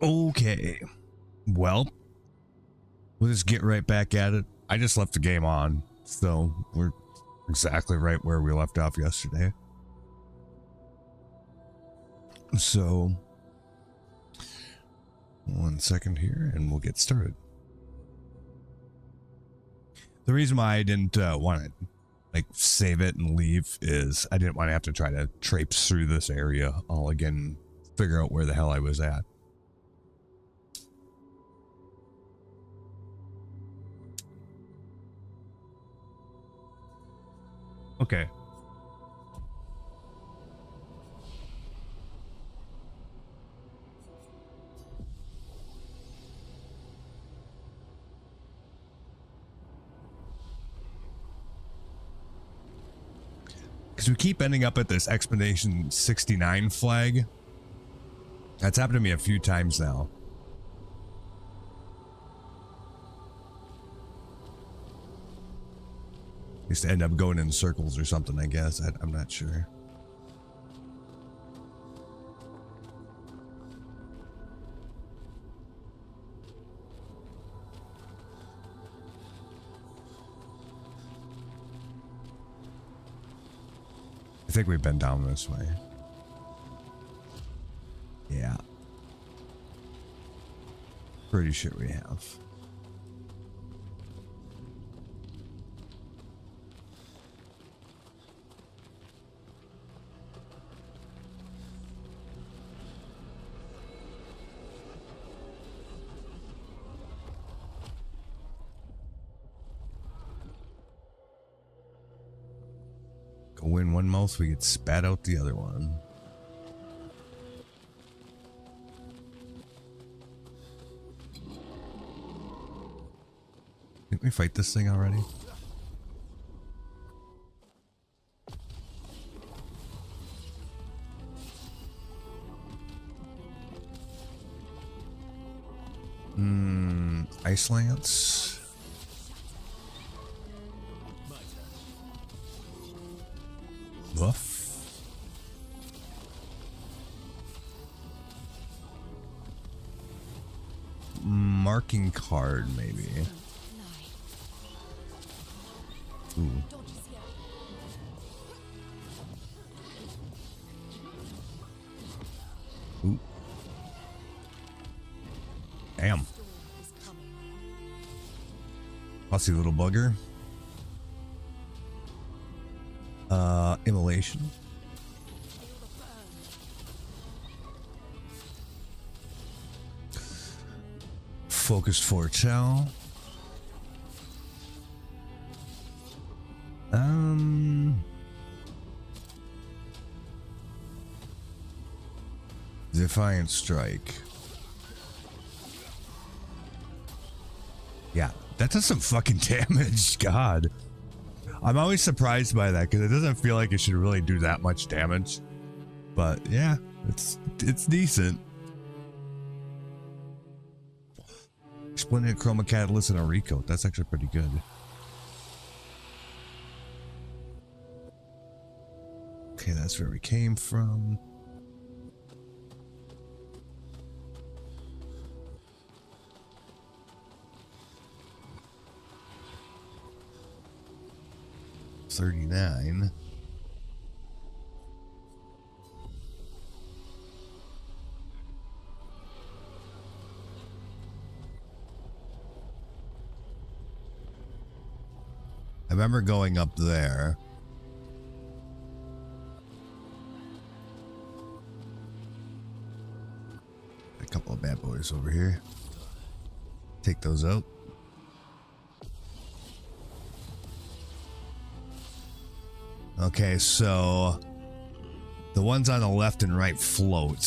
Okay. Well, we'll just get right back at it. I just left the game on, so we're exactly right where we left off yesterday. So, 1 second here, and we'll get started. The reason why I didn't want to save it and leave is I didn't want to have to try to traipse through this area all again, figure out where the hell I was at. Okay. Because we keep ending up at this Expedition 69 flag. That's happened to me a few times now. Used to end up going in circles or something, I guess. I'm not sure. I think we've been down this way. Yeah. Pretty sure we have. Go in one mouth, we get spat out the other one. Didn't we fight this thing already? Ice Lance. Woof. Marking card, maybe. Ooh. Ooh. Damn. Fussy little bugger. Immolation. Focused foretell. Defiant strike. Yeah, that does some fucking damage. God. I'm always surprised by that because it doesn't feel like it should really do that much damage. But yeah, it's decent. Splendid Chroma Catalyst and a Recoat. That's actually pretty good. Okay, that's where we came from. $39. I remember going up there. A couple of bad boys over here. Take those out. Okay, so the ones on the left and right float.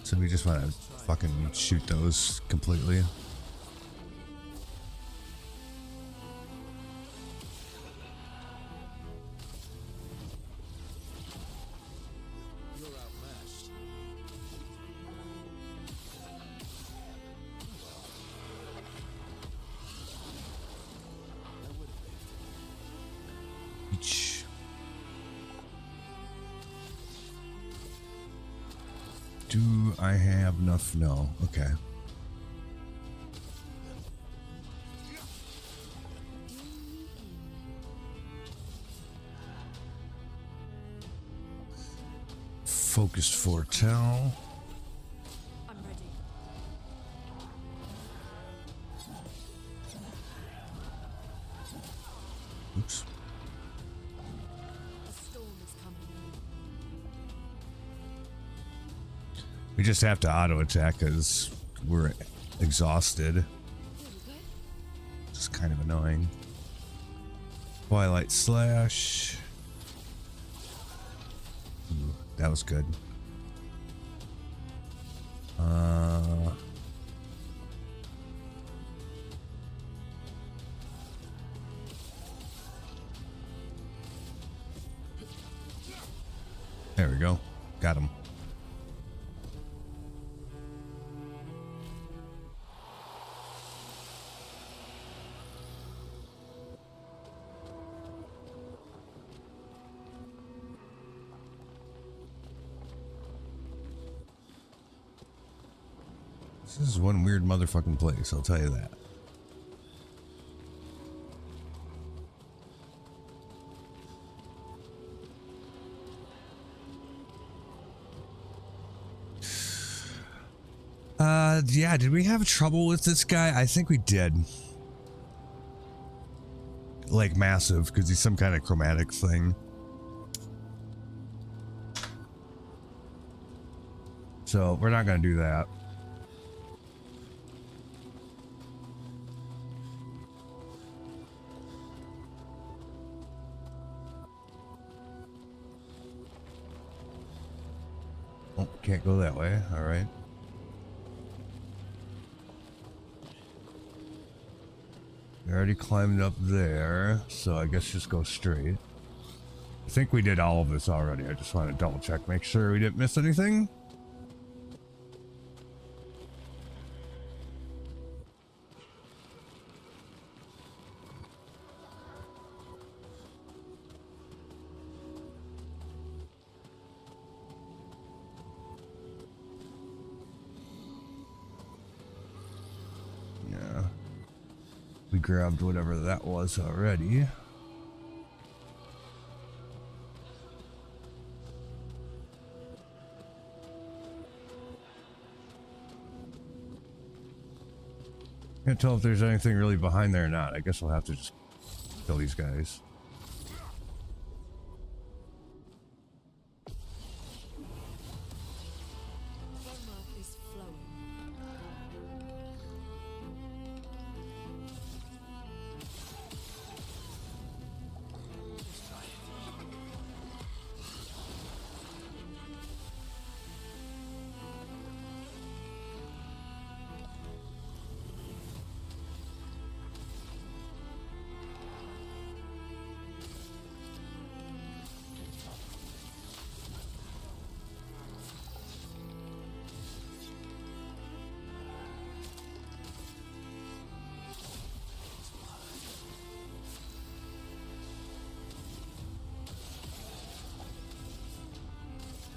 So we just want to fucking shoot those completely. Do I have enough? No. Okay. Focused foretell. I'm ready. Oops. A storm is coming. We just have to auto attack because we're exhausted. Here we go. It's kind of annoying. Twilight Slash. Ooh, that was good. There we go. Got him. This is one weird motherfucking place, I'll tell you that. Yeah, did we have trouble with this guy? I think we did. Like massive, because he's some kind of chromatic thing. So we're not going to do that. Oh, can't go that way. All right. We already climbed up there, so I guess just go straight. I think we did all of this already. I just want to double check, make sure we didn't miss anything. Yeah. We grabbed whatever that was already. Can't tell if there's anything really behind there or not. I guess we'll have to just kill these guys. Is flowing.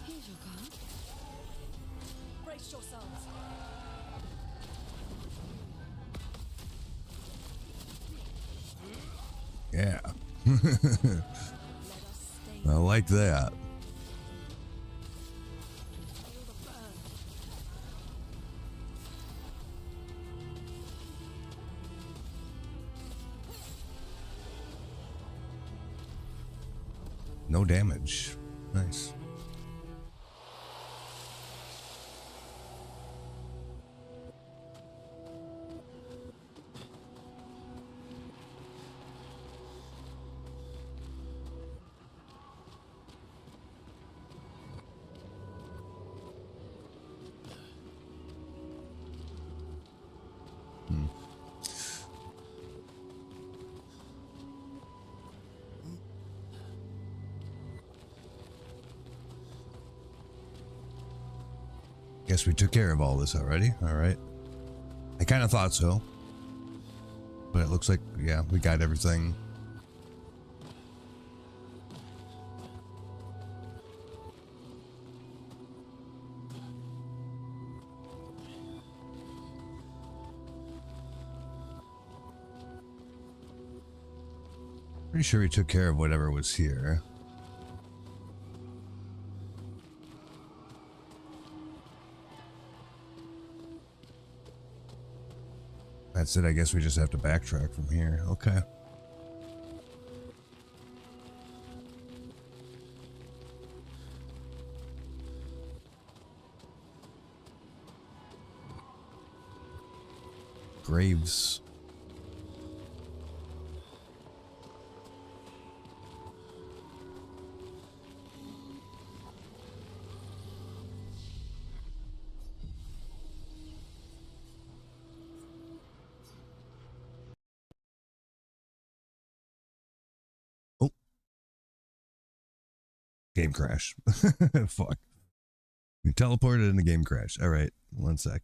Here's your card. Brace yourselves. Yeah. Let us stay. I like that. Feel the burn. No damage. Nice. Guess we took care of all this already. All right. I kind of thought so. But it looks like, yeah, we got everything. Pretty sure we took care of whatever was here. That's it. I guess we just have to backtrack from here. Okay. Graves. Oh. Game crash. Fuck. We teleported in the game crash. All right. One sec.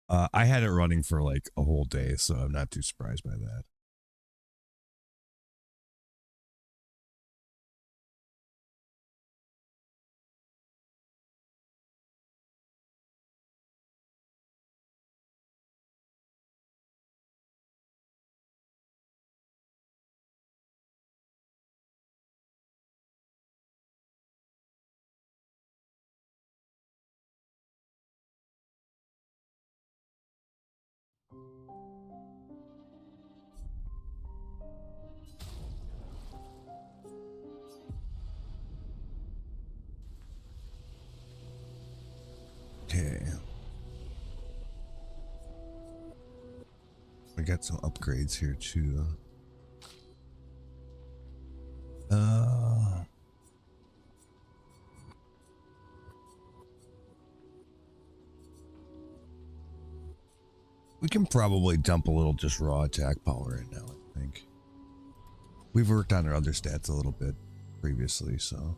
I had it running for like a whole day, so I'm not too surprised by that. Okay. We got some upgrades here too. We can probably dump a little just raw attack power in now, I think. We've worked on our other stats a little bit previously, so.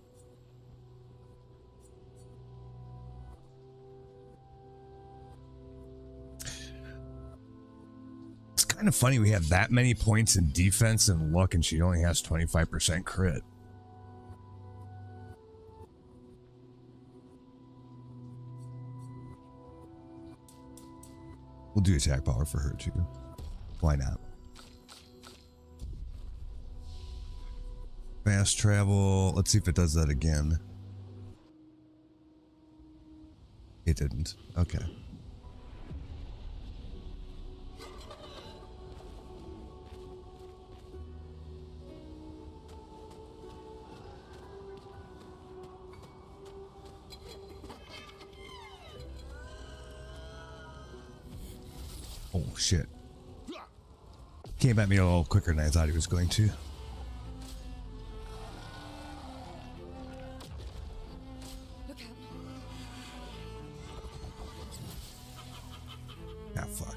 It's kind of funny we have that many points in defense and luck and she only has 25% crit. We'll do attack power for her too. Why not? Fast travel. Let's see if it does that again. It didn't. Okay. Oh shit. Came at me a little quicker than I thought he was going to. Look out. Ah, fuck.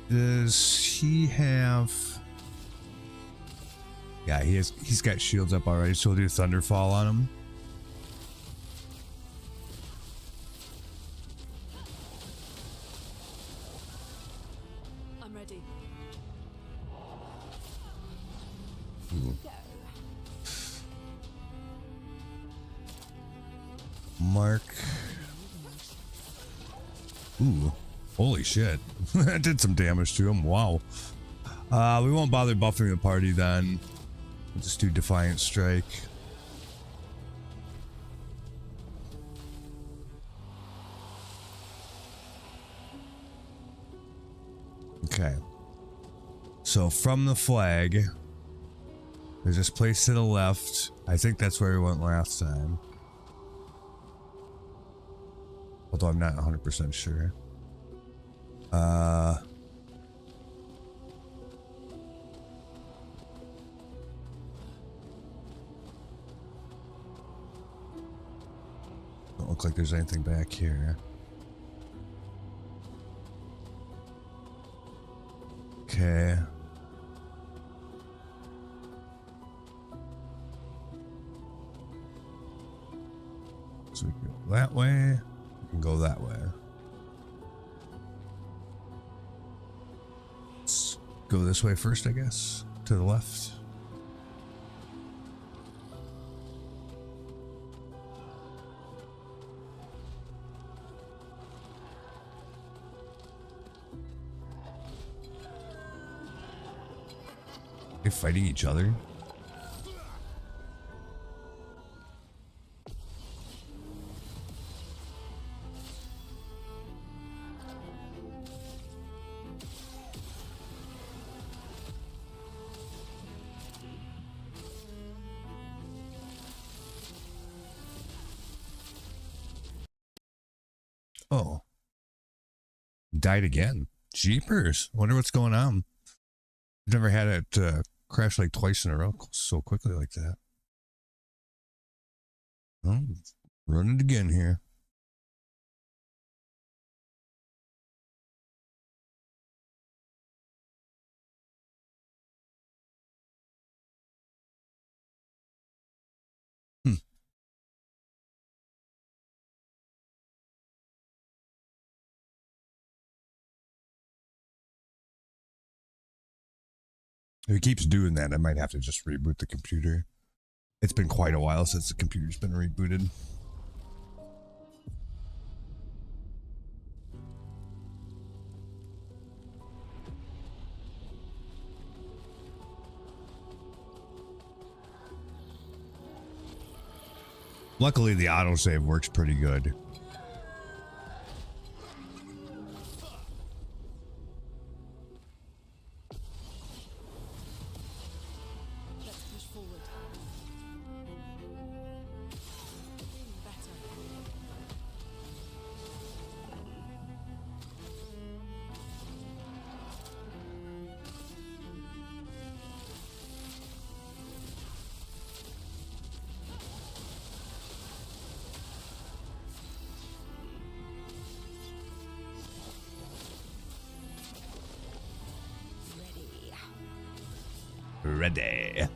Does he have... Yeah, he's got shields up already, so we'll do Thunderfall on him. I'm ready. Ooh. Go. Mark. Ooh. Holy shit. That did some damage to him. Wow. We won't bother buffing the party then. We'll just do Defiant Strike. Okay. So from the flag, there's this place to the left. I think that's where we went last time. Although I'm not 100% sure. Don't look like there's anything back here. Okay. So we can go that way. We can go that way. Go this way first, I guess. To the left. They're fighting each other. Oh. Died again. Jeepers. Wonder what's going on. I've never had it crash like twice in a row so quickly like that. Oh, run it again here. If it keeps doing that, I might have to just reboot the computer. It's been quite a while since the computer's been rebooted. Luckily, the autosave works pretty good. Let's push forward. Better. Ready.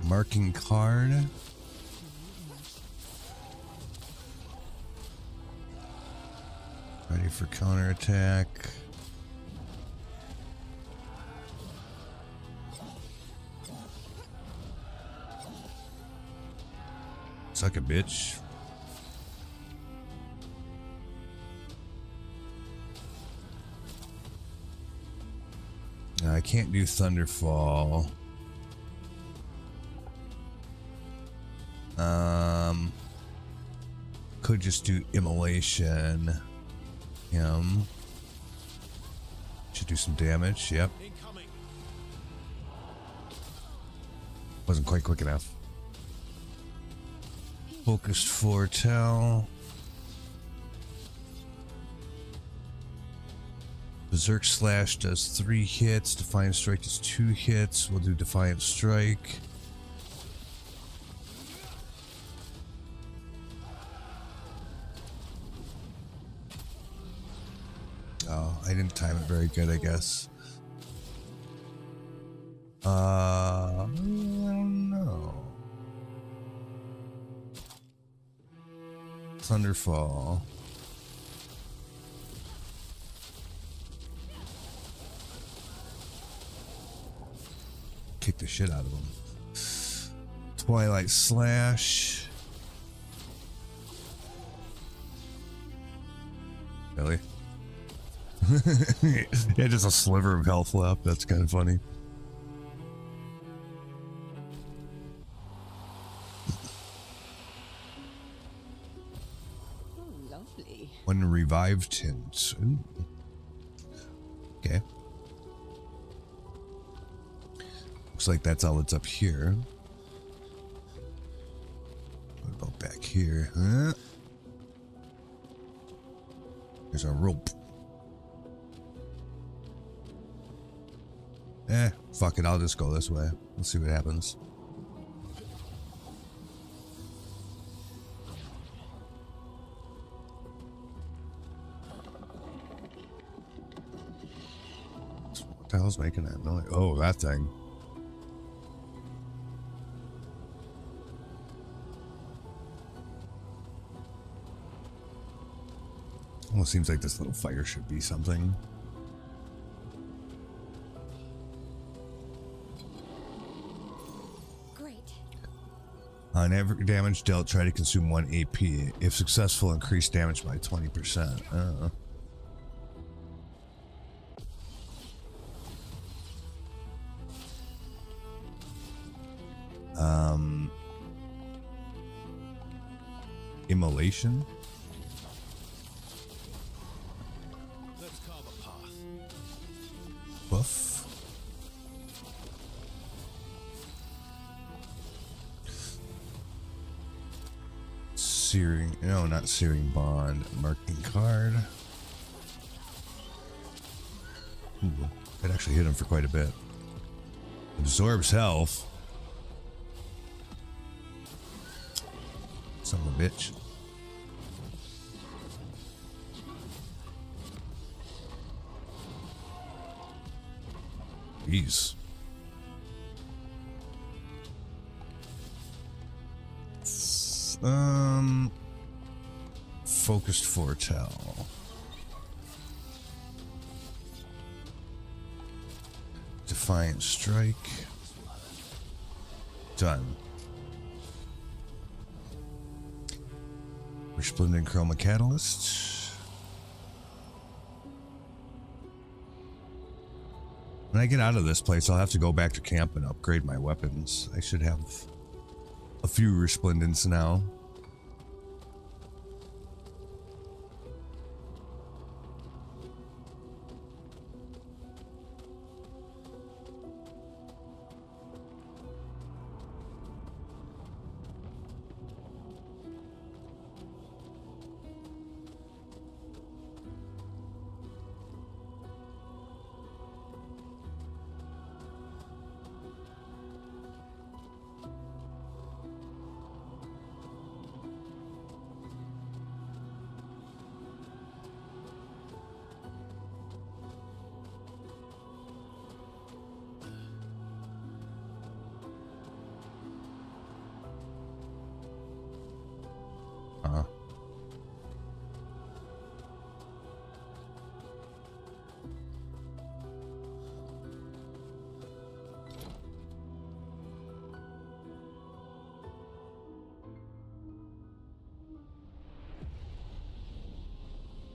Marking card. Ready for counterattack. Suck a bitch. I can't do Thunderfall. Could just do Immolation. Him. Should do some damage. Yep. Wasn't quite quick enough. Focused Foretell. Berserk Slash does 3 hits. Defiant Strike does 2 hits. We'll do Defiant Strike. Oh, I didn't time it very good, I guess. I don't know. Thunderfall. Kick the shit out of him. Twilight Slash. Really? Yeah, just a sliver of health left. That's kind of funny. Oh, lovely. One revived tint. Ooh. Okay. Looks like that's all that's up here. What about back here? Huh? There's a rope. Fuck it. I'll just go this way. We'll see what happens. What the hell's making that noise? Oh, that thing. Well, it seems like this little fire should be something. Great. On every damage dealt, try to consume 1 AP. If successful, increase damage by 20%. Immolation. Let's carve a path. Buff. Searing, no, not searing bond. Marking card. Ooh, that actually hit him for quite a bit. Absorbs health. Son of a bitch. Jeez. Focused foretell. Defiant strike. Done. Resplendent chroma catalyst. When I get out of this place, I'll have to go back to camp and upgrade my weapons. I should have a few resplendents now.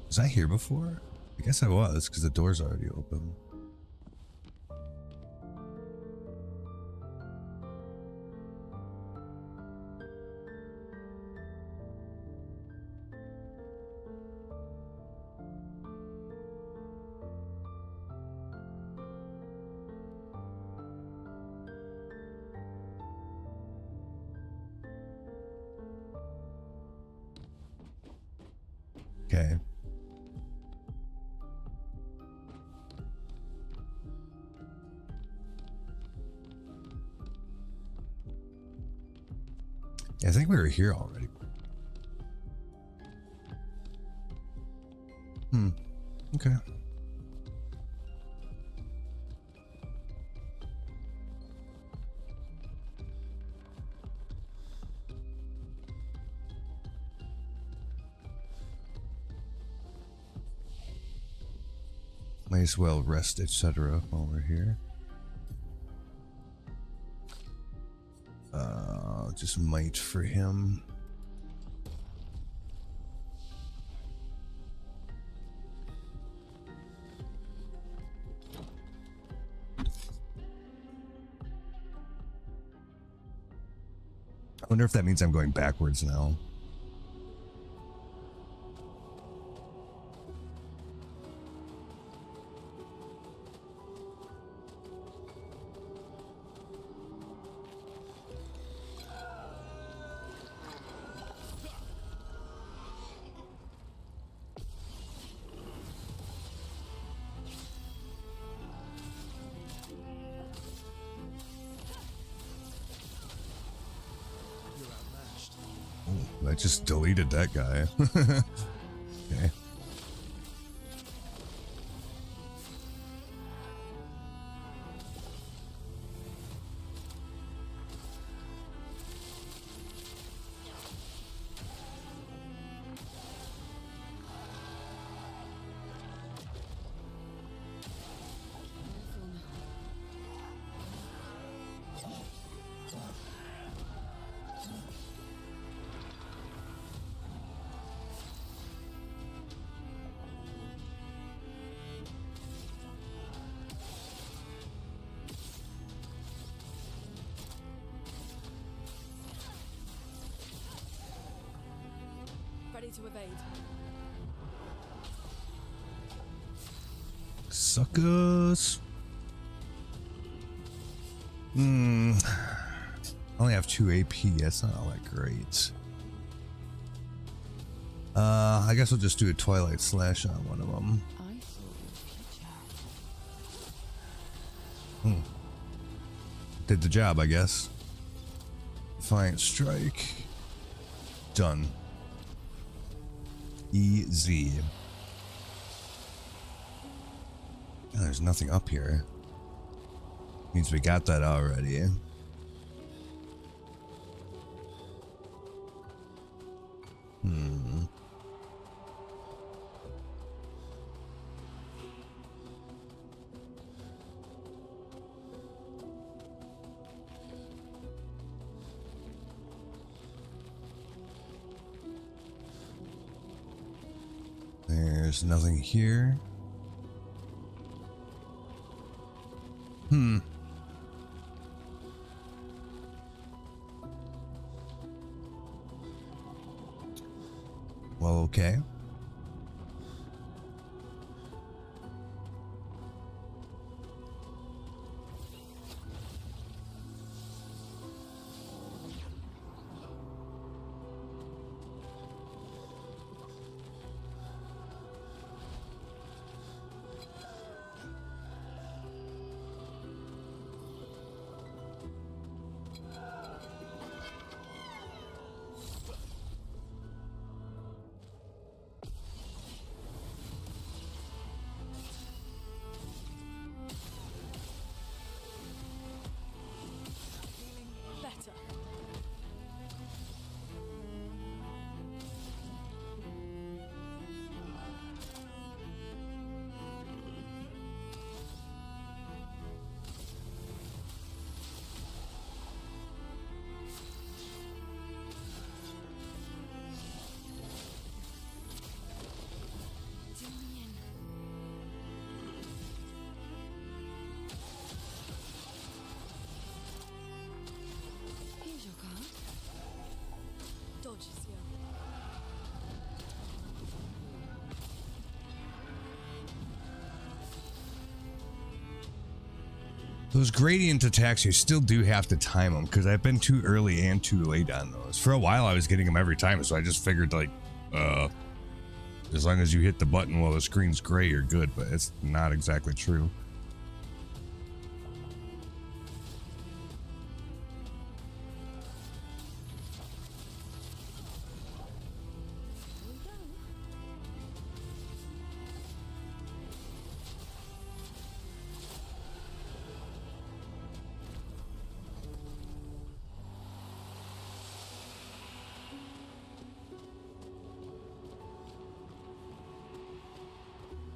Was I here before? I guess I was, because the door's already open. Okay. I think we were here already. Okay. Might as well rest, etc. while we're here. Just might for him. I wonder if that means I'm going backwards now. I just deleted that guy. Okay. ready to evade. Suckers. I only have 2 AP. That's not all that great. I guess we'll just do a Twilight Slash on one of them. I saw your future. Did the job, I guess. Defiant Strike. Done. Easy. Oh, there's nothing up here. Means we got that already. There's nothing here. Well, okay. Better. Zoom me in. Here's your card. Dodge is here. Those gradient attacks, you still do have to time them because I've been too early and too late on those. For a while, I was getting them every time, so I just figured, like, as long as you hit the button while the screen's gray, you're good, but it's not exactly true. Here we go.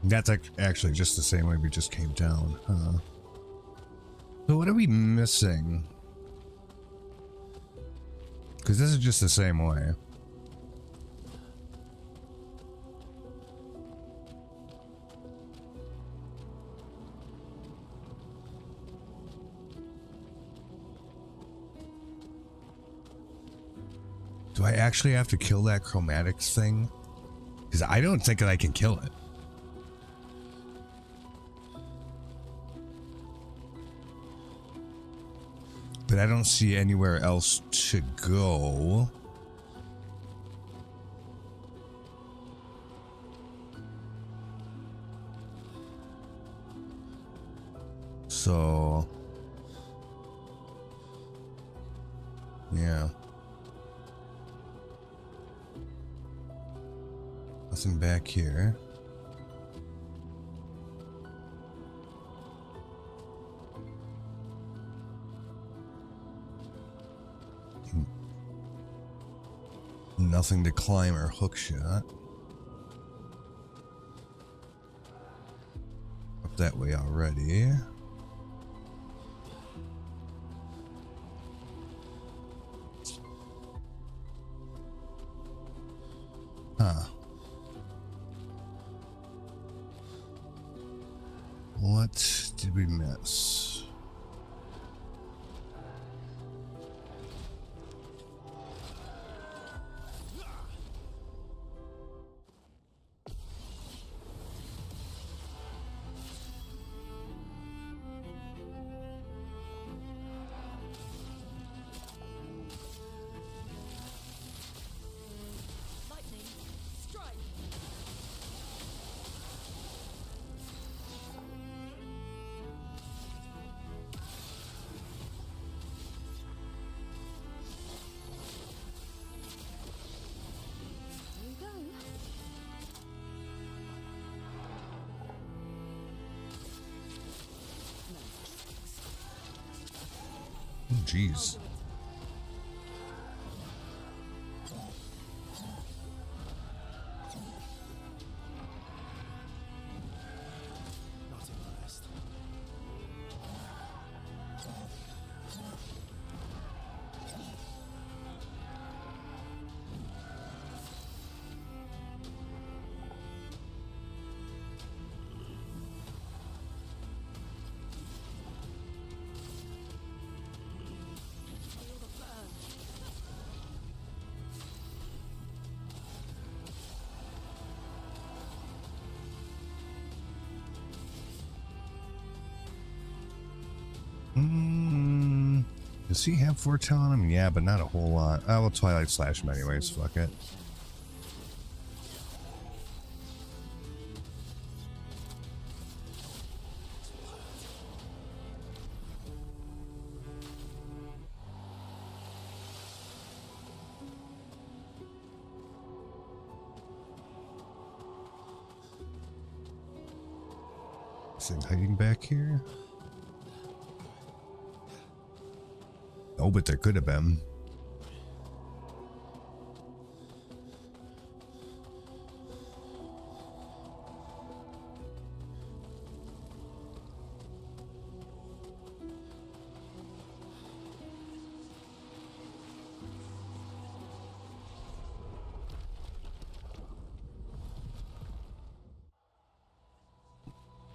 That's actually just the same way we just came down, huh? So what are we missing? Because this is just the same way. Do I actually have to kill that chromatics thing? Because I don't think that I can kill it. But I don't see anywhere else to go. So, yeah. Nothing back here. Nothing to climb or hook shot. Up that way already. Huh. What did we miss? jeez. Not impressed. Feel the burn. Does he have foretell on him? Yeah, but not a whole lot. I will Twilight Slash him anyways. Fuck it. Is it hiding back here? Oh, but there could have been.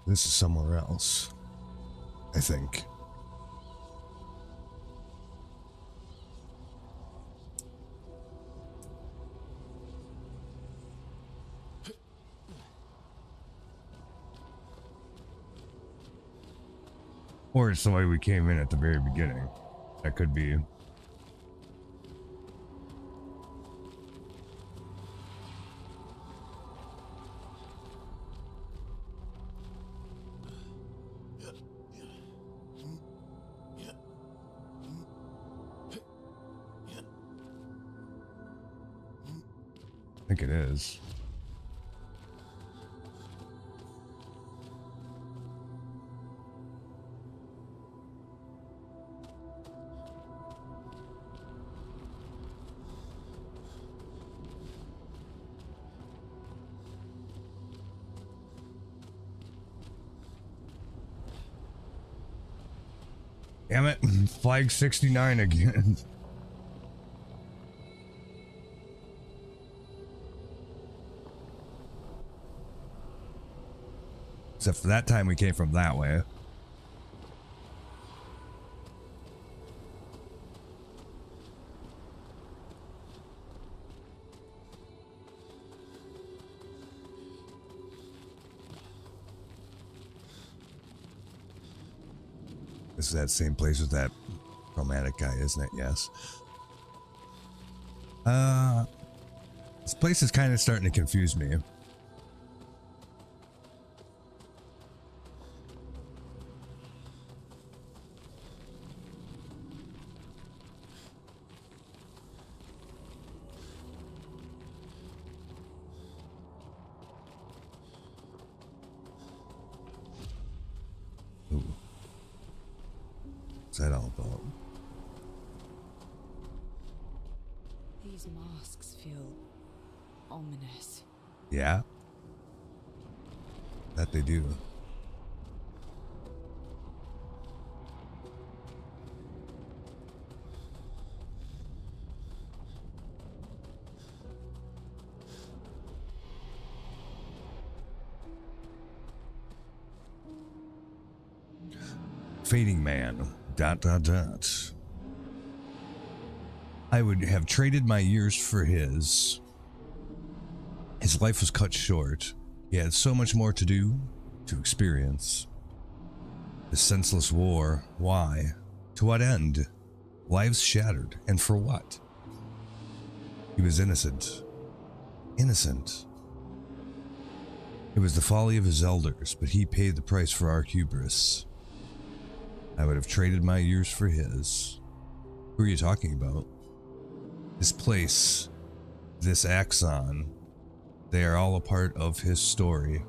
This is somewhere else, I think. Or it's the way we came in at the very beginning. That could be. I think it is. Damn it, flag 69 again. Except for that time we came from that way. This is that same place with that romantic guy, isn't it? Yes. This place is kind of starting to confuse me. Ooh. What's that all about? These masks feel ominous. Yeah. That they do. Fading man. ... I would have traded my years for his. His life was cut short. He had so much more to do, to experience. The senseless war, why? To what end? Lives shattered, and for what? He was innocent. Innocent. It was the folly of his elders, but he paid the price for our hubris. I would have traded my years for his. Who are you talking about? This place, this Axon, they are all a part of his story.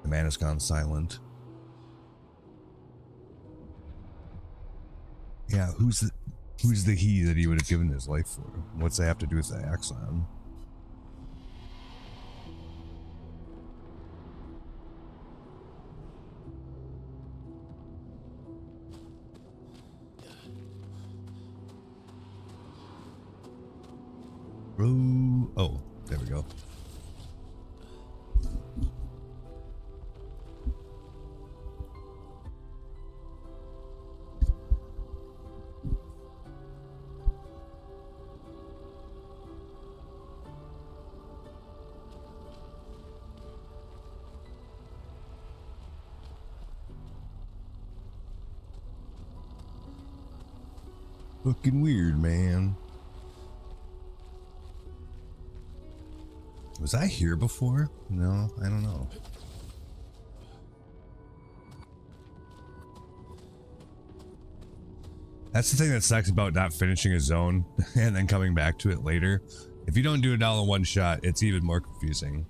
The man has gone silent. Yeah, who's the he that he would have given his life for? What's that have to do with the Axon? Oh, there we go. Looking weird, man. Was I here before? No, I don't know. That's the thing that sucks about not finishing a zone and then coming back to it later. If you don't do it all in one shot, it's even more confusing.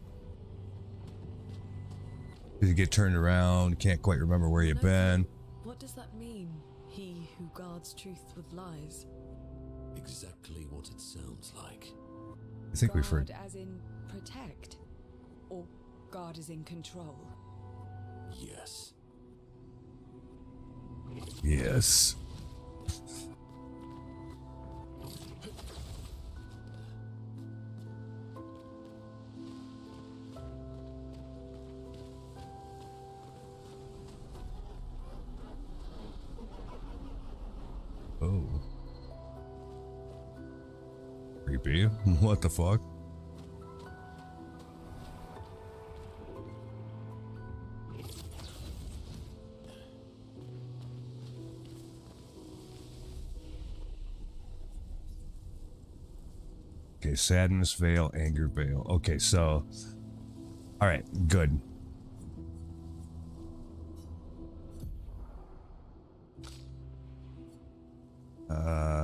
You get turned around, can't quite remember where you've been. What does that mean? He who guards truth with lies. Exactly what it sounds like. I think we've heard. Guard as in protect, or guard as in control. Yes. Yes. Oh. Creepy. What the fuck? Okay, sadness veil, anger veil. Okay, so all right, good.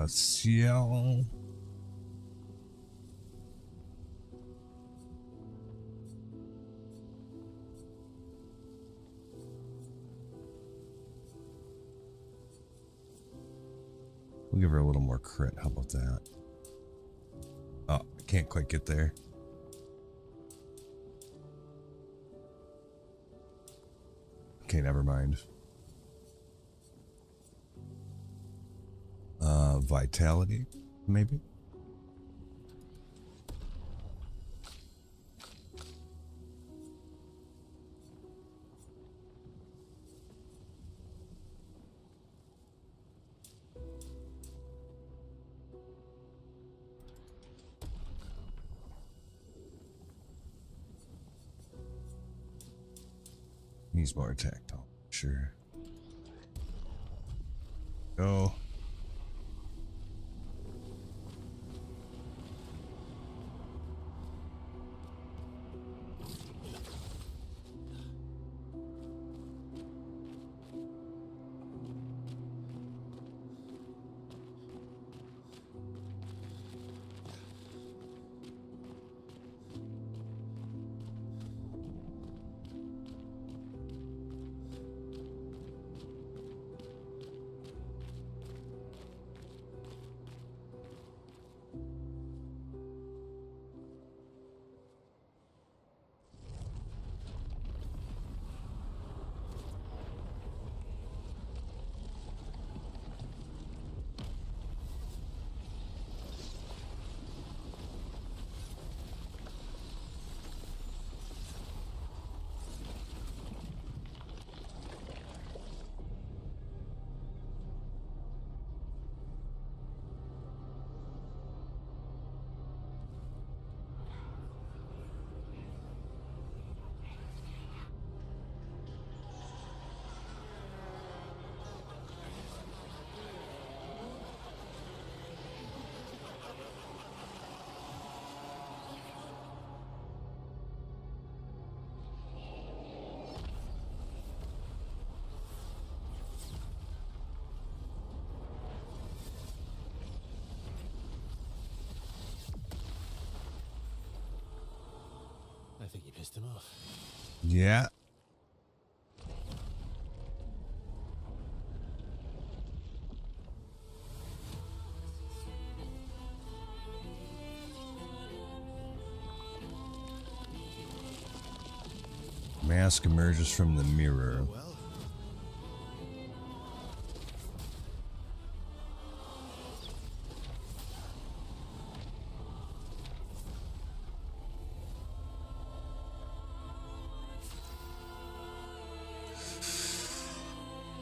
Ciel. We'll give her a little more crit. How about that? Oh, I can't quite get there. Okay, never mind. Vitality, maybe? Needs more attack, though. Sure. Go. I think you pissed him off. Yeah. Mask emerges from the mirror. Well,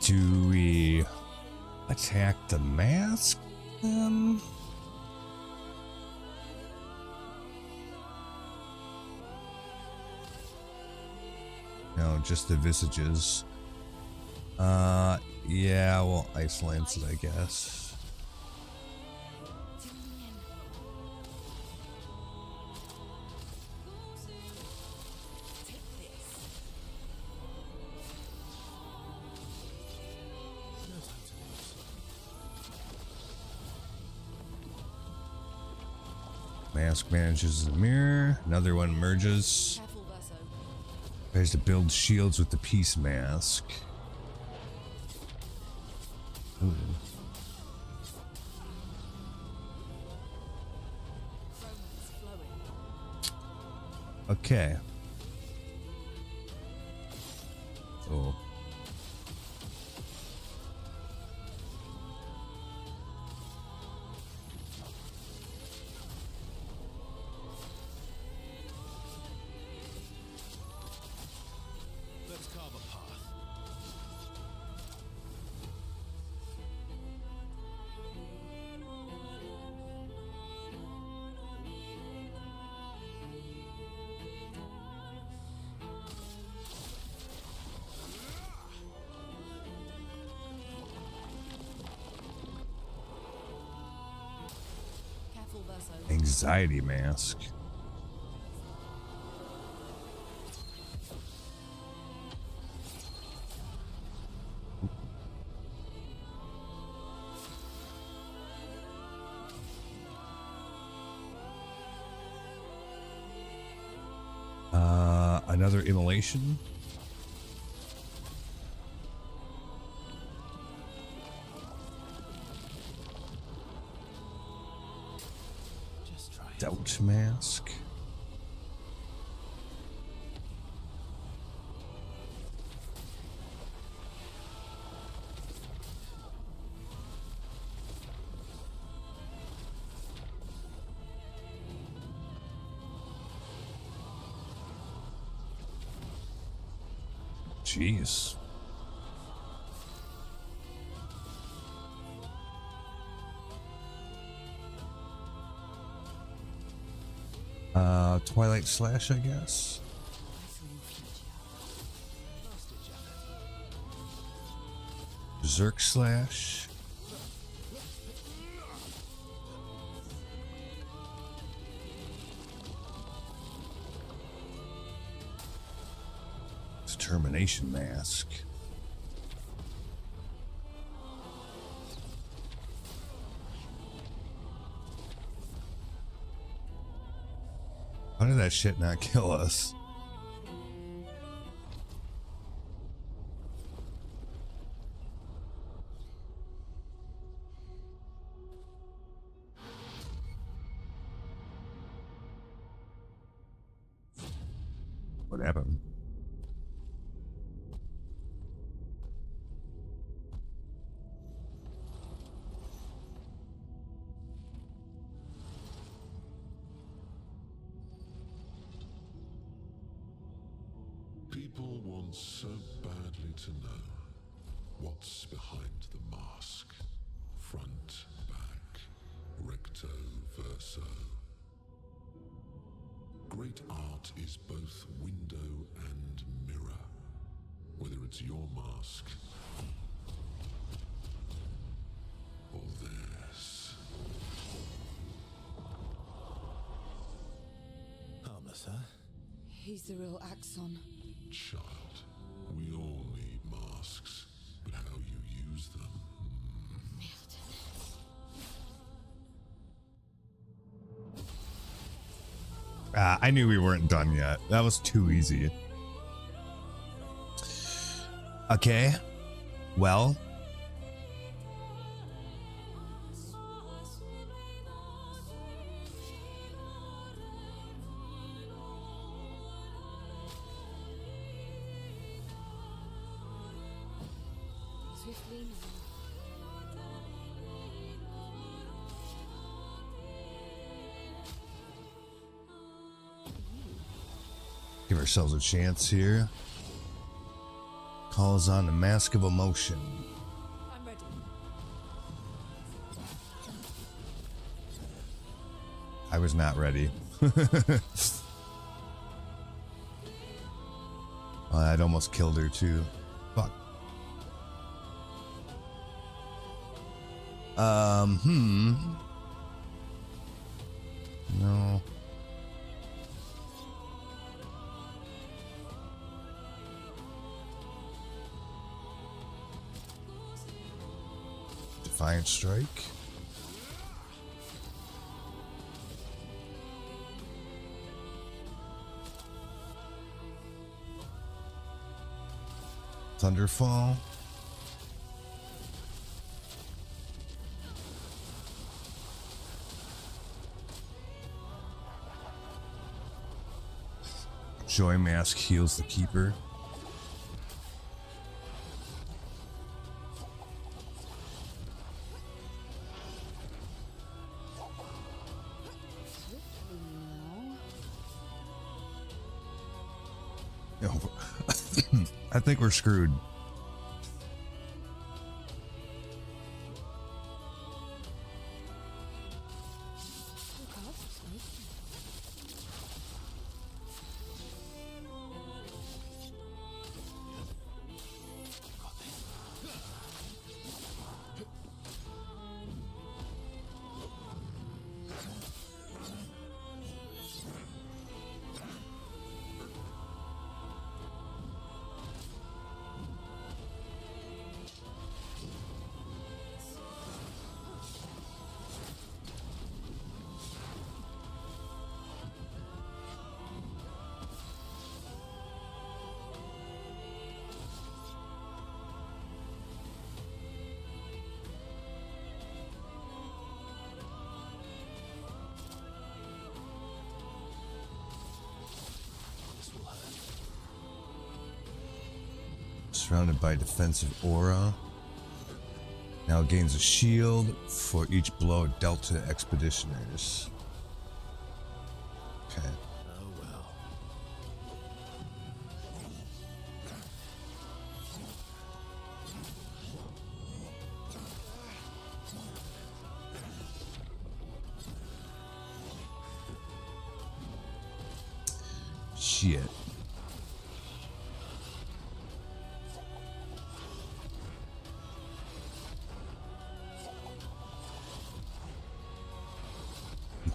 Do we attack the mask? No, just the visages. Yeah, well, Ice Lance it, I guess. Mask manages the mirror. Another one emerges. Careful, Verso. Tries to build shields with the peace mask. Ooh. Chroma's flowing. Okay. Oh. let's carve a path. Careful, Verso. Anxiety mask. Another immolation. Just try it. Doubt mask. Jeez. Twilight Slash, I guess. Berserk Slash. Determination mask. How did that shit not kill us? What happened? People want so badly to know what's behind the mask. Front, back, recto, verso. Great art is both window and mirror. Whether it's your mask or theirs. Harmless, huh? He's the real Axon. Child, we all need masks, but how you use them. I knew we weren't done yet. That was too easy. Okay. Well. swiftly Give ourselves a chance here. Calls on the mask of emotion. I'm ready. I was not ready. I'd almost killed her too. Fuck. No. Defiant strike. Thunderfall. Joy Mask heals the keeper. I think we're screwed. Surrounded by defensive aura. Now gains a shield for each blow dealt to expeditioners. Okay. Oh well. Shit.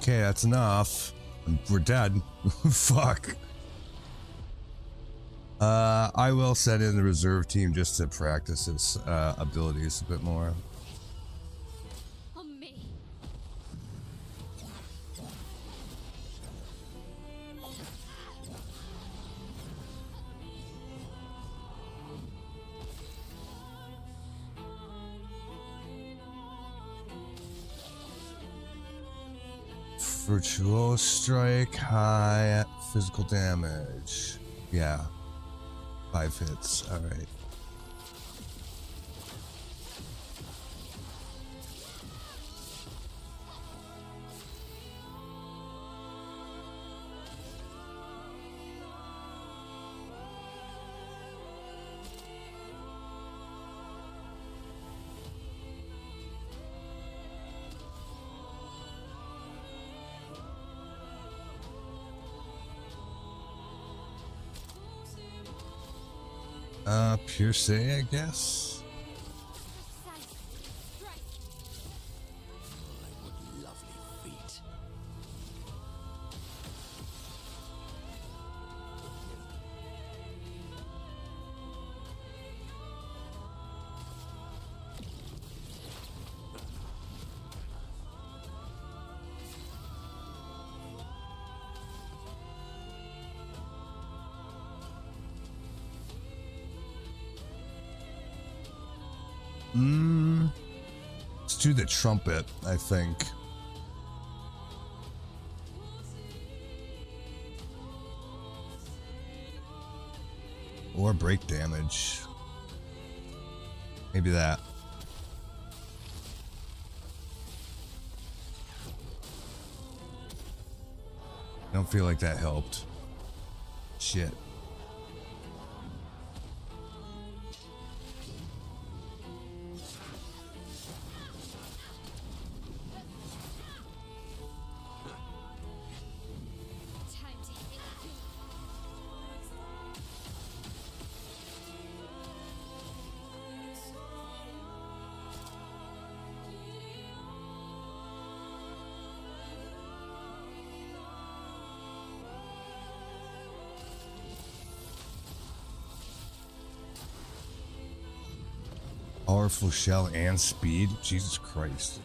Okay, that's enough. We're dead. Fuck. I will send in the reserve team just to practice its abilities a bit more. on me. Virtual strike, high physical damage. Yeah. 5 hits. Alright. Pure say, I guess. What lovely feet. Let's do the trumpet, I think. Or break damage. Maybe that. Don't feel like that helped. Shit. Powerful shell and speed. Jesus Christ.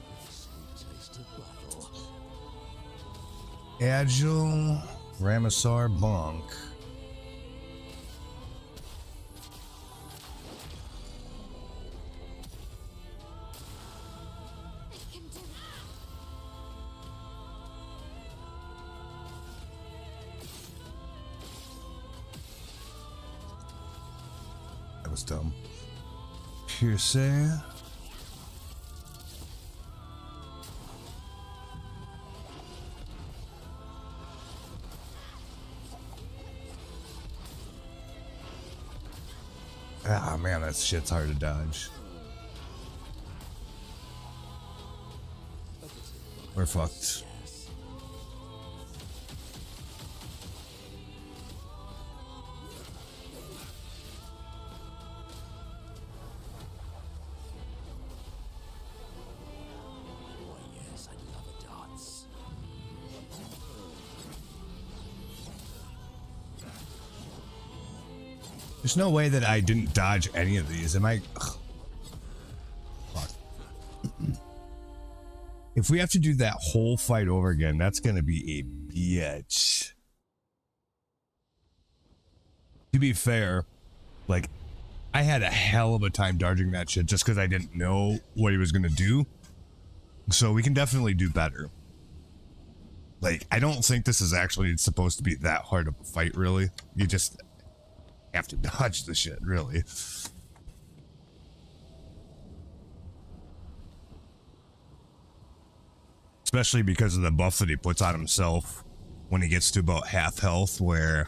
Agile, Ramasar, Bonk. That was dumb. Pierce. Ah, man, that shit's hard to dodge. We're fucked. There's no way that I didn't dodge any of these. Am I? Ugh. Fuck. If we have to do that whole fight over again, that's gonna be a bitch. To be fair, like, I had a hell of a time dodging that shit just because I didn't know what he was gonna do. So we can definitely do better. Like, I don't think this is actually supposed to be that hard of a fight, really. You just have to dodge the shit, really. Especially because of the buff that he puts on himself when he gets to about half health, where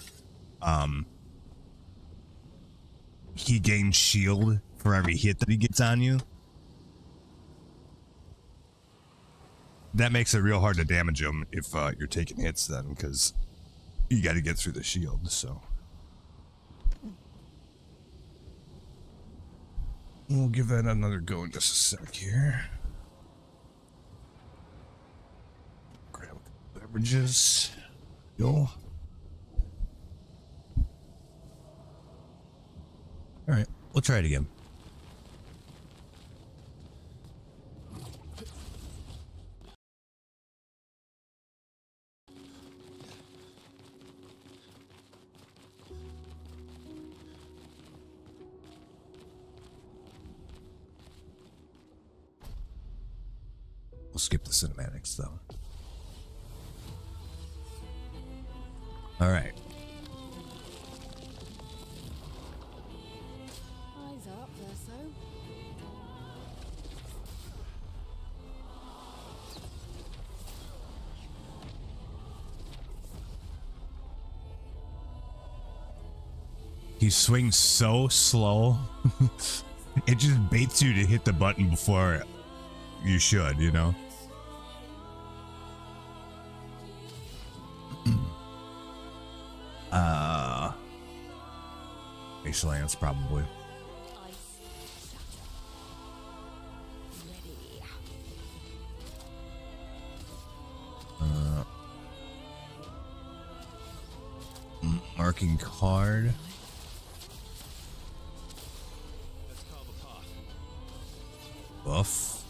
he gains shield for every hit that he gets on you. That makes it real hard to damage him if you're taking hits then, because you got to get through the shield, so. We'll give that another go in just a sec here. Grab beverages. Go. Alright, we'll try it again. We'll skip the cinematics, though. All right. Eyes up, Verso. He swings so slow. It just baits you to hit the button before you should, you know? Ace Lance, probably. Marking card. Buff.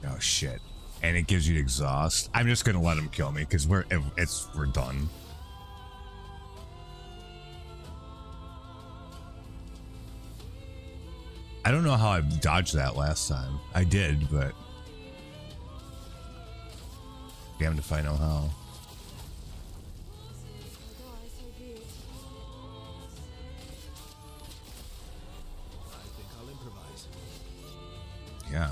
Oh shit. And it gives you exhaust. I'm just gonna let him kill me because we're done. I don't know how I dodged that last time. I did, but damned if I know how. I think I'll improvise. Yeah.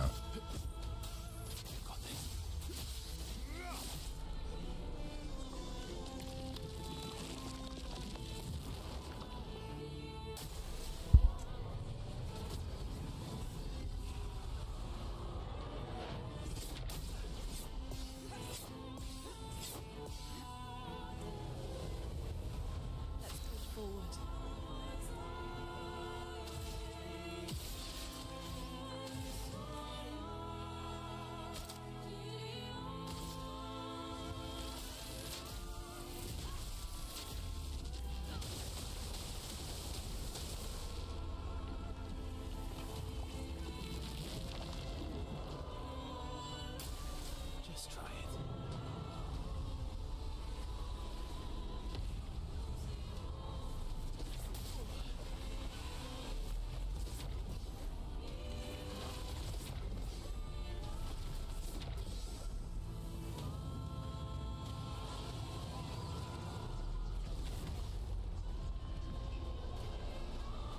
Let's push forward. Just try it.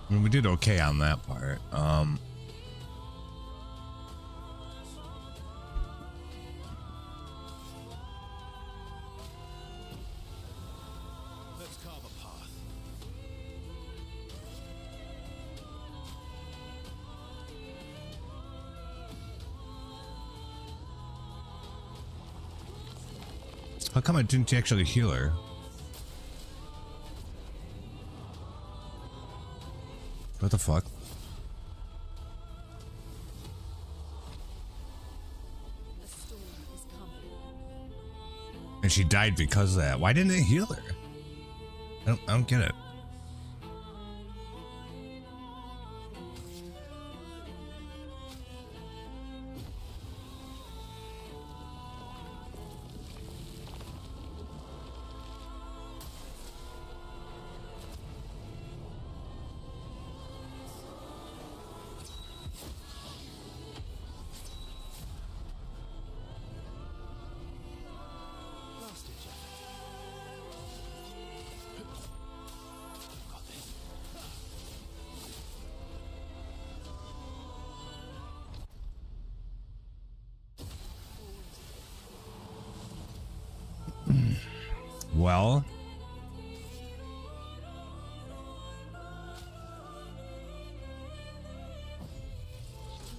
I mean, we did okay on that part. Let's carve a path. How come I didn't actually heal her? What the fuck? A storm is coming. And she died because of that. Why didn't they heal her? I don't get it. Last ditch effort. Got this. Well,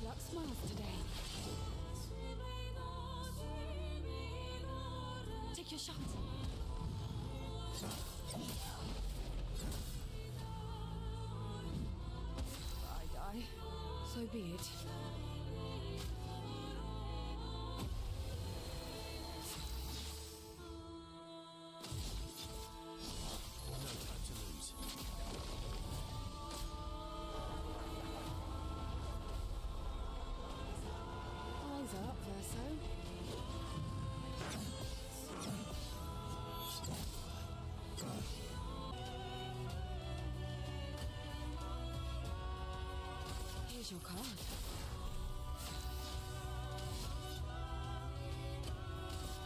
You luck smiles today. Take your shot. I die. So be it. No time to lose. Eyes up, Verso. Here's your card.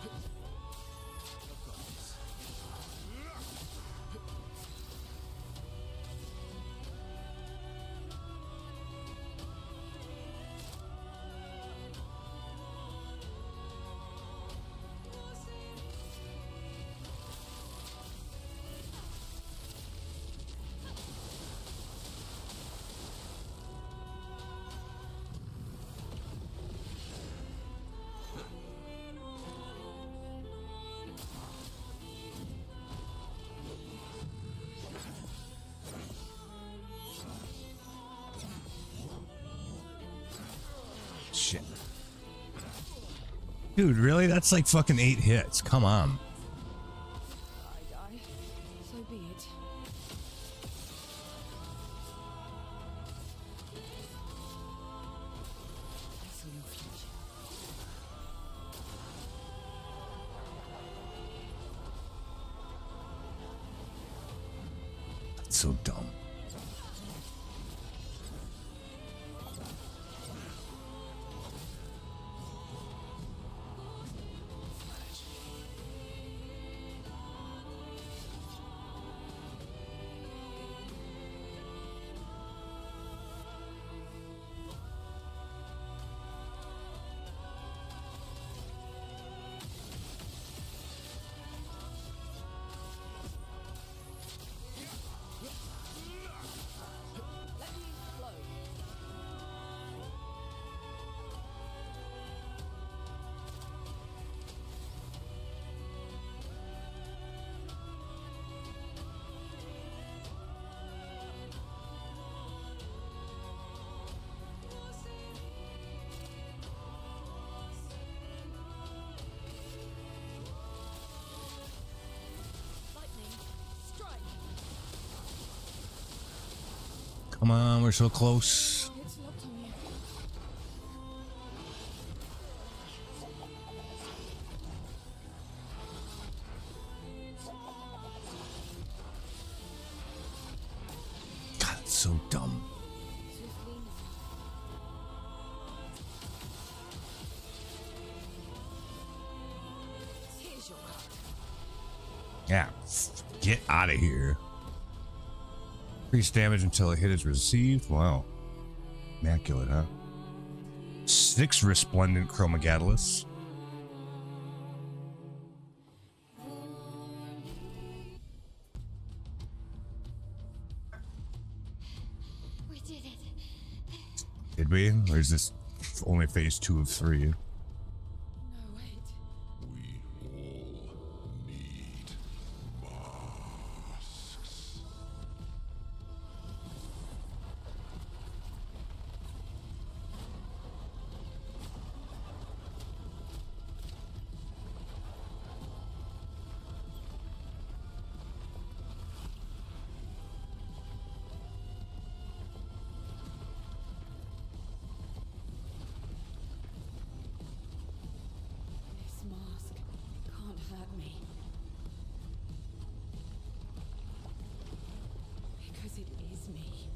I've got this. shit. Dude, really? That's like fucking 8 hits. Come on. I die. So be it. I saw your future. That's so dumb. Come on, we're so close. It's locked on you. God, it's so dumb. Swiftly now. Here's your card. Yeah, get out of here. Increase damage until a hit is received. Wow. Immaculate, huh? 6 resplendent chromagatalis. We did it. Did we? Or is this only phase 2 of 3? No, wait. We all need masks. This mask can't hurt me. Because it is me.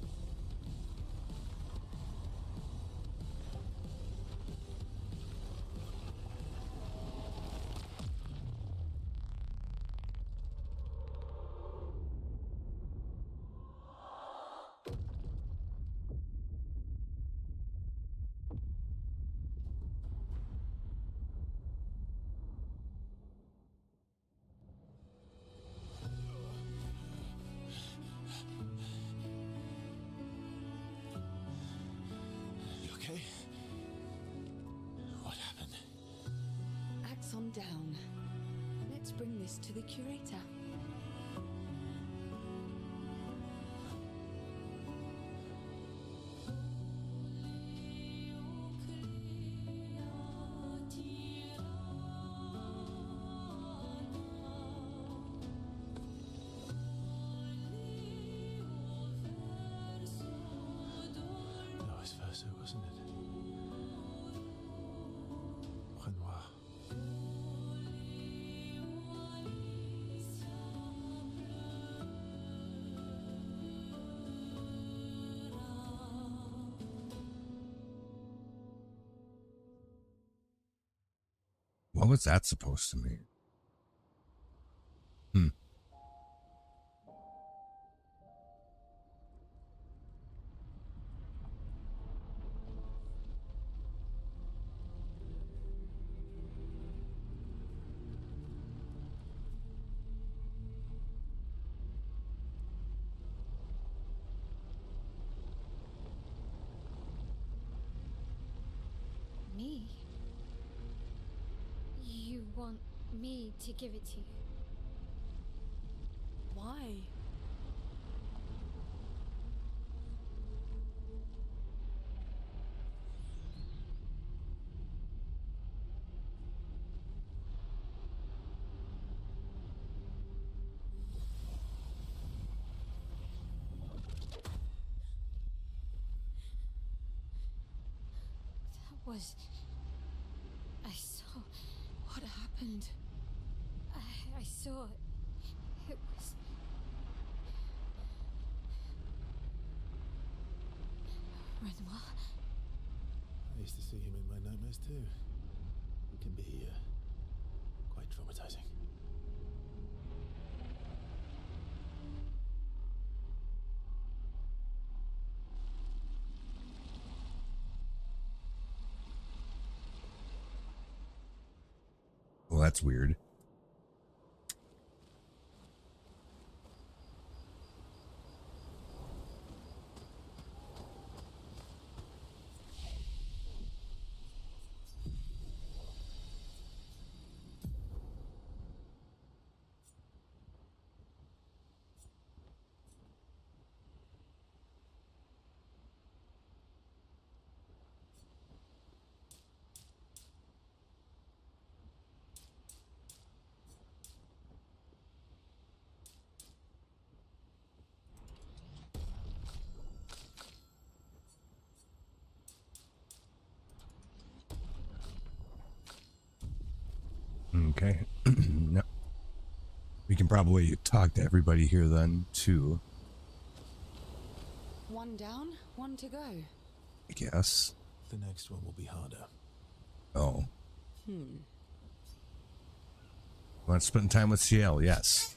You okay? What happened? Axon down. Let's bring this to the curator. Vice versa, wasn't it? Renoir. What was that supposed to mean? Hmm. Me? You want me to give it to you? Why? That was... I saw... What happened? I saw... It was... Renoir? I used to see him in my nightmares too. It can be quite traumatizing. Well, that's weird. Okay. No. We can probably talk to everybody here then, too. One down, one to go. I guess. The next one will be harder. Oh. Want to spend time with CL? Yes.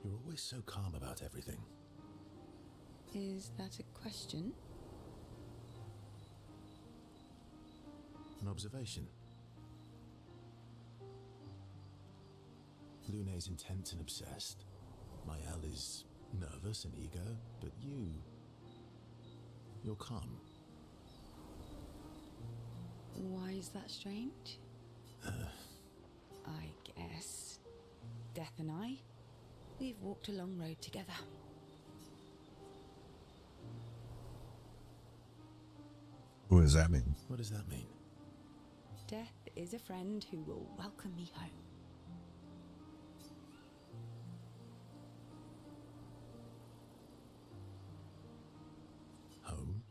You're always so calm about everything. Is that a question? An observation. Lune's intense and obsessed. Mael is nervous and eager, but you're calm. Why is that strange? I guess Death and I, we've walked a long road together. What does that mean? What does that mean? Death is a friend who will welcome me home. Home?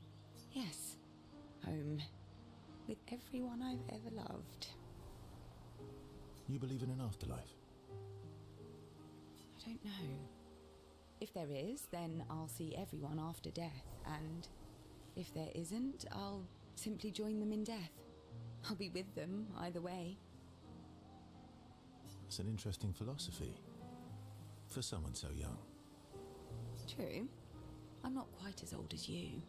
Yes, home. With everyone I've ever loved. You believe in an afterlife? I don't know. If there is, then I'll see everyone after death, and if there isn't, I'll simply join them in death. I'll be with them either way. It's an interesting philosophy. For someone so young. True. I'm not quite as old as you.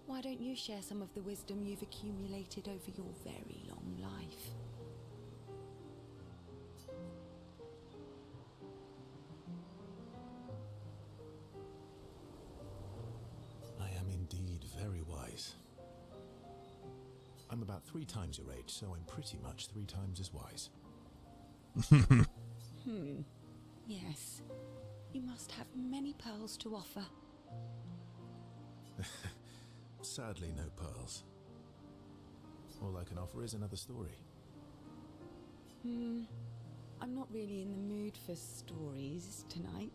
Why don't you share some of the wisdom you've accumulated over your very long life? I am indeed very wise. I'm about 3 times your age, so I'm pretty much 3 times as wise. Yes. You must have many pearls to offer. Sadly, no pearls. All I can offer is another story. I'm not really in the mood for stories tonight.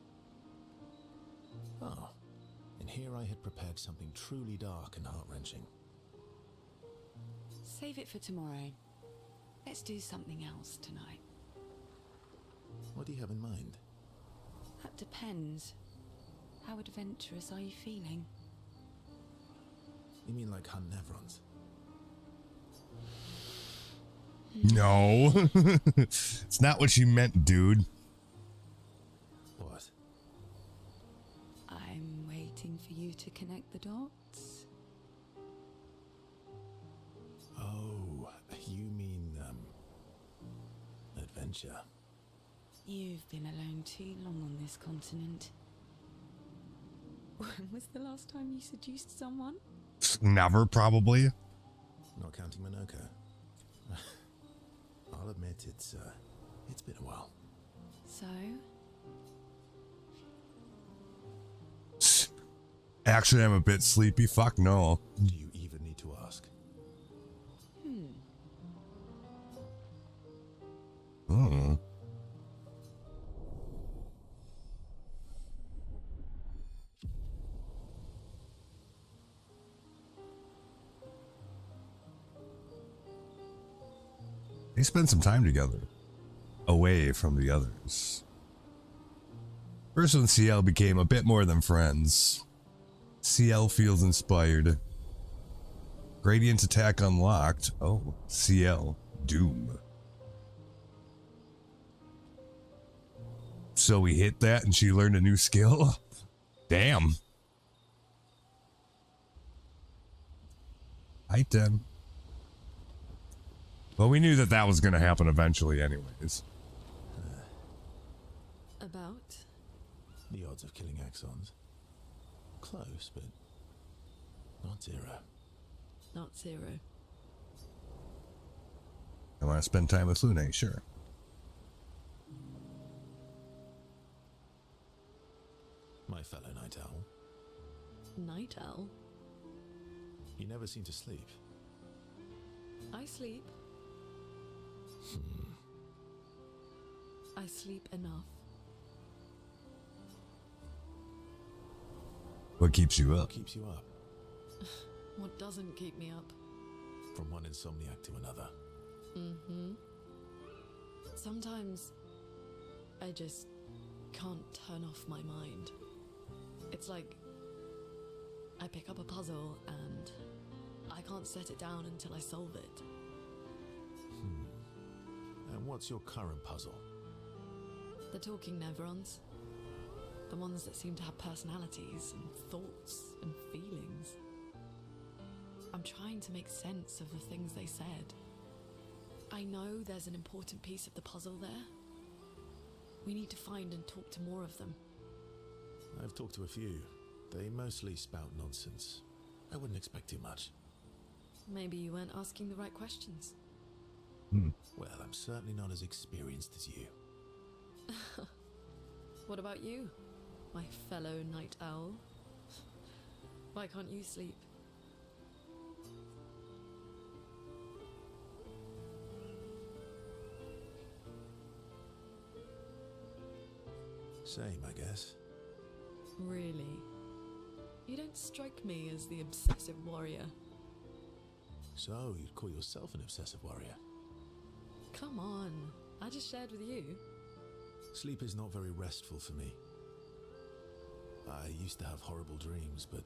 Ah, and here I had prepared something truly dark and heart-wrenching. Save it for tomorrow. Let's do something else tonight. What do you have in mind? That depends. How adventurous are you feeling? You mean like hunt Nevrons? No. It's not what she meant, dude. What? I'm waiting for you to connect the dots. Oh, you mean, adventure. You've been alone too long on this continent. When was the last time you seduced someone? Never, probably. Not counting Minoka. I'll admit it's been a while. So? Actually, I'm a bit sleepy. Fuck no. Do you even need to ask? Oh. They spend some time together, away from the others. First and CL became a bit more than friends. CL feels inspired. Gradient attack unlocked. Oh, CL, doom. So we hit that and she learned a new skill? Damn. Hi, then. Well, we knew that that was going to happen eventually anyways. About? The odds of killing Axons. Close, but not 0. Not 0. I want to spend time with Lune, sure. My fellow night owl. Night owl? You never seem to sleep. I sleep. I sleep enough. What keeps you What up? keeps you up? What doesn't keep me up? From one insomniac to another. Mm-hmm. Sometimes I just can't turn off my mind. It's like I pick up a puzzle and I can't set it down until I solve it. And what's your current puzzle? The talking neurons. The ones that seem to have personalities and thoughts and feelings. I'm trying to make sense of the things they said. I know there's an important piece of the puzzle there. We need to find and talk to more of them. I've talked to a few. They mostly spout nonsense. I wouldn't expect too much. Maybe you weren't asking the right questions. Well, I'm certainly not as experienced as you. What about you, my fellow night owl? Why can't you sleep? Same, I guess. Really? You don't strike me as the obsessive warrior. So, you'd call yourself an obsessive warrior? Come on, I just shared with you. Sleep is not very restful for me. I used to have horrible dreams, but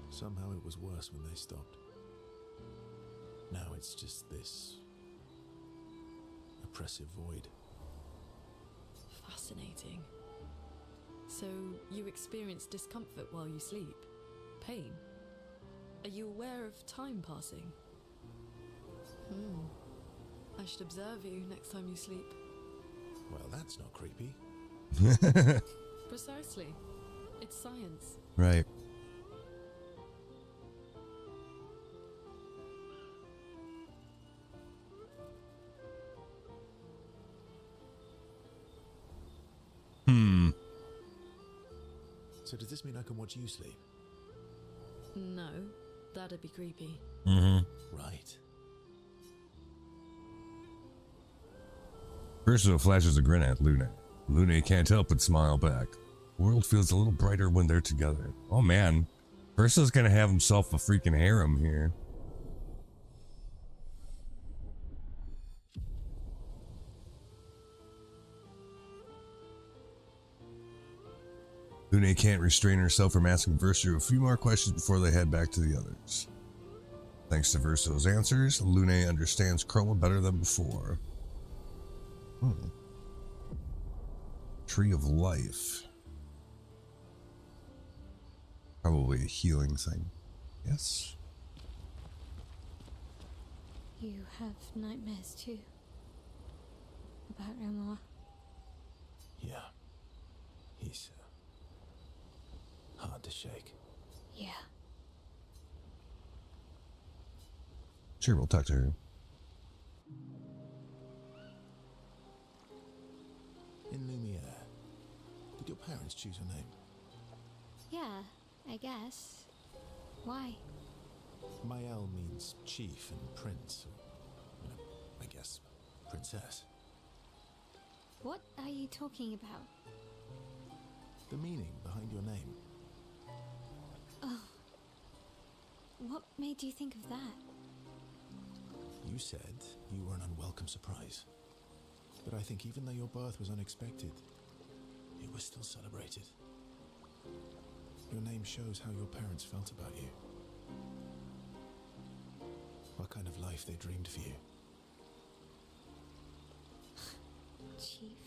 somehow it was worse when they stopped. Now it's just this oppressive void. Fascinating. So, you experience discomfort while you sleep? Pain? Are you aware of time passing? I should observe you next time you sleep. Well, that's not creepy. Precisely. It's science. Right. So does this mean I can watch you sleep? No, that'd be creepy. Right. Urso flashes a grin at Luna. Luna can't help but smile back. The world feels a little brighter when they're together. Oh man, Urso's gonna have himself a freaking harem here. Luna can't restrain herself from asking Verso a few more questions before they head back to the others. Thanks to Verso's answers, Luna understands Chroma better than before. Tree of Life. Probably a healing thing. Yes. You have nightmares too? About Renoir? Yeah. He's hard to shake. Yeah. Sure, we'll talk to her. In Lumiere, did your parents choose your name? Yeah, I guess. Why? Mael means chief and prince, or, I guess, princess. What are you talking about? The meaning behind your name. Oh. What made you think of that? You said you were an unwelcome surprise. But I think even though your birth was unexpected, it was still celebrated. Your name shows how your parents felt about you. What kind of life they dreamed for you. Chief.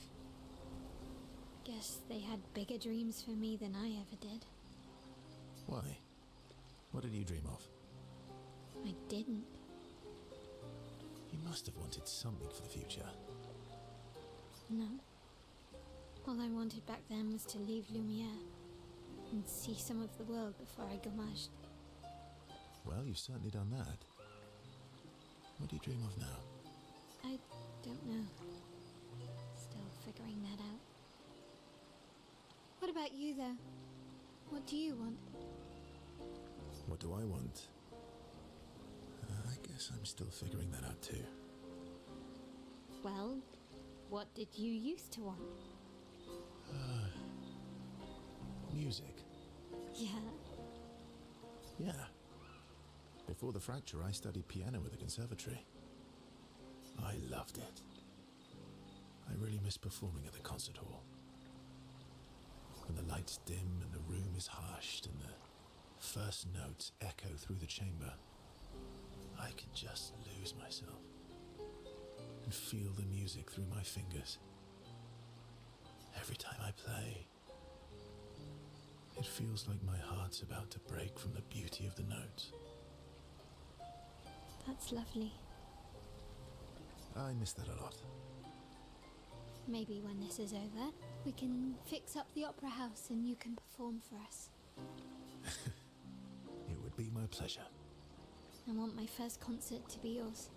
Guess they had bigger dreams for me than I ever did. Why? What did you dream of? I didn't. You must have wanted something for the future. No. All I wanted back then was to leave Lumiere and see some of the world before I gommaged. Well, you've certainly done that. What do you dream of now? I don't know. Still figuring that out. What about you, though? What do you want? What do I want? I guess I'm still figuring that out too. Well, what did you used to want? Music. Yeah. Yeah, Before the fracture, I studied piano at the conservatory. I loved it. I really miss performing at the concert hall. When the lights dim and the room is hushed and the first notes echo through the chamber, I can just lose myself and feel the music through my fingers. Every time I play, it feels like my heart's about to break from the beauty of the notes. That's lovely. I miss that a lot. Maybe when this is over, we can fix up the opera house and you can perform for us. It would be my pleasure. I want my first concert to be yours.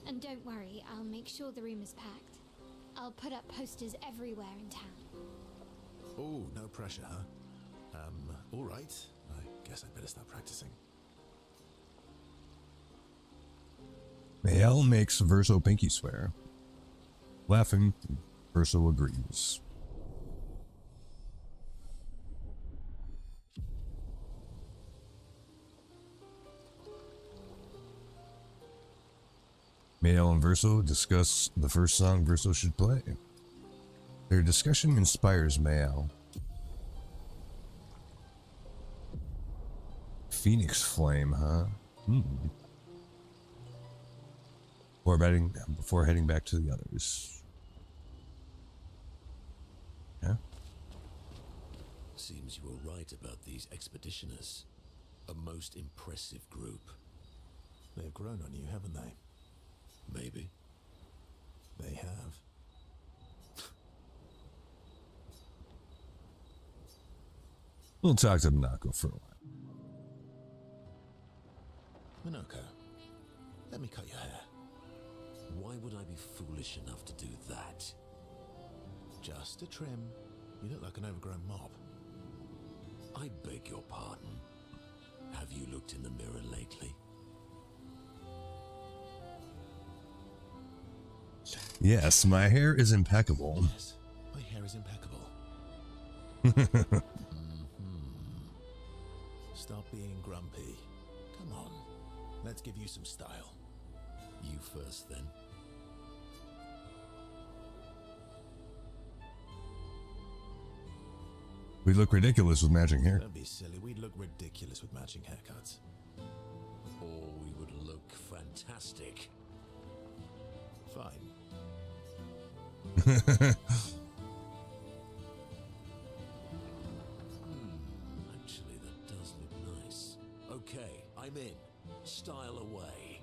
And don't worry, I'll make sure the room is packed. I'll put up posters everywhere in town. Oh, no pressure, huh? All right. I guess I'd better start practicing. Mael makes Verso pinky swear. Laughing, Verso agrees. Mael and Verso discuss the first song Verso should play. Their discussion inspires Mael. Phoenix Flame, huh? Before heading back to the others. Yeah. Seems you were right about these expeditioners. A most impressive group. They've grown on you, haven't they? Maybe. They have. We'll talk to Minako for a while. Minako, let me cut your hair. Why would I be foolish enough to do that? Just a trim. You look like an overgrown mob. I beg your pardon. Have you looked in the mirror lately? Yes, my hair is impeccable. Yes, my hair is impeccable. Stop being grumpy. Come on, let's give you some style. You first, then. We look ridiculous with matching hair. Don't be silly, we'd look ridiculous with matching haircuts. Or we would look fantastic. Fine. Actually, that does look nice. Okay, I'm in. Style away.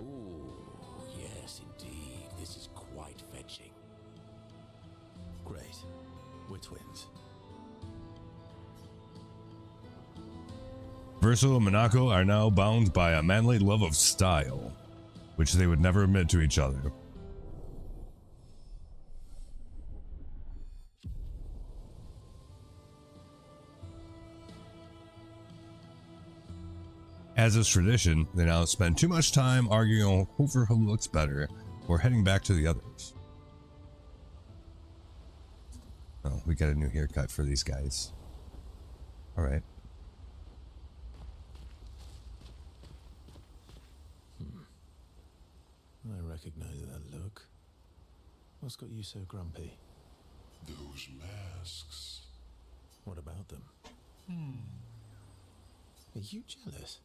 Ooh, yes, indeed. This is quite fetching. Great. We're twins. Verso and Minako are now bound by a manly love of style, which they would never admit to each other. As is tradition, they now spend too much time arguing over who looks better or heading back to the others. Oh, we got a new haircut for these guys. Alright. I recognize that look. What's got you so grumpy? Those masks. What about them? Are you jealous?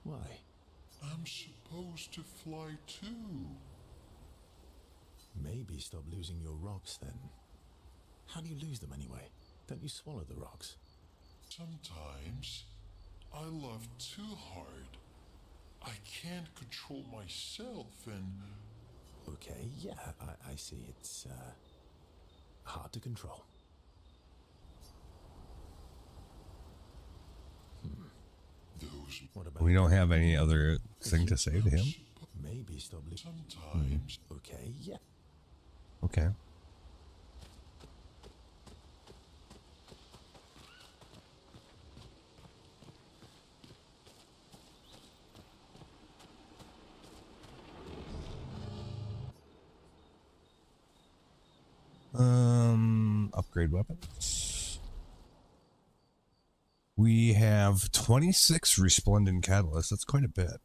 Why? I'm supposed to fly too. Maybe stop losing your rocks then. How do you lose them anyway? Don't you swallow the rocks? Sometimes I love too hard. I can't control myself and... Okay, yeah, I see. It's hard to control. Those What about We don't have any other thing to say to him. maybe stop losing? sometimes Okay, yeah. Okay. Upgrade weapons. have 26 resplendent catalysts. That's quite a bit.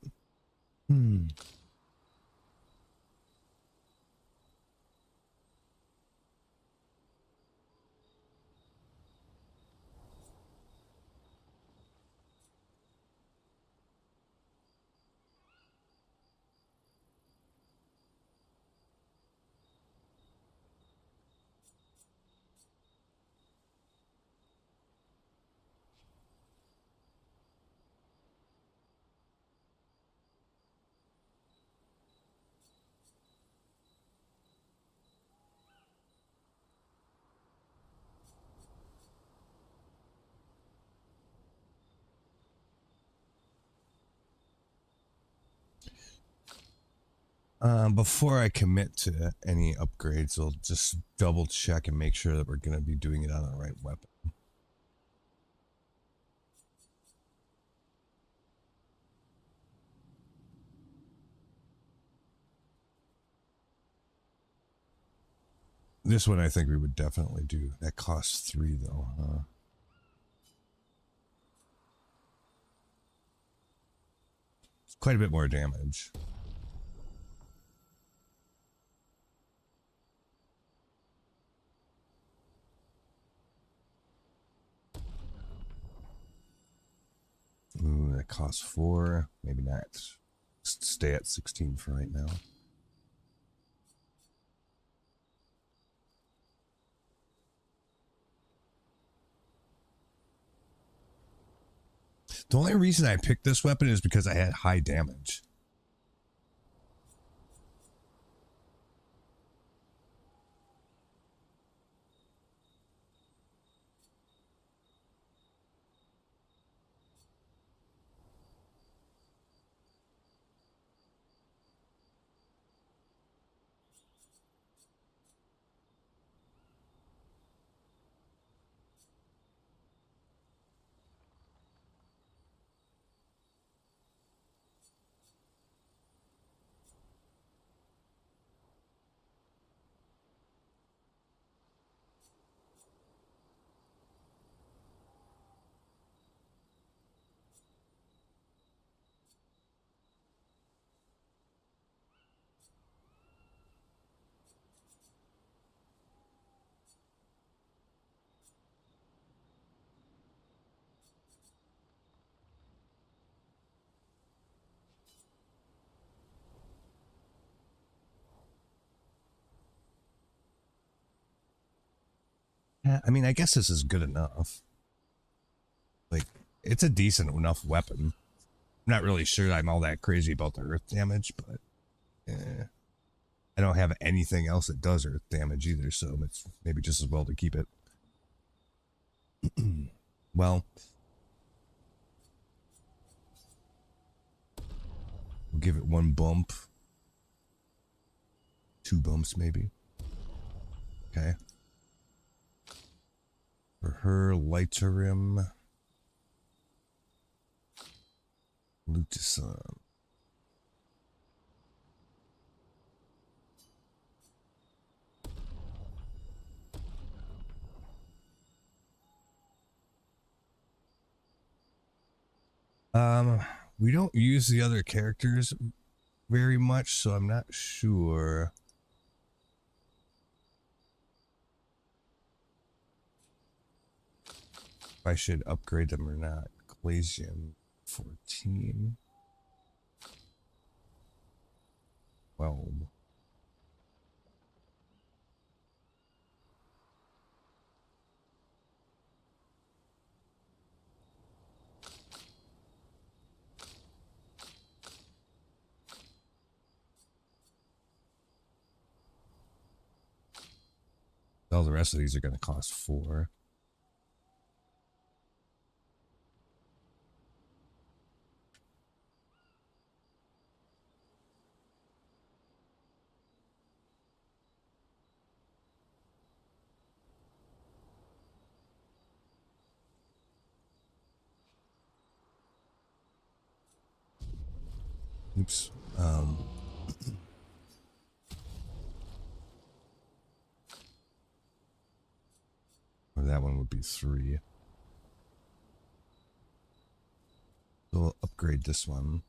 Before I commit to any upgrades, I'll just double check and make sure that we're going to be doing it on the right weapon. This one I think we would definitely do. That costs 3 though, huh? It's quite a bit more damage. Ooh, that costs 4. Maybe not. Stay at 16 for right now. The only reason I picked this weapon is because I had high damage. Yeah, I mean, I guess this is good enough. Like, it's a decent enough weapon. I'm not really sure I'm all that crazy about the earth damage, but I don't have anything else that does earth damage either, so it's maybe just as well to keep it. Well, we'll give it 1 bump. 2 bumps, maybe. Okay. For her, Lighterim. Luteson. We don't use the other characters very much, so I'm not sure. If I should upgrade them or not. Glacian 14. 12. All the rest of these are going to cost 4. Oops. Or that one would be 3. We'll upgrade this one.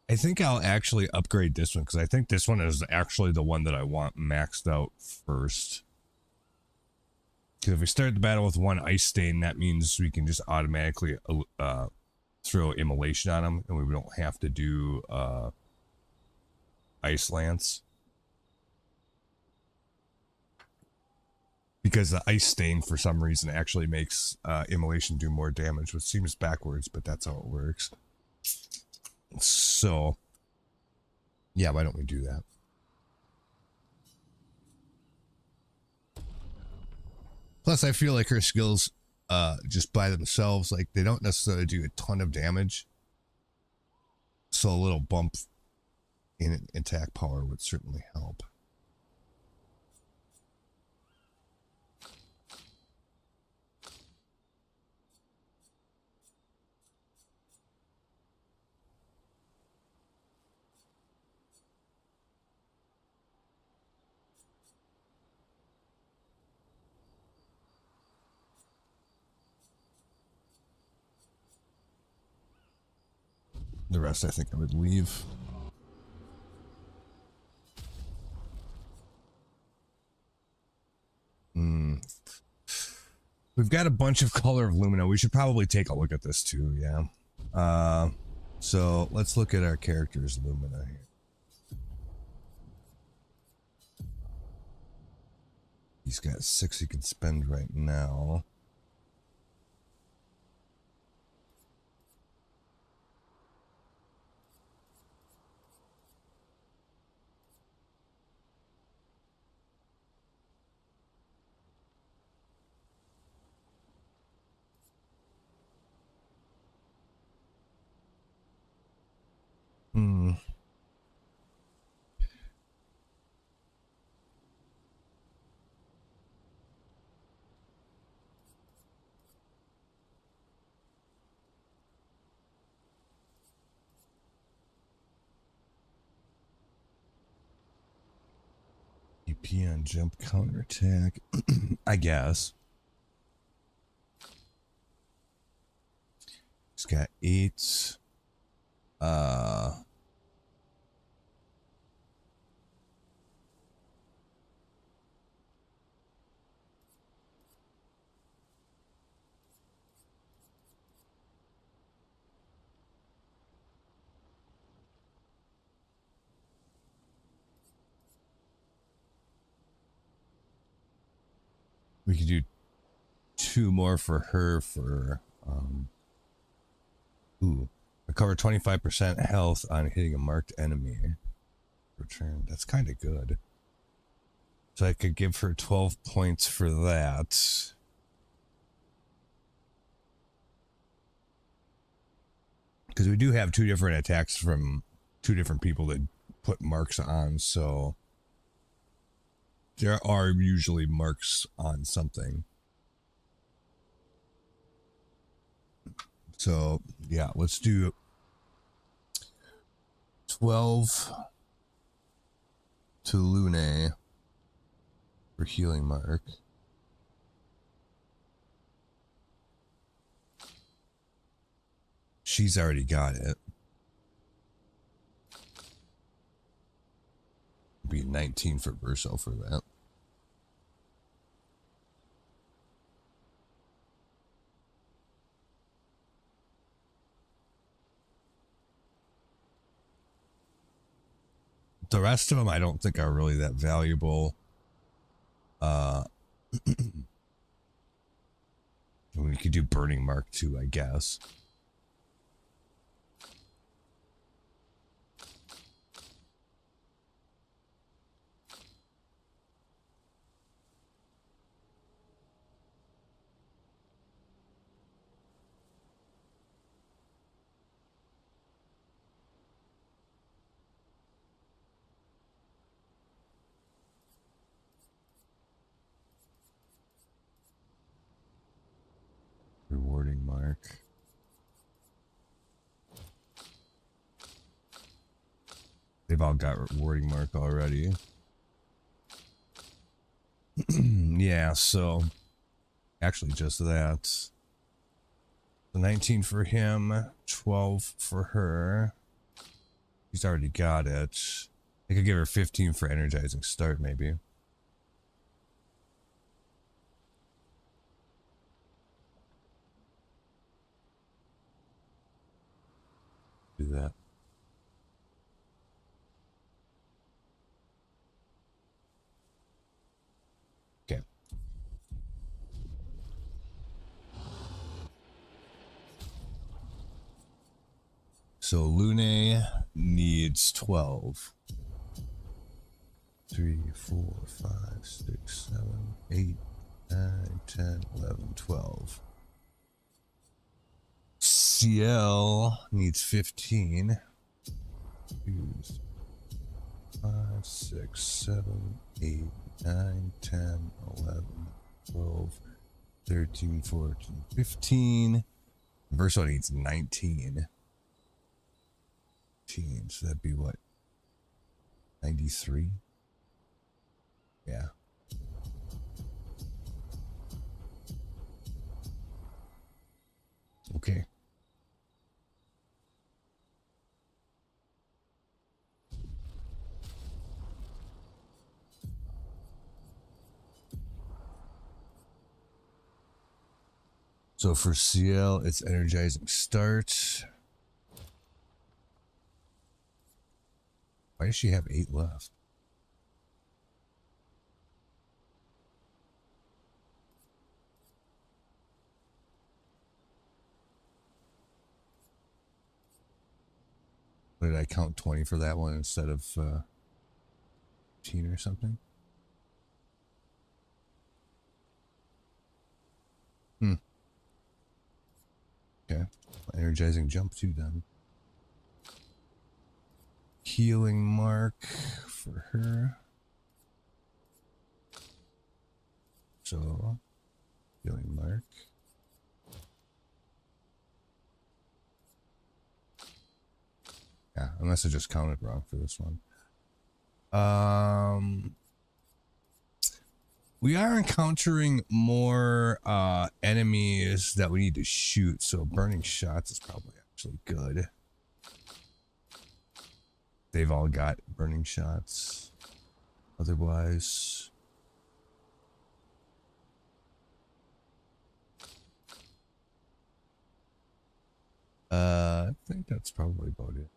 I think I'll actually upgrade this one because I think this one is actually the one that I want maxed out first. Because if we start the battle with one ice stain, that means we can just automatically throw immolation on them, and we don't have to do ice lance. Because the ice stain, for some reason, actually makes immolation do more damage, which seems backwards, but that's how it works. So, yeah, why don't we do that? Plus, I feel like her skills, just by themselves, like, they don't necessarily do a ton of damage. So a little bump in attack power would certainly help. The rest, I think I would leave. We've got a bunch of color of Lumina. We should probably take a look at this too, yeah. So let's look at our character's Lumina here. He's got 6 he can spend right now. EP on jump counterattack, I guess. He's got 8. We could do 2 more for her for recover 25% health on hitting a marked enemy. Return. That's kind of good. So I could give her 12 points for that. Because we do have 2 different attacks from 2 different people that put marks on, so there are usually marks on something. So, yeah, let's do 12 to Lune for healing mark. She's already got it. Be 19 for Verso for that. The rest of them I don't think are really that valuable. We could do Burning Mark too, I guess. mark. They've all got warding mark already. Yeah, so actually just that. So 19 for him, 12 for her. He's already got it. I could give her 15 for energizing start, maybe. Do that. Okay. So Lune needs 12. 3, 4, 5, 6, 7, 8, 9, 10, 11, 12. CL needs 15. 2, 5, 6, 7, 8, 9, 10, 11, 12, 13, 14, 15. Verso needs 19. So that'd be what? 93? Yeah. Okay. So for CL, it's energizing start. Why does she have 8 left? What did I count 20 for that one instead of 15 or something? Okay. Energizing jump too then. Healing mark for her. So, healing mark. Yeah, unless I just counted wrong for this one. We are encountering more enemies that we need to shoot, so burning shots is probably actually good. They've all got burning shots. Otherwise, I think that's probably about it.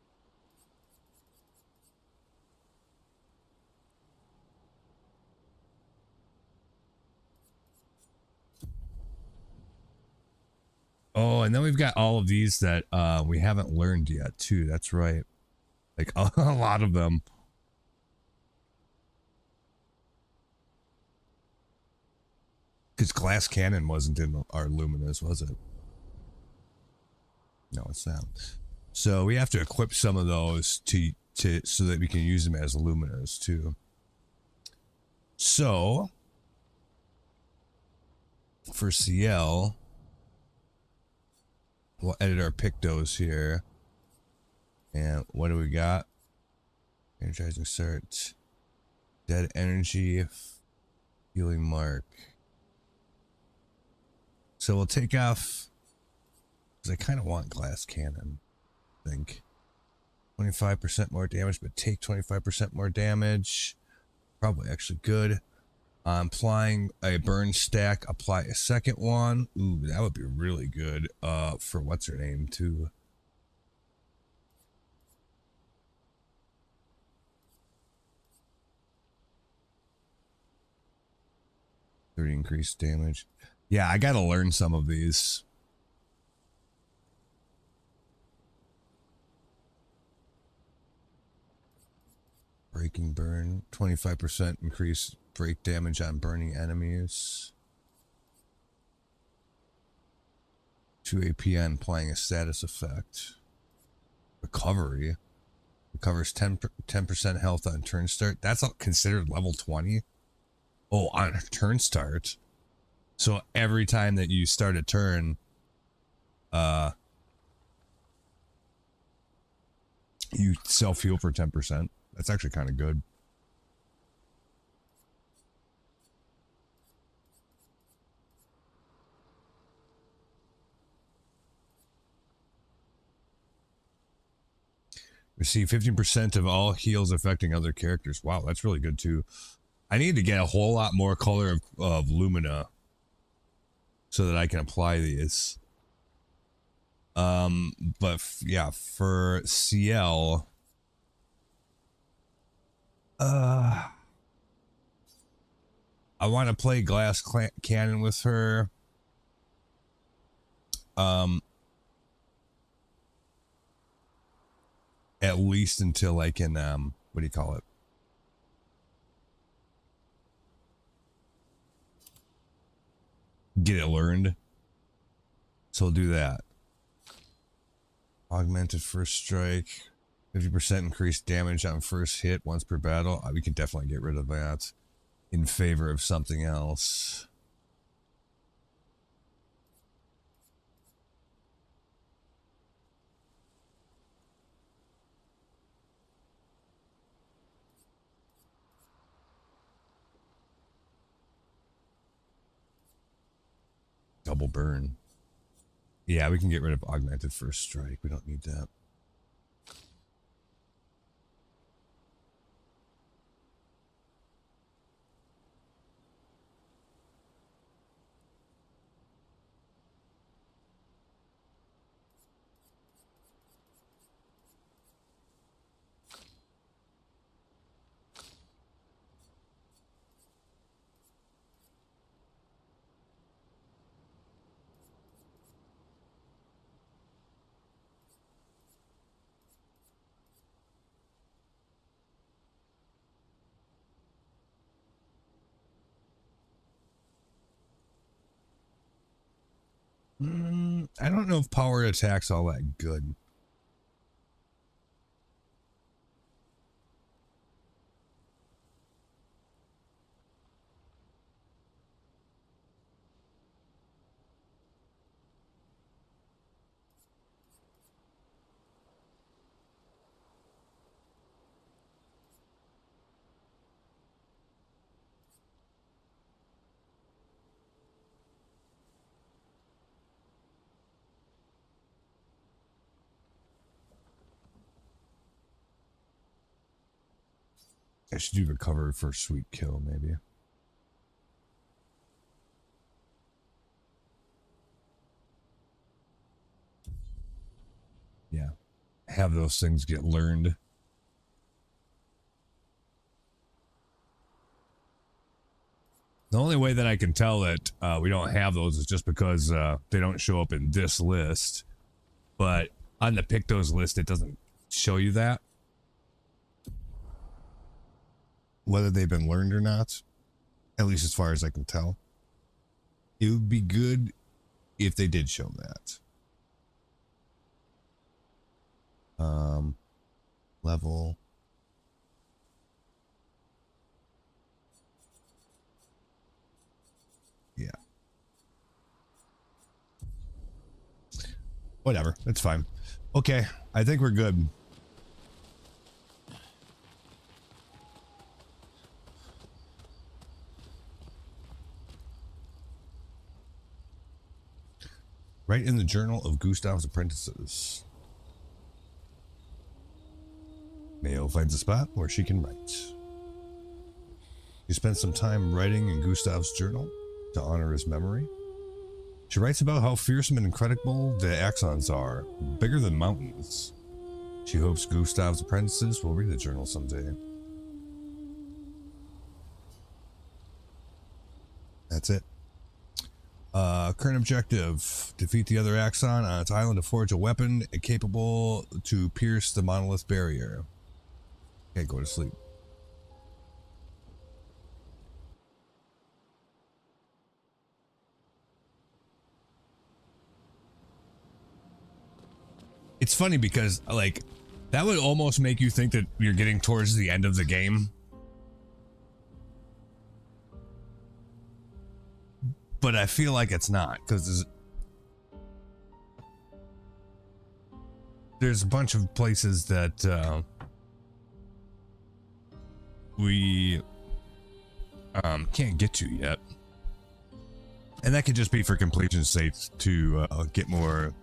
Oh, and then we've got all of these that we haven't learned yet, too. That's right. Like, a lot of them. Because glass cannon wasn't in our luminous, was it? No, it's not. So we have to equip some of those to so that we can use them as luminous, too. So, for CL... we'll edit our pictos here. And what do we got? Energizing start. Dead energy. Healing mark. So we'll take off. Because I kind of want glass cannon. I think. 25% more damage, but take 25% more damage. Probably actually good. Applying a burn stack, apply a second one. Ooh, that would be really good for what's her name too. Increased damage. Yeah, I gotta learn some of these. Breaking burn, 25% increase break damage on burning enemies. 2 AP on applying a status effect. Recovery. Recovers 10% health on turn start. That's considered level 20. Oh, on turn start. So every time that you start a turn, You self-heal for 10%. That's actually kind of good. Receive 15% of all heals affecting other characters. Wow, that's really good too. I need to get a whole lot more color of Lumina so that I can apply these. But yeah, for CL, I want to play Glass Cannon with her. At least until I can, what do you call it? Get it learned. So I'll do that. Augmented first strike. 50% increased damage on first hit once per battle. We can definitely get rid of that in favor of something else. Double burn. Yeah, we can get rid of augmented first strike. We don't need that. I don't know if power attack's all that good. I should do recovery for sweet kill, maybe. Yeah. Have those things get learned. The only way that I can tell that we don't have those is just because they don't show up in this list. But on the Pictos list, it doesn't show you that. Whether they've been learned or not, at least as far as I can tell. It would be good if they did show that. Level. Yeah. Whatever, it's fine. Okay, I think we're good. Write in the journal of Gustav's apprentices. Mayo finds a spot where she can write. She spends some time writing in Gustav's journal to honor his memory. She writes about how fearsome and incredible the Axons are, bigger than mountains. She hopes Gustav's apprentices will read the journal someday. That's it. Current objective: defeat the other Axon on its island to forge a weapon capable to pierce the monolith barrier. Okay, go to sleep. It's funny because, like, that would almost make you think that you're getting towards the end of the game. But I feel like it's not, because there's a bunch of places that we can't get to yet. And that could just be for completion's sake to get more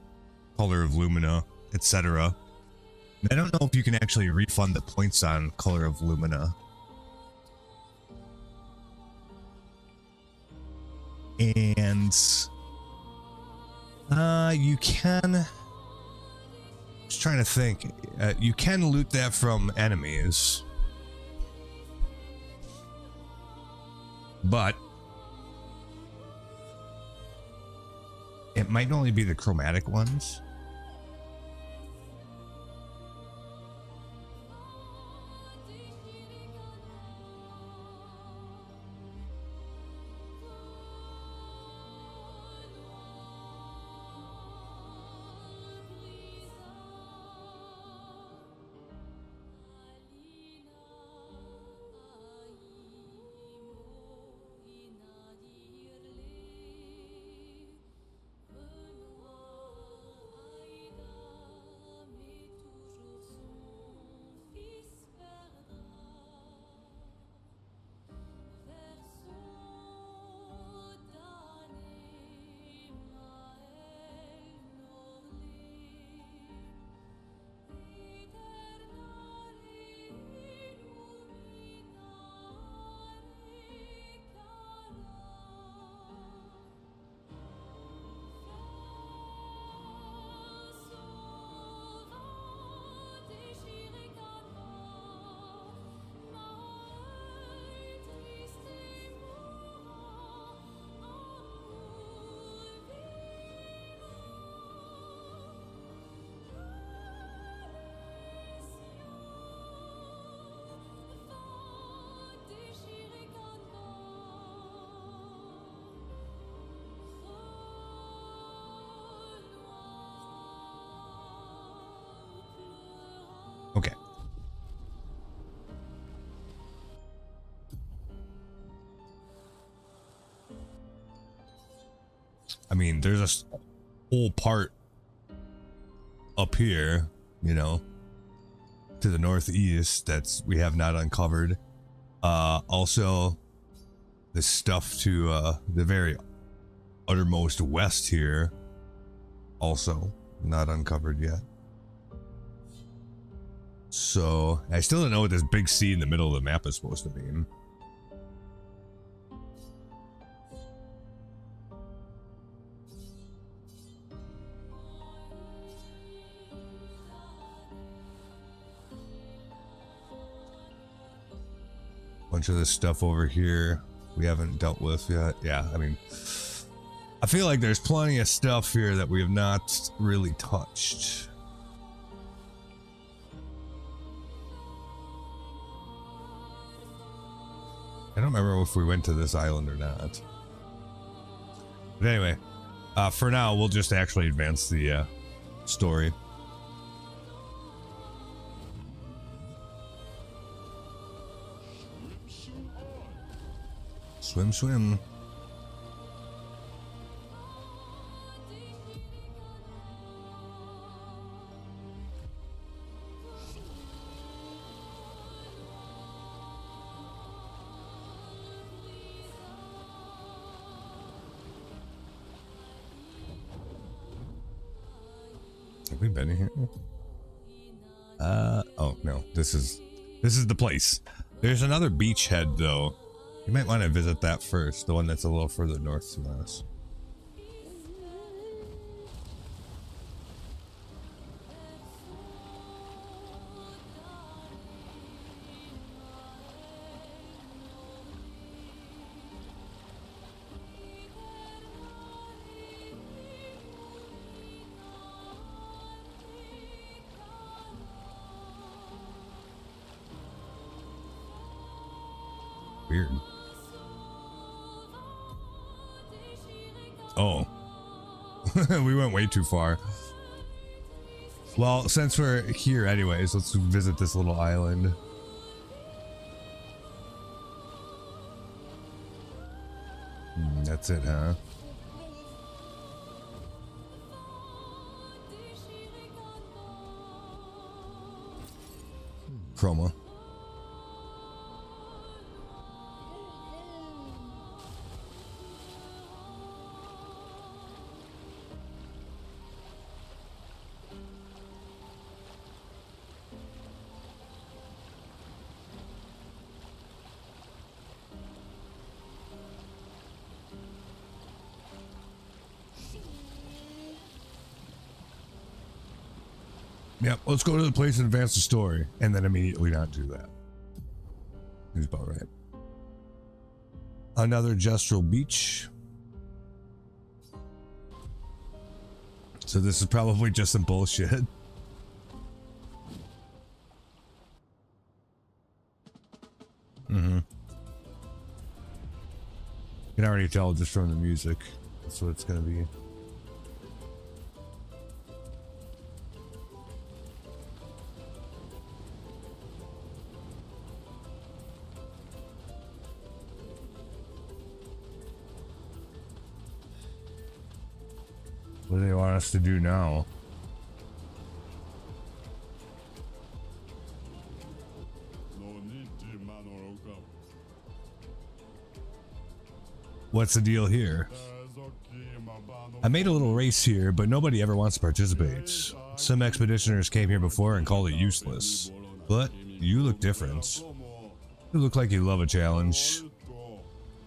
color of Lumina, etc. I don't know if you can actually refund the points on color of Lumina. And you can, just trying to think, you can loot that from enemies, but it might only be the chromatic ones. Okay. I mean, there's a whole part up here, you know, to the northeast that's we have not uncovered. Also, the stuff to the very uttermost west here, also not uncovered yet. So I still don't know what this big C in the middle of the map is supposed to mean. Bunch of this stuff over here we haven't dealt with yet. Yeah, I mean, I feel like there's plenty of stuff here that we have not really touched. I don't remember if we went to this island or not. But anyway, for now, we'll just actually advance the story. Swim, swim. Have we been here? Oh no, this is the place. There's another beachhead though. You might want to visit that first, the one that's a little further north from us. Weird. Oh. We went way too far. Well, since we're here anyways, let's visit this little island. That's it, huh? Chroma. Yep, let's go to the place and advance the story, and then immediately not do that. He's about right. Another gestural beach. So this is probably just some bullshit. Mm-hmm. You can already tell just from the music. That's what it's gonna be. What do they want us to do now? What's the deal here? I made a little race here, but nobody ever wants to participate. Some expeditioners came here before and called it useless. But you look different. You look like you love a challenge.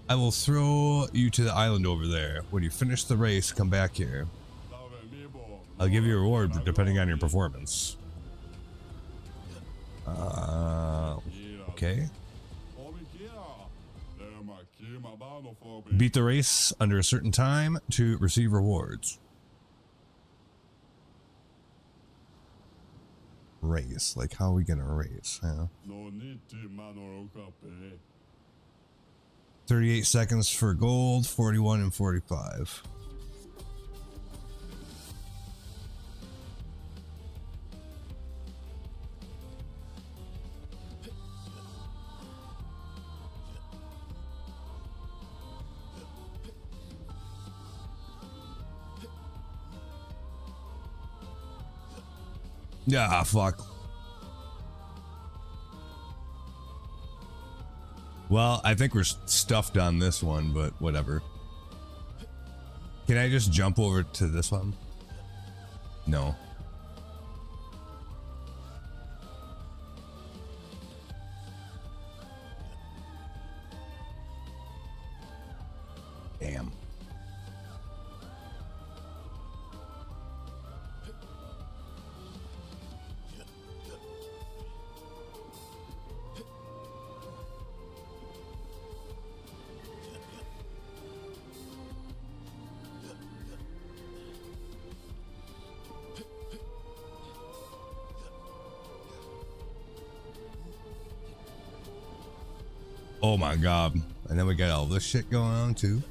I will throw you to the island over there. When you finish the race, come back here. I'll give you a reward depending on your performance. Okay. Beat the race under a certain time to receive rewards. Race? Like, how are we gonna race? Huh? 38 seconds for gold, 41 and 45. Yeah, fuck. Well, I think we're stuffed on this one, but whatever. Can I just jump over to this one? No. Damn. Oh my god. And then we got all this shit going on too.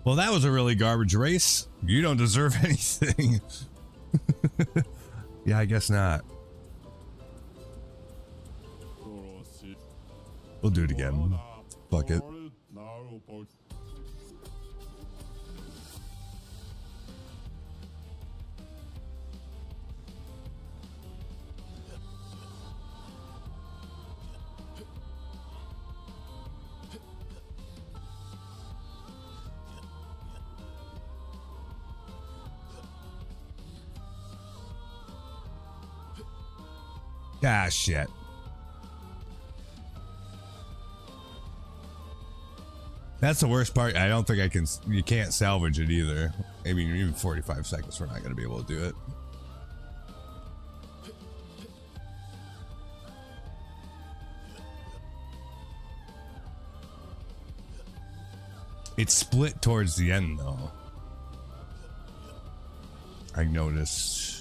Well, that was a really garbage race. You don't deserve anything. Yeah, I guess not. We'll do it again. Fuck it. Ah, shit. That's the worst part. I don't think I can. You can't salvage it either. I mean, even 45 seconds, we're not going to be able to do it. It's split towards the end, though. I noticed.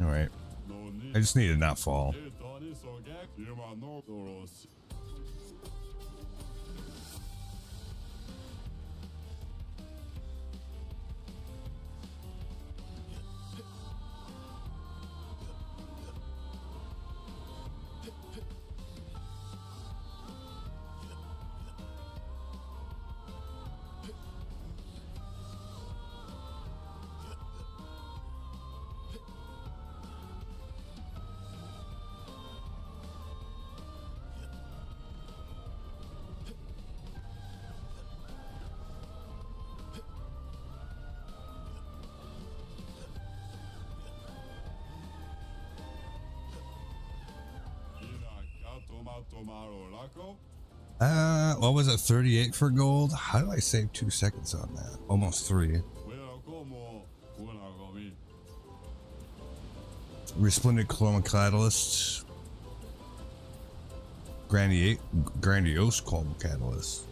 All right. I just need to not fall. What was it? 38 for gold? How do I save 2 seconds on that? Almost 3. Resplendent Chroma Catalyst. Grandiose Chroma Catalyst.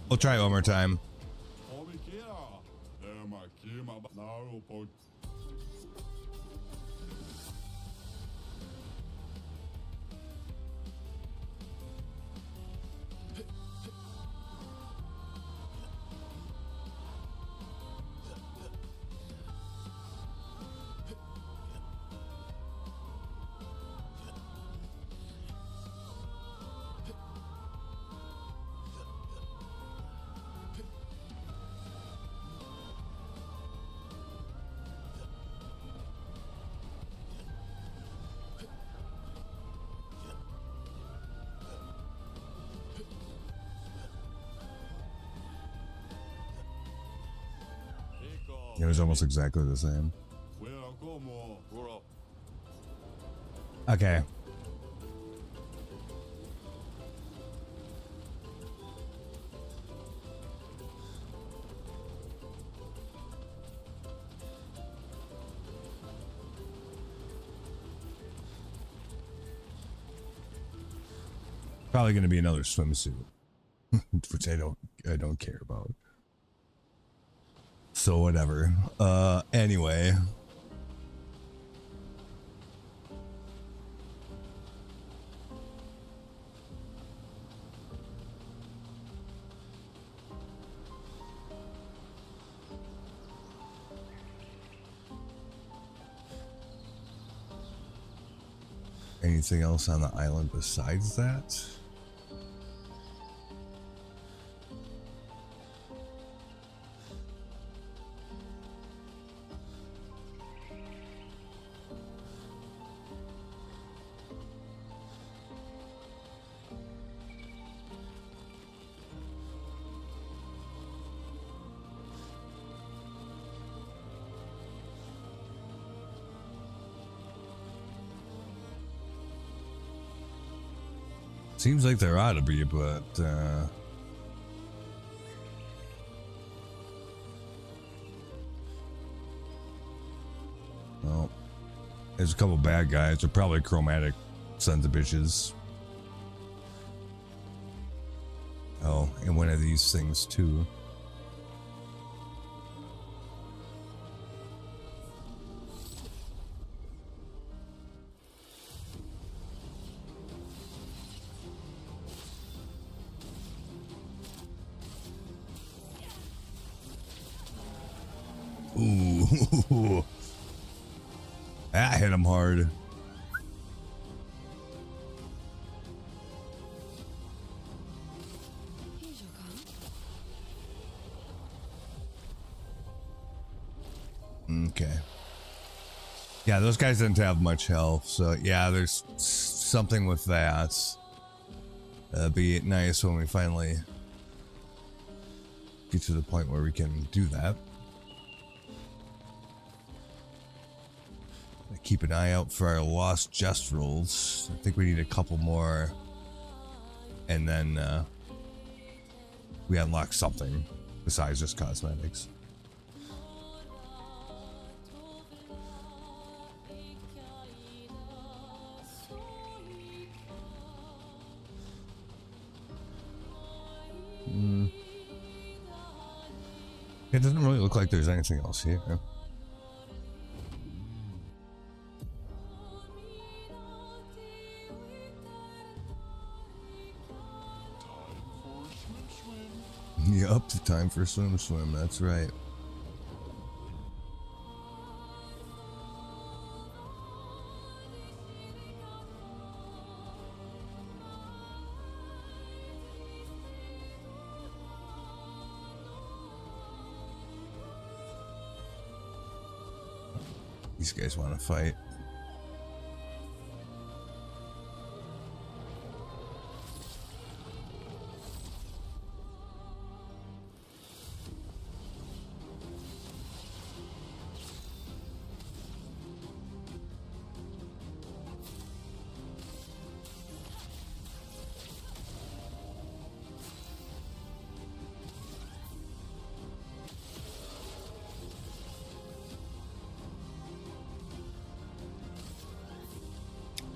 We'll try it one more time. It was almost exactly the same. Okay. Probably going to be another swimsuit, which I don't care about. So whatever. Anyway. Anything else on the island besides that? Seems like there ought to be, but well, there's a couple bad guys. They're probably chromatic sons of bitches. Oh, and one of these things too. Ooh, that hit him hard. Okay. Yeah, those guys didn't have much health, so yeah, there's something with that. Be it nice when we finally get to the point where we can do that. Keep an eye out for our lost just rolls. I think we need a couple more, and then we unlock something besides just cosmetics. It doesn't really look like there's anything else here. Up to time for swim. That's right. These guys want to fight.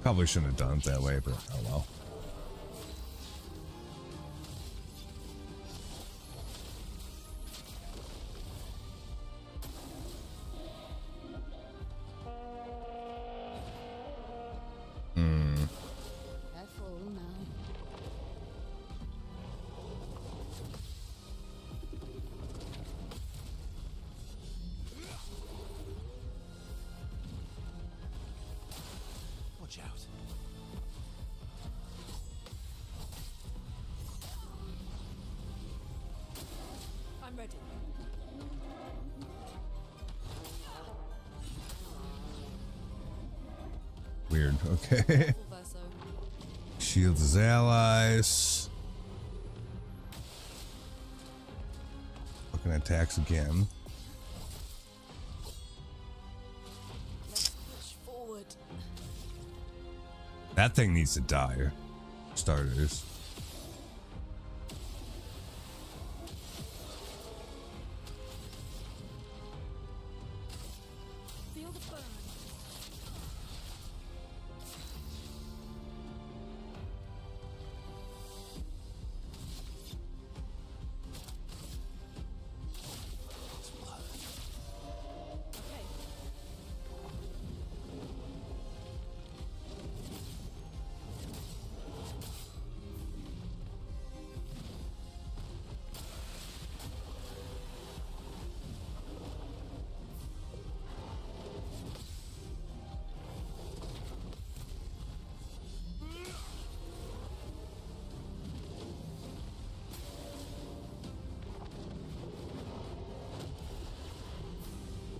Probably shouldn't have done it that way, but oh well. Careful now. Watch out. I'm ready. Weird. Okay. Full verso. Shields his allies. Fucking attacks again. Let's push forward. That thing needs to die. Starters. Feel the burn. Okay.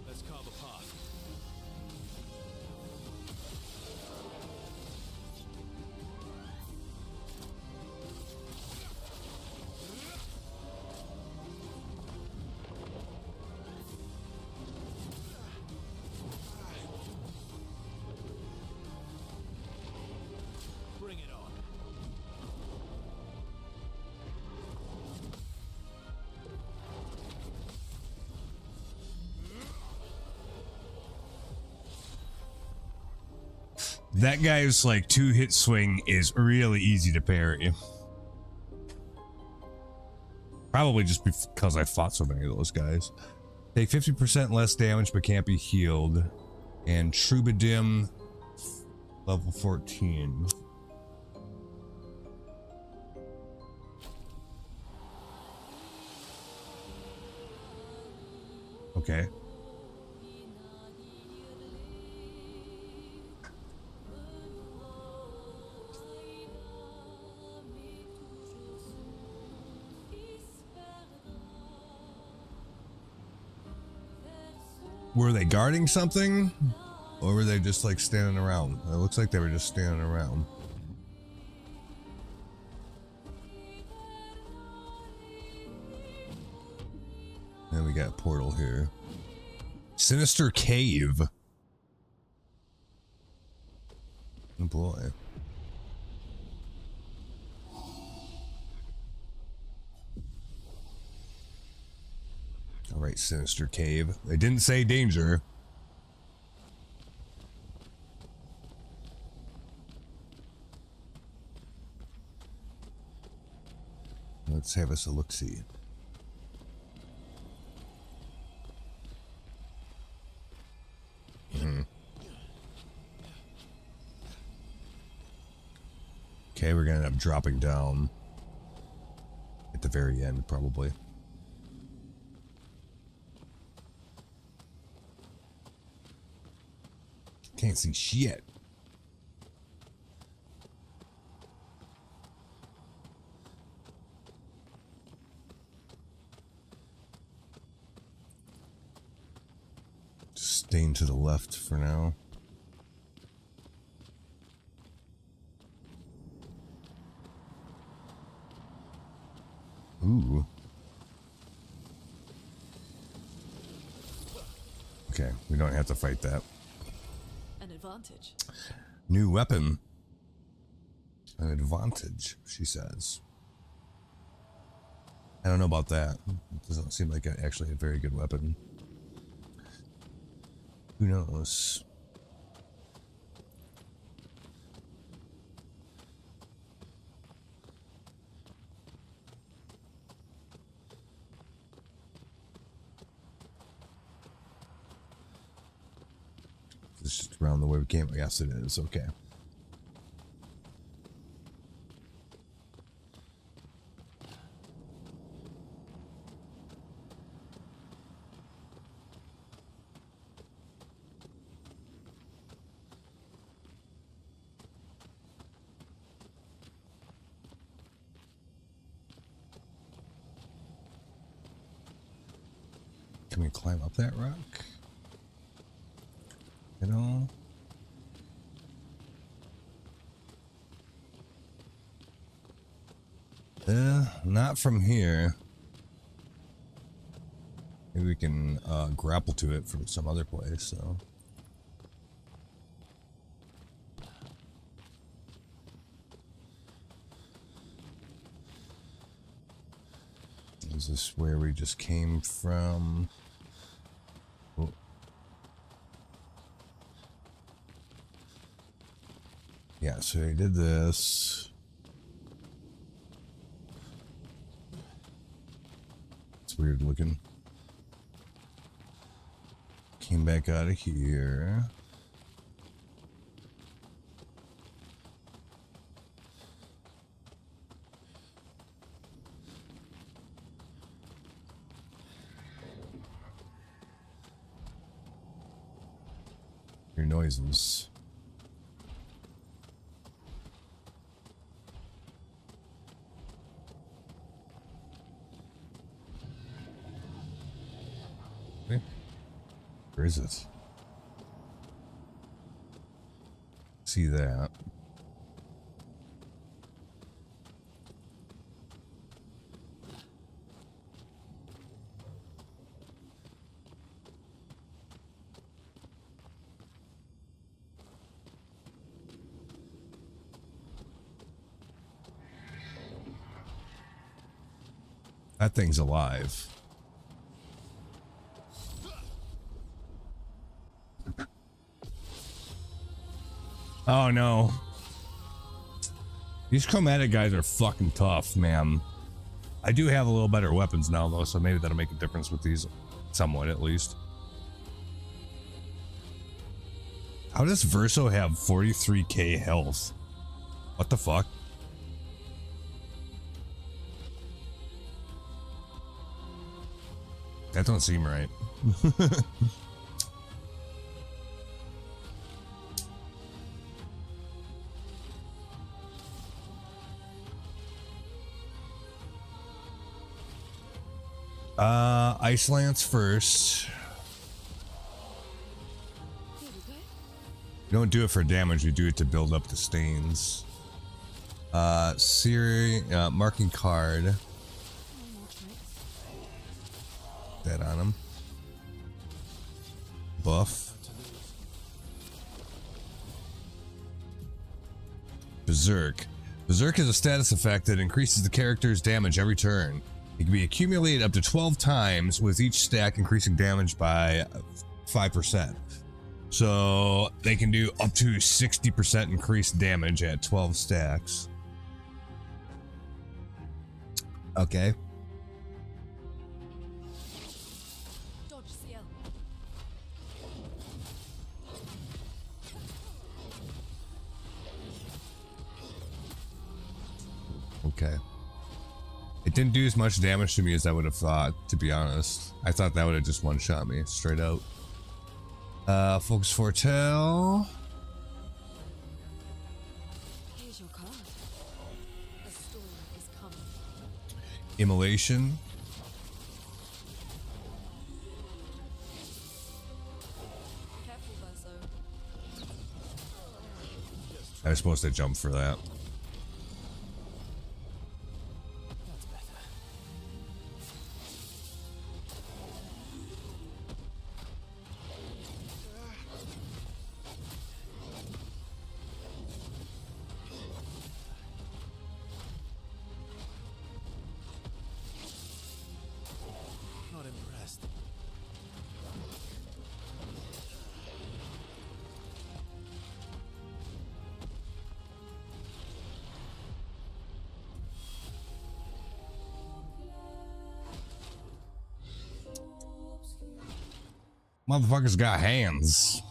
Let's carve a path. Bring it on. That guy's like 2-hit swing is really easy to parry. Probably just because I fought so many of those guys. Take 50% less damage but can't be healed. And Troubadim level 14. Okay. Were they guarding something? Or were they just like standing around? It looks like they were just standing around. And we got a portal here. Sinister Cave. Oh boy. All right, Sinister Cave. They didn't say danger. Let's have us a look-see. Okay, we're gonna end up dropping down at the very end, probably. Can't see shit. Just staying to the left for now. Ooh. Okay, we don't have to fight that. An advantage. New weapon. An advantage, she says. I don't know about that. It doesn't seem like actually a very good weapon. Who knows? It's just around the way we came. Yes, it is. Okay. Can we climb up that rock? You know? Not from here. Maybe we can grapple to it from some other place, so. Is this where we just came from? Oh. Yeah, so he did this. It's weird looking. Came back out of here. Your noises. Okay. Where is it? See that. That thing's alive. Oh no. These chromatic guys are fucking tough, man. I do have a little better weapons now though, so maybe that'll make a difference with these. Somewhat at least. How does Verso have 43k health? What the fuck? That don't seem right. Ice Lance first. Here we go. You don't do it for damage, you do it to build up the stains. Siri, marking card. That on him. Buff. Berserk. Berserk is a status effect that increases the character's damage every turn. It can be accumulated up to 12 times, with each stack increasing damage by 5%. So they can do up to 60% increased damage at 12 stacks. Okay. Dodge CL. Okay. It didn't do as much damage to me as I would have thought, to be honest. I thought that would have just one-shot me straight out. Focus Foretell. Here's your card. A storm is coming. Immolation. Careful, Verso. I was supposed to jump for that. That's better. Not impressed. Motherfucker's got hands.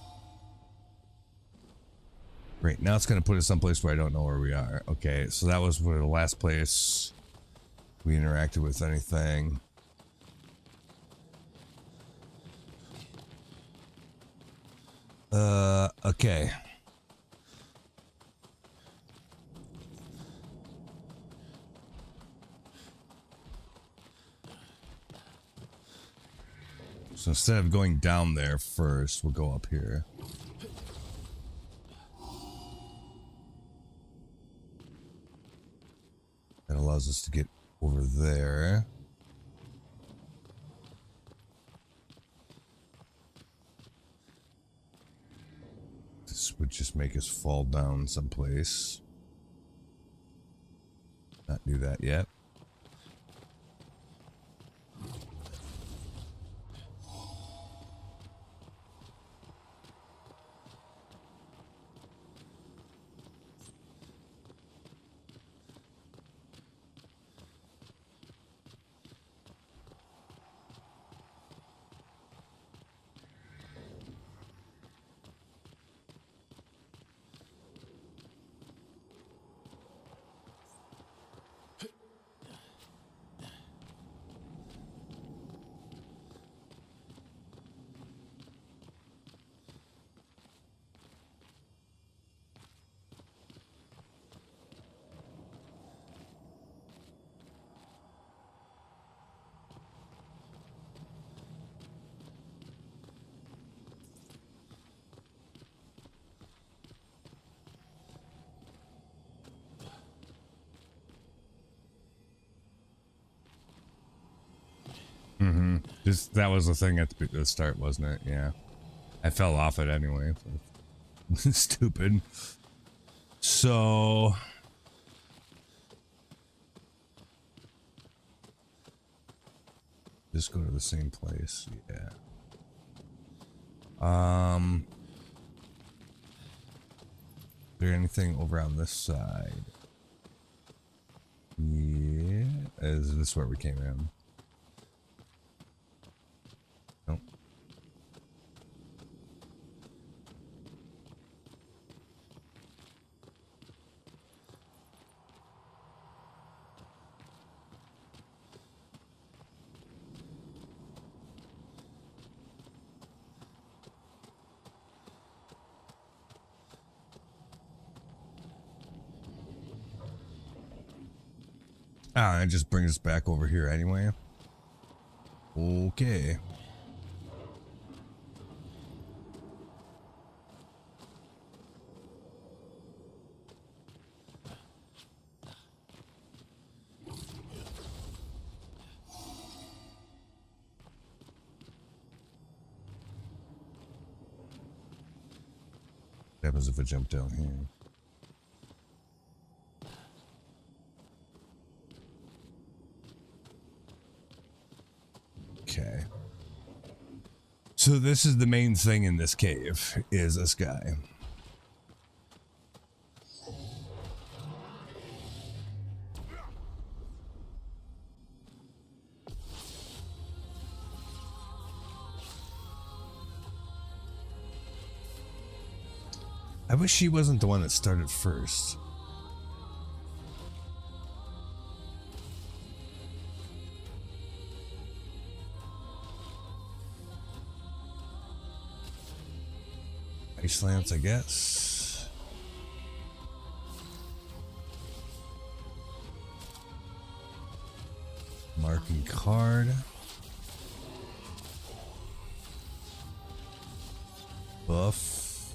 Great. Now it's going to put us someplace where I don't know where we are. Okay, so that was where the last place we interacted with anything. Okay. So instead of going down there first, we'll go up here. That allows us to get over there. This would just make us fall down someplace. Not do that yet. That was the thing at the start, wasn't it? Yeah. I fell off it anyway. Stupid. So... just go to the same place. Yeah. Is there anything over on this side? Yeah. Is this where we came in? Nope. Ah, it just brings us back over here anyway. Okay. What happens if I jump down here? Okay. So this is the main thing in this cave, is this guy. I wish she wasn't the one that started first. Icelands, I guess. Marking card. Buff.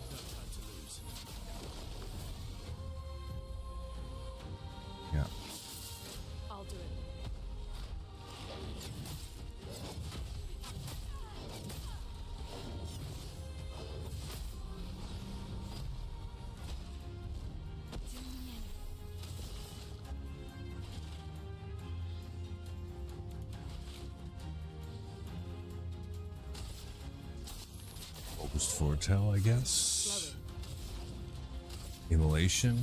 Yeah. I'll do it. Focused foretell, I guess. Immolation.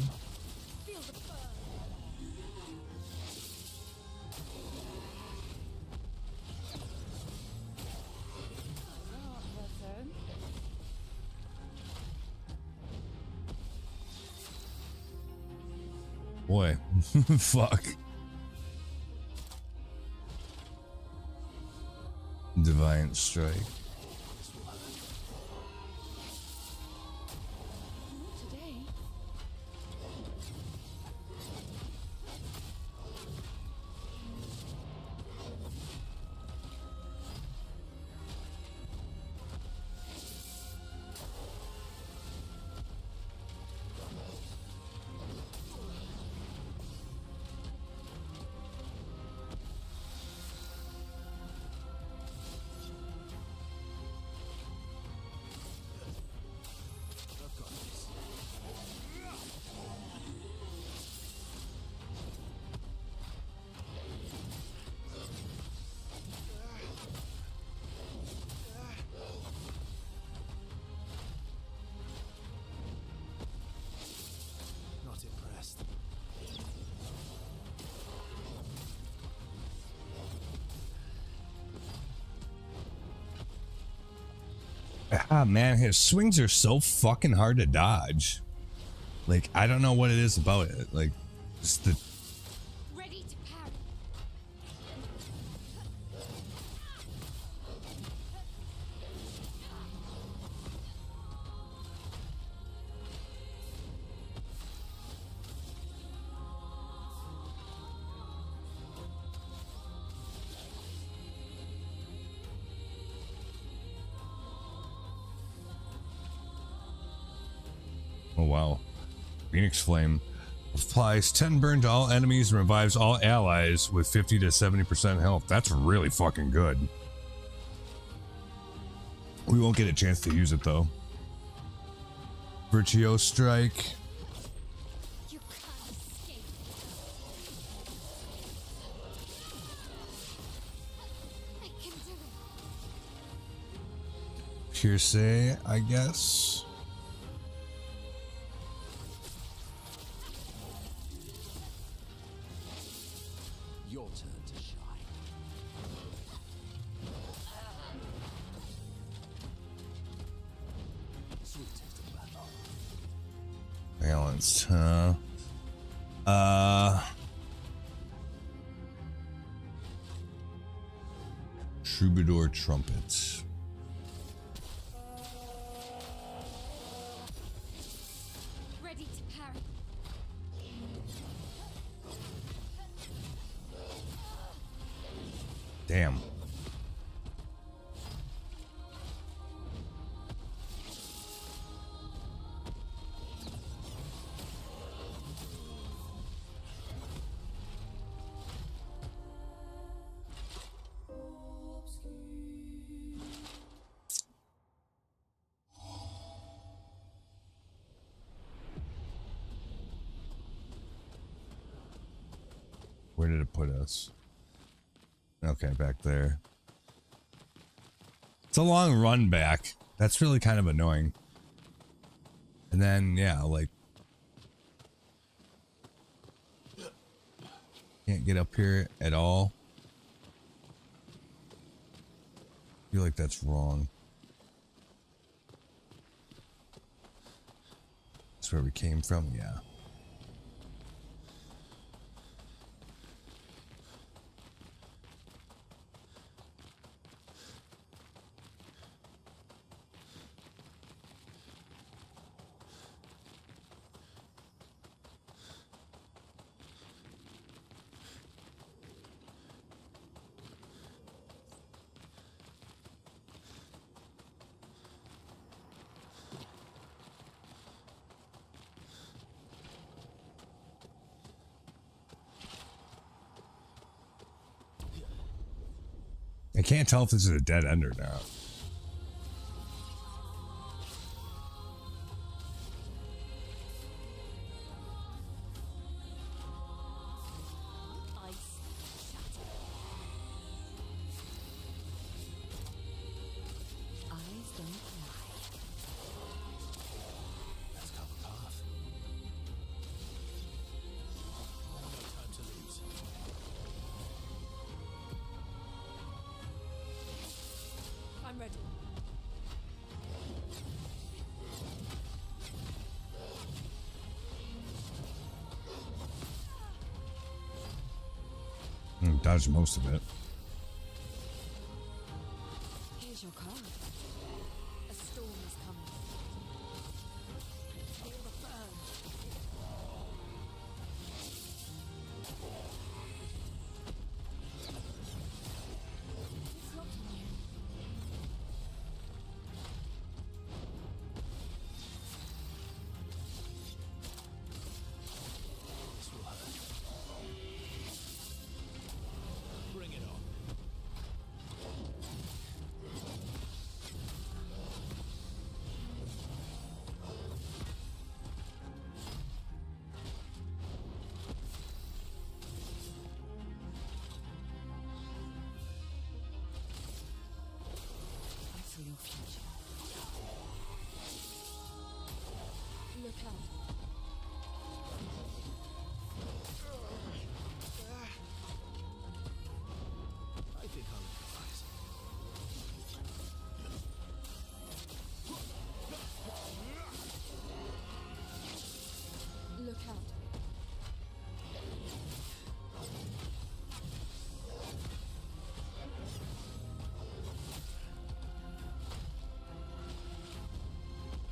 Boy, fuck. Defiant strike. Today, Not impressed. Ah, man, his swings are so fucking hard to dodge. Like, I don't know what it is about it. Like, just the Ready to parry. oh wow. Phoenix Flame applies 10 burn to all enemies and revives all allies with 50 to 70% health. That's really fucking good. We won't get a chance to use it though. Virtue Strike. You can't escape. I can do it. Pierce, I guess. Your turn to shine. Sweet taste of battle. Balanced, huh? Troubadour Trumpet. Ready to parry. Damn. Where did it put us? Okay, back there. It's a long run back. That's really kind of annoying. And then, yeah, like... Can't get up here at all. I feel like that's wrong. That's where we came from, yeah. I can't tell if this is a dead end or not. Let's cover path. No time to lose. I'm ready. Dodged most of it. Here's your card. A storm is coming. Feel the burn. It's not you. This will hurt. Bring it on. I see your future. Look out. I think I'll improvise. Look out.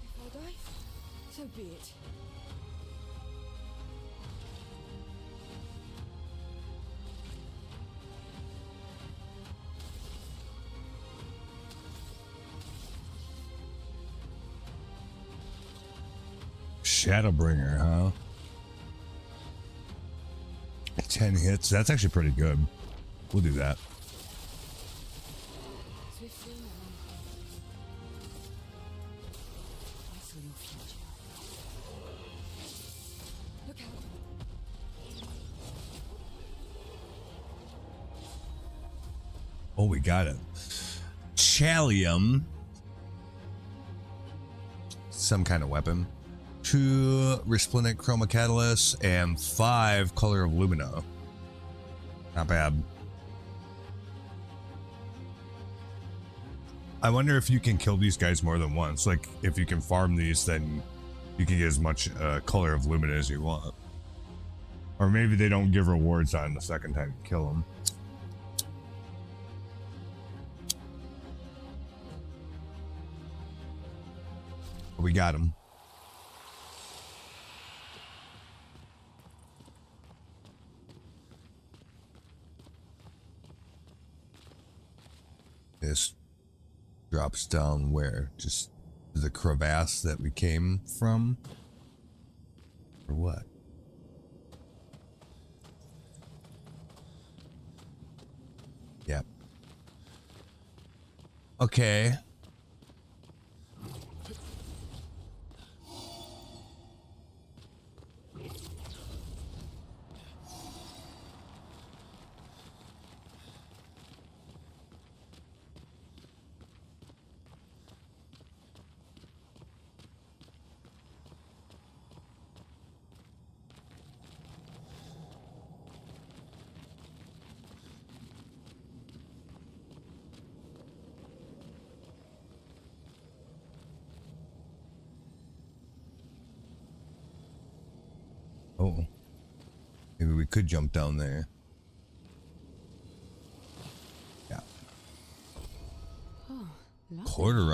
If I die, so be it. Shadowbringer, huh? 10 hits. That's actually pretty good. We'll do that. Swiftly now. I saw your future. Look out. Oh, we got it. Challium. Some kind of weapon. 2 resplendent chroma catalysts and 5 color of lumina. Not bad. I wonder if you can kill these guys more than once. Like, if you can farm these, then you can get as much color of lumina as you want. Or maybe they don't give rewards on the second time you kill them. We got him. This drops down where? Just the crevasse that we came from? Or what? Yep. Okay. Oh, maybe we could jump down there. Yeah. Oh, lovely. Quarter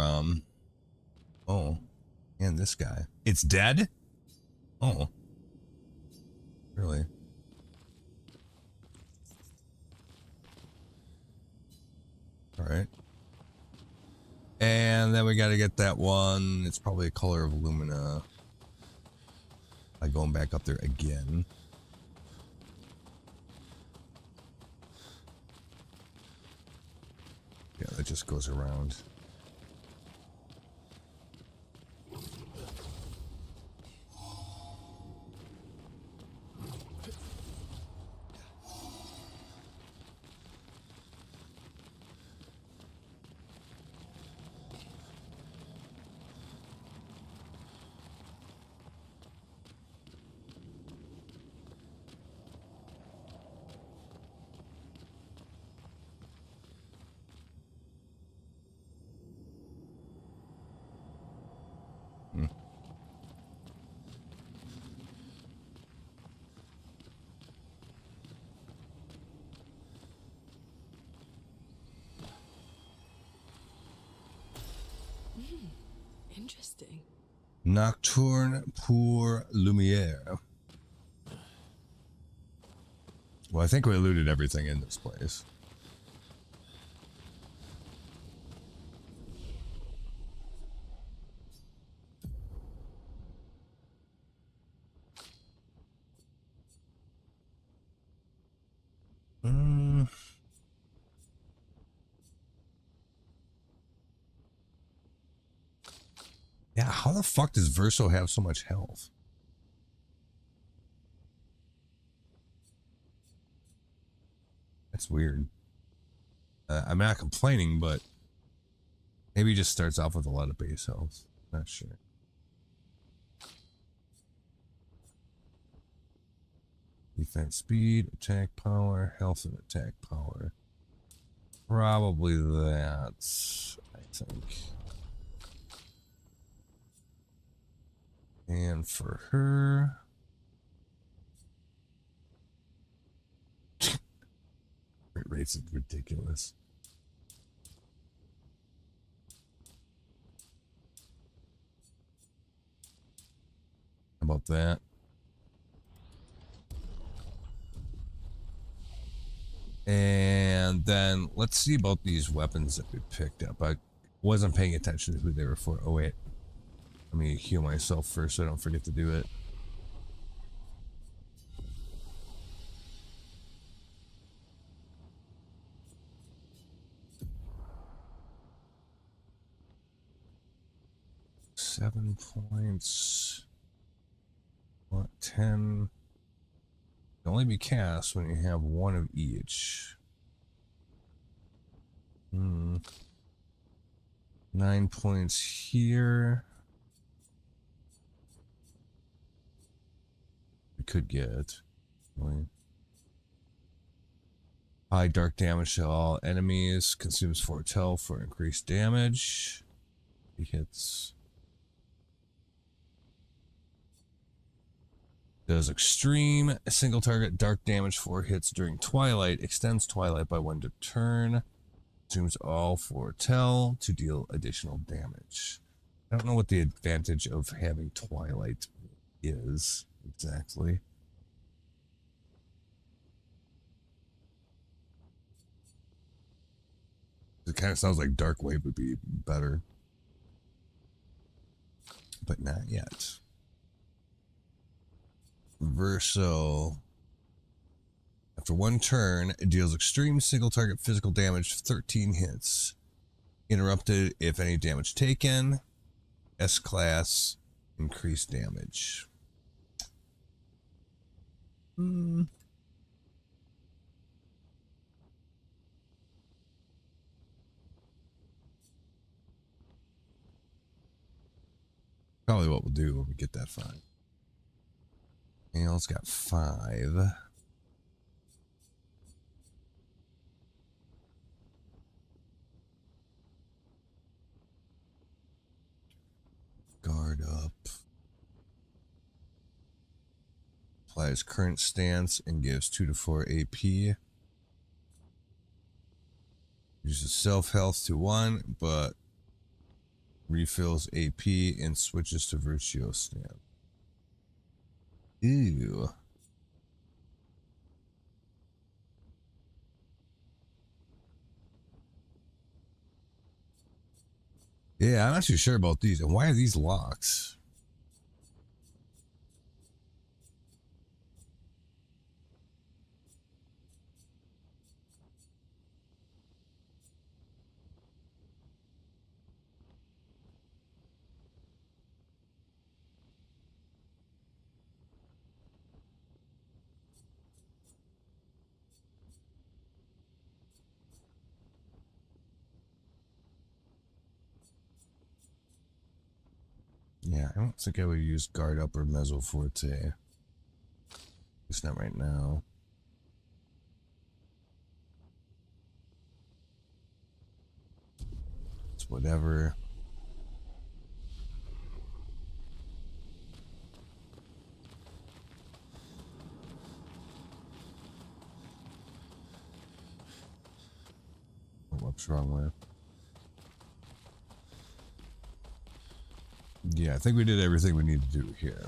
Oh, and this guy. It's dead? Oh. Really? All right. And then we got to get that one. It's probably a color of lumina. Like going back up there again. that just goes around. Interesting. Nocturne pour lumière. Well, I think we looted everything in this place. Yeah, how the fuck does Verso have so much health? That's weird. I'm not complaining, but maybe he just starts off with a lot of base health. Not sure. Defense speed, attack power, health and attack power. Probably that, I think. And for her... Crit rates is ridiculous. How about that? And then let's see about these weapons that we picked up. I wasn't paying attention to who they were for. Oh wait, let me heal myself first so I don't forget to do it. Seven points. What, 10? Can only be cast when you have one of each. 9 points here. We could get high dark damage to all enemies. Consumes 4 tel for increased damage. He hits. Does extreme single target dark damage 4 hits during twilight. Extends twilight by 1 turn. Consumes all 4 tel to deal additional damage. I don't know what the advantage of having twilight is exactly. It kind of sounds like Dark Wave would be better, but not yet. Verso, after 1 turn, it deals extreme single target physical damage 13 hits. Interrupted if any damage taken. S-class, increased damage. Probably what we'll do when we get that 5. Hale's got 5. Guard up. Applies current stance and gives 2 to 4 AP. Uses self health to 1, but refills AP and switches to Virtue stance. Ew. Yeah, I'm not too sure about these. And why are these locks? I don't think I would use guard up or mezzo forte. It's not right now. It's whatever. What's wrong with? Yeah, I think we did everything we need to do here.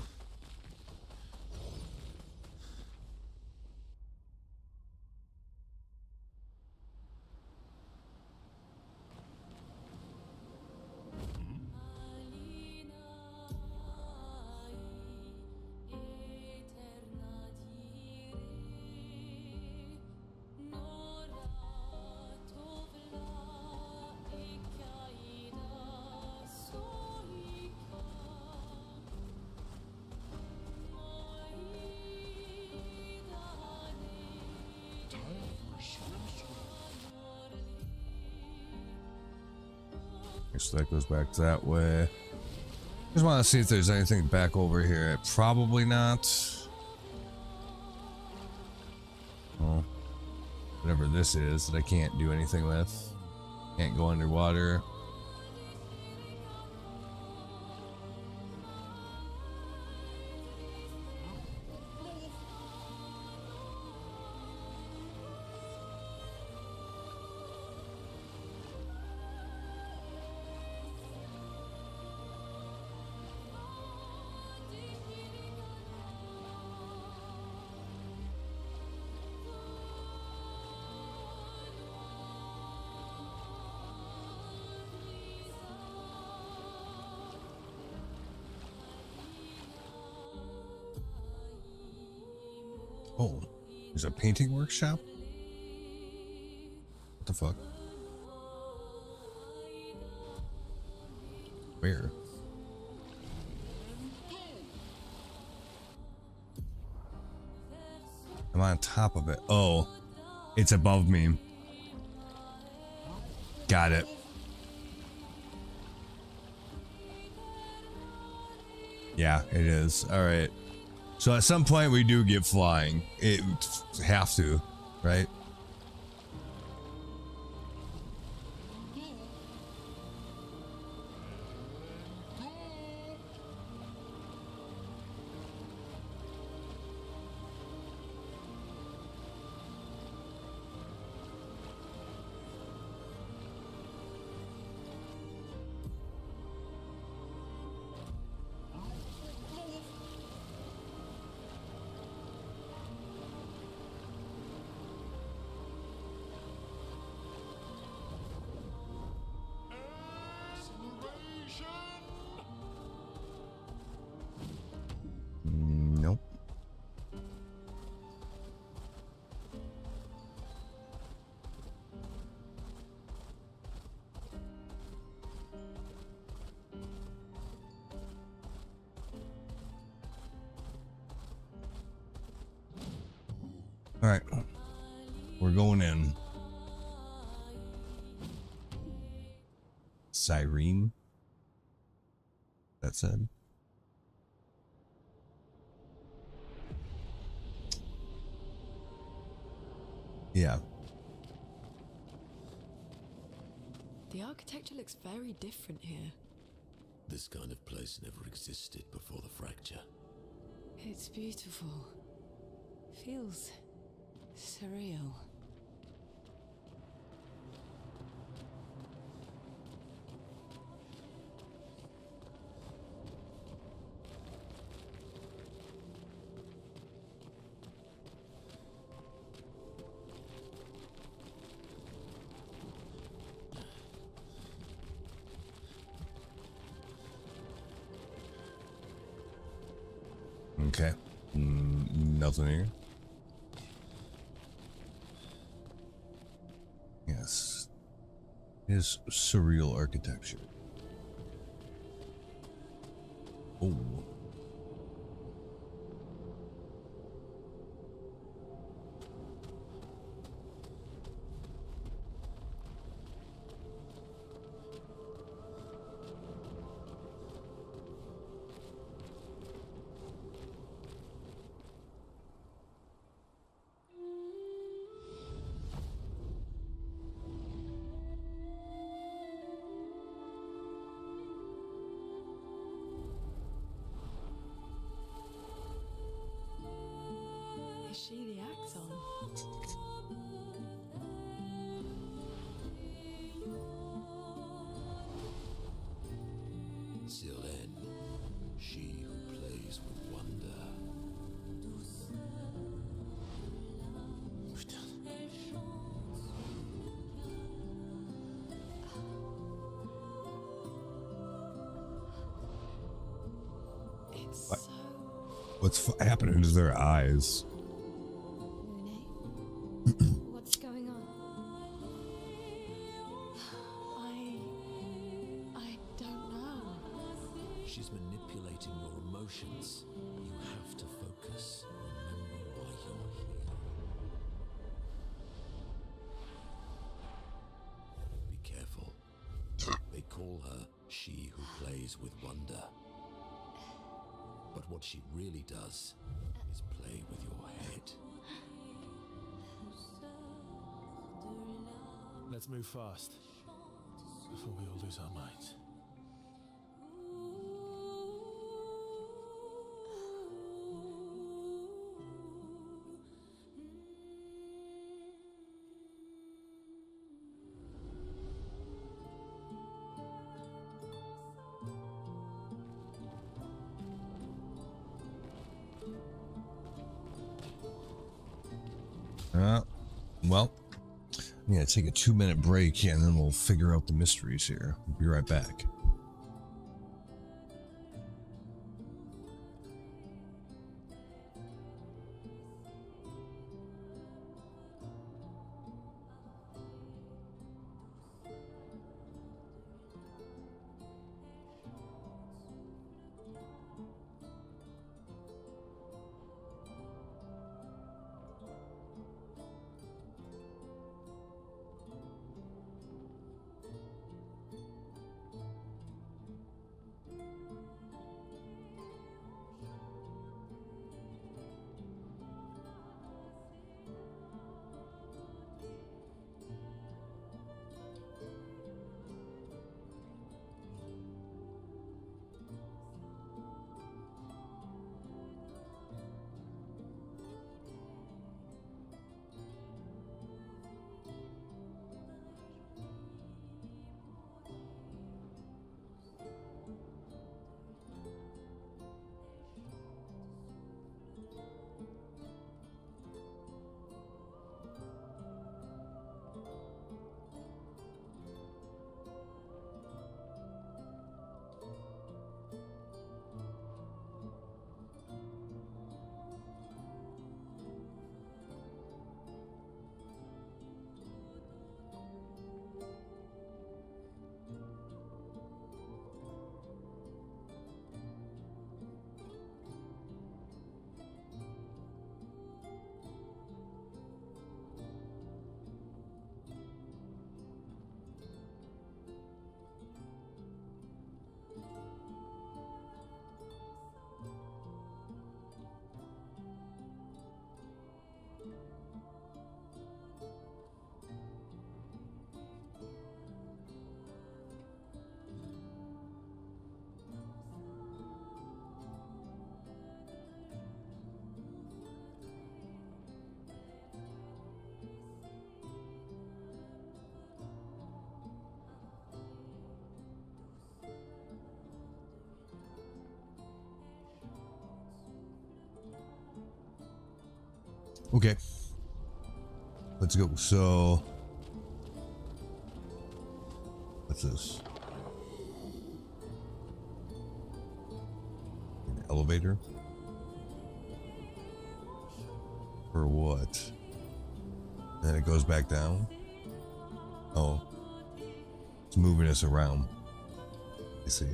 So that goes back that way. Just want to see if there's anything back over here. Probably not. Well, whatever this is that I can't do anything with. Can't go underwater. Oh, there's a painting workshop? What the fuck? Where? I'm on top of it. Oh, it's above me. Got it. Yeah, it is. All right. So at some point we do get flying. It have to, right? Nope. All right. We're going in. Cyrene. That said. Yeah. The architecture looks very different here. This kind of place never existed before the fracture. It's beautiful. Feels surreal. Okay. Nothing here. Yes. It is surreal architecture. Oh. What? What's happening to their eyes? What's going on? I don't know. She's manipulating your emotions. You have to focus. Remember why you're here. Be careful. They call her she who plays with wonder. But what she really does is play with your head. Let's move fast before we all lose our minds. Well, I'm going to take a 2-minute break and then we'll figure out the mysteries here. We'll be right back. Okay. Let's go. So, what's this? An elevator? For what? Then it goes back down? Oh. It's moving us around. I see.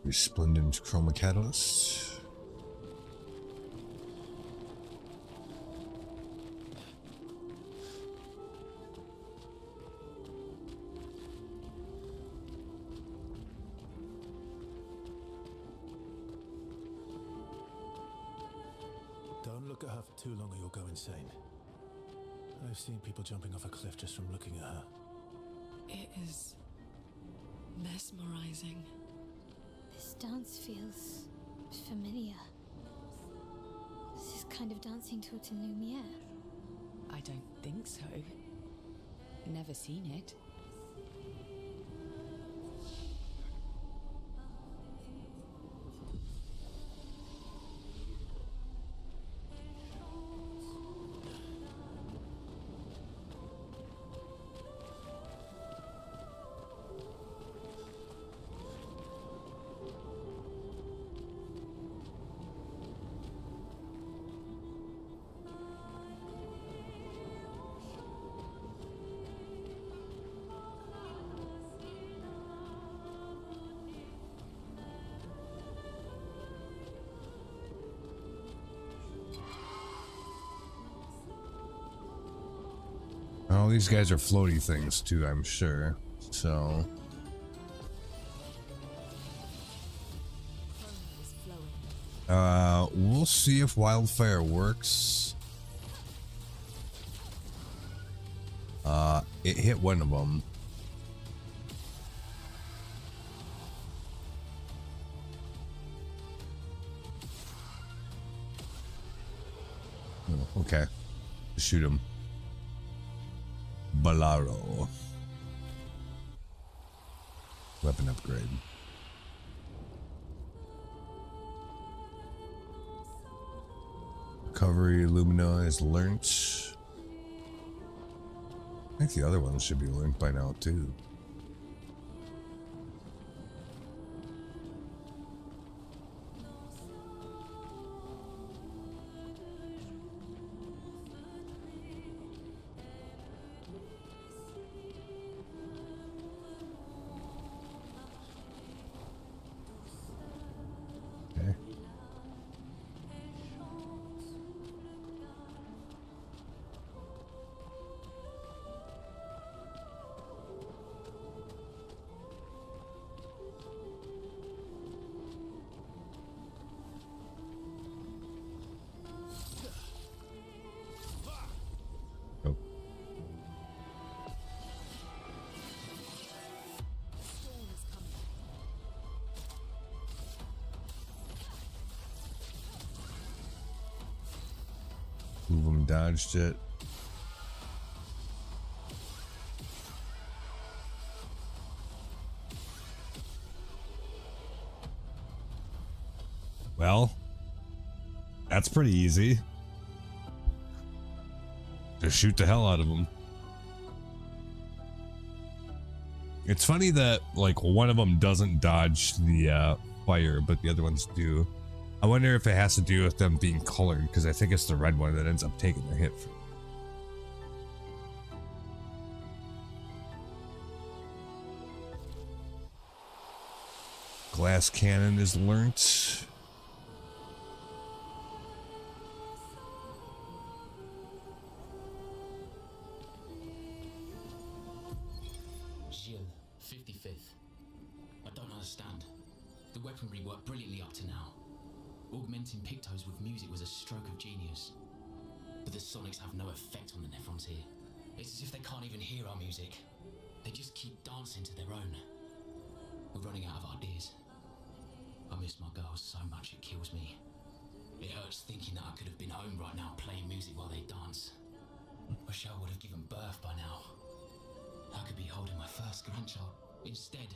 Resplendent chroma catalyst. for too long or you'll go insane. I've seen people jumping off a cliff just from looking at her. It is mesmerizing. This dance feels familiar. This is kind of dancing to a Lumiere. I don't think so. Never seen it. Oh, these guys are floaty things too, I'm sure. So we'll see if wildfire works. It hit one of them. Oh, okay. Shoot him. Bolaro. Weapon upgrade. Recovery Lumina is learnt. I think the other ones should be learned by now too. Two of them dodged it. Well, that's pretty easy. Just shoot the hell out of them. It's funny that like one of them doesn't dodge the fire, but the other ones do. I wonder if it has to do with them being colored, because I think it's the red one that ends up taking the hit. Glass cannon is learnt. Gilles, 55th. I don't understand. The weaponry worked brilliantly up to now. Augmenting Pictos with music was a stroke of genius. But the sonics have no effect on the Nephrons here. It's as if they can't even hear our music. They just keep dancing to their own. We're running out of ideas. I miss my girls so much it kills me. It hurts thinking that I could have been home right now playing music while they dance. Wish I would have given birth by now. I could be holding my first grandchild. Instead,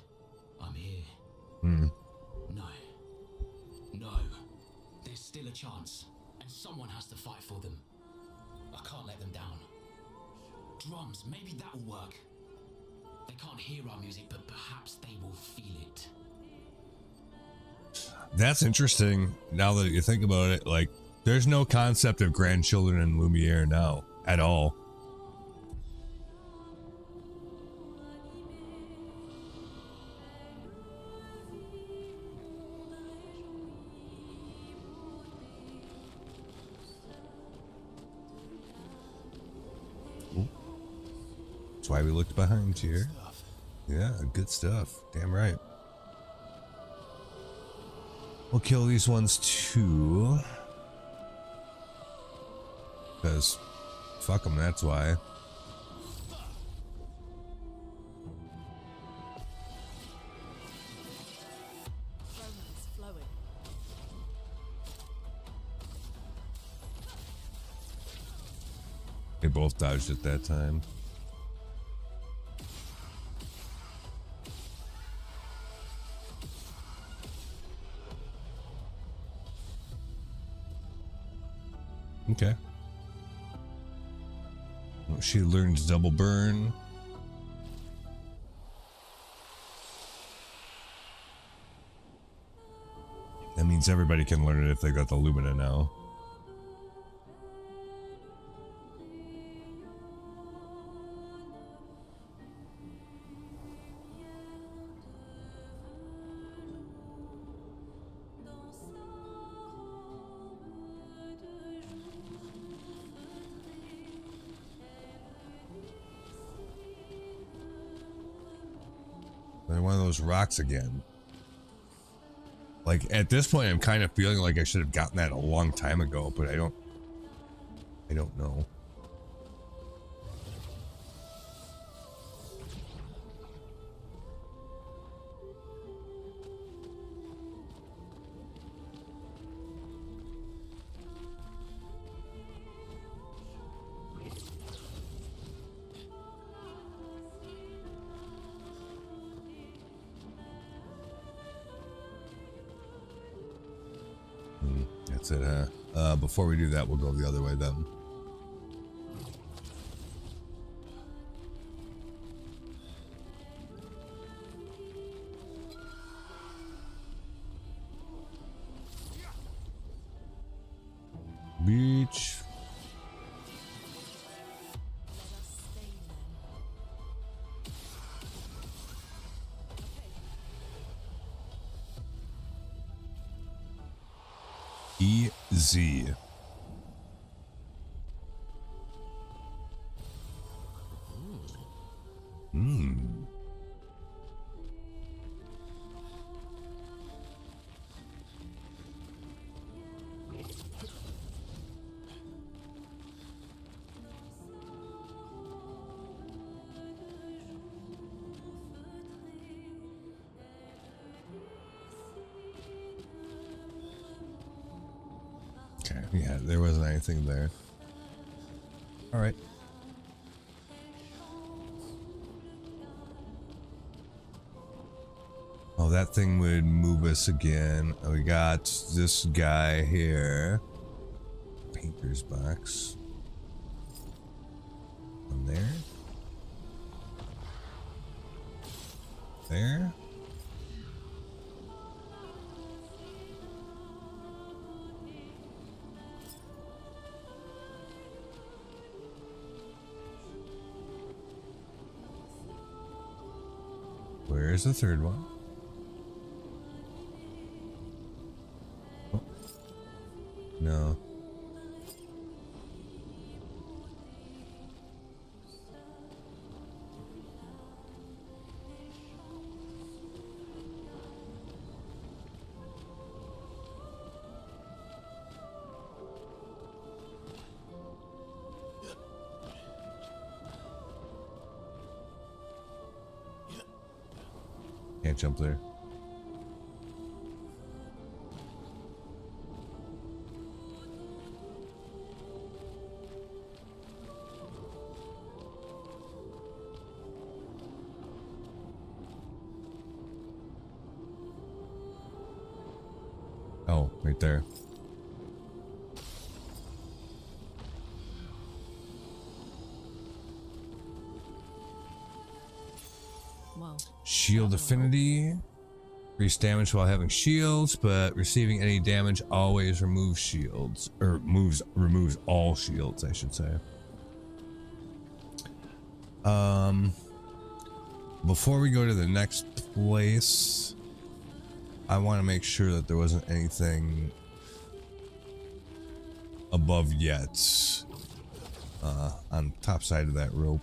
I'm here. No. No. There's still a chance, and someone has to fight for them. I can't let them down. Drums, maybe that'll work. They can't hear our music, but perhaps they will feel it. That's interesting. Now that you think about it, like, there's no concept of grandchildren in Lumiere now at all. That's why we looked behind here. Yeah, good stuff. Damn right. We'll kill these ones too. Because fuck them, that's why. Romance flowing. They both dodged at that time. Okay. She learns double burn. That means everybody can learn it if they got the Lumina now. They're one of those rocks again. Like, at this point, I'm kind of feeling like I should have gotten that a long time ago, but I don't know. That's it, huh? Before we do that, we'll go the other way then. Beach. EZ. Okay, yeah, there wasn't anything there. All right. Oh, that thing would move us again. We got this guy here. Painter's box. One there. There. Where's the third one? Oh. No. Can't jump there. Oh, right there. Well, Shield affinity. Increase damage while having shields, but receiving any damage always removes shields. Or removes all shields, I should say. Before we go to the next place, I want to make sure that there wasn't anything above yet. On top side of that rope.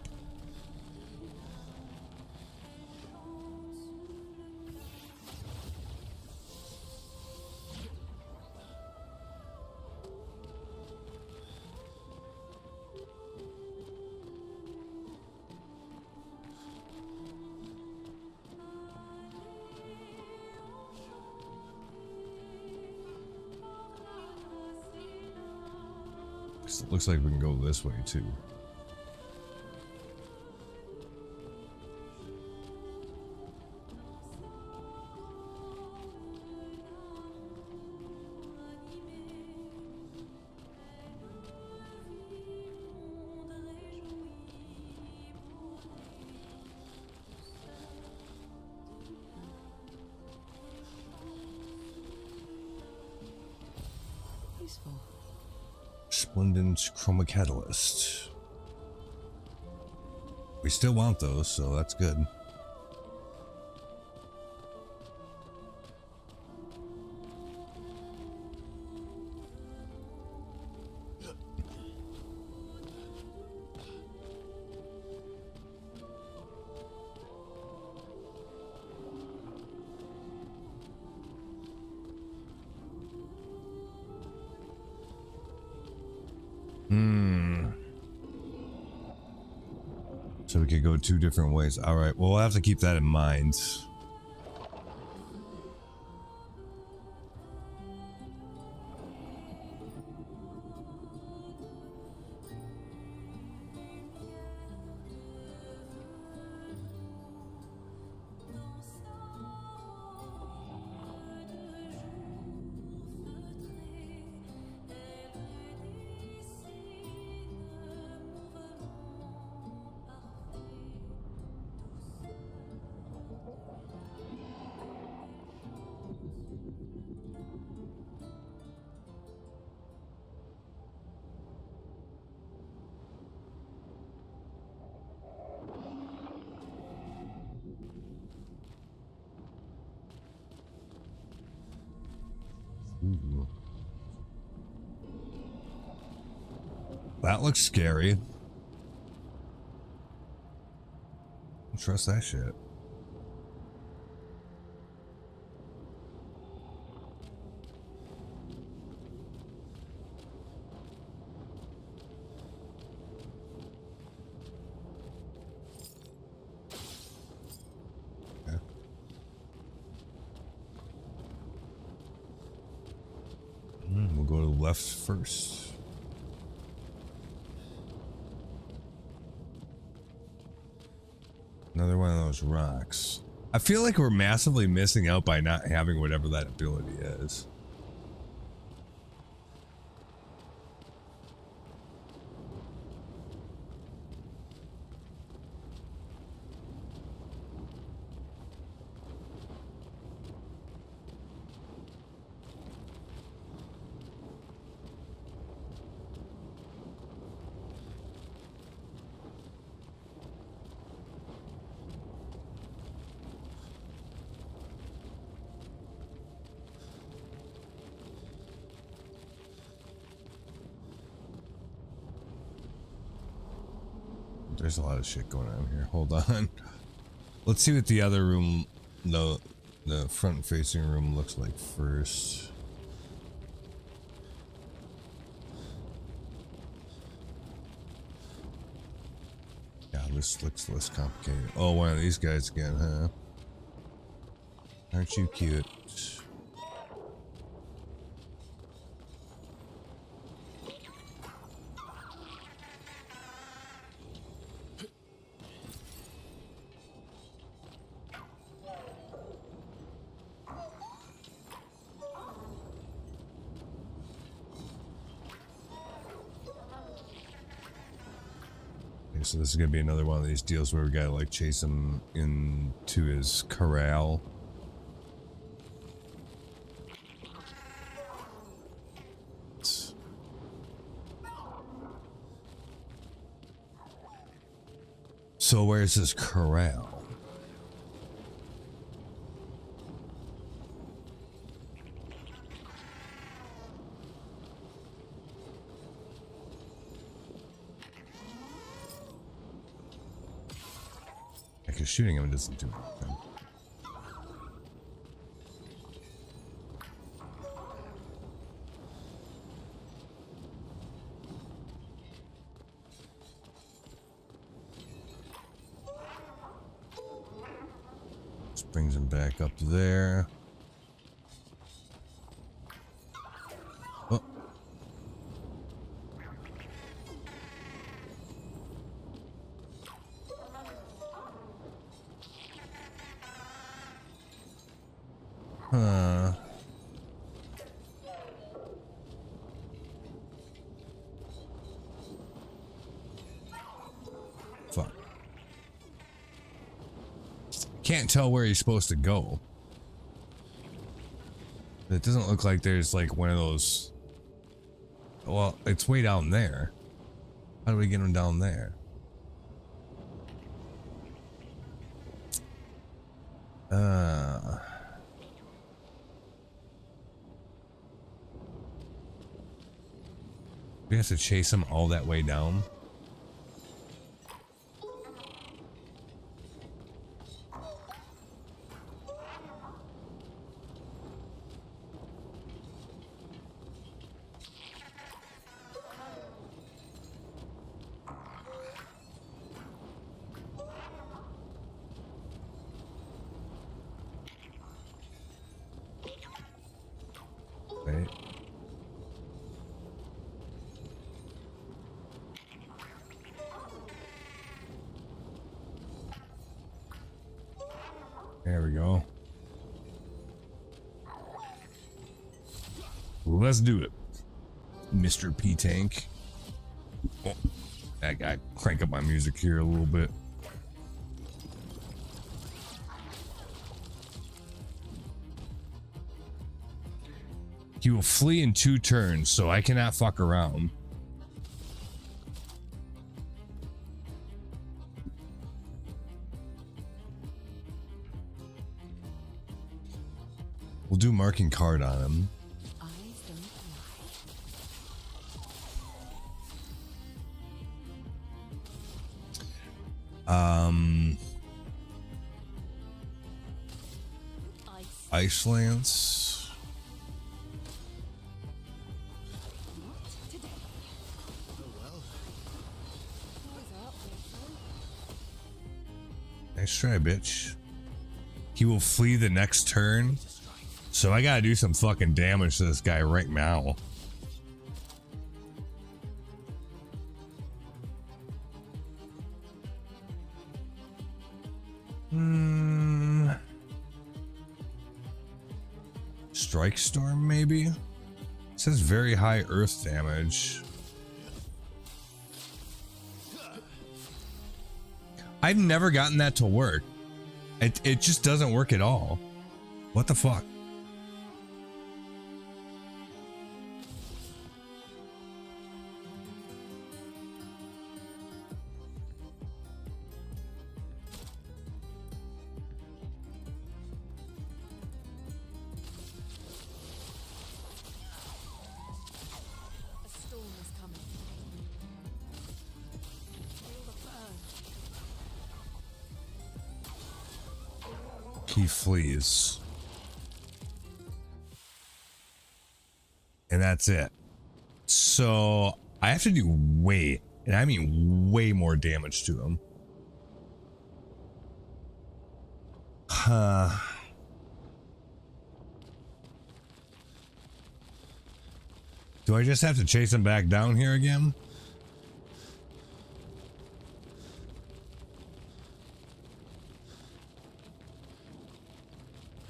'Cause it looks like we can go this way too. Useful. Splendid chroma catalyst. We still want those, so that's good. So we could go two different ways. All right, well, we'll have to keep that in mind. Ooh. That looks scary. Don't trust that shit. Okay. We'll go to the left first. Another one of those rocks. I feel like we're massively missing out by not having whatever that ability is. There's a lot of shit going on here. Hold on. Let's see what the other room, the front facing room looks like first. Yeah, this looks less complicated. Oh, one of these guys again, huh? Aren't you cute? So this is gonna be another one of these deals where we gotta like chase him into his corral. So where's his corral? Because shooting him doesn't do anything. Just brings him back up there. Oh. Fuck. Can't tell where he's supposed to go. It doesn't look like there's like one of those. Well, it's way down there. How do we get him down there? We have to chase him all that way down. Wait. There we go. Let's do it, Mr. P Tank. Oh, I gotta crank up my music here a little bit. He will flee in 2 turns, so I cannot fuck around. We'll do marking card on him. Ice Lance. Nice try, bitch. He will flee the next turn. So I gotta do some fucking damage to this guy right now. Strike Storm, maybe? It says very high earth damage. I've never gotten that to work. It just doesn't work at all. What the fuck? He flees. And that's it. So I have to do way, and I mean way more damage to him. Do I just have to chase him back down here again?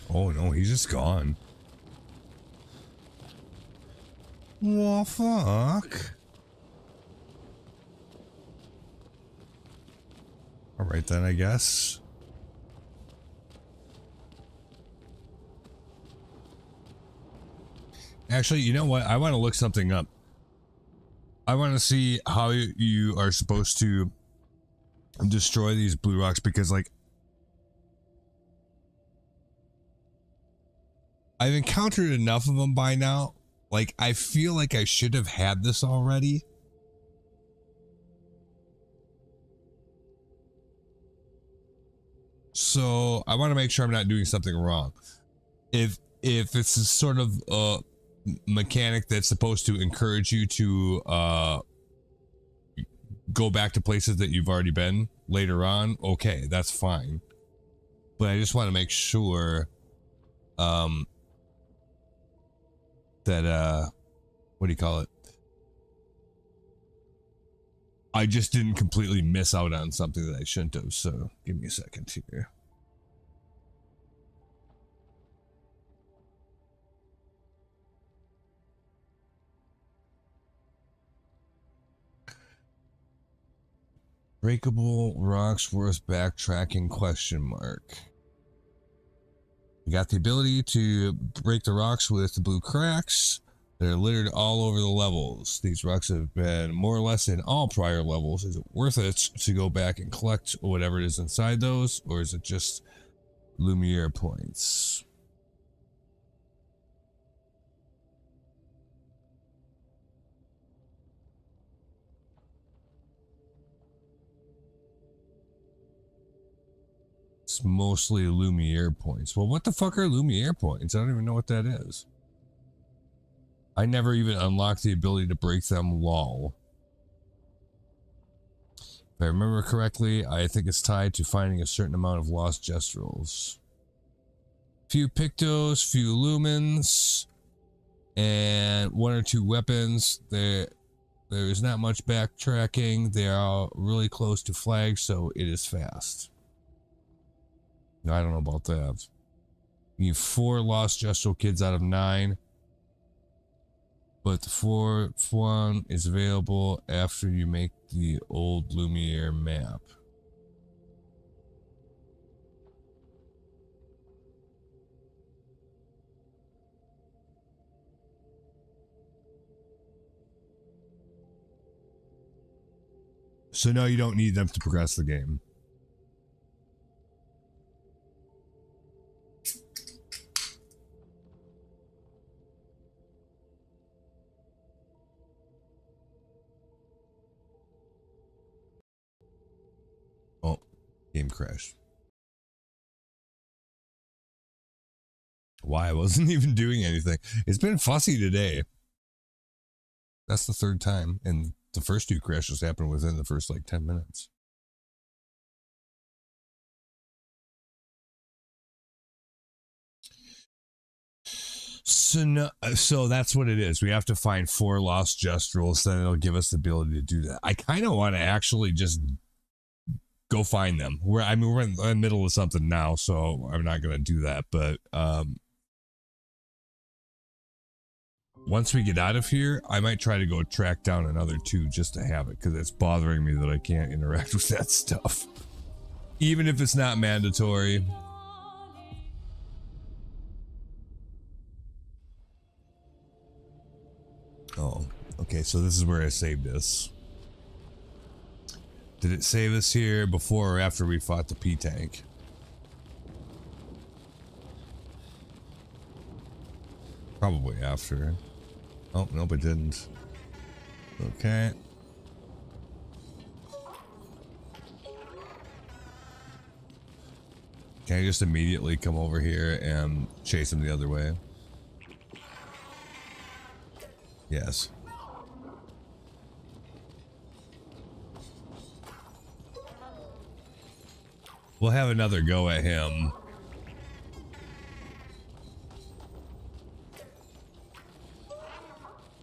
Oh no, he's just gone. Well, fuck. Alright then, I guess. Actually, you know what? I want to look something up. I want to see how you are supposed to destroy these blue rocks, because like I've encountered enough of them by now. Like, I feel like I should have had this already. So I want to make sure I'm not doing something wrong. If it's a sort of mechanic that's supposed to encourage you to go back to places that you've already been later on, okay, that's fine. But I just want to make sure that what do you call it? I just didn't completely miss out on something that I shouldn't have. So give me a second here. Breakable rocks worth backtracking question mark. You got the ability to break the rocks with the blue cracks. They're littered all over the levels. These rocks have been more or less in all prior levels. Is it worth it to go back and collect whatever is inside those, or is it just Lumiere points? It's mostly Lumiere points. Well, what the fuck are Lumiere points? I don't even know what that is. I never even unlocked the ability to break them, lol. If I remember correctly, I think it's tied to finding a certain amount of lost gestrels. Few Pictos, few Lumens, and 1 or 2 weapons. There is not much backtracking. They are really close to flags, so it is fast. I don't know about that. You need 4 lost gestrel kids out of 9. But the 4th one is available after you make the old Lumiere map. So no, you don't need them to progress the game. Oh, game crashed. Why? I wasn't even doing anything. It's been fussy today. That's the 3rd time, and the first 2 crashes happened within the first like 10 minutes. So that's what it is. We have to find 4 lost gestrels, then it'll give us the ability to do that. I kind of want to actually just go find them. We're in the middle of something now, so I'm not gonna do that. But once we get out of here, I might try to go track down another 2 just to have it, because it's bothering me that I can't interact with that stuff, even if it's not mandatory. Oh, okay. So this is where I saved this. Did it save us here before or after we fought the P-Tank? Probably after. Oh, nope, it didn't. Okay. Can I just immediately come over here and chase him the other way? Yes. We'll have another go at him.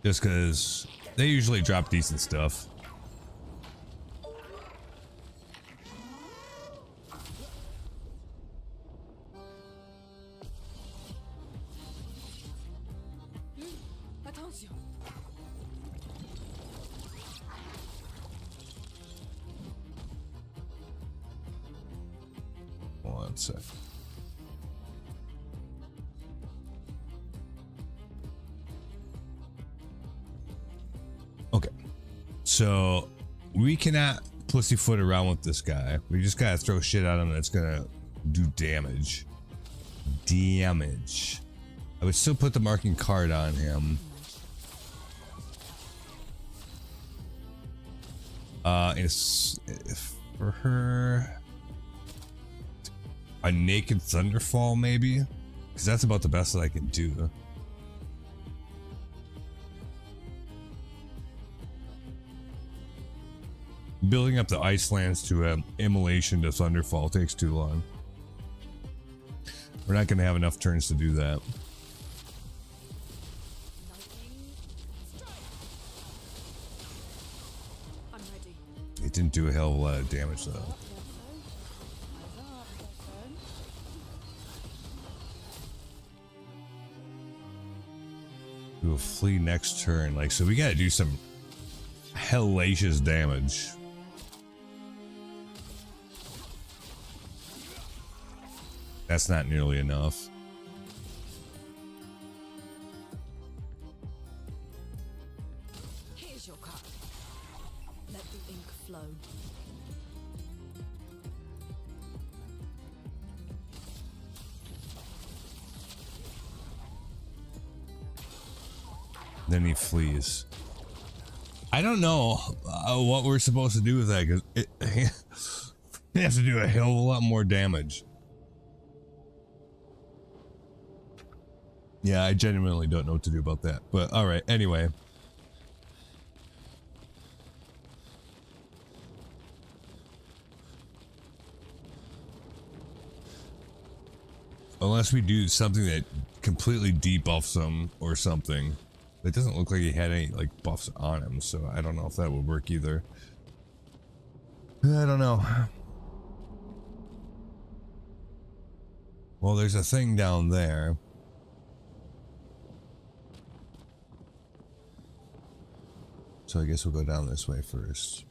Just because they usually drop decent stuff. One sec. Okay. So we cannot pussyfoot around with this guy. We just gotta throw shit at him that's gonna do damage. Damage. I would still put the marking card on him. It's for her a naked thunderfall maybe, because that's about the best that I can do. Building up the Icelands to an immolation to thunderfall takes too long. We're not going to have enough turns to do that. It didn't do a hell of a lot of damage though. We will flee next turn. Like, so we got to do some hellacious damage. That's not nearly enough. Here's your card. Let the ink flow. Then he flees. I don't know what we're supposed to do with that, because it has to do a hell of a lot more damage. Yeah, I genuinely don't know what to do about that. But alright, anyway. Unless we do something that completely debuffs him or something. It doesn't look like he had any like buffs on him, so I don't know if that would work either. I don't know. Well, there's a thing down there. So I guess we'll go down this way first.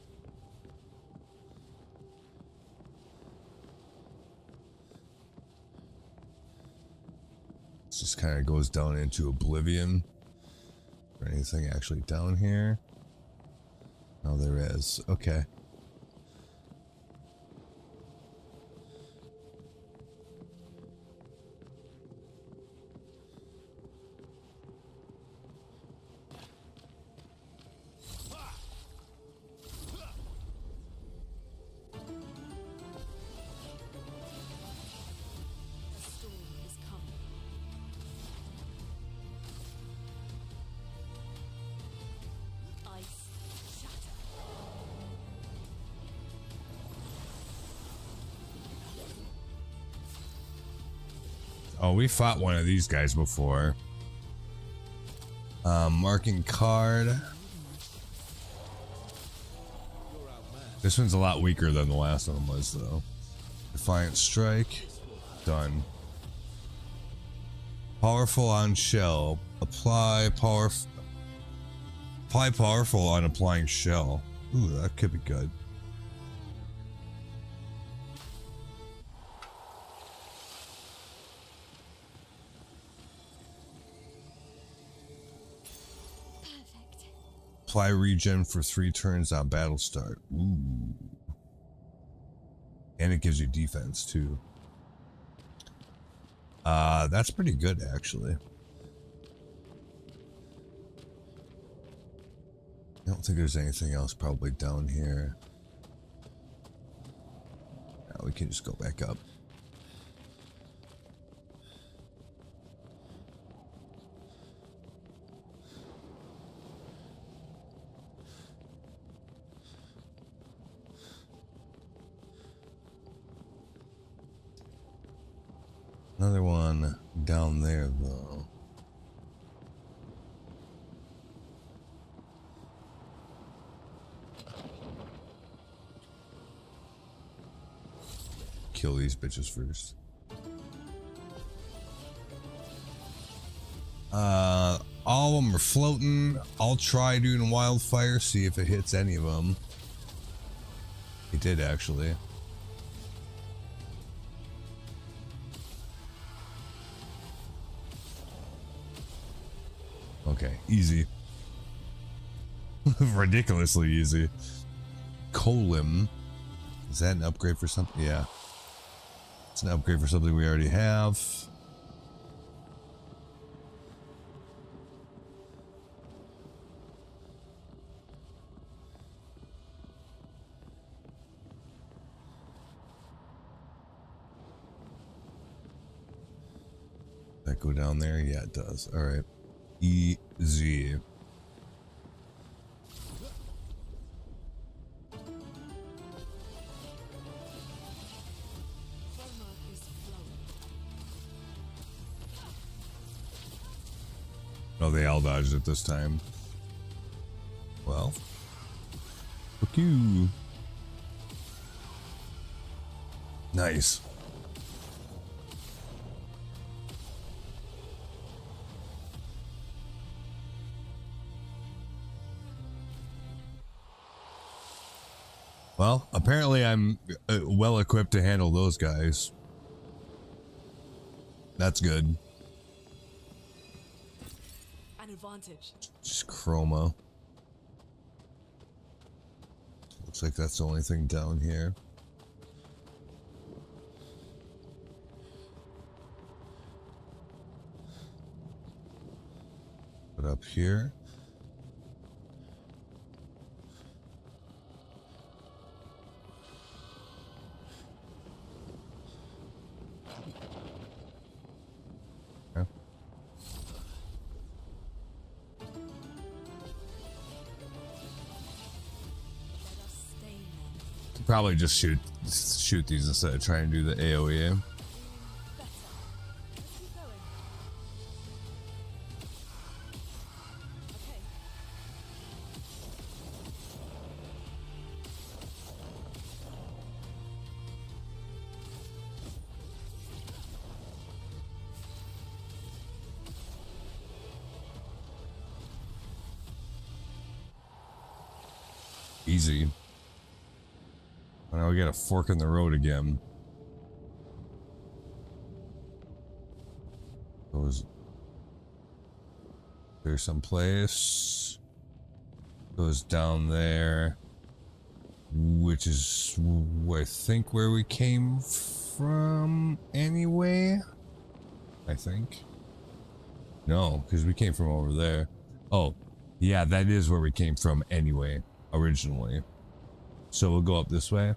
It just kind of goes down into oblivion. Or anything actually down here? Oh, there is. Okay. Oh, we fought one of these guys before. Marking card. This one's a lot weaker than the last one was, though. Defiant Strike. Done. Powerful on shell. Apply powerful on applying shell. Ooh, that could be good. Apply regen for 3 turns on battle start. Ooh. And it gives you defense too. That's pretty good actually. I don't think there's anything else probably down here. Now we can just go back up. Another one down there, though. Kill these bitches first. All of them are floating. I'll try doing wildfire, see if it hits any of them. It did, actually. Okay, easy. Ridiculously easy. Colim. Is that an upgrade for something? Yeah. It's an upgrade for something we already have. That go down there? Yeah, it does. All right. Easy. Oh, they all dodged it this time. Well, fuck you. Nice. Well, apparently I'm well equipped to handle those guys. That's good. An advantage. Just chroma. Looks like that's the only thing down here. But up here. Okay. Probably just shoot these instead of trying to do the AoE. Easy. Now we got a fork in the road again. There's some place. Goes down there. Which is, I think, where we came from anyway. I think. No, because we came from over there. Oh, yeah, that is where we came from anyway, originally. So we'll go up this way.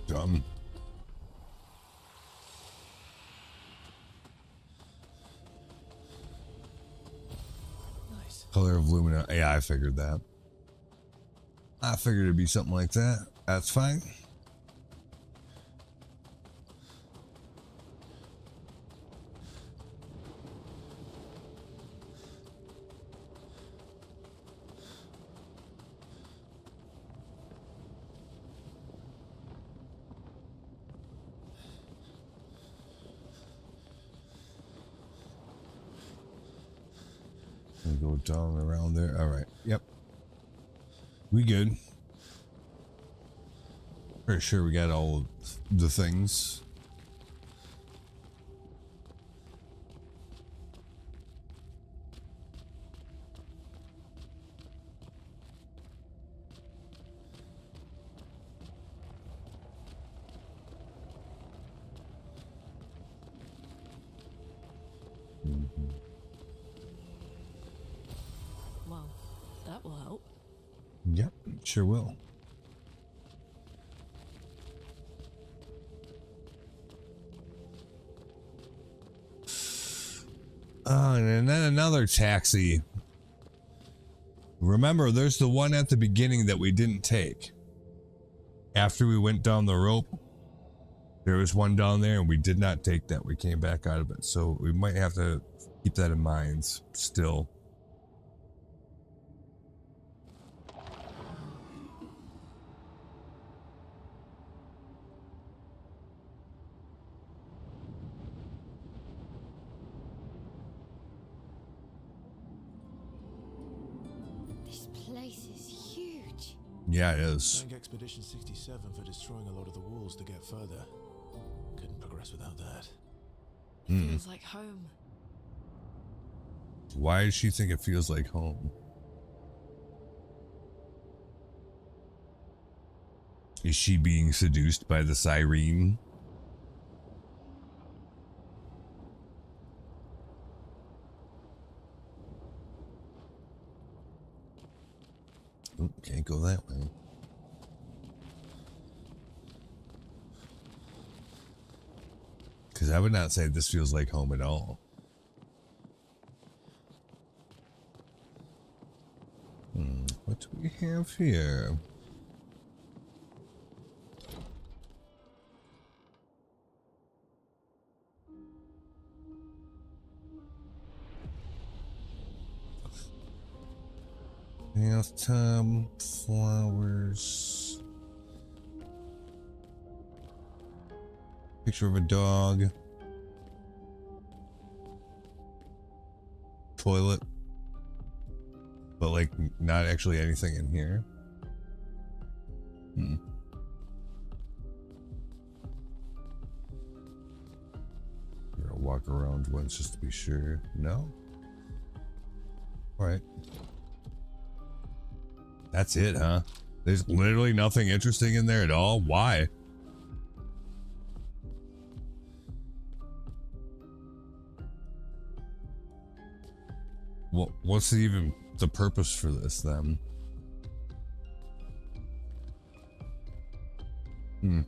Dumb. Nice. Color of Lumina. Yeah, I figured that. I figured it'd be something like that. That's fine. Go down around there. All right. Yep. We good. Pretty sure we got all the things. Well, that will help. Yep, sure will. And then another taxi. Remember, there's the one at the beginning that we didn't take. After we went down the rope, there was one down there and we did not take that. We came back out of it. So we might have to keep that in mind still. This place is huge. Yeah, it is. Thank Expedition 67 for destroying a lot of the walls to get further. Couldn't progress without that. Feels like home. Why does she think it feels like home? Is she being seduced by the siren? Oh, can't go that way. Because I would not say this feels like home at all. What do we have here? Bathtub, flowers, picture of a dog, toilet, but like not actually anything in here. I'm gonna walk around once just to be sure. No? Alright. That's it, huh? There's literally nothing interesting in there at all? Why? Well, what's even the purpose for this then? Can't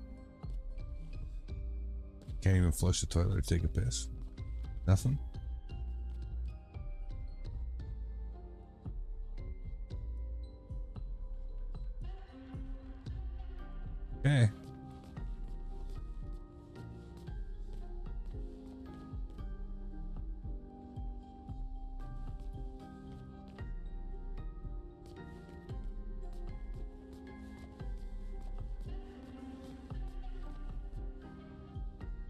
even flush the toilet or take a piss. Nothing? Okay.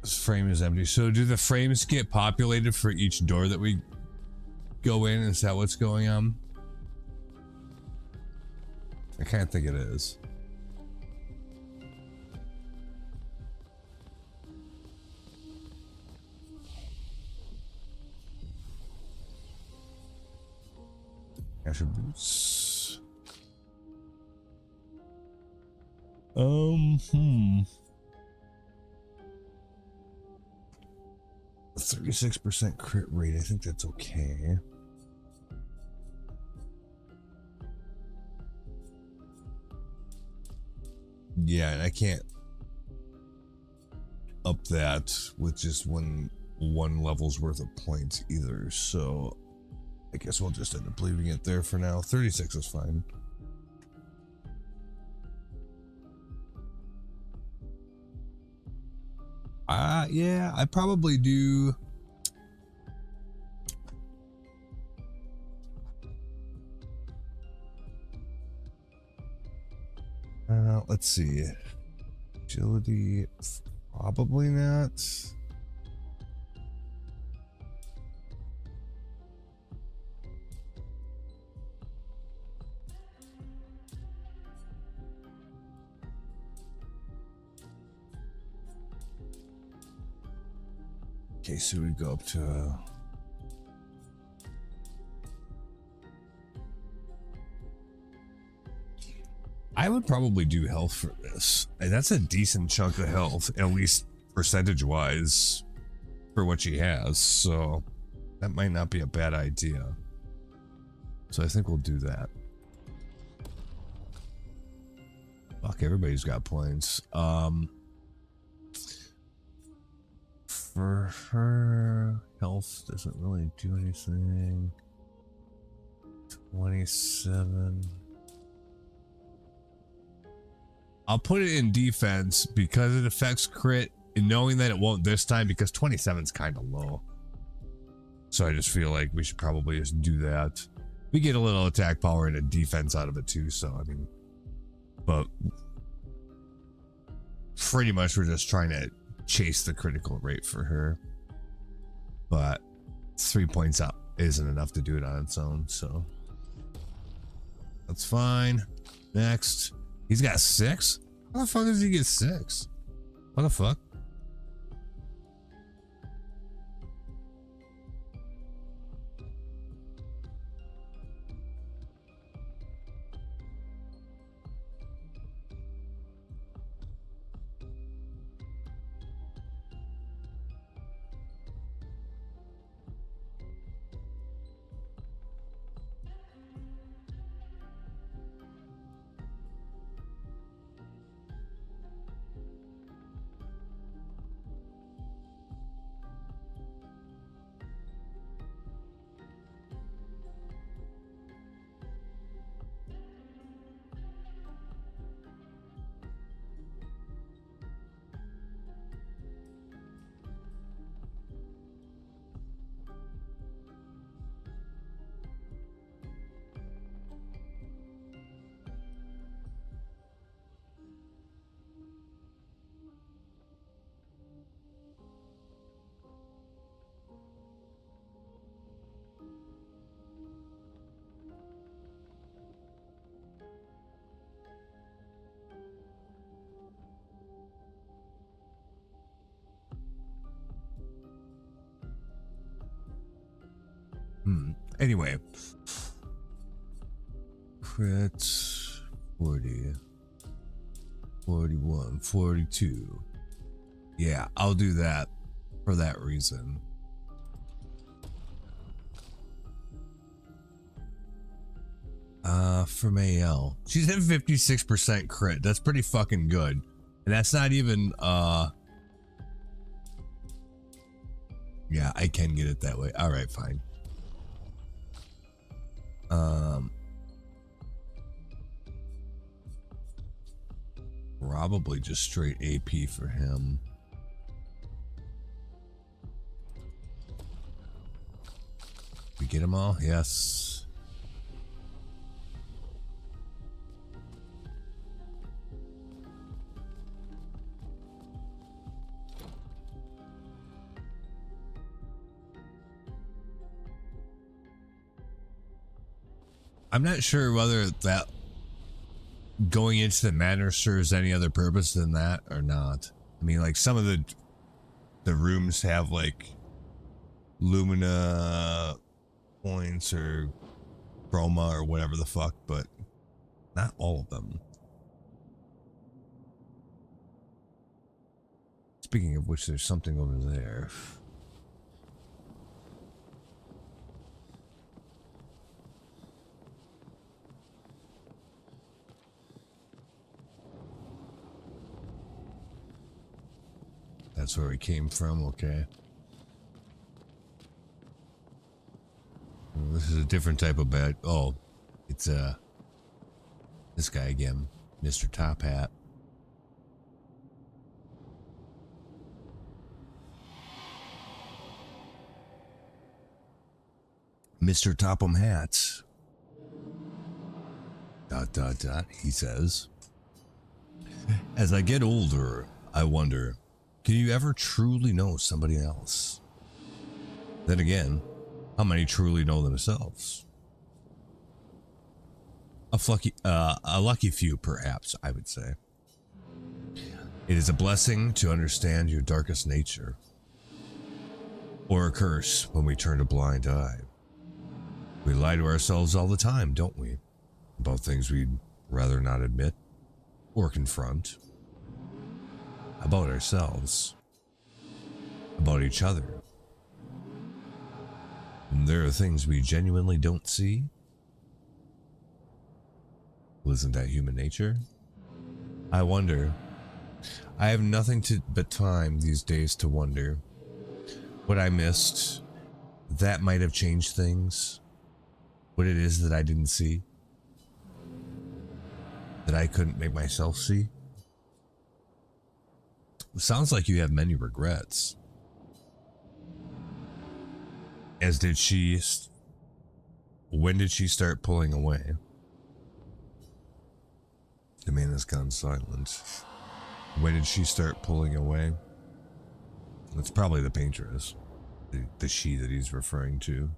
This frame is empty. So do the frames get populated for each door that we go in? Is that what's going on? I can't think it is. Attributes. 36% crit rate. I think that's okay. Yeah, and I can't up that with just one level's worth of points either, so I guess we'll just end up leaving it there for now. 36 is fine. Yeah, I probably do. Let's see. Agility, probably not. Okay, so we go up to I would probably do health for this. And that's a decent chunk of health, at least percentage wise, for what she has. So that might not be a bad idea. So I think we'll do that. Fuck, everybody's got points. For her, health doesn't really do anything. 27. I'll put it in defense because it affects crit, and knowing that it won't this time because 27 is kind of low. So I just feel like we should probably just do that. We get a little attack power and a defense out of it too, so I mean, but pretty much we're just trying to chase the critical rate for her. But 3 points up isn't enough to do it on its own, so that's fine. Next. He's got 6? How the fuck does he get 6? What the fuck? Anyway. Crits 40, 41, 42. Yeah, I'll do that for that reason. From AL. She's at 56% crit. That's pretty fucking good. And that's not even, yeah, I can get it that way. All right, fine. Probably just straight AP for him. We get them all? Yes. I'm not sure whether that going into the manor serves any other purpose than that or not. I mean, like some of the rooms have like Lumina points or Chroma or whatever the fuck, but not all of them. Speaking of which, there's something over there. That's where we came from, okay. Well, this is a different type of bad. Oh, it's this guy again, Mr. Top Hat. Mr. Topham Hats. ... He says. As I get older, I wonder, can you ever truly know somebody else? Then again, how many truly know themselves? A lucky few, perhaps, I would say. It is a blessing to understand your darkest nature, or a curse when we turn a blind eye. We lie to ourselves all the time, don't we? About things we'd rather not admit or confront. About ourselves. About each other. And there are things we genuinely don't see. Well, isn't that human nature? I wonder. I have nothing but time these days to wonder. What I missed, that might have changed things. What it is that I didn't see. That I couldn't make myself see. It sounds like you have many regrets. As did she. When did she start pulling away? The man has gone silent. When did she start pulling away? It's probably the paintress. The she that he's referring to.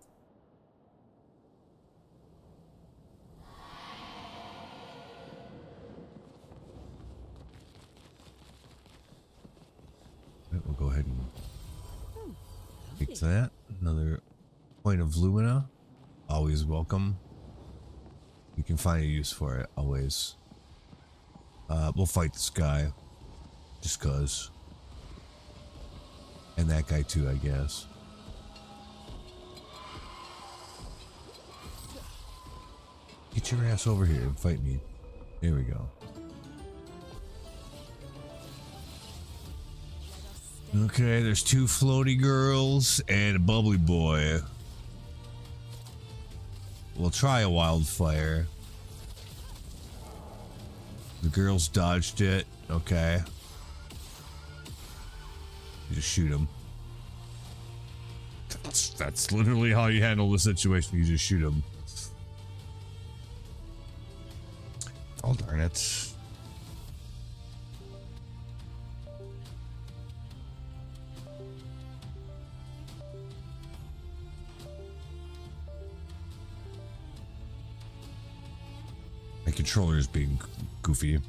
Right, we'll go ahead and take that. Another point of Lumina. Always welcome. You can find a use for it, always. We'll fight this guy. Just cause. And that guy too, I guess. Get your ass over here and fight me. There we go. Okay, there's two floaty girls and a bubbly boy. We'll try a wildfire. The girls dodged it. Okay. You just shoot them. That's literally how you handle the situation. You just shoot them. Oh, darn it. My controller is being goofy.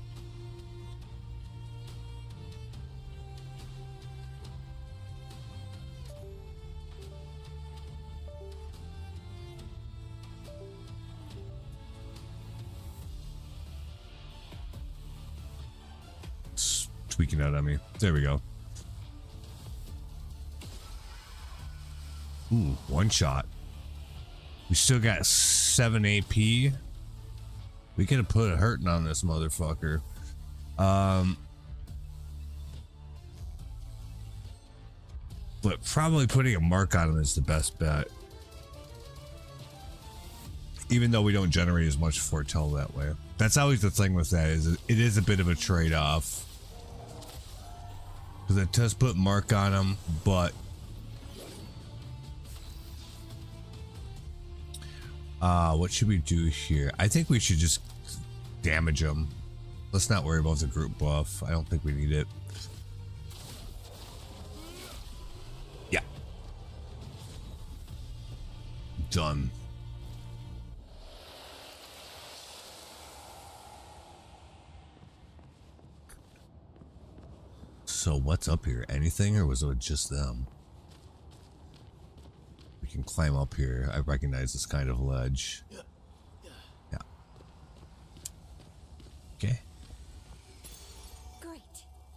tweaking out on me. There we go. Ooh, one shot. We still got 7 AP. We could have put a hurting on this motherfucker. But probably putting a mark on him is the best bet. Even though we don't generate as much foretell that way. That's always the thing with that, is it is a bit of a trade-off. Because it does put mark on him, but what should we do here? I think we should just damage him. Let's not worry about the group buff. I don't think we need it. Yeah. Done. So what's up here? Anything, or was it just them? We can climb up here. I recognize this kind of ledge. Yeah. Okay. Great.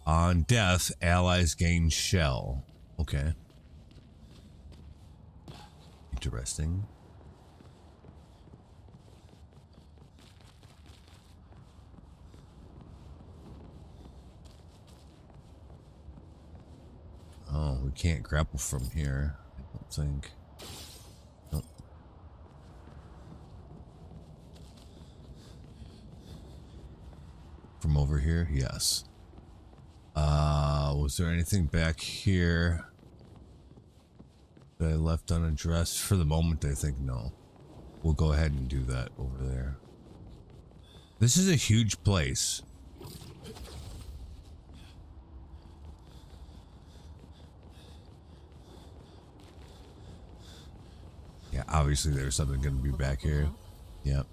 On death, allies gain shell. Okay. Interesting. Oh, we can't grapple from here, I don't think. Nope. From over here? Yes. Was there anything back here that I left unaddressed? For the moment, I think no. We'll go ahead and do that over there. This is a huge place. Yeah, obviously there's something going to be back here. Yep.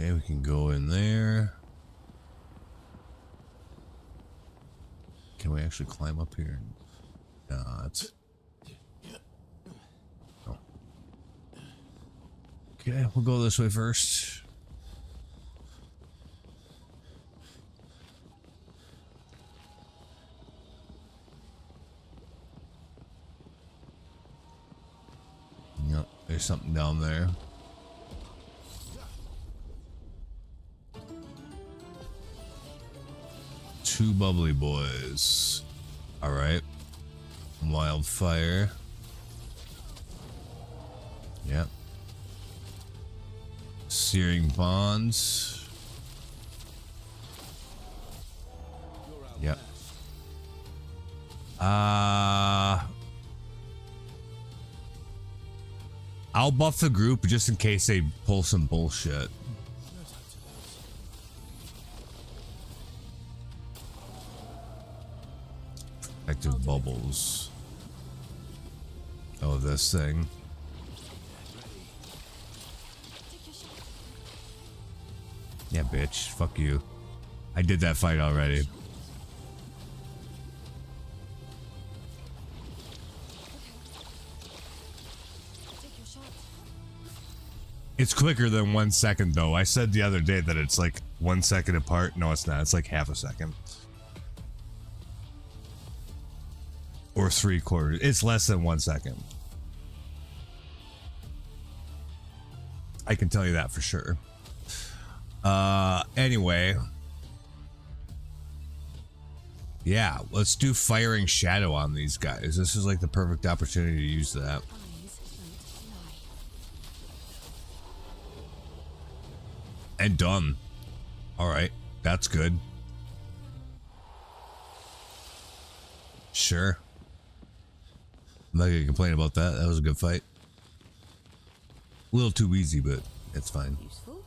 Okay, we can go in there. Can we actually climb up here? Not. Oh. Okay, we'll go this way first. Yep, there's something down there. Two bubbly boys. All right. Wildfire. Yep. Searing bonds. Yep. I'll buff the group just in case they pull some bullshit. Active bubbles. Oh, this thing. Yeah, bitch. Fuck you. I did that fight already. It's quicker than 1 second, though. I said the other day that it's like 1 second apart. No, it's not. It's like half a second. Or 3/4. It's less than 1 second. I can tell you that for sure. Anyway. Yeah, let's do Firing Shadow on these guys. This is like the perfect opportunity to use that. And done. Alright, that's good. Sure. I'm not gonna complain about that. That was a good fight. A little too easy, but it's fine. Useful.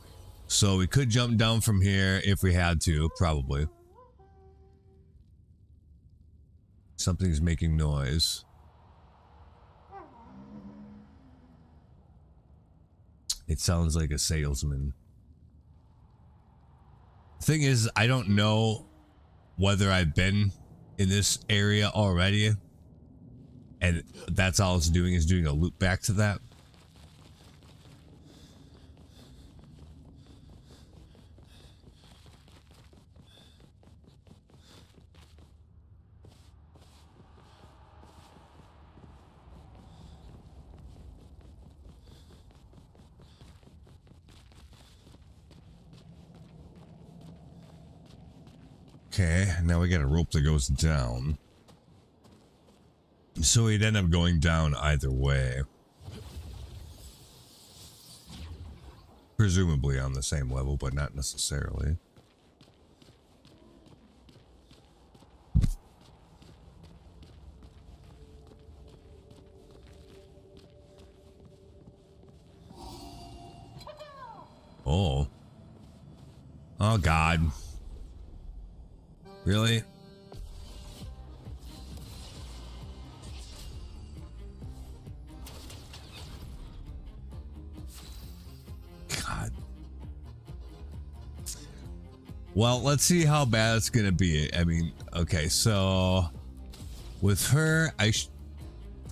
So we could jump down from here if we had to, probably. Something's making noise. It sounds like a salesman. Thing is, I don't know whether I've been in this area already And that's all it's doing, is doing a loop back to that. Okay, now we got a rope that goes down. So we'd end up going down either way. Presumably on the same level, but not necessarily. Oh. Oh, God. Really? God. Well, let's see how bad it's gonna be. I mean, okay, so with her, I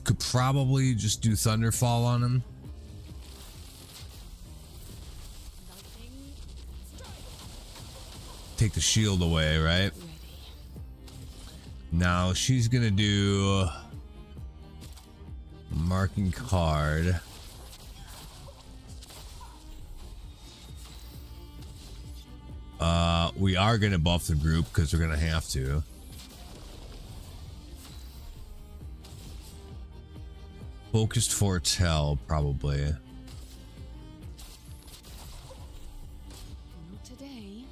could probably just do Thunderfall on him. Take the shield away, right? Now she's gonna do marking card. We are gonna buff the group because we're gonna have to. Focused foretell, probably. Not today.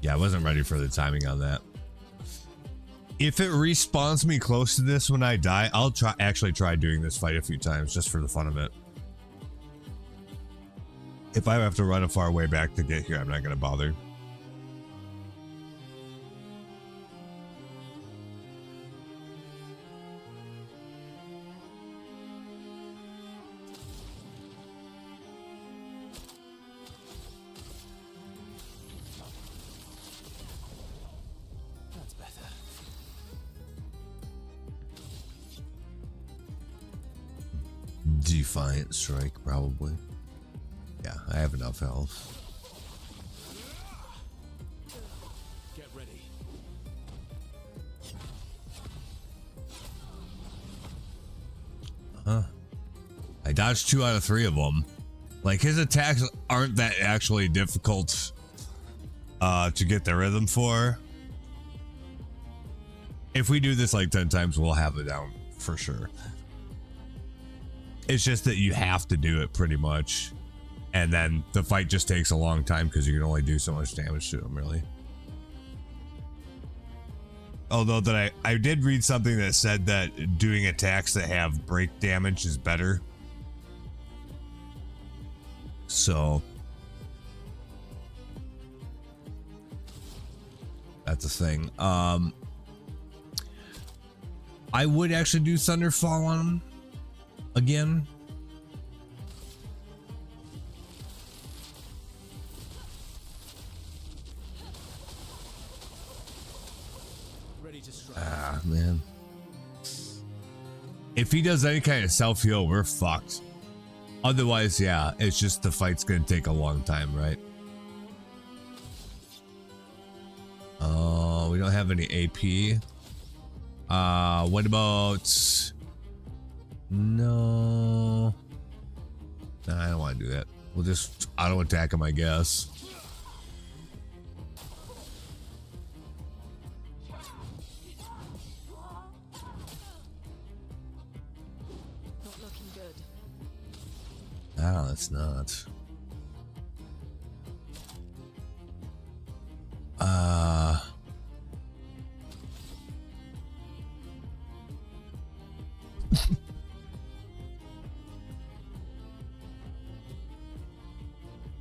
Yeah, I wasn't ready for the timing on that. If it respawns me close to this when I die, I'll actually try doing this fight a few times just for the fun of it. If I have to run a far way back to get here, I'm not going to bother. That's better. Defiant strike, probably. Yeah, I have enough health. Get ready. Huh. I dodged 2 out of 3 of them. Like, his attacks aren't that actually difficult to get the rhythm for. If we do this like 10 times, we'll have it down for sure. It's just that you have to do it pretty much. And then the fight just takes a long time because you can only do so much damage to him, really. Although that I did read something that said that doing attacks that have break damage is better. So that's a thing. I would actually do Thunderfall on him again. Ah, man. If he does any kind of self-heal, we're fucked. Otherwise, yeah, it's just the fight's gonna take a long time, right? Oh, we don't have any AP. What about... No. Nah, I don't want to do that. We'll just auto attack him, I guess. Ah, that's not.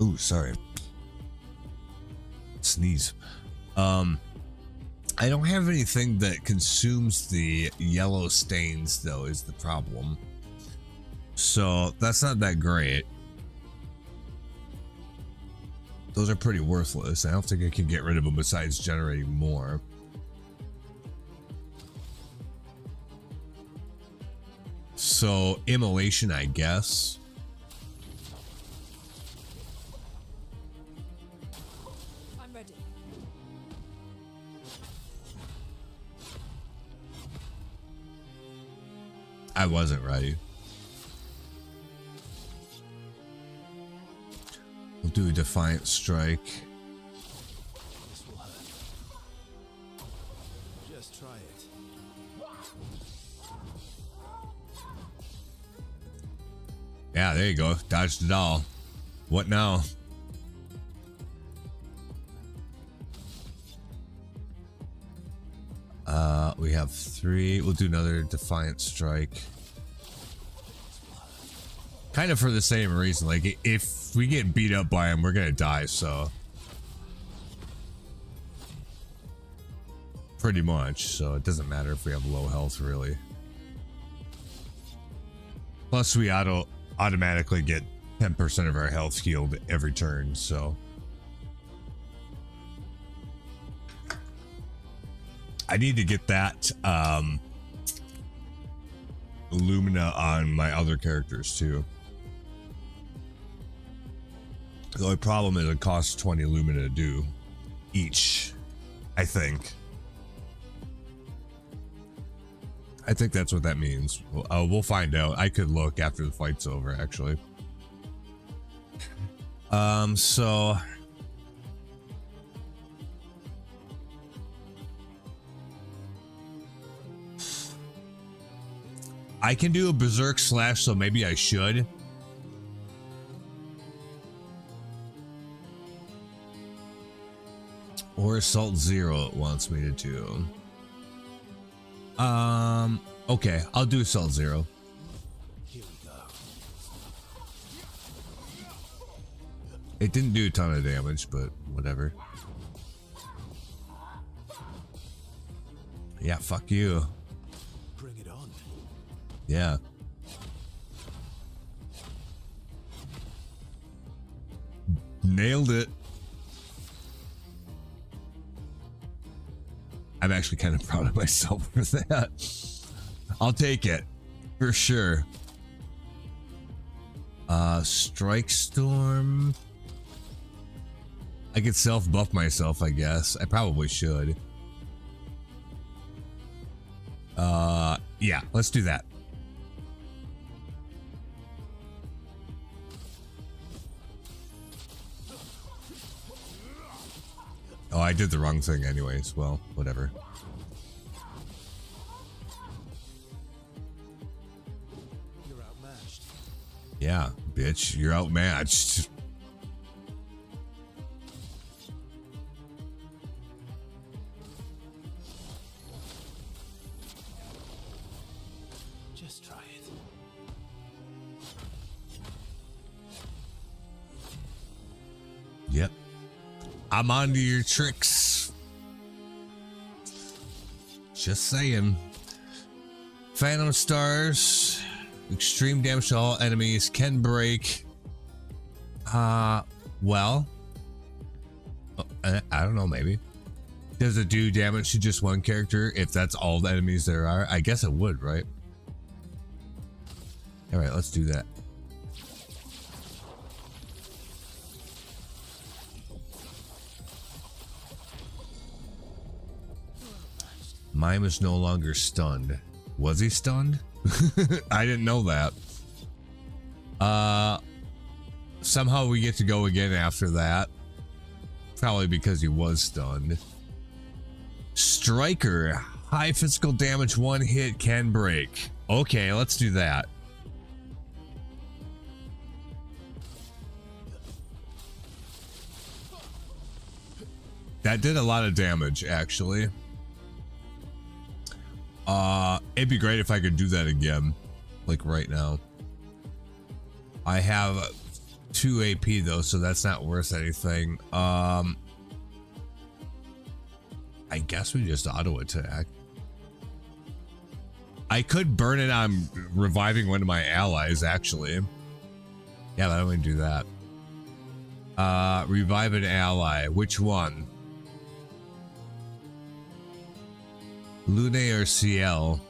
Ooh, sorry. Sneeze. I don't have anything that consumes the yellow stains, though, is the problem. So that's not that great. Those are pretty worthless. I don't think I can get rid of them besides generating more. So, immolation, I guess. I'm ready. I wasn't ready. We'll do a defiant strike. This will hurt. Just try it. Yeah, there you go. Dodged it all. What now? We have 3. We'll do another defiant strike. Kind of for the same reason. Like, if we get beat up by him, we're gonna die, so. Pretty much, so it doesn't matter if we have low health, really. Plus, we automatically get 10% of our health healed every turn, so. I need to get that Lumina on my other characters too. The only problem is it costs 20 Lumina to do each, I think. I think that's what that means. We'll find out. I could look after the fight's over, actually. So I can do a berserk slash, so maybe I should. Or assault 0 it wants me to do. Okay, I'll do assault 0. Here we go. It didn't do a ton of damage, but whatever. Yeah, fuck you. Bring it on. Yeah. Nailed it. I'm actually kind of proud of myself for that. I'll take it. For sure. Strike Storm. I could self-buff myself, I guess. I probably should. Yeah, let's do that. Oh, I did the wrong thing anyways. Well, whatever. You're outmatched. Yeah, bitch, you're outmatched. Just try it. Yep. I'm on to your tricks. Just saying. Phantom Stars. Extreme damage to all enemies. Can break. Well. I don't know, maybe. Does it do damage to just one character if that's all the enemies there are? I guess it would, right? Alright, let's do that. Mime is no longer stunned. Was he stunned? I didn't know that. Somehow we get to go again after that. Probably because he was stunned. Striker. High physical damage, one hit, can break. Okay, let's do that. That did a lot of damage, actually. It'd be great if I could do that again, like right now. I have 2 AP though, so that's not worth anything. I guess we just auto attack. I could burn it on reviving one of my allies, actually. Yeah, why don't we do that? Revive an ally. Which one? Lune or CL?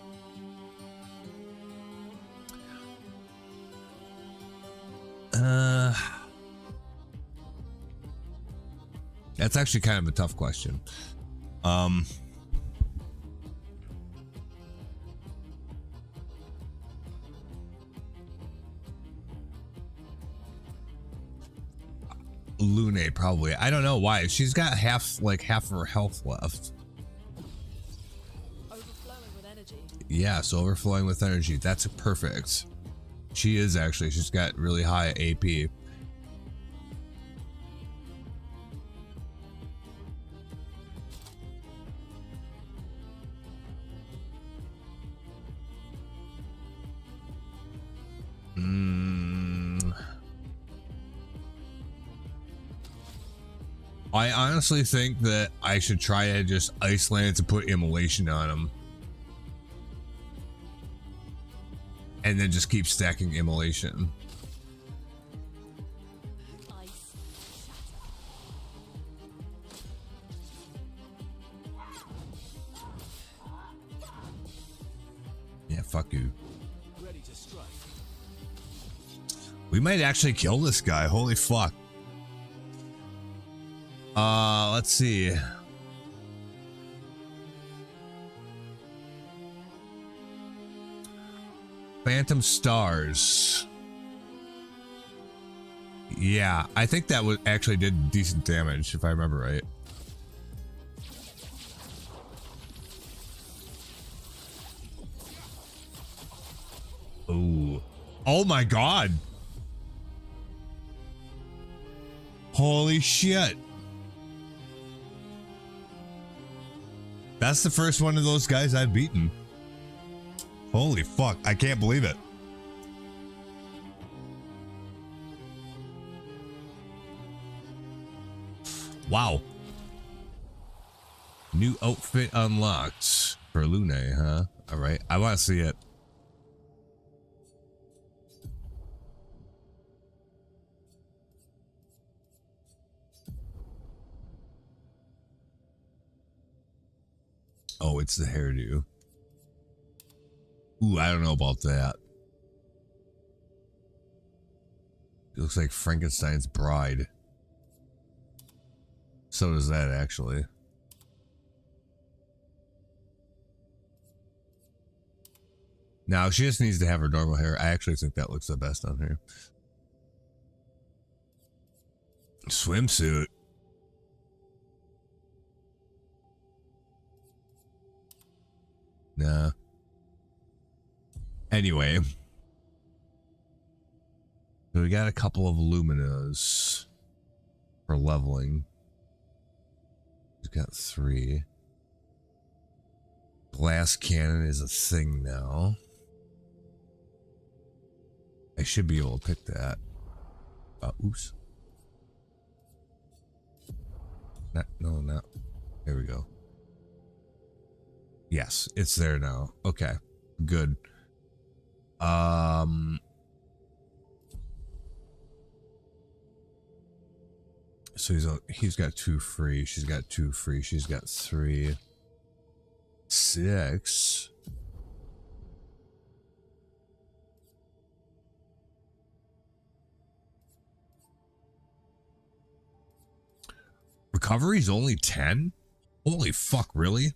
That's actually kind of a tough question. Lune probably. I don't know why. She's got half of her health left. Overflowing with energy. Yeah, so overflowing with energy. That's perfect. She is actually. She's got really high AP. I honestly think that I should try to just Iceland to put immolation on him. And then just keep stacking immolation. Ice. Yeah, fuck you. Ready to strike. We might actually kill this guy. Holy fuck. Let's see. Phantom Stars. Yeah, I think that was actually did decent damage if I remember right. Ooh. Oh my god. Holy shit. That's the first one of those guys I've beaten. Holy fuck, I can't believe it. Wow. New outfit unlocked for Lune, huh? Alright, I want to see it. Oh, it's the hairdo. Ooh, I don't know about that. It looks like Frankenstein's bride. So does that, actually. Now, she just needs to have her normal hair. I actually think that looks the best on her. Swimsuit. Nah. Anyway. So we got a couple of Luminas for leveling. We've got 3. Glass cannon is a thing now. I should be able to pick that. Oops. No. There we go. Yes, it's there now. Okay, good. So he's got 2 free. She's got 2 free. She's got 3. 6. Recovery's only 10? Holy fuck, really?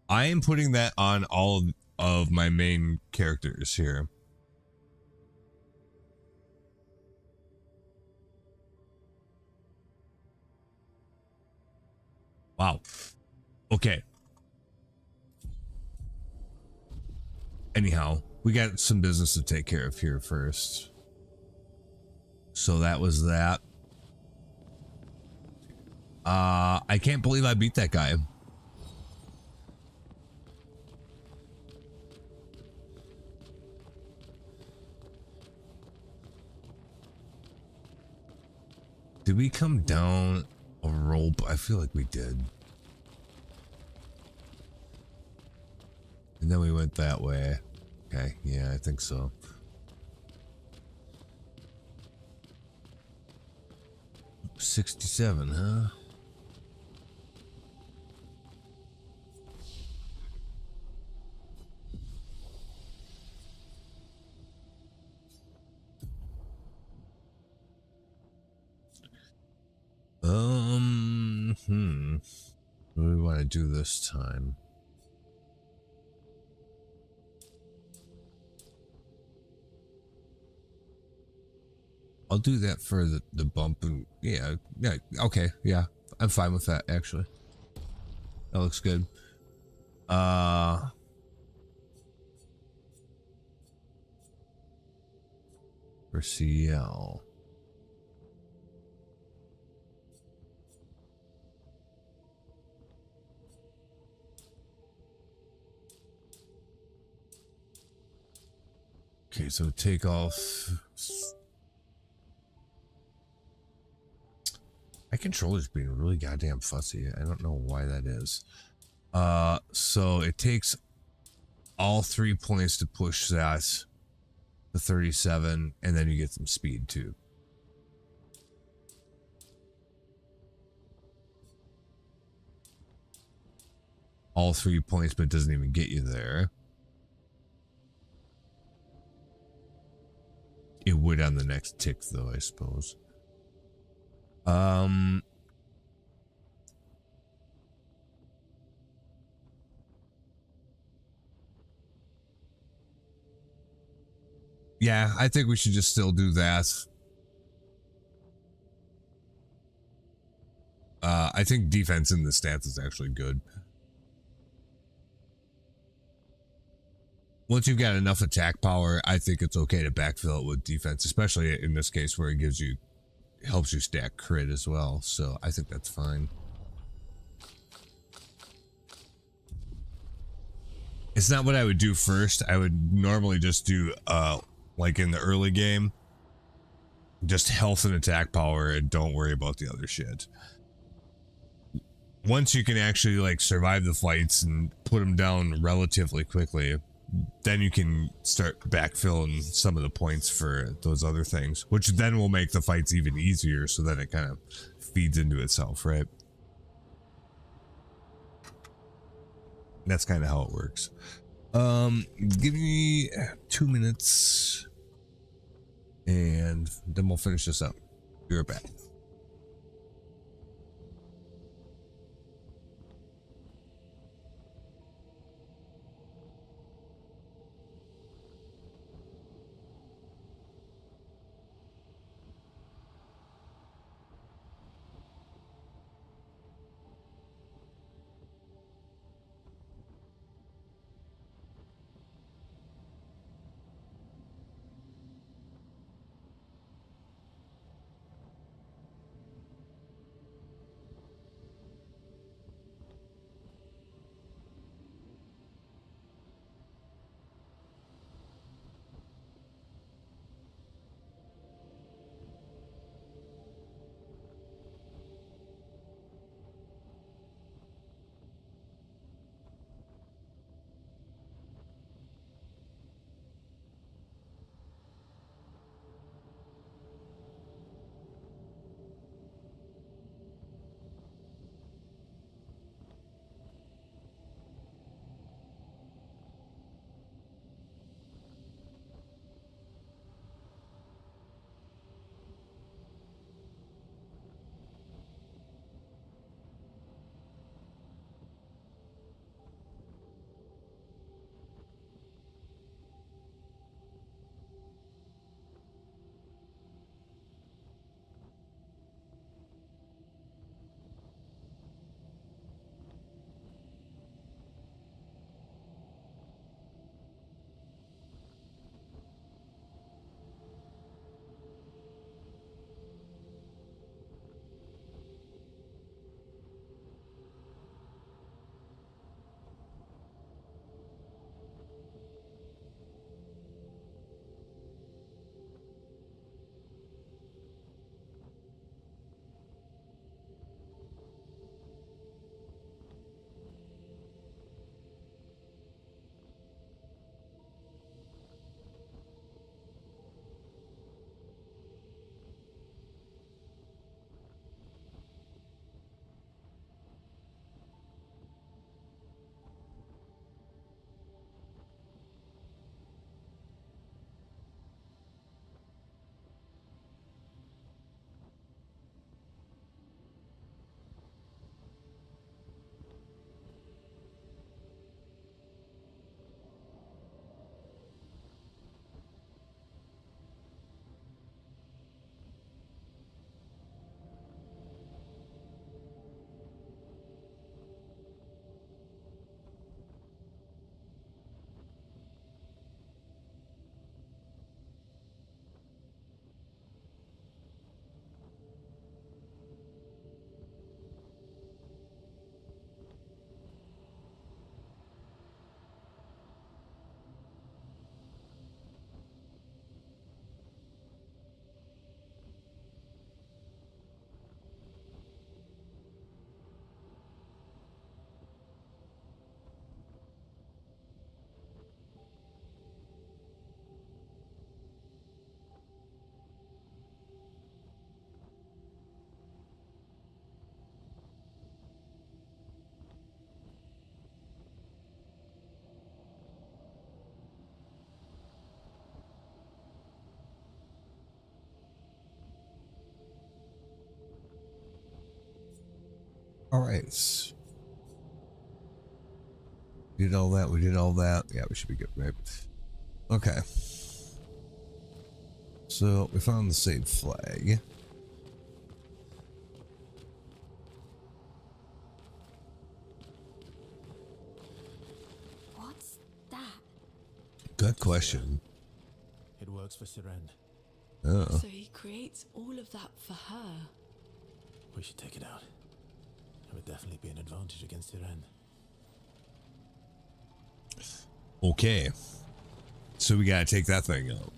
I am putting that on all of my main characters here. Wow. Okay. Anyhow, we got some business to take care of here first. So that was that. I can't believe I beat that guy. Did we come down a rope? I feel like we did. And then we went that way. Okay, yeah, I think so. 67, huh? What do we want to do this time? I'll do that for the bump and yeah, okay, yeah. I'm fine with that actually. That looks good. For CL. Okay, so take off. My controller's being really goddamn fussy. I don't know why that is. So it takes all 3 points to push that to 37, and then you get some speed too. All 3 points, but it doesn't even get you there. It would on the next tick, though, I suppose. Yeah, I think we should just still do that. I think defense in the stats is actually good. Once you've got enough attack power, I think it's okay to backfill it with defense, especially in this case where it gives you, helps you stack crit as well. So I think that's fine. It's not what I would do first. I would normally just do, like in the early game, just health and attack power and don't worry about the other shit. Once you can actually like survive the fights and put them down relatively quickly, then you can start backfilling some of the points for those other things, which then will make the fights even easier, so that it kind of feeds into itself, right? That's kind of how it works. Give me 2 minutes and then we'll finish this up. Be right back. All right. We did all that. We did all that. Yeah, we should be good, right? Okay. So we found the saved flag. What's that? Good question. It works for Siren. Oh. So he creates all of that for her. We should take it out. It would definitely be an advantage against Siren. Okay. So we gotta take that thing out.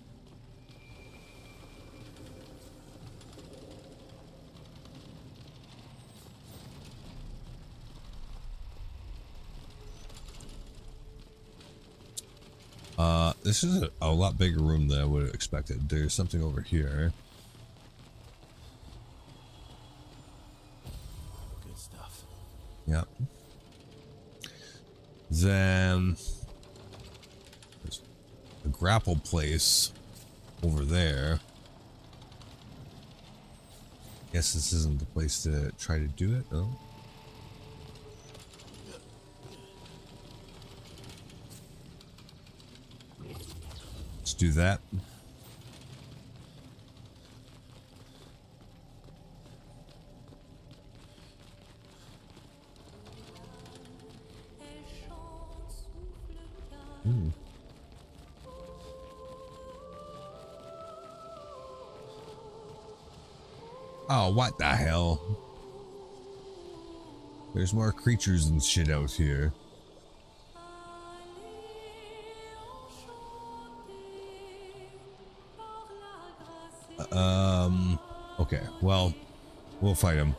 This is a lot bigger room than I would have expected. There's something over here. Good stuff. Yep. Then there's a grapple place over there. Guess this isn't the place to try to do it, though. Let's do that. Oh, what the hell? There's more creatures and shit out here. Okay, well, we'll fight him.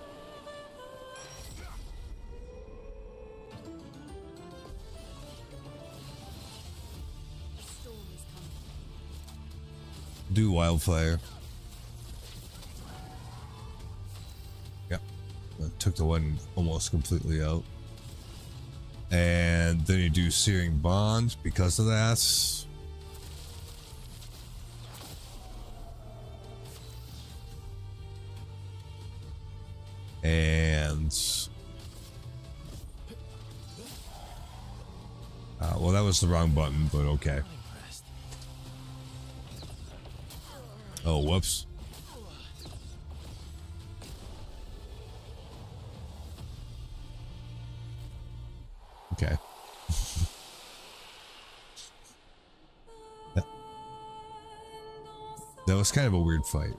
Do wildfire. Yep. That took the one almost completely out. And then you do searing bond because of that. And well, that was the wrong button, but okay. Oh, whoops. Okay. That was kind of a weird fight.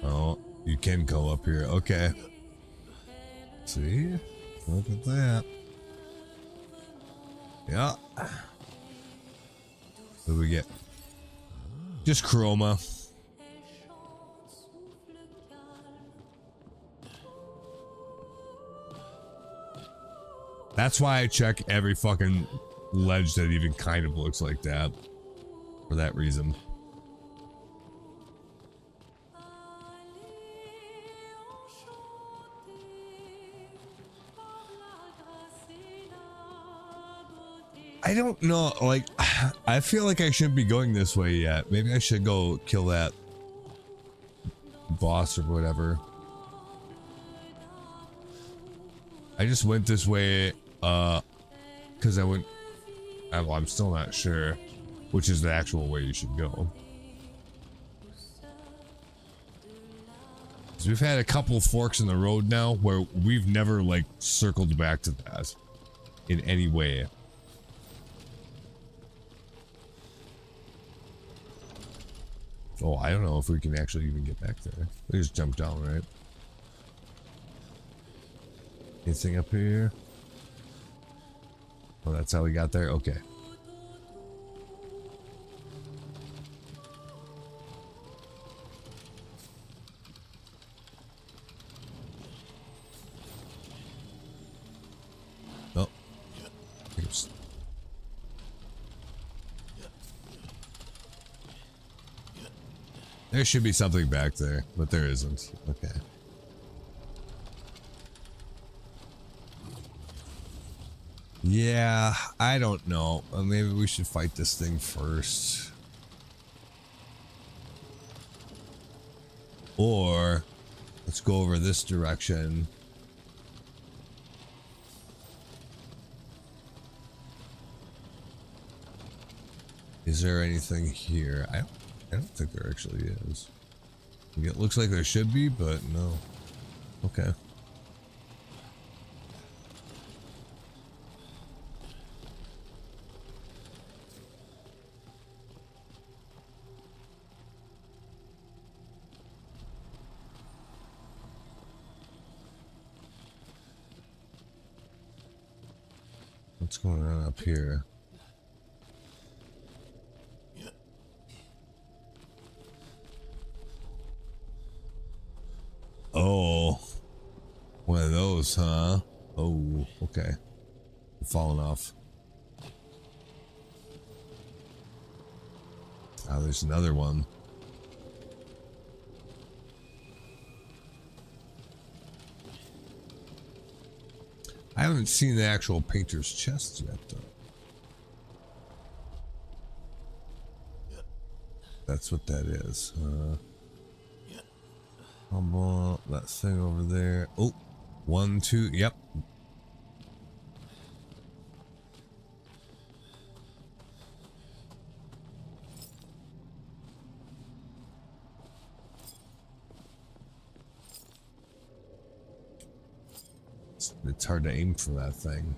Oh, you can go up here. Okay. See? Look at that. Yeah. What do we get? Just chroma. That's why I check every fucking ledge that even kind of looks like that. For that reason. I don't know, like, I feel like I shouldn't be going this way yet. Maybe I should go kill that boss or whatever. I just went this way, because I went, well, I'm still not sure which is the actual way you should go. 'Cause we've had a couple forks in the road now where we've never, like, circled back to that in any way. Oh, I don't know if we can actually even get back there. We just jump down, right? Anything up here? Oh, that's how we got there? Okay. Oh. Here's. There should be something back there, but there isn't. Okay. Yeah, I don't know. Maybe we should fight this thing first. Or let's go over this direction. Is there anything here? I don't think there actually is. It looks like there should be, but no. Okay. What's going on up here? Oh, one of those, huh? Oh, okay. Falling off. Ah, there's another one. I haven't seen the actual painter's chest yet, though. That's what that is. That thing over there. Oh, 1, 2. Yep. It's hard to aim for that thing.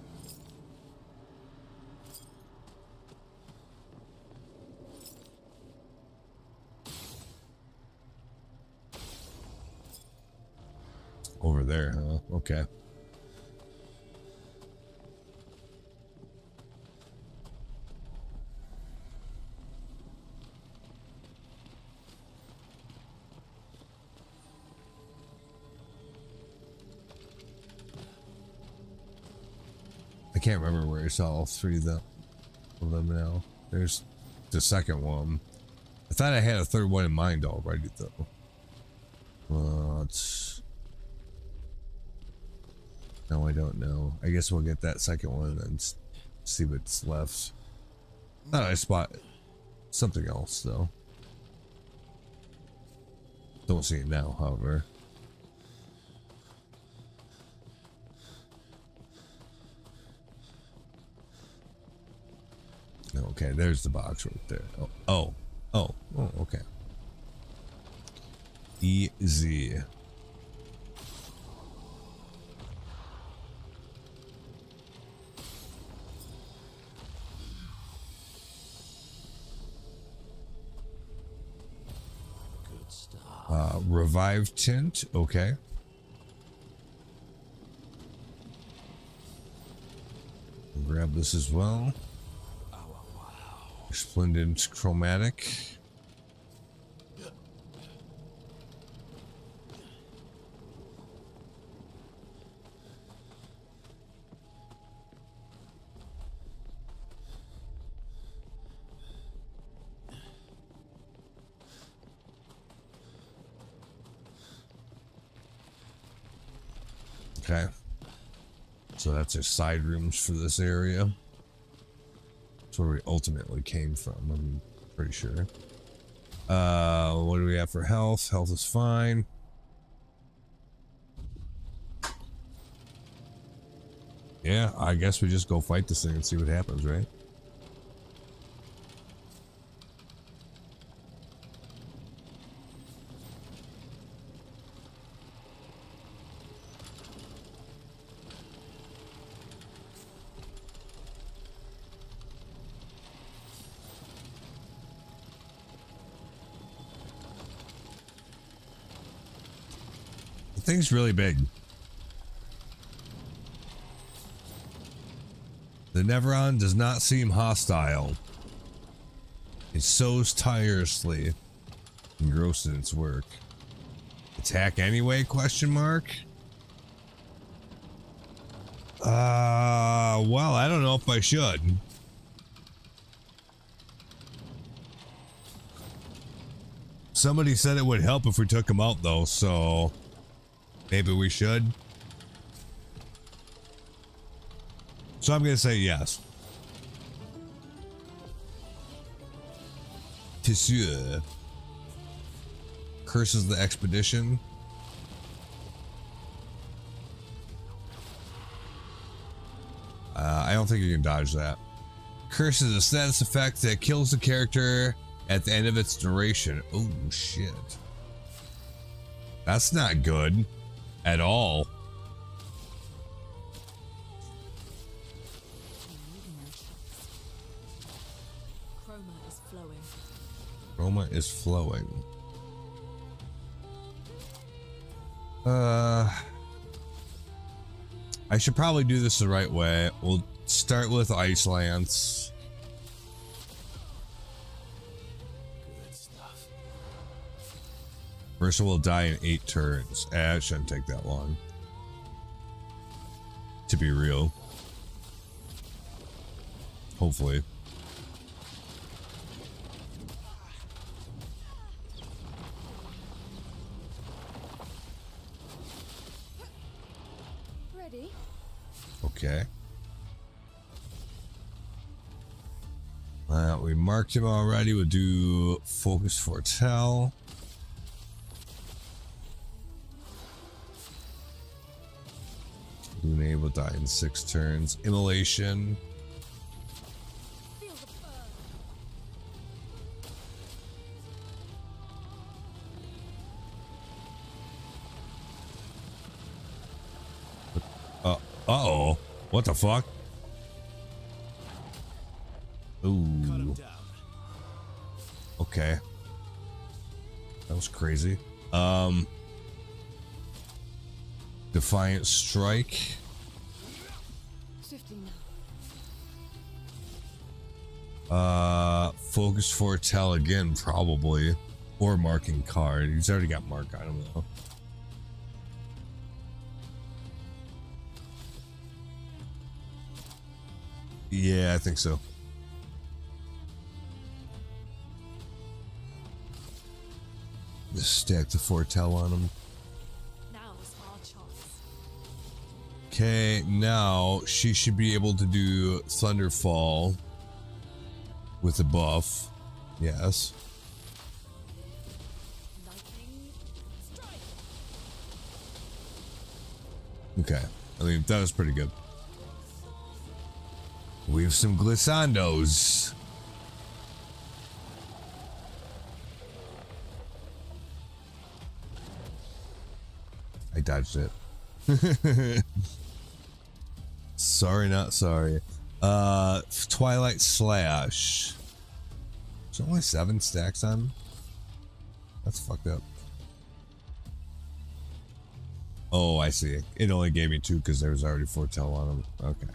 Over there, huh? Okay. I can't remember where I saw all three of them now. There's the second one. I thought I had a third one in mind already, though. No, I don't know. I guess we'll get that second one and see what's left. Thought I spot something else, though. Don't see it now, however. Okay, there's the box right there. Oh, okay. Easy. Good stuff. Revive tint, okay. Grab this as well. Resplendent chromatic. Okay. So that's our side rooms for this area. That's where we ultimately came from, I'm pretty sure. What do we have for health? Health is fine. Yeah, I guess we just go fight this thing and see what happens, right? The thing's really big. The Neveron does not seem hostile. It sows tirelessly, engrossed in its work. Attack anyway? Question mark. Well, I don't know if I should. Somebody said it would help if we took him out, though, so maybe we should. So I'm going to say yes. Tissue. Curses the expedition. I don't think you can dodge that. Curse is a status effect that kills the character at the end of its duration. Oh, shit. That's not good at all. Chroma is flowing. Chroma is flowing. I should probably do this the right way. We'll start with Ice Lance. Good stuff. Mercer will die in 8 turns. It shouldn't take that long. To be real. Hopefully. Ready? Okay. We marked him already. We'll do Focus Foretell. Lune will die in 6 turns. Immolation. Uh-oh. What the fuck? Ooh. Okay. That was crazy. Defiant Strike. Swiftly now. Focus Foretell again, probably. Or Marking Card. He's already got Mark on him, though. Yeah, I think so. Just stack the Foretell on him. Now's our chance. Okay, now she should be able to do Thunderfall with a buff. Yes. Lightning strike. Okay. I mean, that was pretty good. We have some glissandos. I dodged it. Sorry, not sorry. Twilight Slash. There's only 7 stacks on. That's fucked up. Oh, I see. It only gave me 2 because there was already Foretell on them. Okay.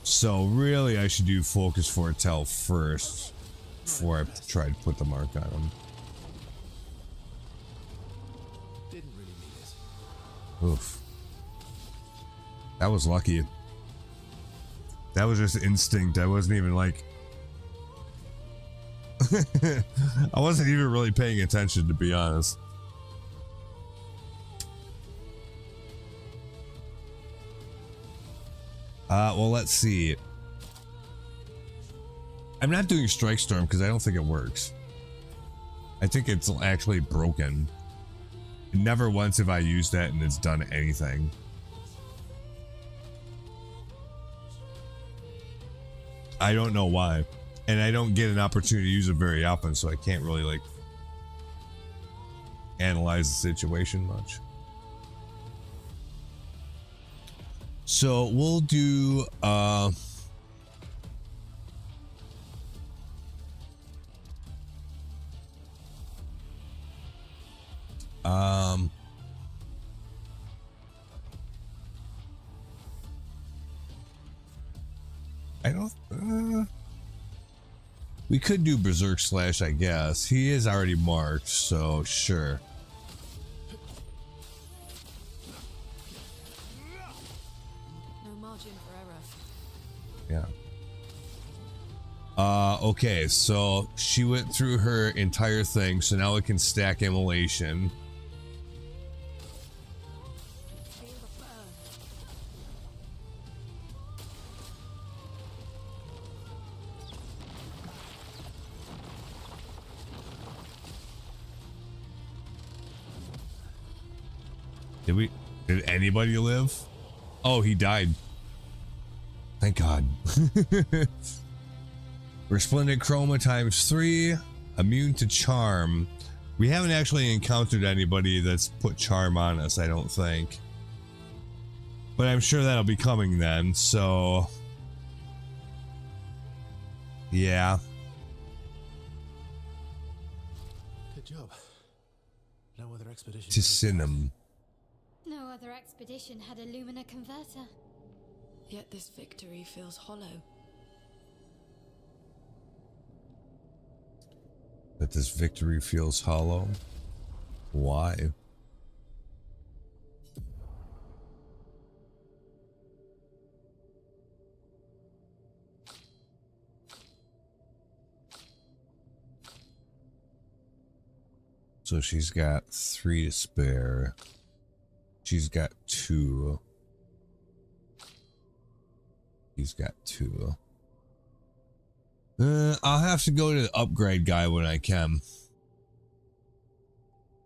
So really, I should do Focus Foretell first before I try to put the mark on him. Didn't really mean it. Oof. That was lucky. That was just instinct. I wasn't even like... I wasn't even really paying attention, to be honest. Well, let's see. I'm not doing Strike Storm because I don't think it works. I think it's actually broken. Never once have I used that and it's done anything. I don't know why. And I don't get an opportunity to use it very often, so I can't really, like, analyze the situation much. So we'll do I don't we could do Berserk Slash, I guess. He is already marked, so sure. No margin for error. Yeah. Okay, so she went through her entire thing, so now we can stack Immolation. Feel the burn. Did anybody live? Oh, he died. Thank God. Resplendent Chroma ×3. Immune to charm. We haven't actually encountered anybody that's put charm on us, I don't think. But I'm sure that'll be coming then, so... yeah. Good job. No other expedition. Ticinum. No other expedition had a Lumina converter. Yet this victory feels hollow. That this victory feels hollow? Why? So she's got 3 to spare. She's got 2. He's got 2. I'll have to go to the upgrade guy when I can.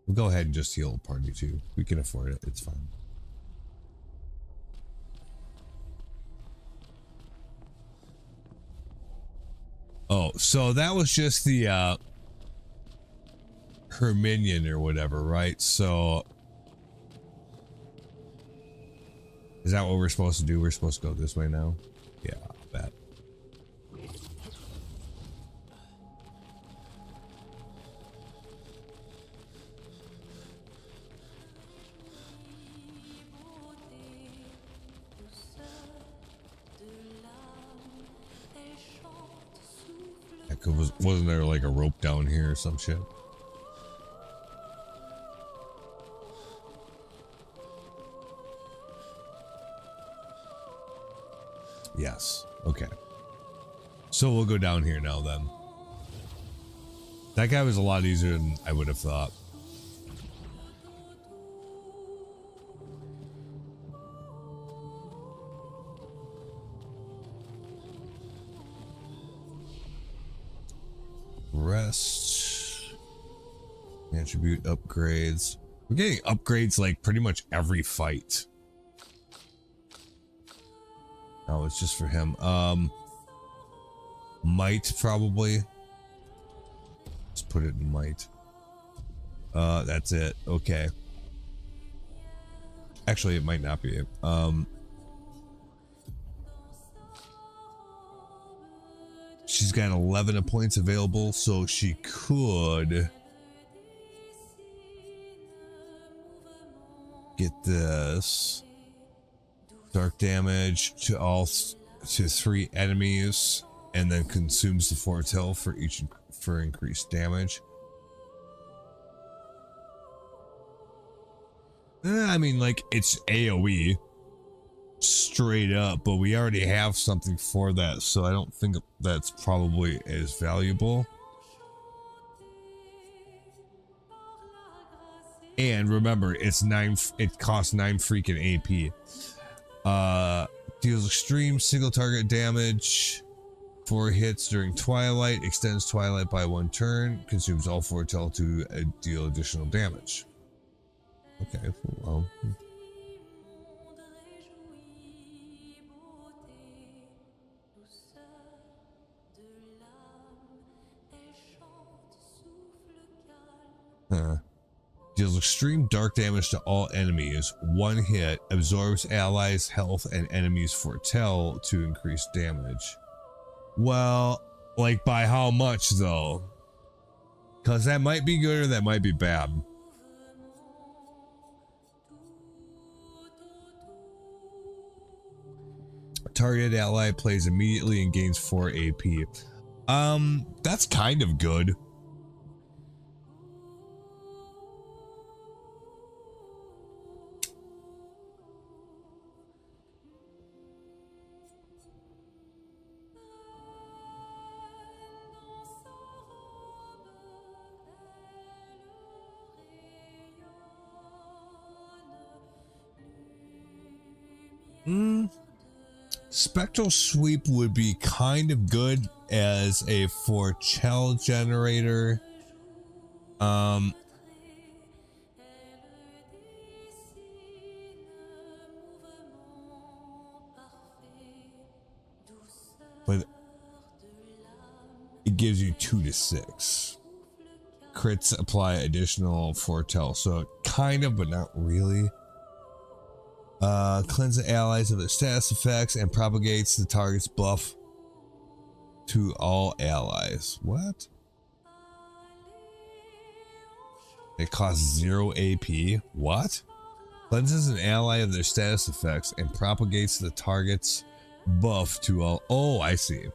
We'll go ahead and just heal party 2. We can afford it. It's fine. Oh, so that was just the her minion or whatever, right? So is that what we're supposed to do? We're supposed to go this way now? Yeah, I'll bet. Heck, wasn't there like a rope down here or some shit? Yes. Okay. So we'll go down here now then. That guy was a lot easier than I would have thought. Rest. Attribute upgrades. We're getting upgrades like pretty much every fight. Oh, it's just for him. Might probably. Let's put it in might. That's it. Okay. Actually, it might not be. She's got 11 points available, so she could get this. Dark damage to 3 enemies, and then consumes the foretell for increased damage. I mean, like, it's AoE straight up, but we already have something for that, so I don't think that's probably as valuable. And remember, it costs 9 freaking AP. Deals extreme single target damage. 4 hits during Twilight. Extends Twilight by 1 turn. Consumes all foretell to deal additional damage. Okay, well. Deals extreme dark damage to all enemies. 1 hit. Absorbs allies' health and enemies' foretell to increase damage. Well, like by how much though? Because that might be good or that might be bad. Targeted ally plays immediately and gains 4 AP. That's kind of good. Spectral Sweep would be kind of good as a foretell generator. it gives you 2 to 6. Crits apply additional foretell, so kind of, but not really. Cleanse the allies of their status effects and propagates the target's buff to all allies. What? It costs 0 AP. What? Cleanses an ally of their status effects and propagates the target's buff to all. Oh, I see.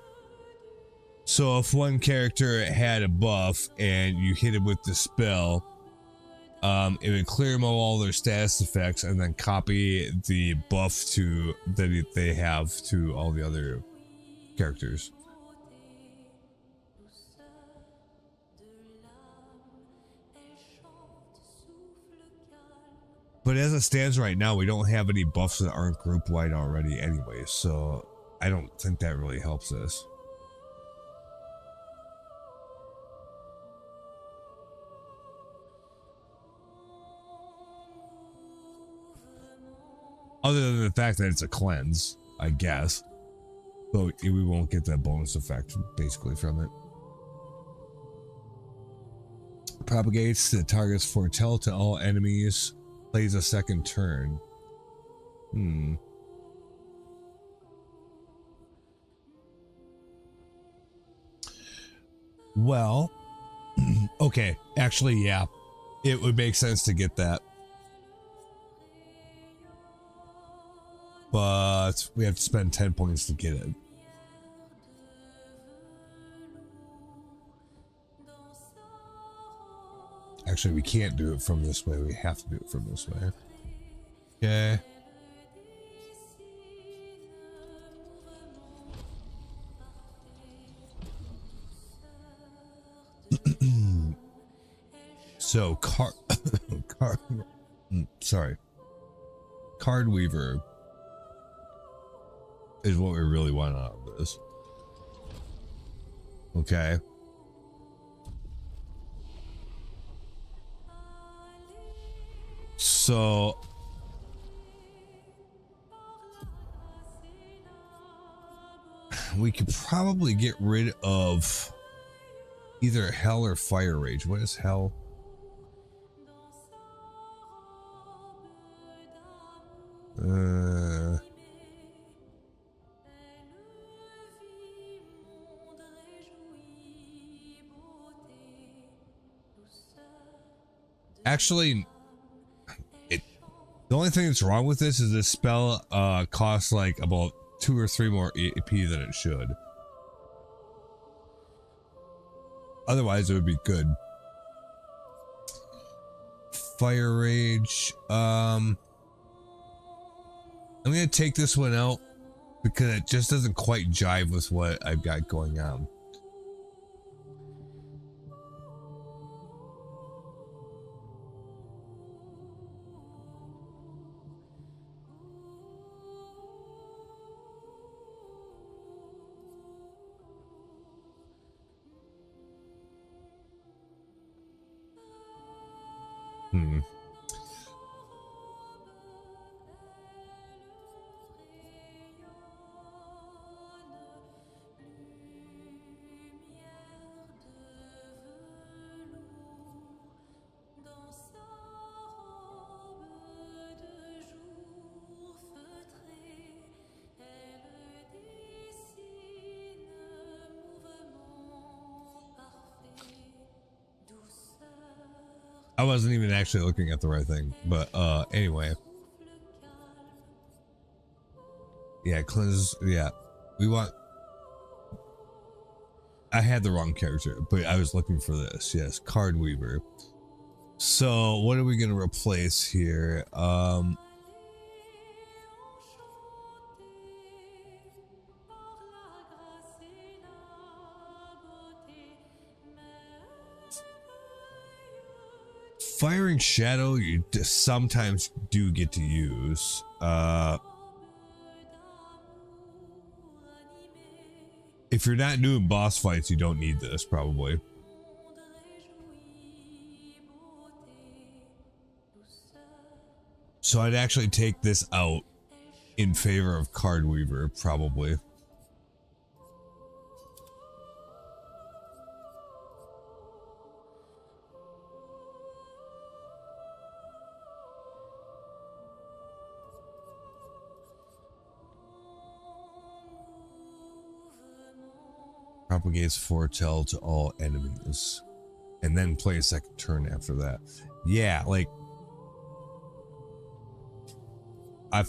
So if one character had a buff and you hit it with the spell, it would clear them of all their status effects and then copy the buff to that they have to all the other characters. But as it stands right now, we don't have any buffs that aren't group wide already anyway, so I don't think that really helps us. Other than the fact that it's a cleanse, I guess. So we won't get that bonus effect basically from it. Propagates the target's foretell to all enemies. Plays a second turn. Well, okay. Actually, yeah. It would make sense to get that. But we have to spend 10 points to get it. Actually, we can't do it from this way. We have to do it from this way. Okay. So, Card Weaver is what we really want out of this. Okay. So we could probably get rid of either Hell or Fire Rage. What is Hell? Actually, the only thing that's wrong with this is this spell costs like about 2 or 3 more AP than it should. Otherwise, it would be good. Fire Rage. I'm gonna take this one out because it just doesn't quite jive with what I've got going on. I wasn't even actually looking at the right thing, but anyway. Yeah, cleanse. Yeah, we want. I had the wrong character, but I was looking for this. Yes, Card Weaver. So what are we gonna replace here? Firing Shadow, you sometimes do get to use. If you're not doing boss fights, you don't need this, probably. So I'd actually take this out in favor of Card Weaver, probably. Propagates foretell to all enemies. And then play a second turn after that. Yeah, like I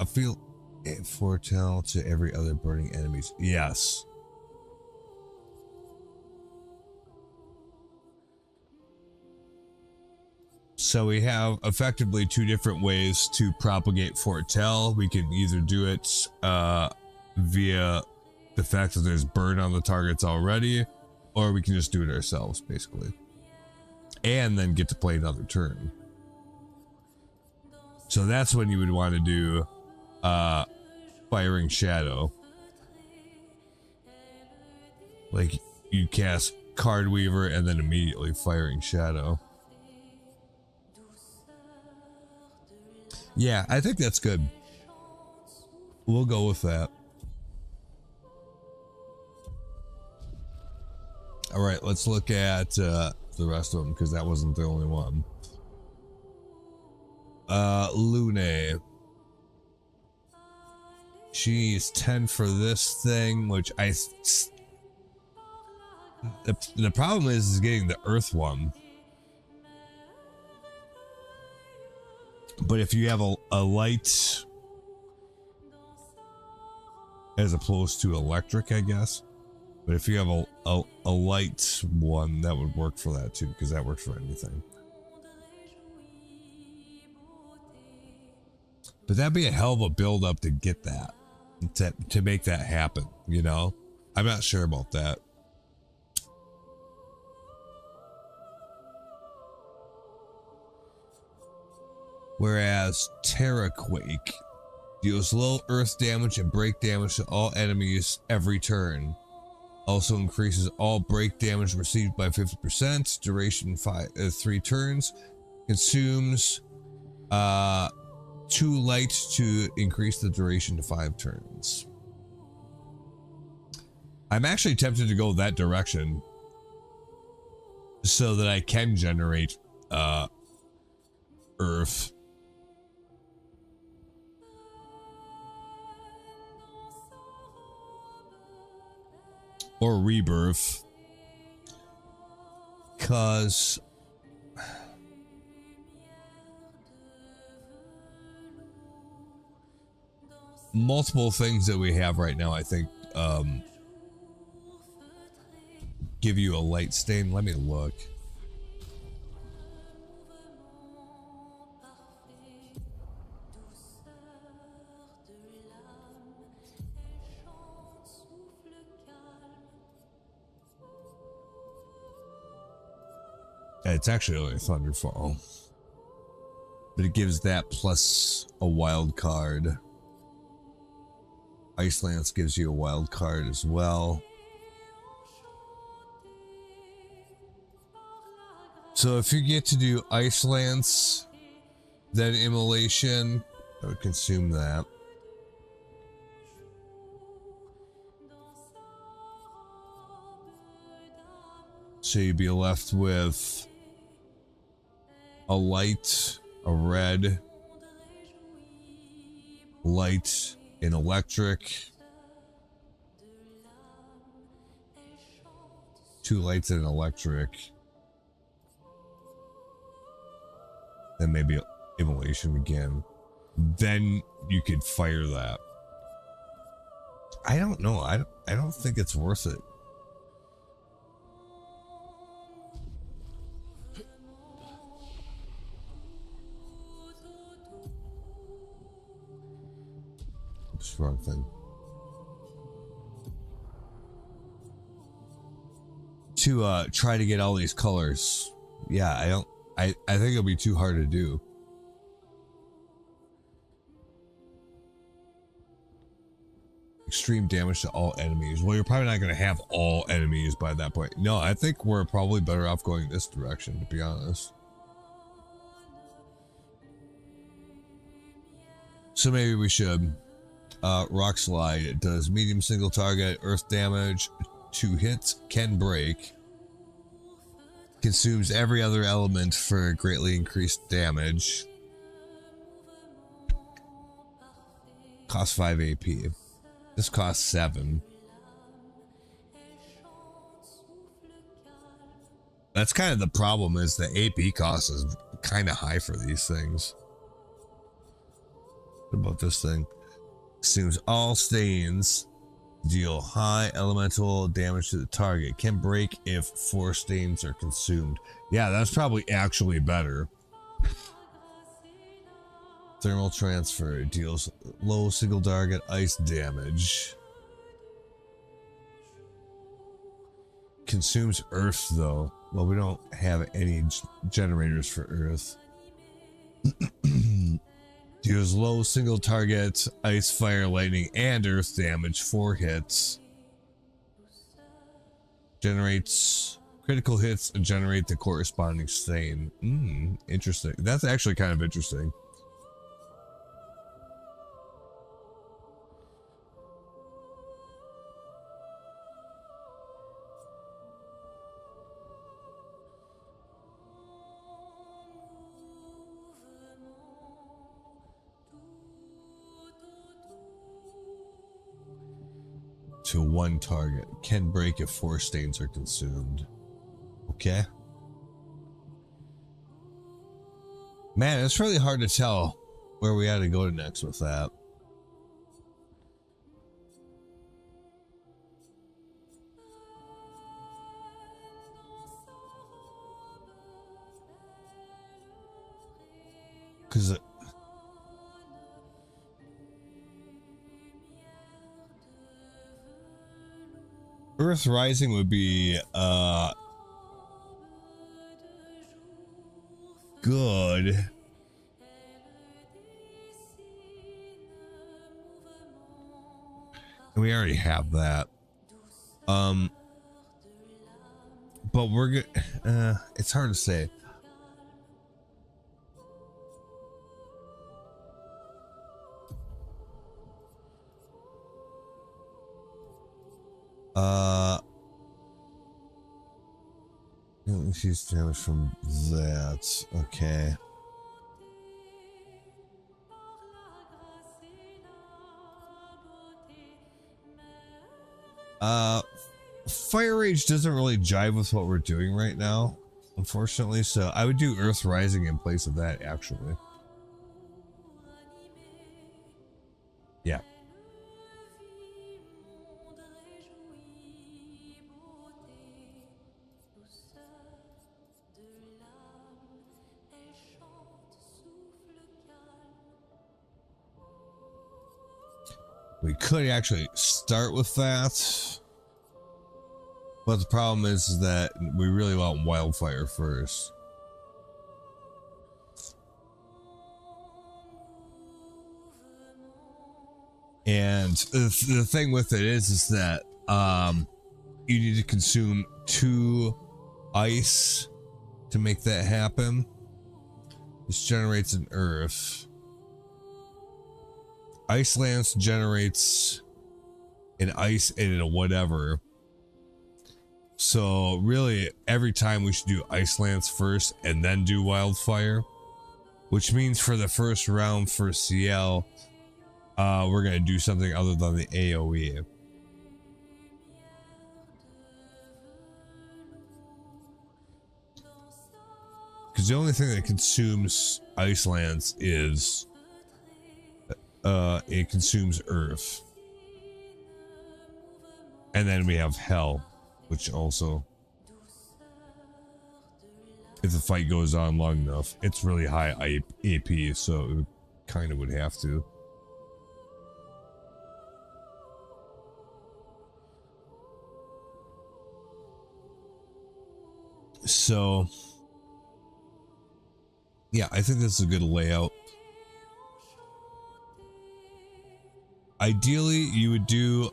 feel it foretell to every other burning enemies. Yes. So we have effectively two different ways to propagate foretell. We can either do it via the fact that there's burn on the targets already, or we can just do it ourselves, basically. And then get to play another turn. So that's when you would want to do Firing Shadow. Like, you cast Card Weaver and then immediately Firing Shadow. Yeah, I think that's good. We'll go with that. All right, let's look at the rest of them, because that wasn't the only one. Lune. She's 10 for this thing, which the problem is getting the Earth one. But if you have a light as opposed to electric, I guess. But if you have a light one, that would work for that too, because that works for anything. But that'd be a hell of a build up to get that, to make that happen, you know? I'm not sure about that. Whereas Terraquake deals low earth damage and break damage to all enemies every turn. Also increases all break damage received by 50%. Duration 3 turns. Consumes 2 light to increase the duration to 5 turns. I'm actually tempted to go that direction so that I can generate earth. Or rebirth, because multiple things that we have right now, I think, give you a light stain. Let me look. It's actually only Thunderfall, but it gives that plus a wild card. Ice Lance gives you a wild card as well. So if you get to do Ice Lance, then Immolation, I would consume that. So you'd be left with a light, a red, light, an electric, 2 lights and an electric, then maybe Immolation again. Then you could fire that. I don't know. I don't think it's worth it. Wrong thing. To try to get all these colors. Yeah, I think it'll be too hard to do. Extreme damage to all enemies. Well, you're probably not going to have all enemies by that point. No, I think we're probably better off going this direction, to be honest. So maybe we should. Rock Slide. It does medium single target, earth damage, 2 hits, can break. Consumes every other element for greatly increased damage. Costs 5 AP. This costs 7. That's kind of the problem, is the AP cost is kind of high for these things. What about this thing? Assumes all stains deal high elemental damage to the target. Can break if 4 stains are consumed. Yeah, that's probably actually better. Thermal transfer deals low single target ice damage. Consumes earth though. Well, we don't have any generators for earth. Deals low single target ice, fire, lightning, and earth damage. 4 hits. Generates critical hits and generate the corresponding stain. Interesting. That's actually kind of interesting. To 1 target. Can break if 4 stains are consumed. Okay. Man, it's really hard to tell where we had to go next with that. Because Earth Rising would be good. We already have that. But we're good. It's hard to say. She's damaged from that. Okay. Fire Rage doesn't really jive with what we're doing right now, unfortunately, so I would do Earth Rising in place of that, actually. Yeah. We could actually start with that, but the problem is that we really want Wildfire first. And the thing with it is that you need to consume 2 ice to make that happen. This generates an earth. Ice Lance generates an ice and a whatever. So really, every time we should do Ice Lance first and then do Wildfire, which means for the first round for CL, we're gonna do something other than the AoE. Because the only thing that consumes Ice Lance is it consumes earth. And then we have hell, which also, if the fight goes on long enough, it's really high AP, so it kind of would have to. So yeah, I think this is a good layout. Ideally, you would do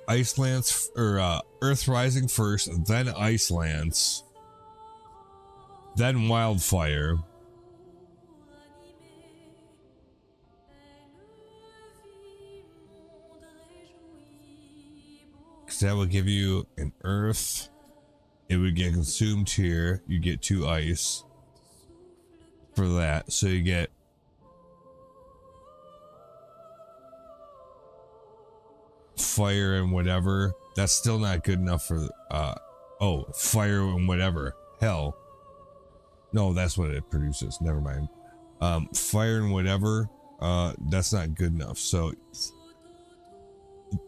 Ice Lance or Earth Rising first, then Ice Lance, then Wildfire. Because that will give you an Earth. It would get consumed here. You get 2 ice for that, so you get fire and whatever. That's still not good enough for oh, fire and whatever. Hell. No, that's what it produces. Never mind. Fire and whatever, that's not good enough. So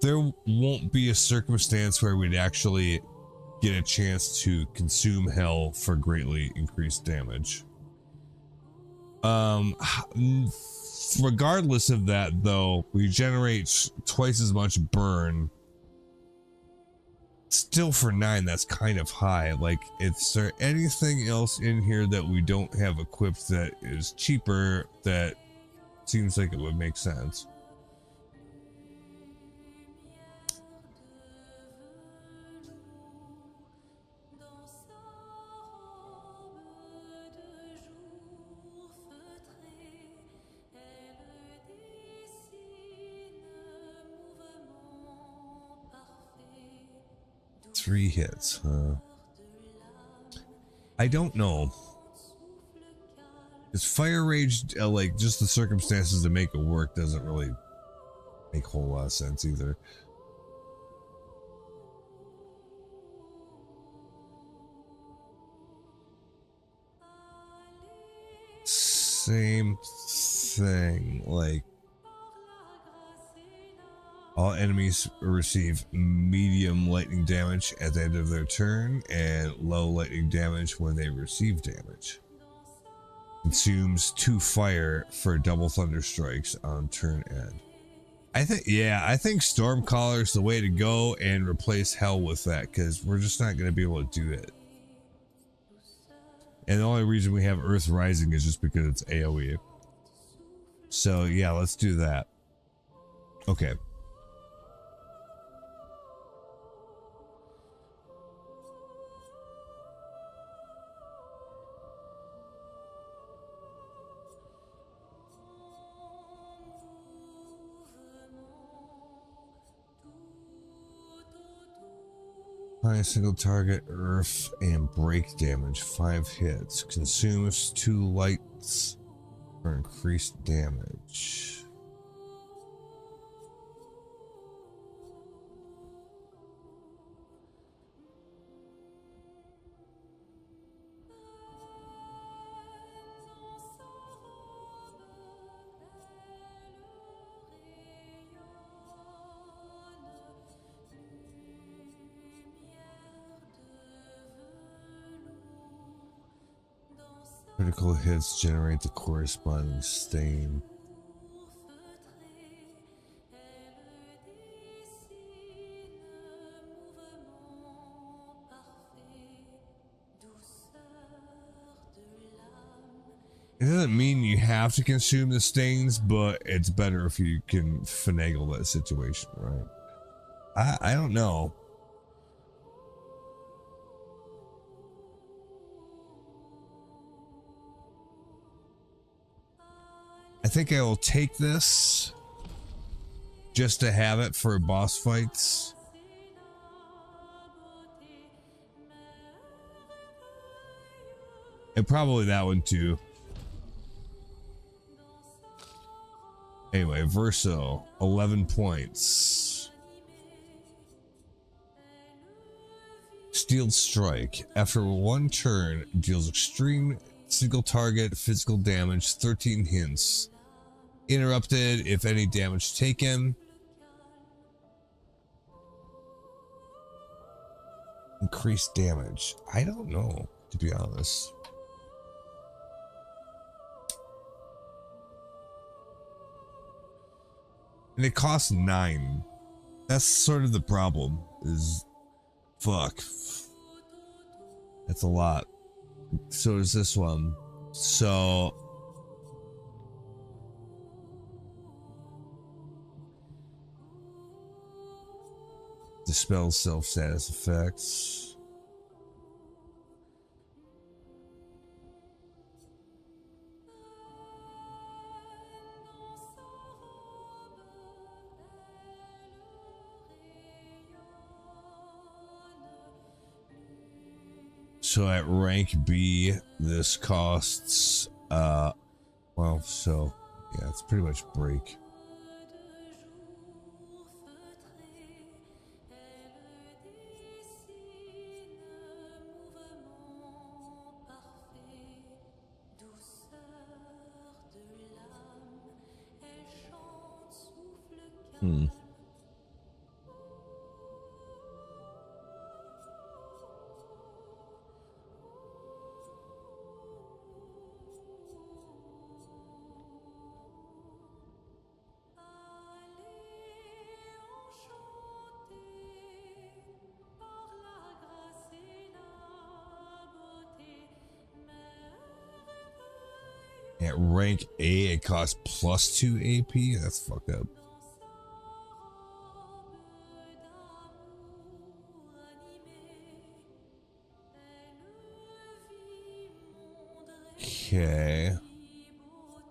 there won't be a circumstance where we'd actually get a chance to consume hell for greatly increased damage. Regardless of that, though, we generate twice as much burn. Still, for 9, that's kind of high. Like, is there anything else in here that we don't have equipped that is cheaper that seems like it would make sense? Three hits, huh? I don't know. Is fire rage like just the circumstances to make it work doesn't really make a whole lot of sense either. Same thing, like all enemies receive medium lightning damage at the end of their turn and low lightning damage when they receive damage. Consumes 2 fire for double thunder strikes on turn end. I think Stormcaller is the way to go and replace Hell with that, because we're just not going to be able to do it. And the only reason we have Earth Rising is just because it's AoE. So yeah, let's do that. Okay. Apply a single target earth and break damage, 5 hits. Consumes 2 lights for increased damage. Critical hits generate the corresponding stain. It doesn't mean you have to consume the stains, but it's better if you can finagle that situation, right? I don't know. I think I will take this just to have it for boss fights. And probably that one too. Anyway, Verso, 11 points. Steeled Strike. After 1 turn, deals extreme single target physical damage, 13 hints. Interrupted if any damage taken. Increased damage. I don't know, to be honest. And it costs 9. That's sort of the problem, is fuck. That's a lot. So is this one. So dispel self-status effects. So at rank B, this costs, well, so, yeah, it's pretty much break. At rank A, it costs plus 2 AP. That's fucked up. Okay.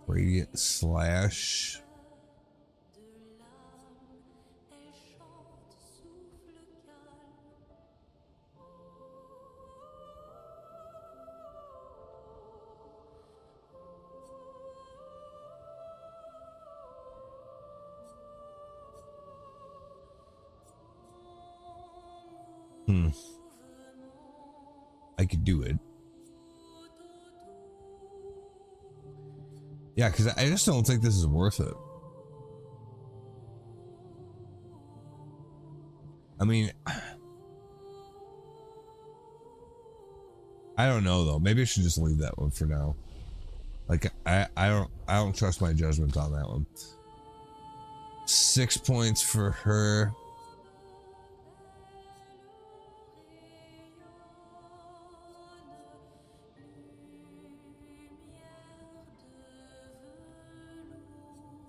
Radiant slash. I could do it. Yeah, because I just don't think this is worth it. I mean, I don't know though. Maybe I should just leave that one for now. Like I don't trust my judgment on that one. 6 points for her.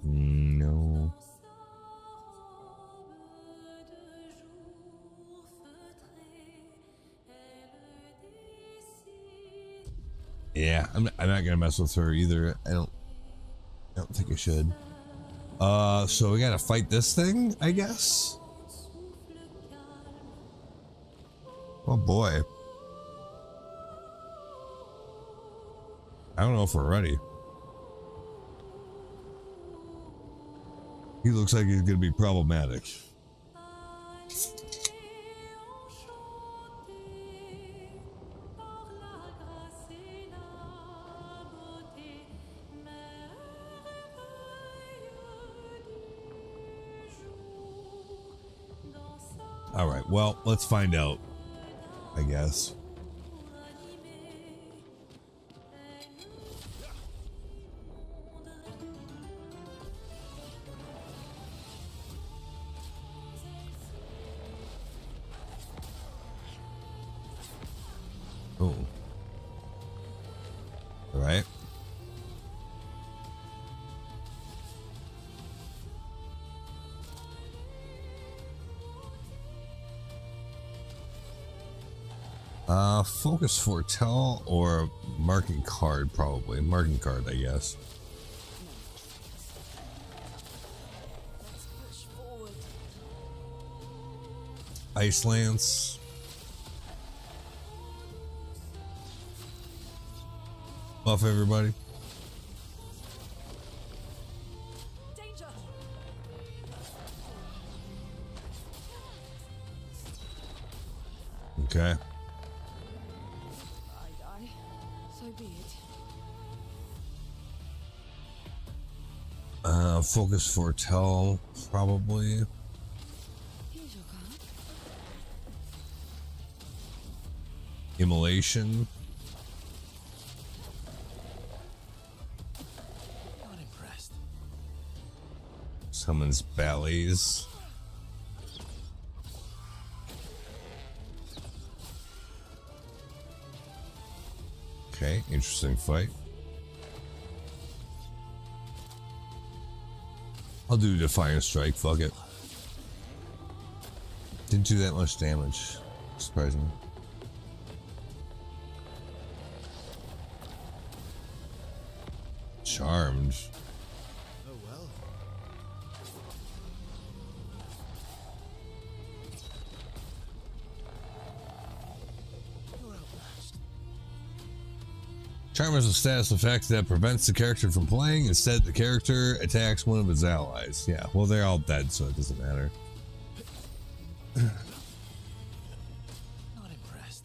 No. Yeah, I'm not gonna mess with her either. I don't think I should. So we gotta fight this thing, I guess. Oh boy. I don't know if we're ready. He looks like he's gonna be problematic. All right, well, let's find out, I guess. Oh. All right. Focus foretell or marking card, probably. Marking card, I guess. Ice Lance. Buff everybody. Danger. Okay. I die. So be it. Focus foretell, probably. Here's your card. Immolation. Not impressed. Summons ballets. Okay, interesting fight. I'll do Defiant Strike, fuck it. Didn't do that much damage, surprisingly. Charmed. Oh well. You're outmatched. Charm is a status effect that prevents the character from playing. Instead, the character attacks one of its allies. Yeah, well, they're all dead, so it doesn't matter. Not impressed.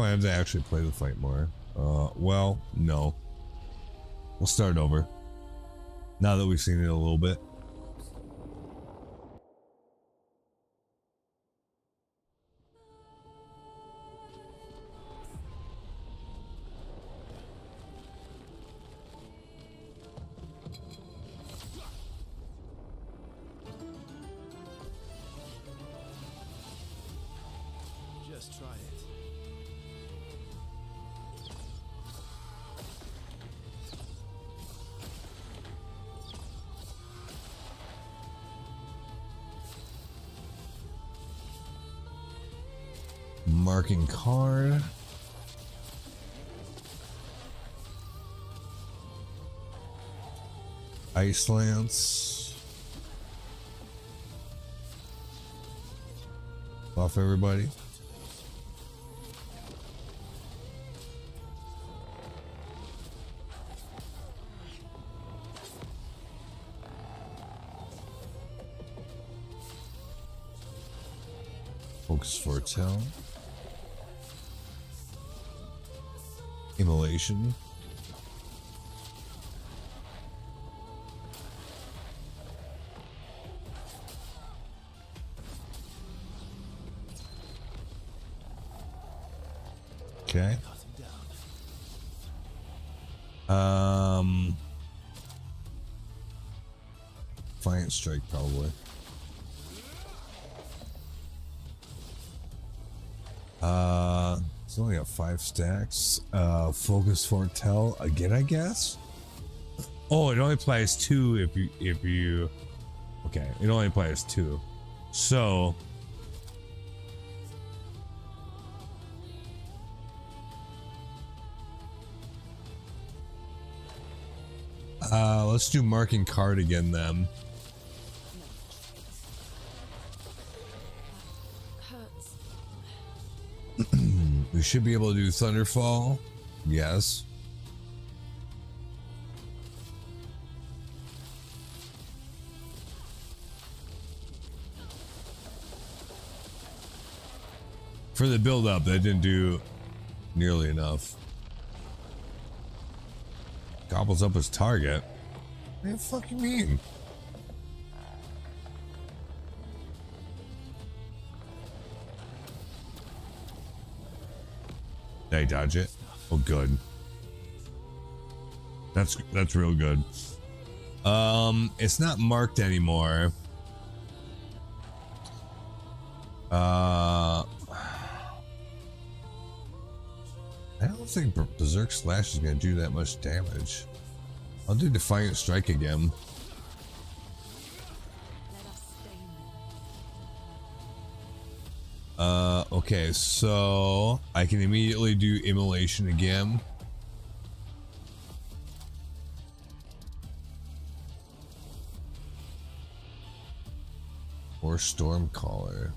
I have to actually play the fight more. Well, no. We'll start over. Now that we've seen it a little bit. Just try it. Marking card. Ice Lance. Buff everybody. Focus Foretell. Immolation. Okay. Defiant Strike probably. It's only got 5 stacks. Focus Foretell again, I guess. Oh, it only applies 2 if you. Okay, it only applies 2. So. Let's do marking card again then. Hurts. We should be able to do Thunderfall. Yes. For the build up, that didn't do nearly enough. Gobbles up his target. What do you fucking mean? Did I dodge it? Oh, good. That's real good. It's not marked anymore. I don't think Berserk Slash is gonna do that much damage. I'll do Defiant Strike again. Okay, so I can immediately do Immolation again. Or Stormcaller.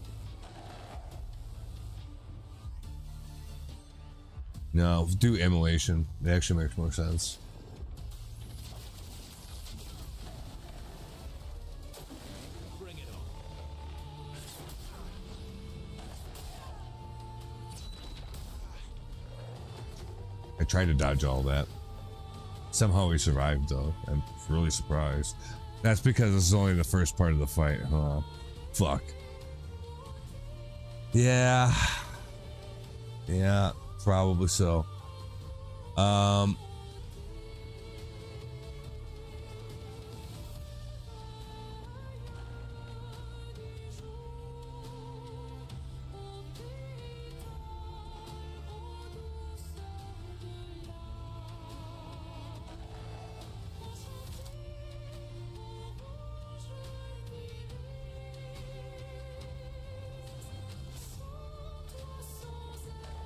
No, do Immolation. It actually makes more sense. I tried to dodge all that. Somehow we survived though. I'm really surprised. That's because this is only the first part of the fight, huh? Fuck. Yeah. Yeah, probably so.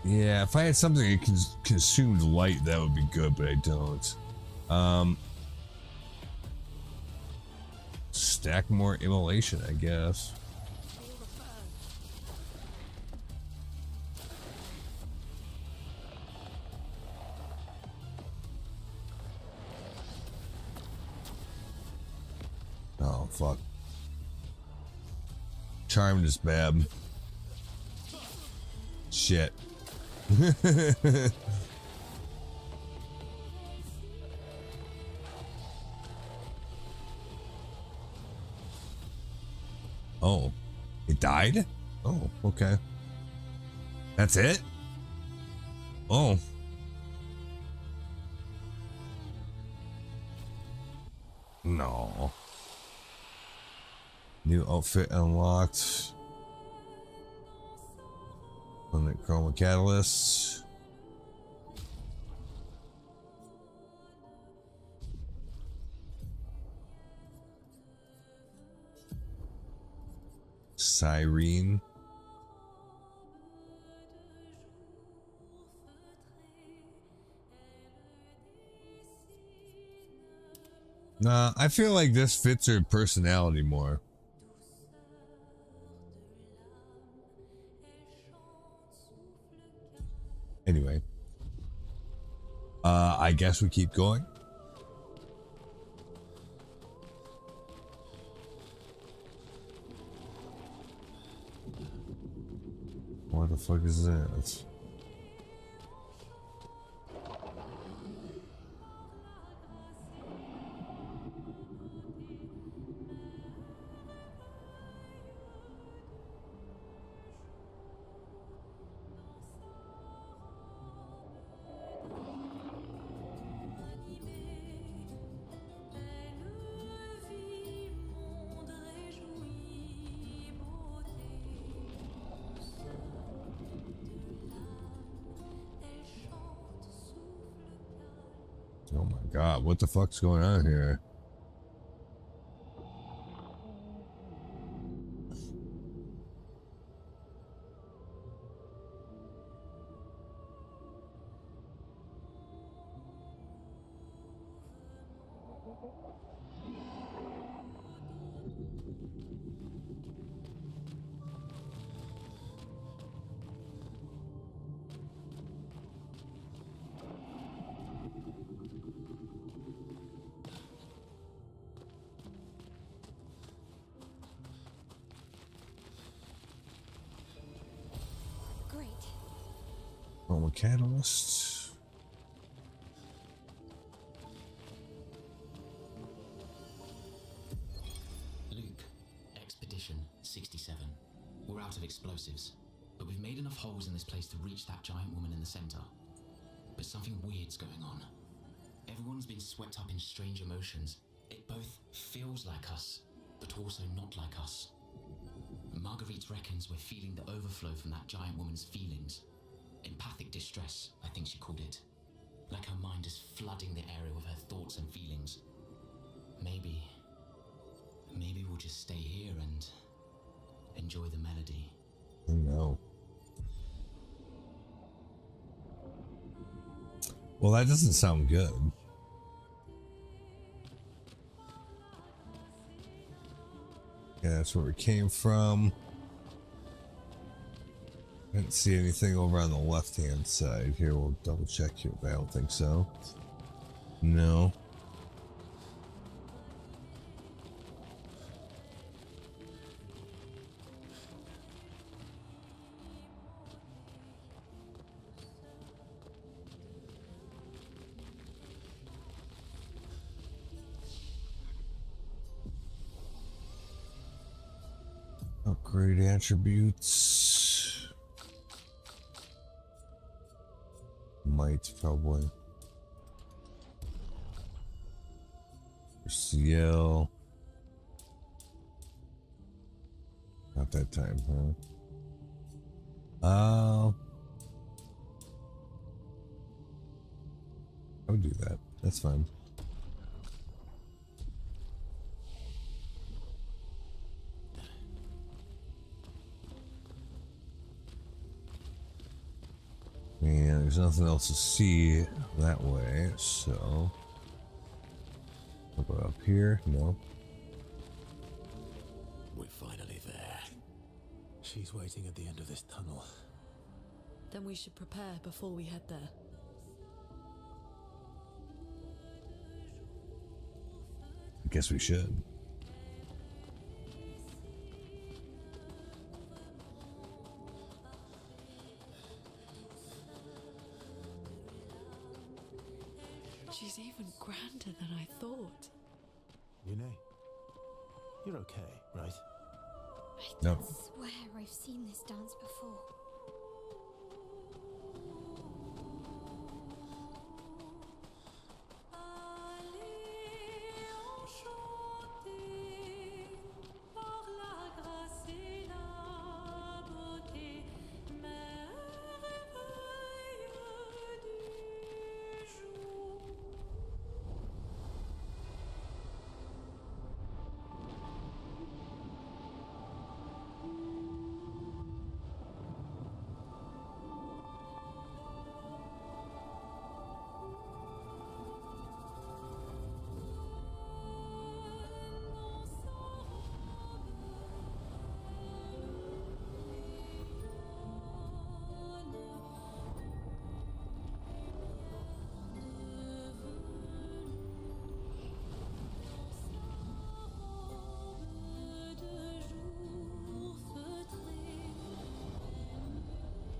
Yeah, if I had something that consumed light, that would be good, but I don't. Stack more Immolation, I guess. Oh, fuck. Charmed is bad. Shit. Oh, it died? Oh, okay. That's it? Oh. No. New outfit unlocked. Limit chroma catalyst. Siren. Nah, I feel like this fits her personality more. Anyway. I guess we keep going. What the fuck is that? Oh my god, what the fuck's going on here? Chroma catalyst. Luke, Expedition 67. We're out of explosives, but we've made enough holes in this place to reach that giant woman in the center. But something weird's going on. Everyone's been swept up in strange emotions. It both feels like us, but also not like us. Marguerite reckons we're feeling the overflow from that giant woman's feelings. Empathic distress, I think she called it. Like her mind is flooding the area with her thoughts and feelings. Maybe we'll just stay here and enjoy the melody. Oh no. Well, that doesn't sound good. Yeah, that's where we came from. I didn't see anything over on the left-hand side. Here, we'll double check here, but I don't think so. No. Upgrade attributes. Might probably. CL. Not that time, huh? I would do that. That's fine. And there's nothing else to see that way, so I'll go up here. No. We're finally there. She's waiting at the end of this tunnel. Then we should prepare before we head there. I guess we should. She's even grander than I thought. Yune, you're okay, right? I No. swear I've seen this dance before.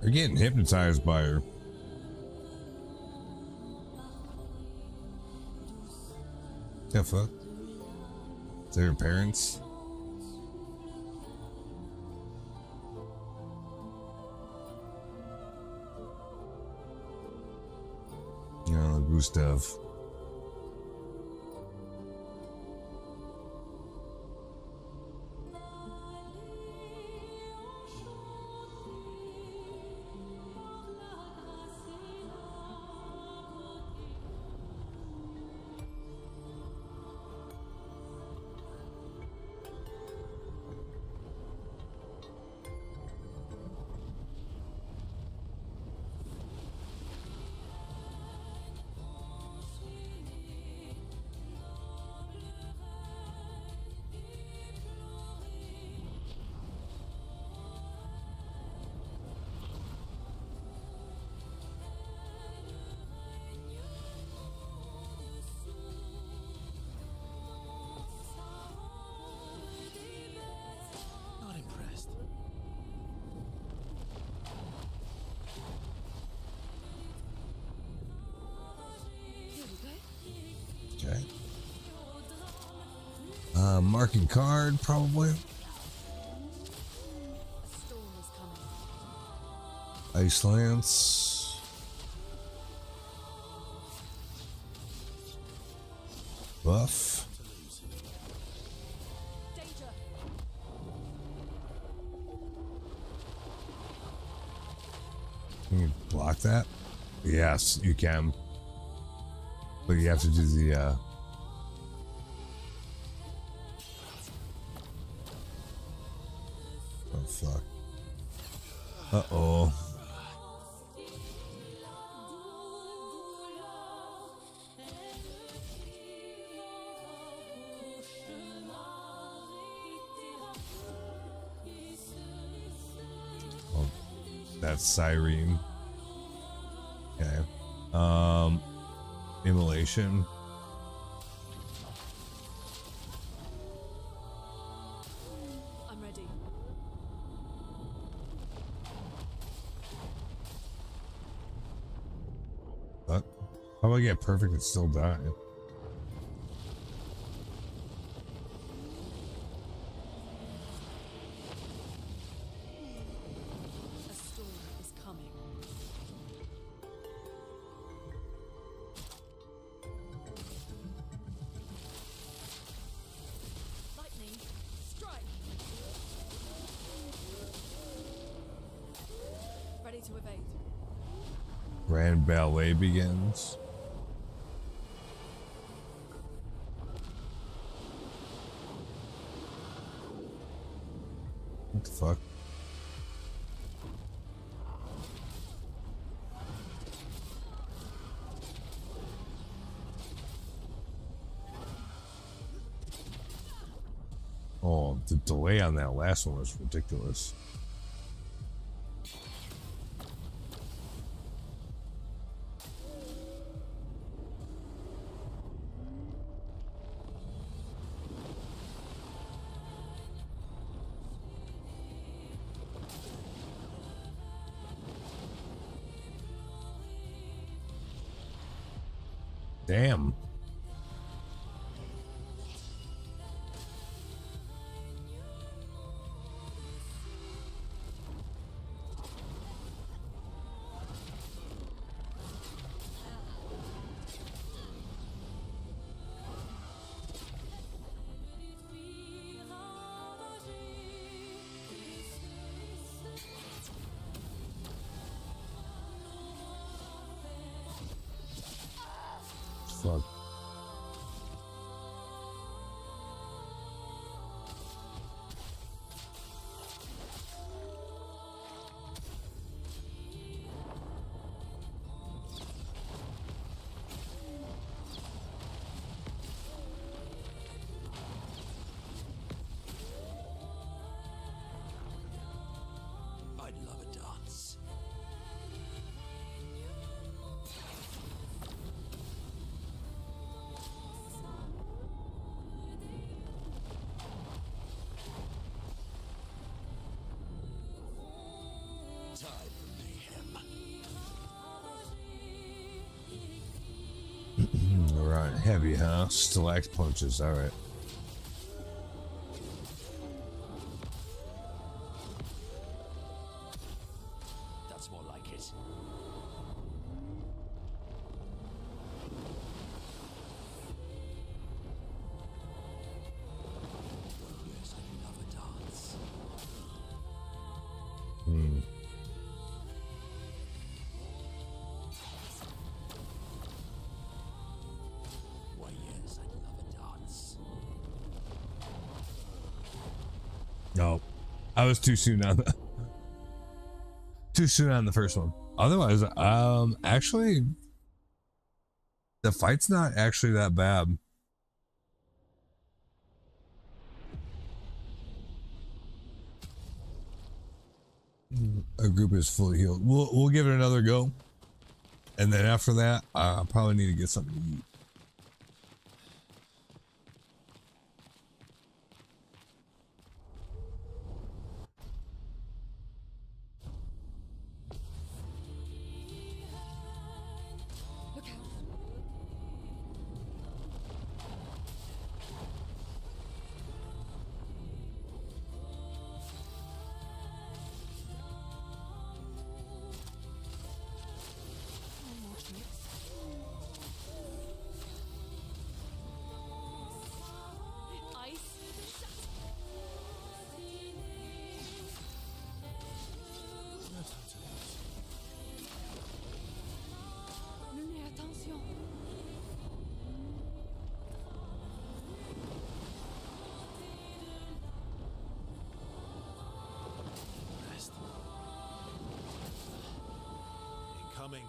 They're getting hypnotized by her. The fuck? Their parents? No, Gustav. Not impressed. Here we go. Okay. Marking card, probably. A storm is coming. Ice Lance. Buff. Danger! Can you block that? Yes, you can. But you have to do the, oh, fuck. Uh-oh. Oh, that's Cyrene. Okay. Immolation. I'm ready. What? How do I get perfect and still die? A storm is coming. Lightning, strike! Ready to evade. Grand ballet begins. What the fuck? Oh, the delay on that last one was ridiculous. Damn. Fuck. I'd love a dance. Time for mayhem. Right, heavy, huh? Stalact punches. All right. That's more like it. Yes, I'd love a dance. Why, yes, I'd love a dance. No, I was too soon on the first one. Otherwise, actually, the fight's not actually that bad. Our group is fully healed. We'll give it another go, and then after that, I probably need to get something to eat. Look out. No more tricks. Ice. Lunay, attention. Rest. Incoming.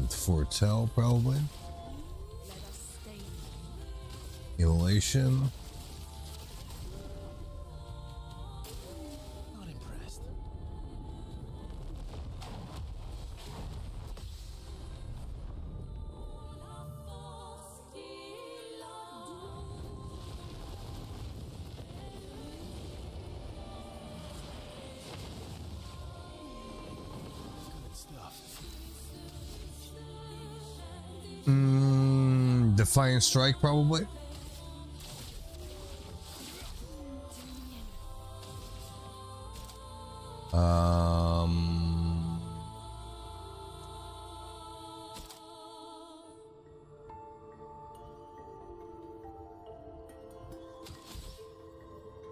Foretell, probably. Let us stay. Immolation. Not impressed. Good stuff. Defiant Strike, probably.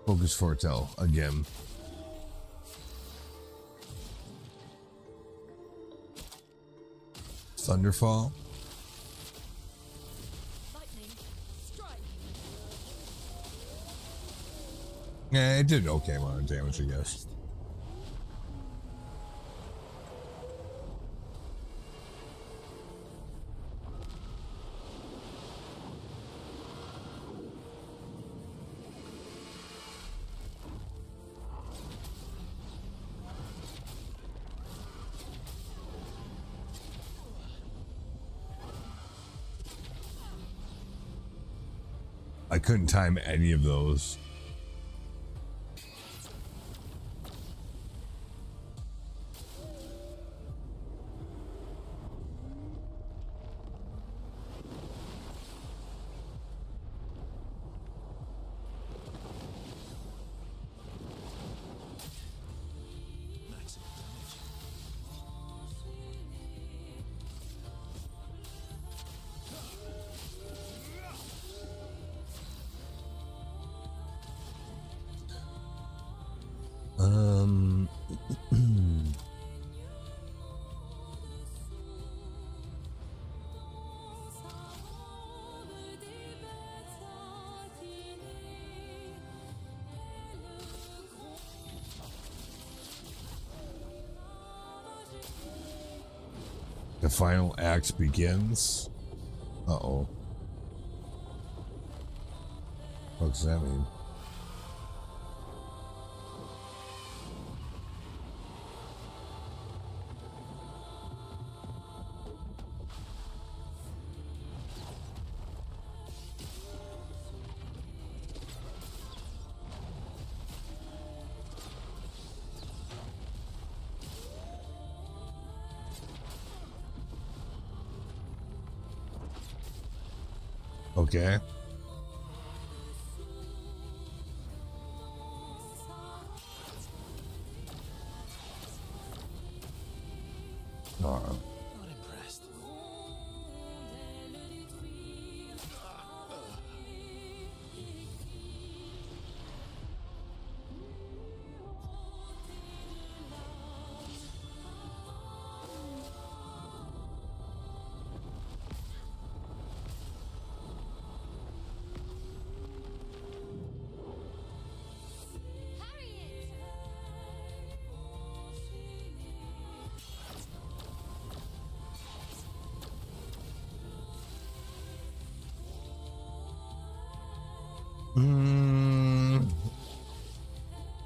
Focus Foretell again. Thunderfall. Lightning. Strike. Yeah, it did okay amount of damage, I guess. I couldn't time any of those. Um. The final act begins. Uh-oh. What does that mean? Okay. Not impressed.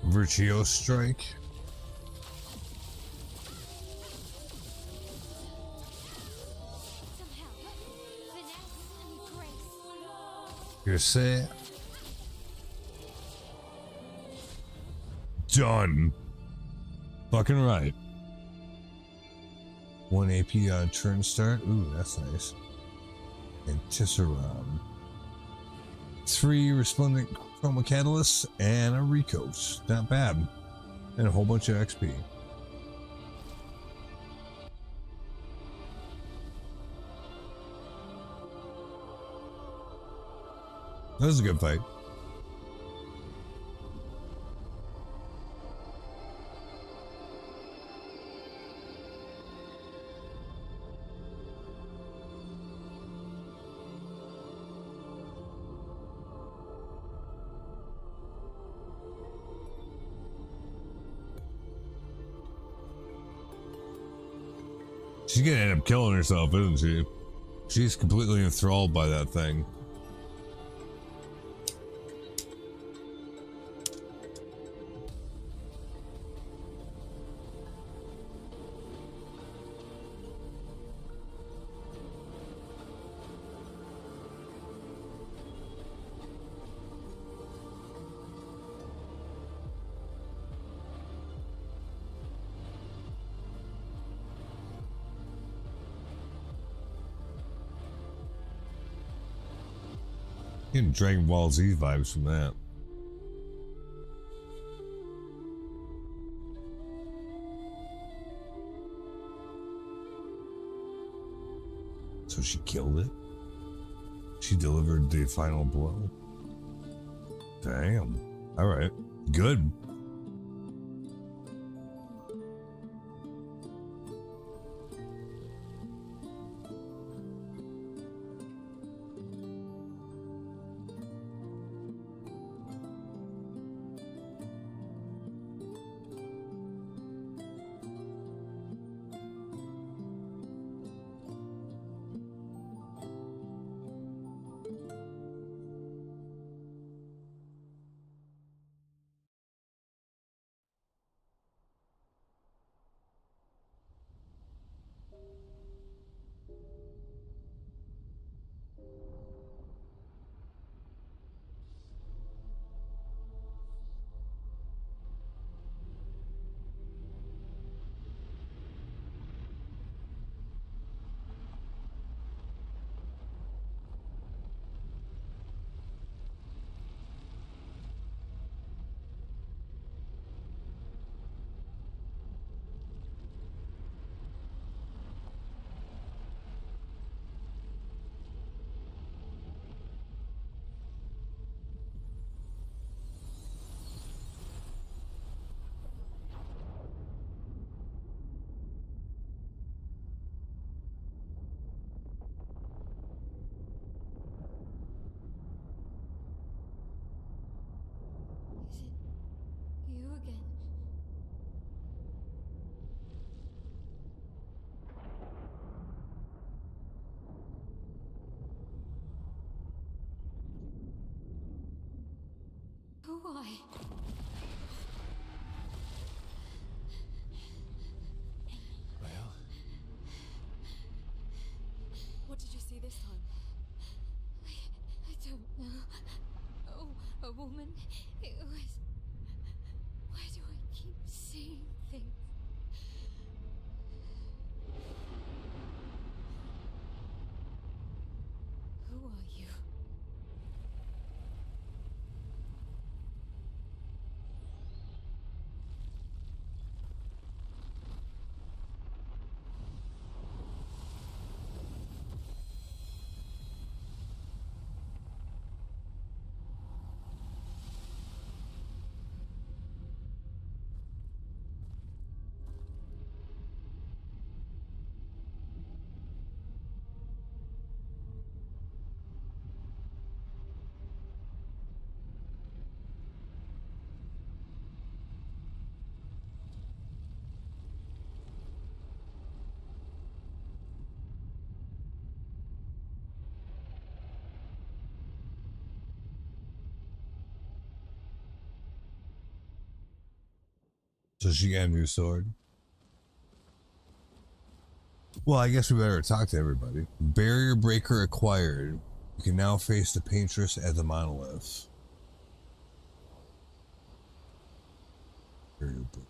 Virtue strike. Some help. Finesse and grace. You're set. Done. Fucking right. 1 AP on turn start. Ooh, that's nice. And Tisserand. 3 resplendent chroma catalysts and a recoat. Not bad. And a whole bunch of XP. That was a good fight. She's gonna end up killing herself, isn't she? She's completely enthralled by that thing. Getting Dragon Ball Z vibes from that. So she killed it? She delivered the final blow? Damn. Alright. Good. Why? Well, What did you see this time? I don't know. Oh, a woman. It was. Why do I keep seeing things? Who are you? So she got a new sword. Well, I guess we better talk to everybody. Barrier breaker acquired. You can now face the paintress at the monolith. Barrier breaker.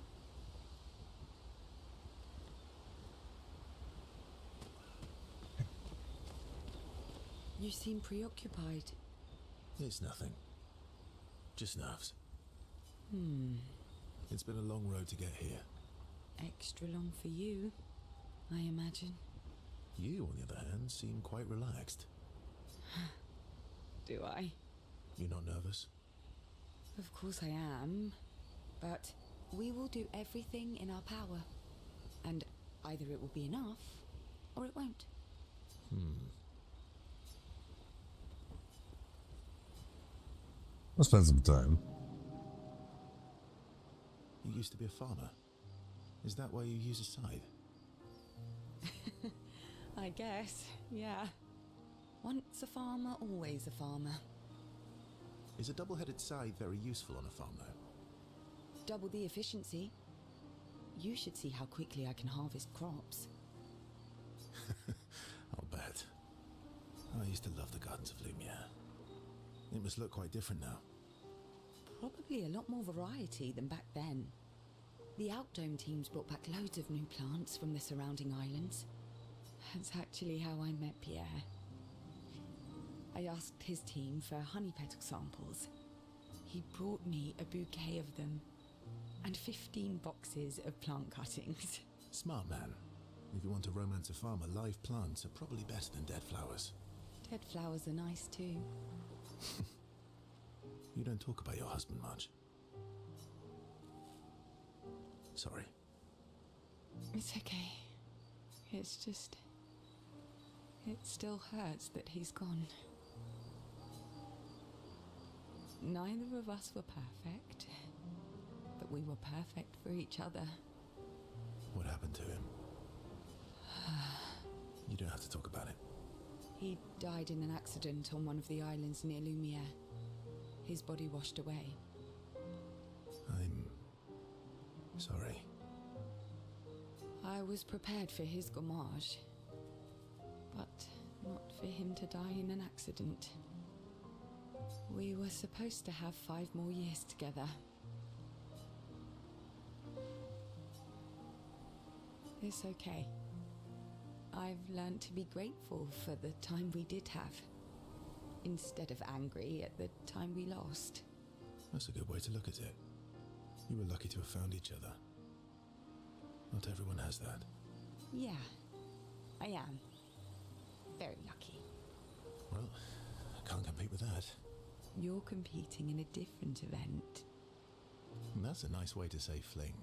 You seem preoccupied. it's nothing. Just nerves. It's been a long road to get here. Extra long for you, I imagine. You, on the other hand, seem quite relaxed. Do I? You're not nervous? Of course I am. But we will do everything in our power. And either it will be enough, or it won't. Let's spend some time. You used to be a farmer. Is that why you use a scythe? I guess, yeah. Once a farmer, always a farmer. Is a double-headed scythe very useful on a farm, though? Double the efficiency. You should see how quickly I can harvest crops. I'll bet. I used to love the gardens of Lumiere. It must look quite different now. Probably a lot more variety than back then. The Outdome teams brought back loads of new plants from the surrounding islands. That's actually how I met Pierre. I asked his team for honey petal samples. He brought me a bouquet of them, and 15 boxes of plant cuttings. Smart man. If you want to romance a farmer, live plants are probably better than dead flowers. Dead flowers are nice too. You don't talk about your husband much. Sorry. It's okay. It's just... it still hurts that he's gone. Neither of us were perfect, but we were perfect for each other. What happened to him? You don't have to talk about it. He died in an accident on one of the islands near Lumiere. His body washed away. I'm sorry. I was prepared for his gommage, but not for him to die in an accident. We were supposed to have 5 more years together. It's okay. I've learned to be grateful for the time we did have, instead of angry at the time we lost. That's a good way to look at it. You were lucky to have found each other. Not everyone has that. Yeah, I am. Very lucky. Well, I can't compete with that. You're competing in a different event. That's a nice way to say fling.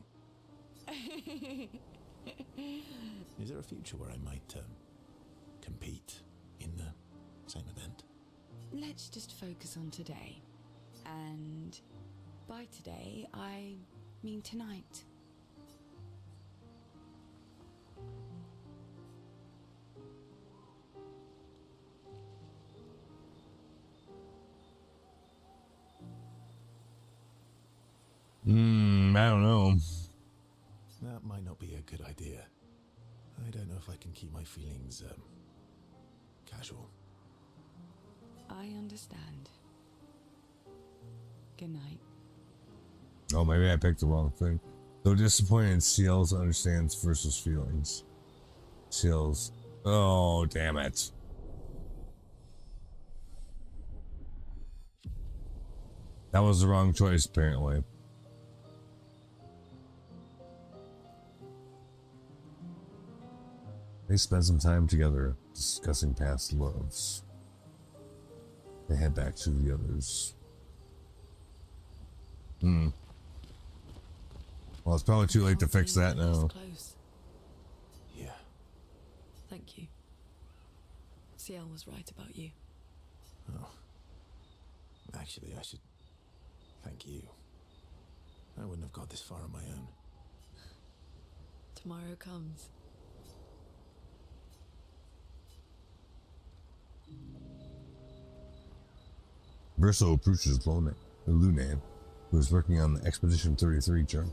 Is there a future where I might compete in the same event? Let's just focus on today. And by today, I mean tonight. I don't know. That might not be a good idea. I don't know if I can keep my feelings, casual. I understand. Good night. Oh, maybe I picked the wrong thing. Though disappointed, Seals understands versus feelings. Seals. Oh, damn it. That was the wrong choice, apparently. They spend some time together discussing past loves. They head back to the others. Well, it's probably too late to fix that now. Close. Yeah. Thank you. CL was right about you. Oh. Actually, I should thank you. I wouldn't have got this far on my own. Tomorrow comes. Verso approaches Lunan, who is working on the Expedition 33 journal.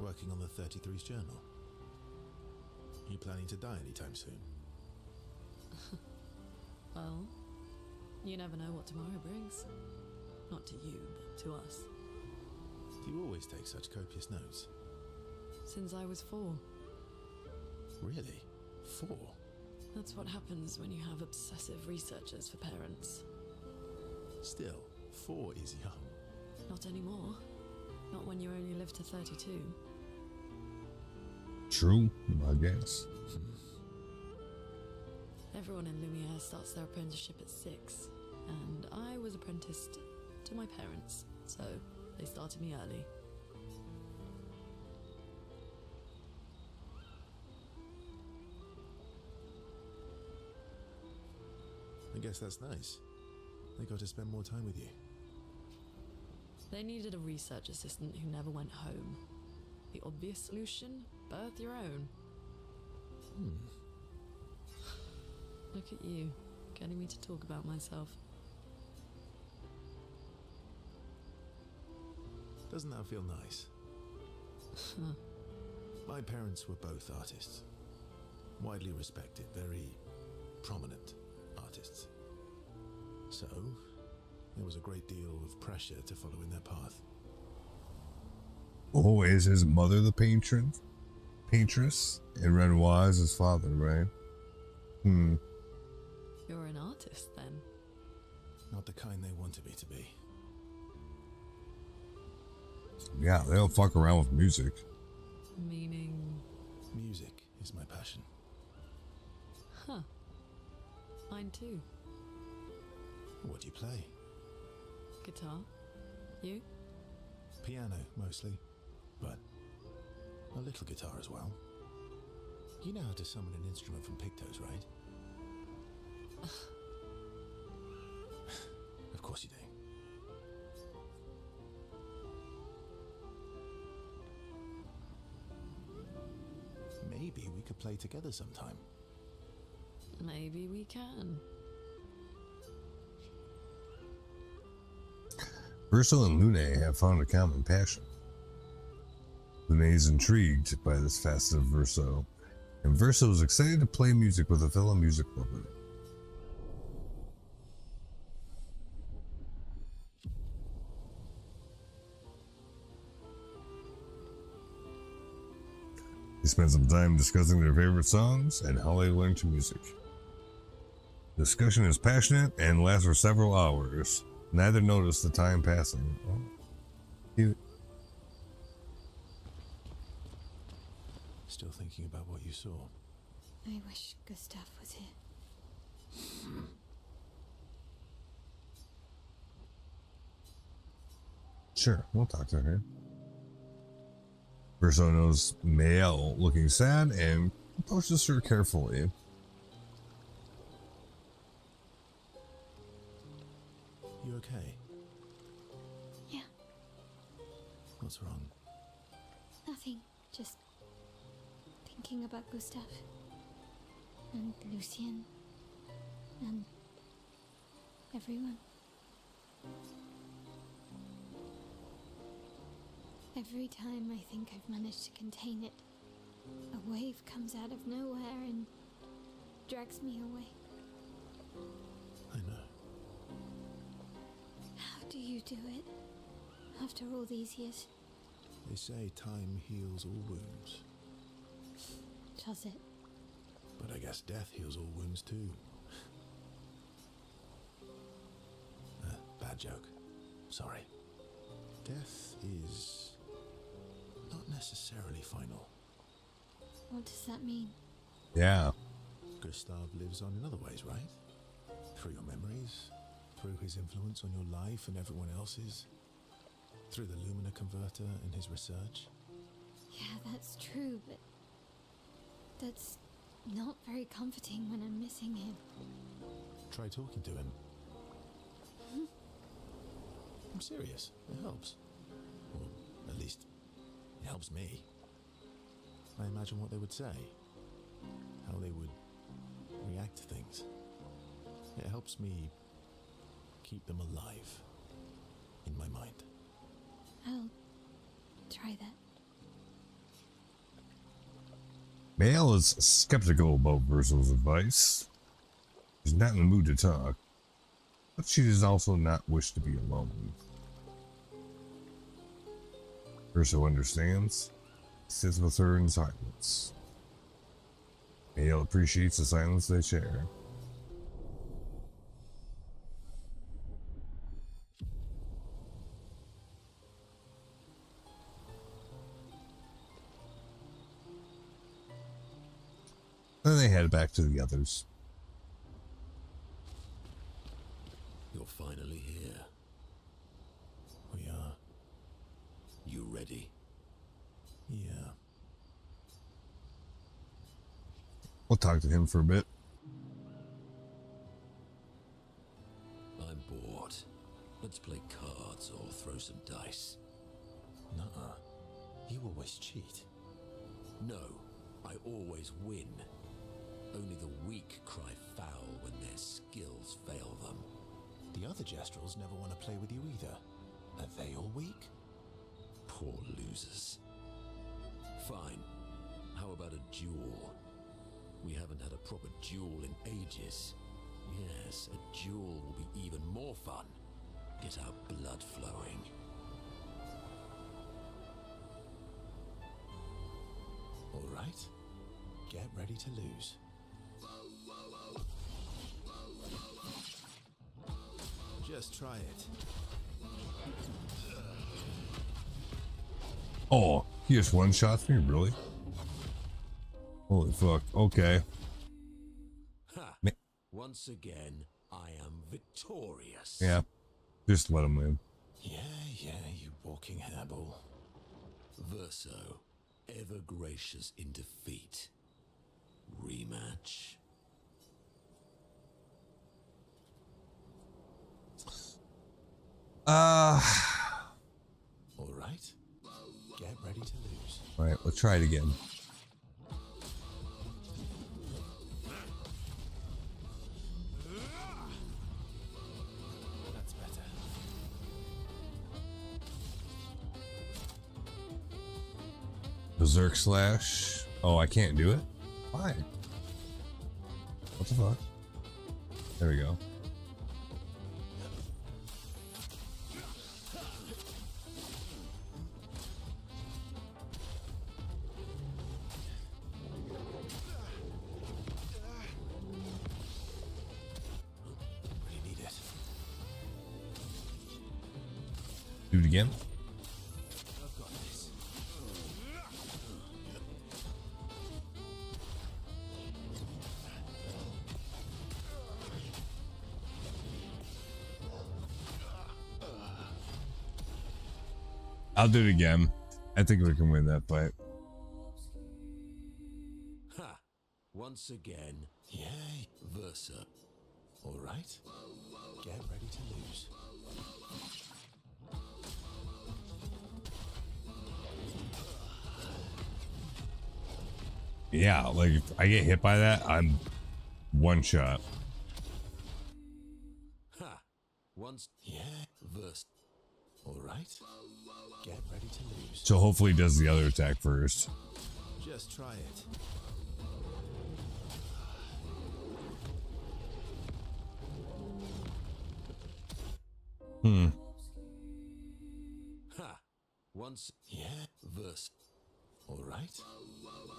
Working on the 33's journal. You planning to die anytime soon? Well, you never know what tomorrow brings. Not to you, but to us. Do you always take such copious notes? Since I was 4. Really? 4? That's what happens when you have obsessive researchers for parents. Still, 4 is young. Not anymore. Not when you only live to 32. True, I guess. Everyone in Lumiere starts their apprenticeship at 6, and I was apprenticed to my parents, so they started me early. I guess that's nice. They got to spend more time with you. They needed a research assistant who never went home. The obvious solution? Birth your own. Look at you, getting me to talk about myself. Doesn't that feel nice? My parents were both artists. Widely respected, very prominent artists. So, there was a great deal of pressure to follow in their path. Oh, is his mother the paintress? And Renoir is his father, right? You're an artist, then? Not the kind they wanted me to be. Yeah, they don't fuck around with music. Meaning... Music is my passion. Huh. Mine too. What do you play? Guitar. You? Piano, mostly. But a little guitar as well. You know how to summon an instrument from Pictos, right? Of course you do. Maybe we could play together sometime. Maybe we can. Verso and Lune have found a common passion. Lune is intrigued by this facet of Verso, and Verso is excited to play music with a fellow music lover. They spend some time discussing their favorite songs and how they learn to music. The discussion is passionate and lasts for several hours. Neither notice the time passing. Oh, cute. Still thinking about what you saw. I wish Gustav was here. Sure, we'll talk to her. Verso knows Mael looking sad and approaches her carefully. You okay? Yeah, What's wrong? nothing. Just thinking about Gustav. And Lucien. And everyone. Every time I think I've managed to contain it, a wave comes out of nowhere and drags me away. I know. How do you do it? After all these years? They say time heals all wounds. Does it? But I guess death heals all wounds too. Bad joke. Sorry. Death is not necessarily final. What does that mean? Yeah. Gustav lives on in other ways, right? Through your memories, through his influence on your life and everyone else's, through the Lumina converter and his research. Yeah, that's true, but that's not very comforting when I'm missing him. Try talking to him. I'm serious. It helps. Or at least, it helps me. I imagine what they would say. How they would react to things. It helps me keep them alive in my mind. I'll try that. Mael is skeptical about Versal's advice. She's not in the mood to talk, but she does also not wish to be alone. Verso understands, sits with her in silence. Mael appreciates the silence they share. Then they head back to the others. You're finally here. We are. You ready? Yeah. We'll talk to him for a bit. I'm bored. Let's play cards or throw some dice. Nuh-uh. You always cheat. No, I always win. Only the weak cry foul when their skills fail them. The other Jestrels never want to play with you either. Are they all weak? Poor losers. Fine. How about a duel? We haven't had a proper duel in ages. Yes, a duel will be even more fun. Get our blood flowing. All right. Get ready to lose. Just try it. Oh, he just one-shots me? Really? Holy fuck. Okay. Ha! Once again, I am victorious. Yeah. Just let him win. Yeah, you walking hairball. Verso, ever gracious in defeat. Rematch. All right. Get ready to lose. All right, let's try it again. That's better. Berserk slash. Oh, I can't do it? Why? What the fuck? There we go. Really need it. Do it again. I've got this. I'll do it again. I think we can win that fight. Ha! Once again, Yay. Versa. All right. Get ready to lose. Yeah, like if I get hit by that, I'm one shot. Ha! Once, Yeah. All right. Get ready to lose. So hopefully he does the other attack first. Just try it. Ha! Once. Yeah. Verse. All right.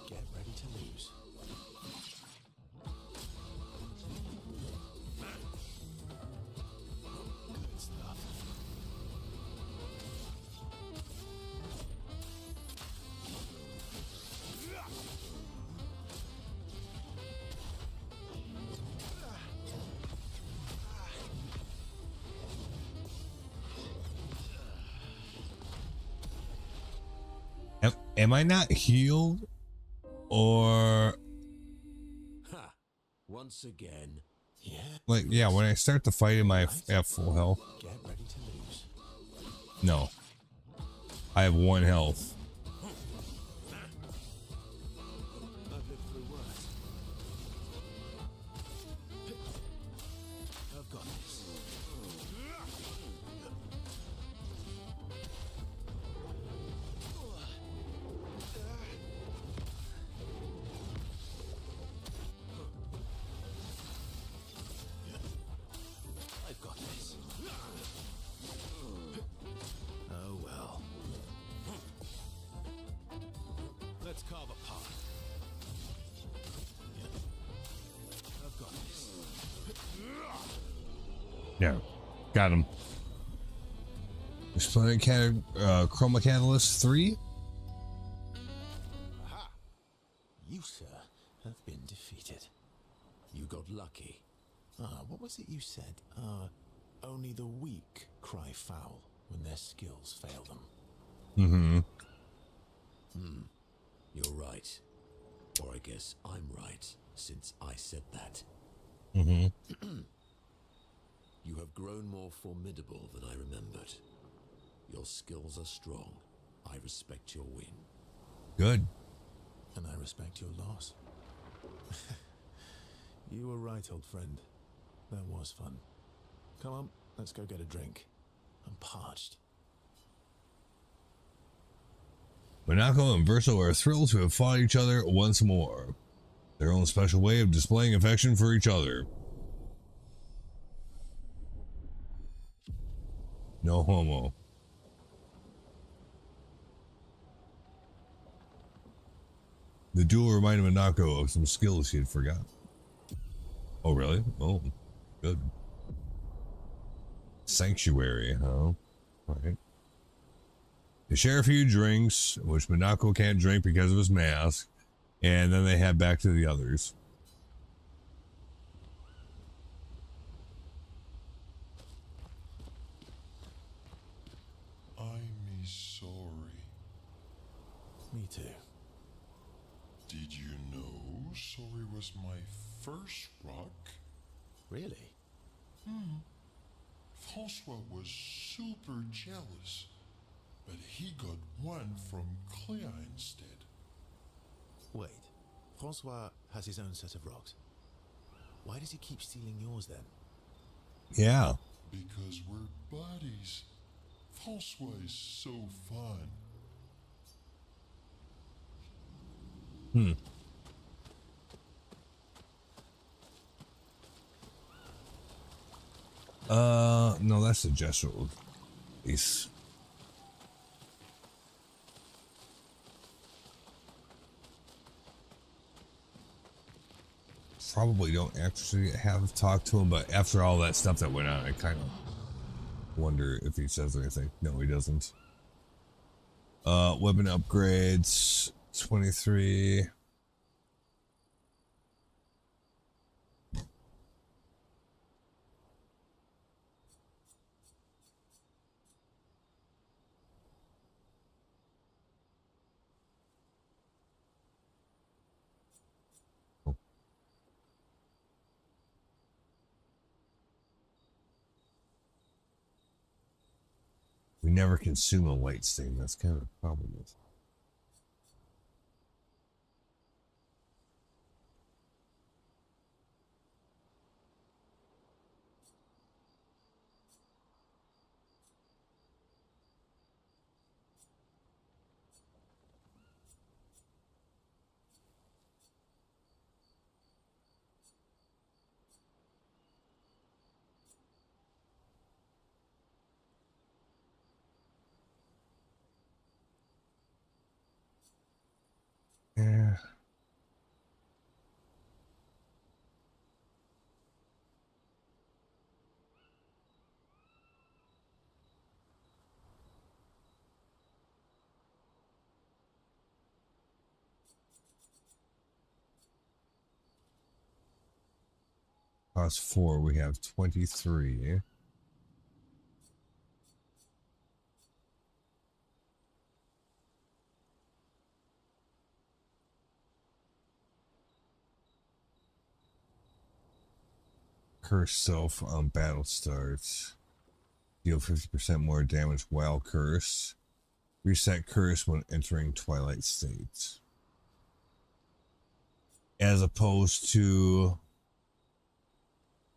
Get ready to lose. Good stuff. Am I not healed? Or Ha! Once again. Yeah. like, yeah, when I start the fight, am I at full health? Get ready to lose. No. I have 1 health. I've lived through worse. I've got this. I've got this. Oh well. Let's carve a path. I've got this. Yeah. Got him. Exploding Chroma Catalyst 3? Aha! You, sir, have been defeated. You got lucky. What was it you said? Only the weak cry foul when their skills fail them. You're right. Or I guess I'm right, since I said that. You have grown more formidable than I remembered. Your skills are strong. I respect your win. Good. And I respect your loss. You were right, old friend. That was fun. Come on, let's go get a drink. I'm parched. Monaco and Verso are thrilled to have fought each other once more. Their own special way of displaying affection for each other. No homo. The duel reminded Monaco of some skills he had forgotten. Oh, really? Oh, good. Sanctuary, huh? All right. They share a few drinks, which Monaco can't drink because of his mask, and then they head back to the others. I'm sorry. Me too. Did you know sorry was my first rock? Really? Francois was super jealous, but he got one from Clea instead. Wait. Francois has his own set of rocks. Why does he keep stealing yours then? Yeah. Because we're buddies. Francois is so fun. No, that's a gestural piece. Probably don't actually have talked to him, but after all that stuff that went on, I kind of wonder if he says anything. No, he doesn't. Weapon upgrades, 23. We never consume a light stain. That's kind of a problem with it. Cost 4, we have 23. Curse self on battle starts. Deal 50% more damage while curse. Reset curse when entering twilight states. As opposed to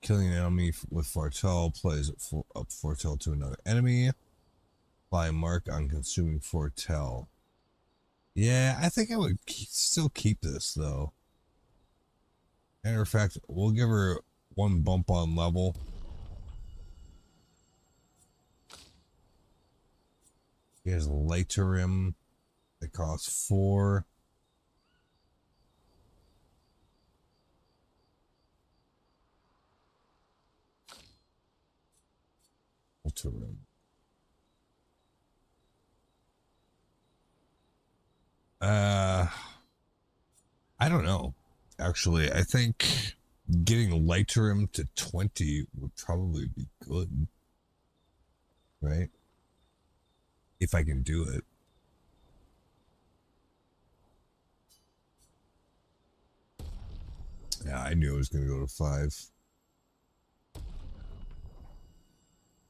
killing an enemy with foretell, plays up foretell to another enemy. Apply mark on consuming foretell. Yeah, I think I would still keep this though. Matter of fact, we'll give her one bump on level. He has Laterim that costs 4. Laterim. I don't know. Actually, I think getting Laterim to 20 would probably be good. Right? If I can do it. Yeah, I knew it was going to go to 5.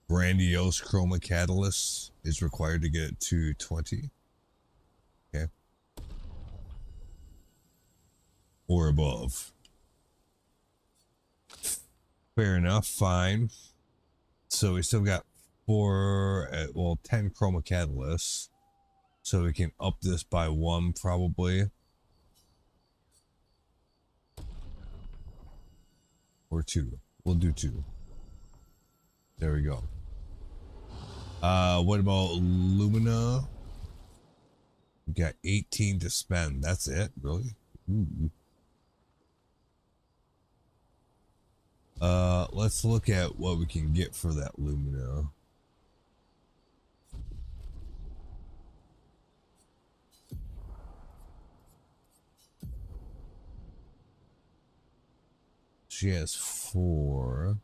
Grandiose Chroma Catalyst is required to get it to 20. Okay. Or above. Fair enough, fine. So we still got 10 Chroma Catalysts. So we can up this by 1 probably. Or 2. We'll do 2. There we go. What about Lumina? We got 18 to spend. That's it, really? Ooh. Let's look at what we can get for that Lumina. She has 4.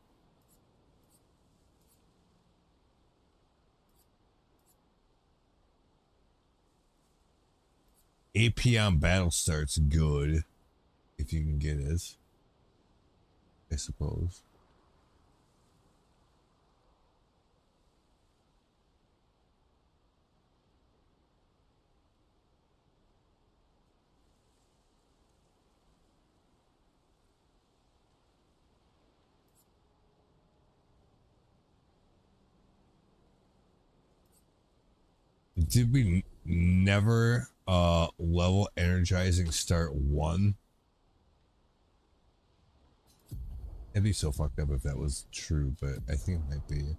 AP on battle starts good. If you can get it. I suppose. Did we never level energizing start 1? It'd be so fucked up if that was true, but I think it might be.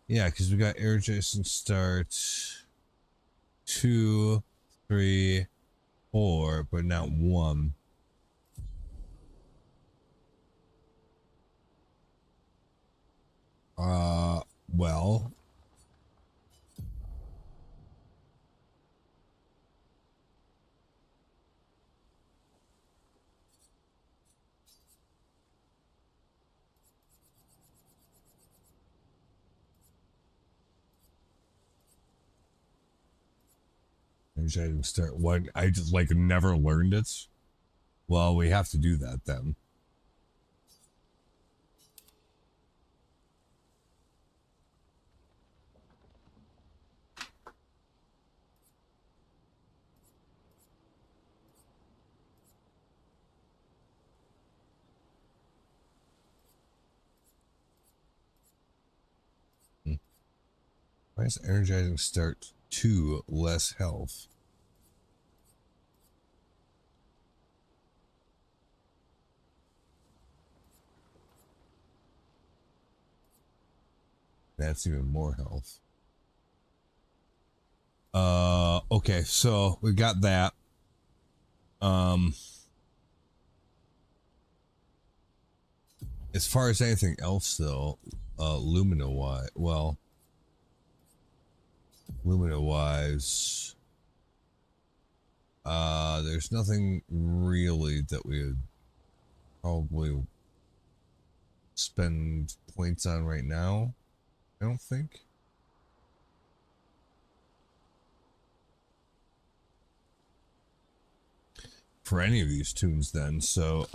Yeah, because we got energizing start 2, 3, 4, but not 1. Well. Energizing start 1. I just like never learned it. Well, we have to do that then. Why is energizing start 2 less health? That's even more health. Okay, so we got that. As far as anything else though, Lumina wise, there's nothing really that we would probably spend points on right now. I don't think. For any of these tunes then. So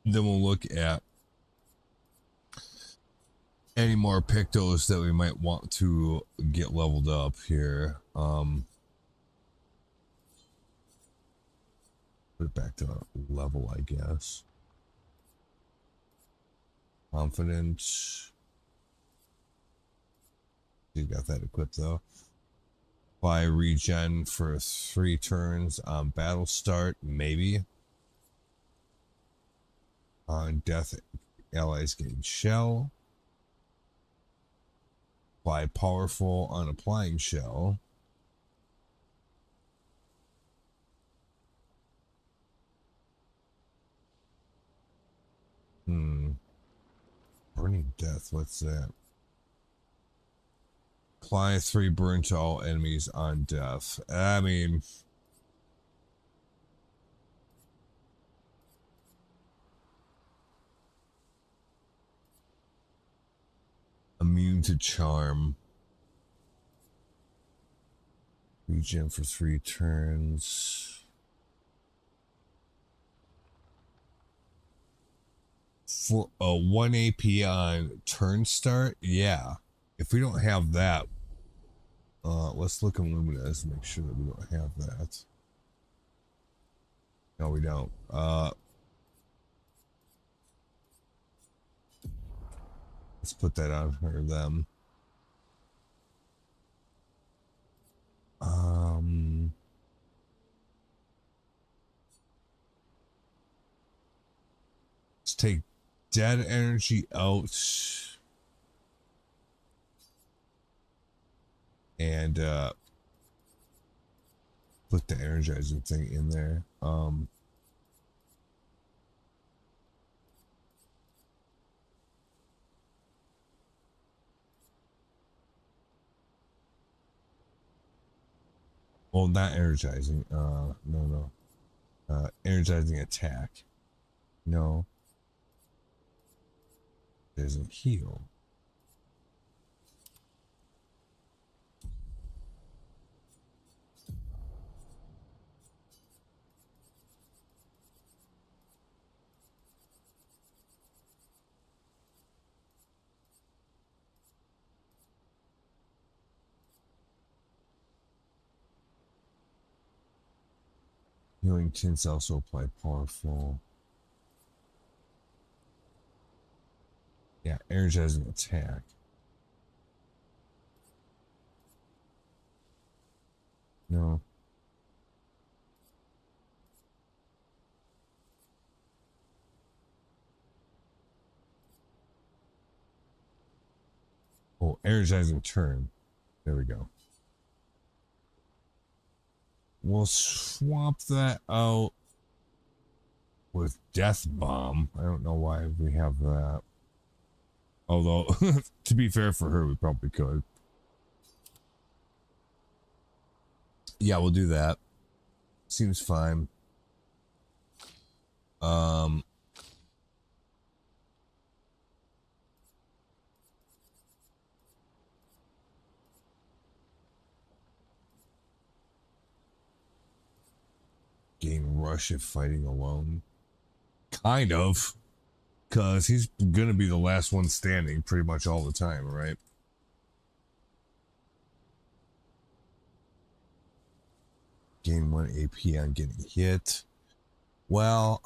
then we'll look at any more pictos that we might want to get leveled up here. Put it back to level, I guess. Confident. You got that equipped though. Apply regen for 3 turns on battle start, maybe. On death, allies gain shell. Apply powerful on applying shell. Burning death, what's that? Apply 3 burn to all enemies on death. I mean, immune to charm. Regen for 3 turns. For a 1 AP on turn start, yeah. If we don't have that, let's look in Luminous and make sure that we don't have that. No, we don't. Let's put that on her, them. Let's take dead energy out. And put the energizing thing in there. Well, not energizing. No. Energizing attack. No. There's a heal. Healing tints also apply powerful. Yeah, energizing attack. No. Oh, energizing turn. There we go. We'll swap that out with Death Bomb. I don't know why we have that. Although, to be fair for her, we probably could. Yeah, we'll do that. Seems fine. Gain rush if fighting alone. Kind of. Because he's going to be the last one standing pretty much all the time, right? Gain 1 AP on getting hit. Well,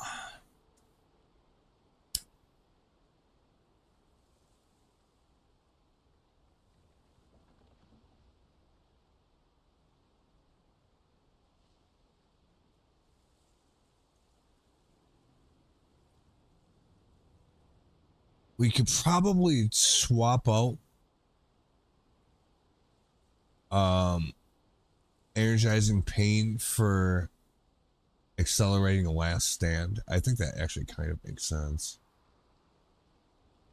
we could probably swap out energizing pain for accelerating a last stand. I think that actually kind of makes sense.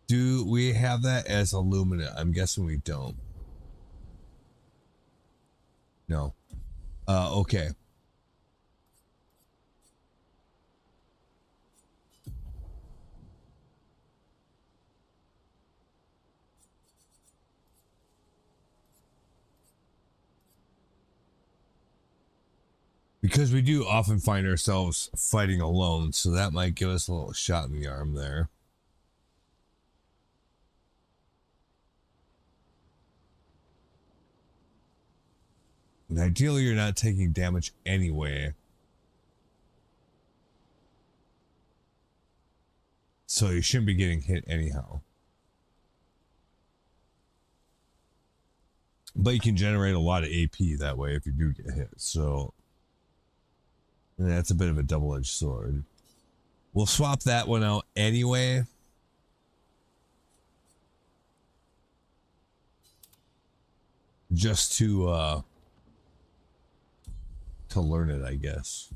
Do we have that as Illumina? I'm guessing we don't. No. Okay. Because we do often find ourselves fighting alone, so that might give us a little shot in the arm there. And ideally, you're not taking damage anyway. So you shouldn't be getting hit anyhow. But you can generate a lot of AP that way if you do get hit. So that's a bit of a double-edged sword. We'll swap that one out anyway. Just to learn it, I guess.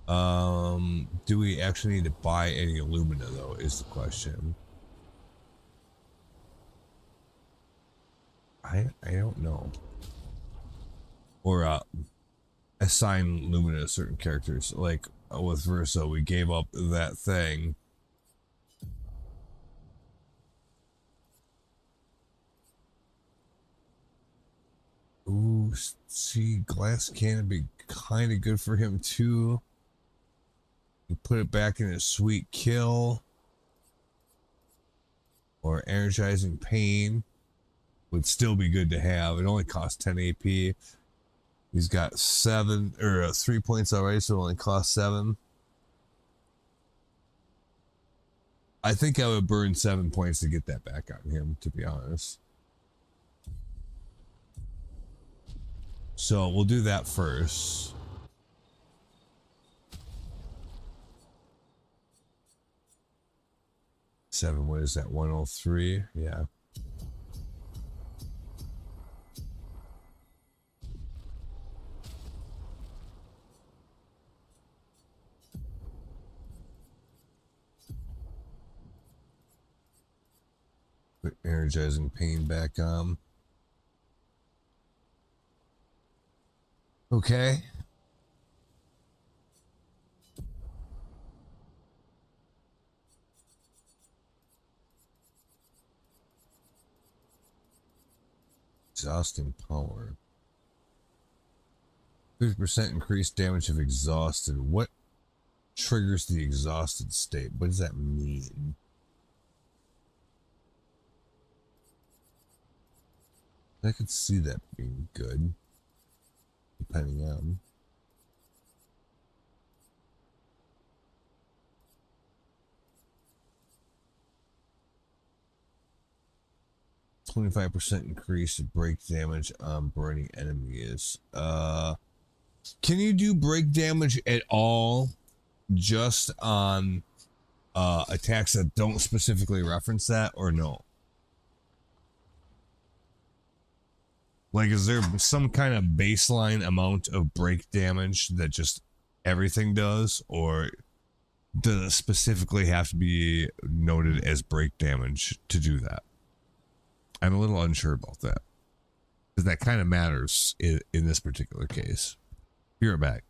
Do we actually need to buy any alumina though, is the question. I don't know. Or assign lumina to certain characters. Like with Versa, we gave up that thing. Ooh, see, glass cannon would be kind of good for him too. You put it back in a sweet kill. Or energizing pain would still be good to have. It only costs 10 AP. He's got 3 points already, so it only costs 7. I think I would burn 7 points to get that back on him, to be honest. So we'll do that first. Seven, what is that? 103? Yeah. Put energizing pain back on. Okay. Exhausting power. 50% increased damage if exhausted. What triggers the exhausted state? What does that mean? I could see that being good. Depending on. %25 increase to break damage on burning enemies. Can you do break damage at all just on attacks that don't specifically reference that, or no? Like, is there some kind of baseline amount of break damage that just everything does, or does it specifically have to be noted as break damage to do that? I'm a little unsure about that, because that kind of matters in this particular case. Be right back.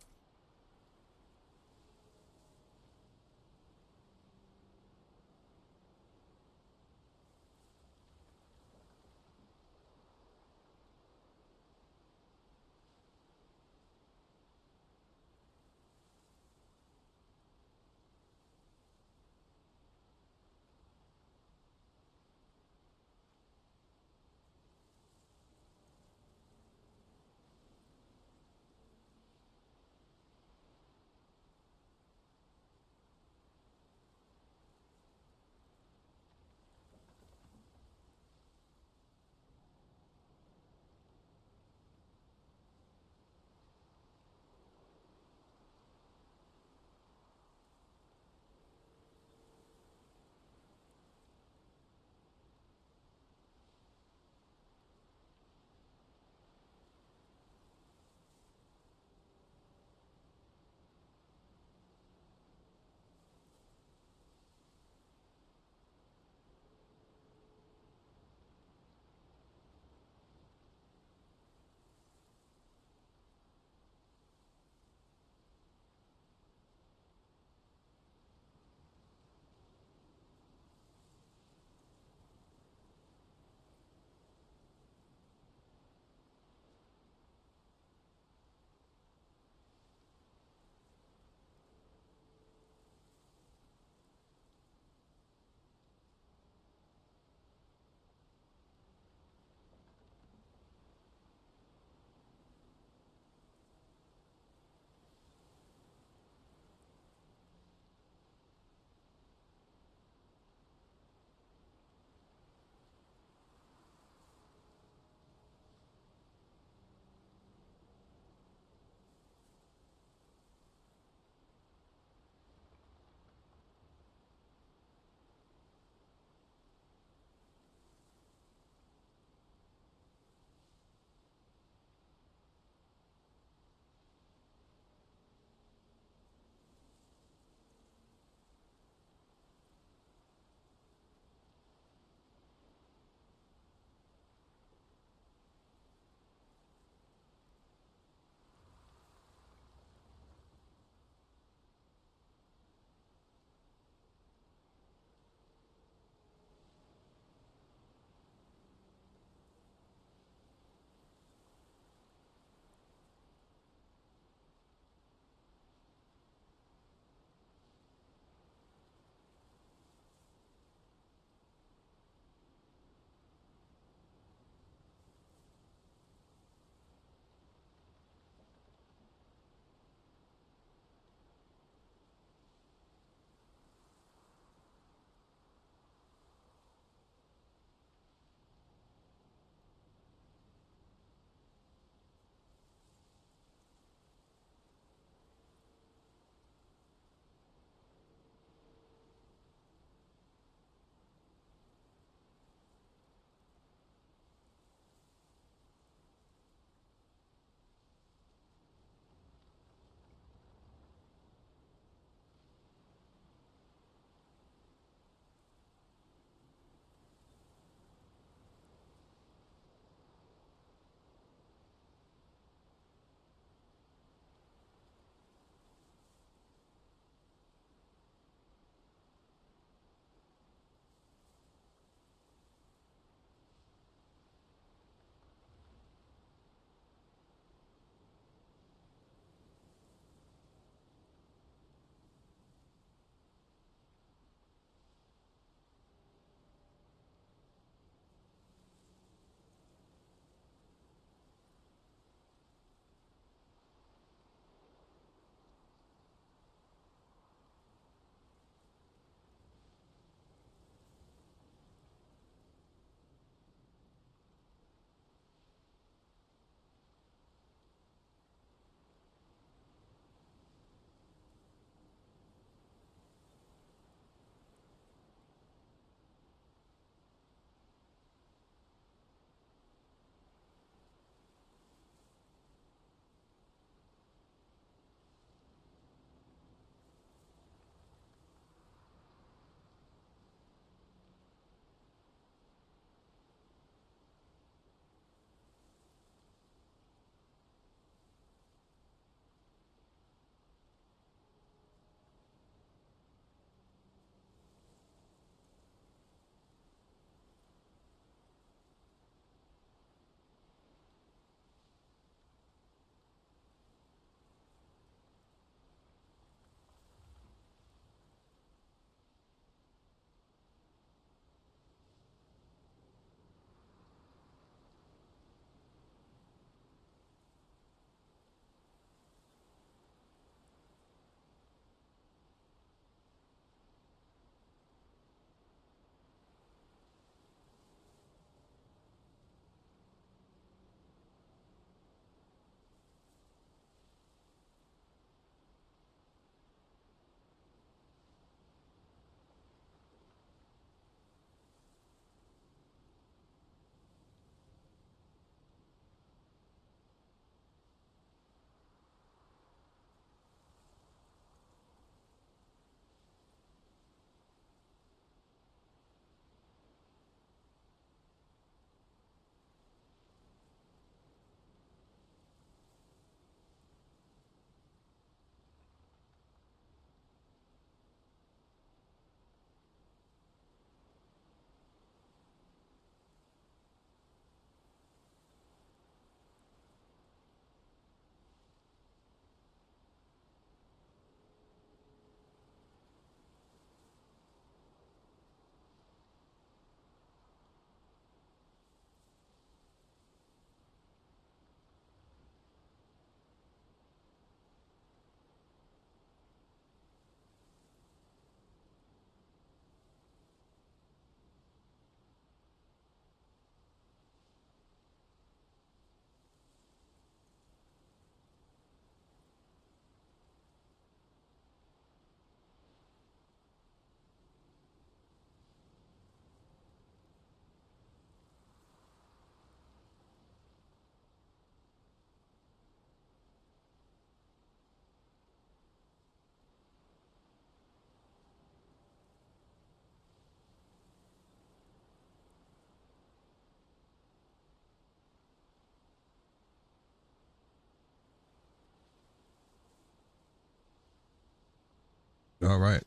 All right.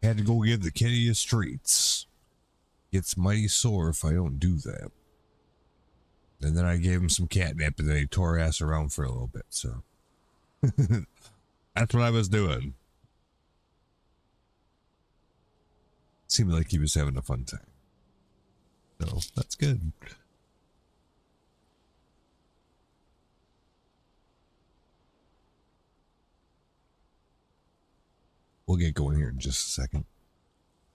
Had to go give the kitty his treats. Gets mighty sore if I don't do that. And then I gave him some catnip and then he tore ass around for a little bit. So that's what I was doing. Seemed like he was having a fun time. So that's good. We'll get going here in just a second.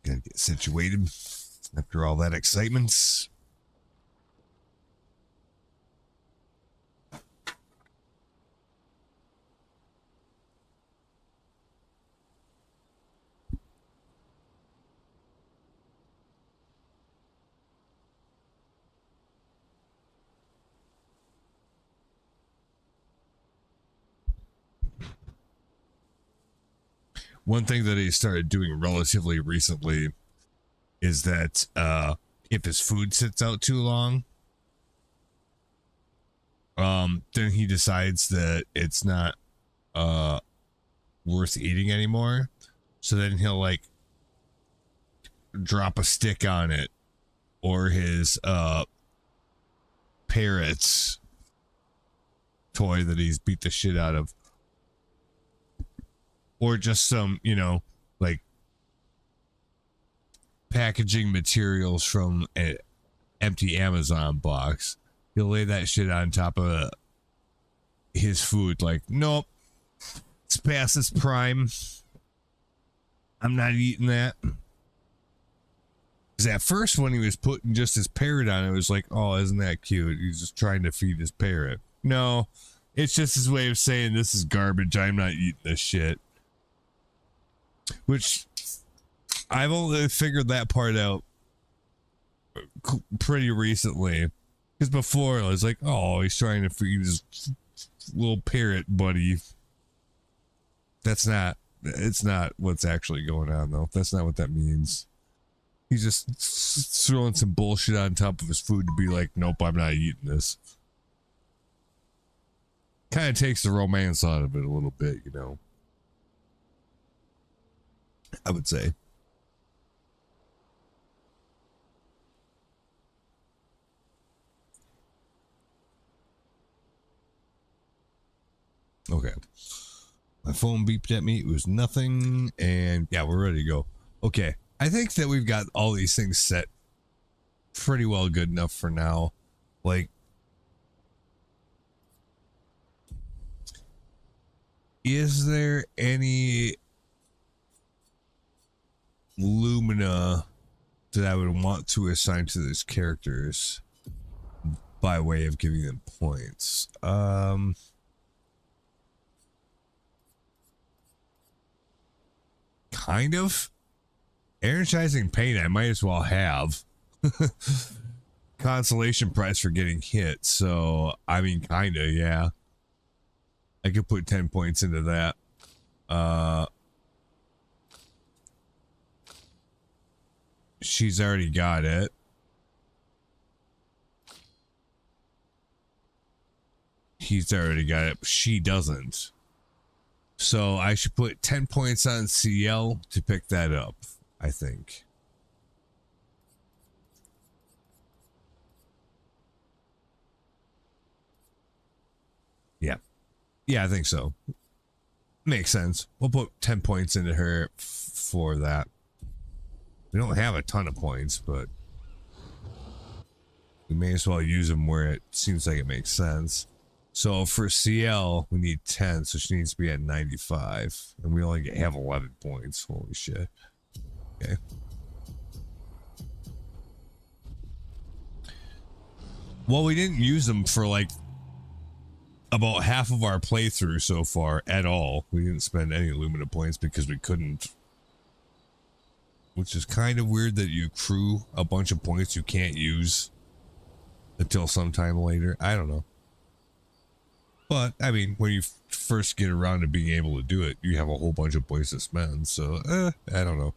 Gotta get situated after all that excitement. One thing that he started doing relatively recently is that if his food sits out too long, then he decides that it's not worth eating anymore. So then he'll like drop a stick on it, or his parrot's toy that he's beat the shit out of. Or just some, you know, like packaging materials from an empty Amazon box. He'll lay that shit on top of his food. Like, nope, it's past its prime. I'm not eating that. Because at first, when he was putting just his parrot on, it was like, oh, isn't that cute? He's just trying to feed his parrot. No, it's just his way of saying this is garbage. I'm not eating this shit. Which I've only figured that part out pretty recently. Because before I was like, oh, he's trying to feed his little parrot buddy. It's not what's actually going on, though. That's not what that means. He's just throwing some bullshit on top of his food to be like, nope, I'm not eating this. Kind of takes the romance out of it a little bit, you know. I would say. Okay. My phone beeped at me. It was nothing. And yeah, we're ready to go. Okay. I think that we've got all these things set pretty well good enough for now. Like, is there any Lumina that I would want to assign to these characters by way of giving them points? Kind of. Energizing pain I might as well have. Consolation prize for getting hit. So, I mean, kind of, yeah. I could put 10 points into that. She's already got it. He's already got it. She doesn't. So I should put 10 points on CL to pick that up, I think. Yeah. Yeah, I think so. Makes sense. We'll put 10 points into her for that. We don't have a ton of points, but we may as well use them where it seems like it makes sense. So for CL, we need 10, so she needs to be at 95. And we only have 11 points. Holy shit. Okay. Well, we didn't use them for like about half of our playthrough so far at all. We didn't spend any Lumina points because we couldn't. Which is kind of weird that you accrue a bunch of points you can't use until sometime later. I don't know. But, I mean, when you first get around to being able to do it, you have a whole bunch of points to spend. So, I don't know.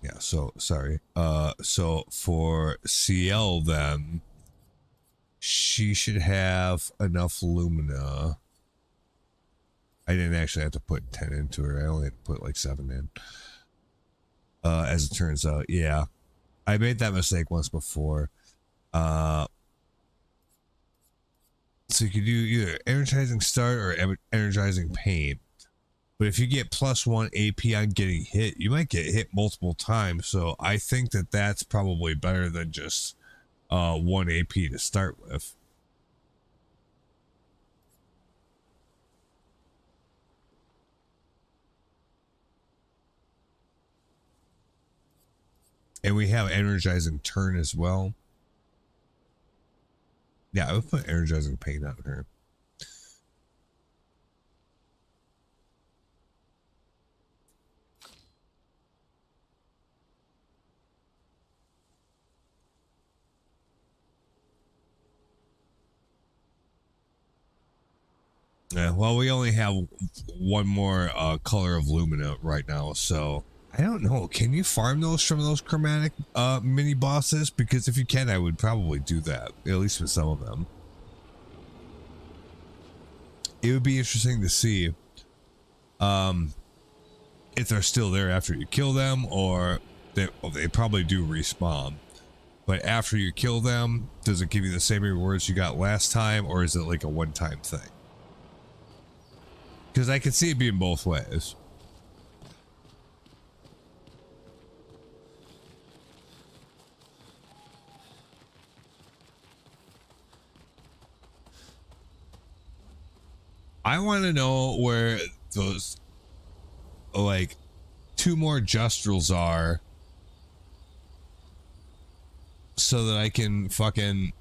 Yeah, so, sorry. So, for CL then, she should have enough lumina. I didn't actually have to put 10 into her. I only had to put like 7 in. As it turns out, yeah. I made that mistake once before. So you could do either energizing start or energizing pain. But if you get +1 AP on getting hit, you might get hit multiple times. So I think that that's probably better than just 1 AP to start with. And we have energizing turn as well. Yeah, I would put energizing pain on her. Yeah, well, we only have one more color of Lumina right now, so I don't know. Can you farm those from those chromatic mini bosses? Because if you can, I would probably do that, at least with some of them. It would be interesting to see if they're still there after you kill them, or they probably do respawn. But after you kill them, does it give you the same rewards you got last time, or is it like a one-time thing? Because I can see it being both ways. I want to know where those, like, 2 more Justrals are, so that I can fucking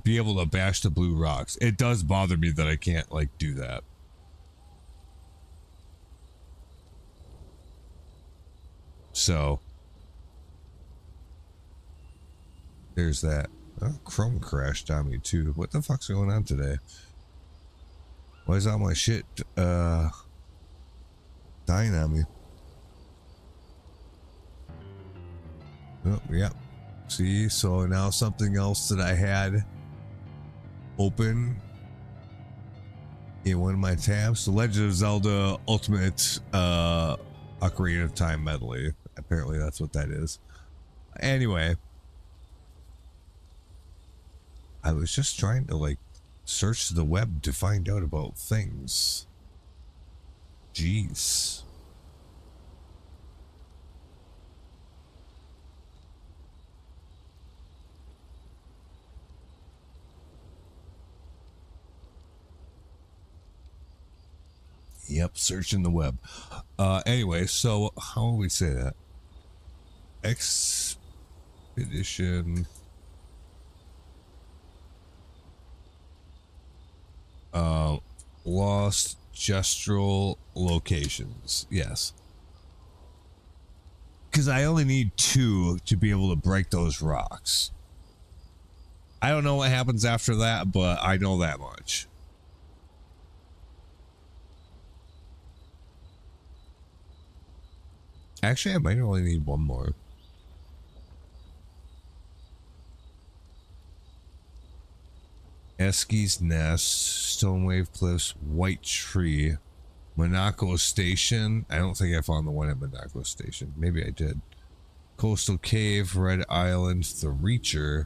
be able to bash the blue rocks. It does bother me that I can't, like, do that. So there's that. Oh, Chrome crashed on me too. What the fuck's going on today? Why is all my shit dying on me? Oh, yeah. See, so now something else that I had open in one of my tabs, The Legend of Zelda Ultimate Ocarina of Time Medley. Apparently that's what that is. Anyway, I was just trying to, like, search the web to find out about things. Jeez. Yep, searching the web. Anyway, so how would we say that? Expedition. Lost Gestral locations. Yes. Because I only need 2 to be able to break those rocks. I don't know what happens after that, but I know that much. Actually, I might only need 1 more. Eski's Nest, Stonewave Cliffs, White Tree, Monaco Station. I don't think I found the one at Monaco Station. Maybe I did. Coastal Cave, Red Island, The Reacher,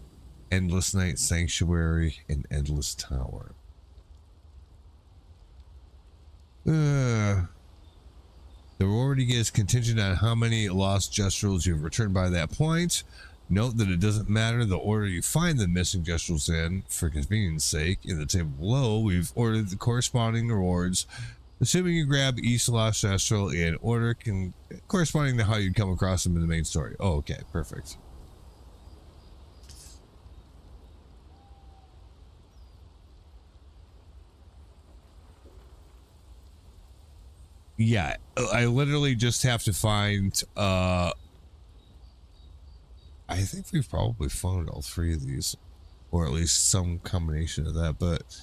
Endless Night Sanctuary, and Endless Tower. The reward you get is contingent on how many lost Gestrals you've returned by that point. Note that it doesn't matter the order you find the missing Gestrals in. For convenience sake, in the table below, we've ordered the corresponding rewards, assuming you grab each lost Gestral in order corresponding to how you'd come across them in the main story. Oh, okay, perfect. Yeah, I literally just have to find, I think we've probably found all 3 of these, or at least some combination of that, but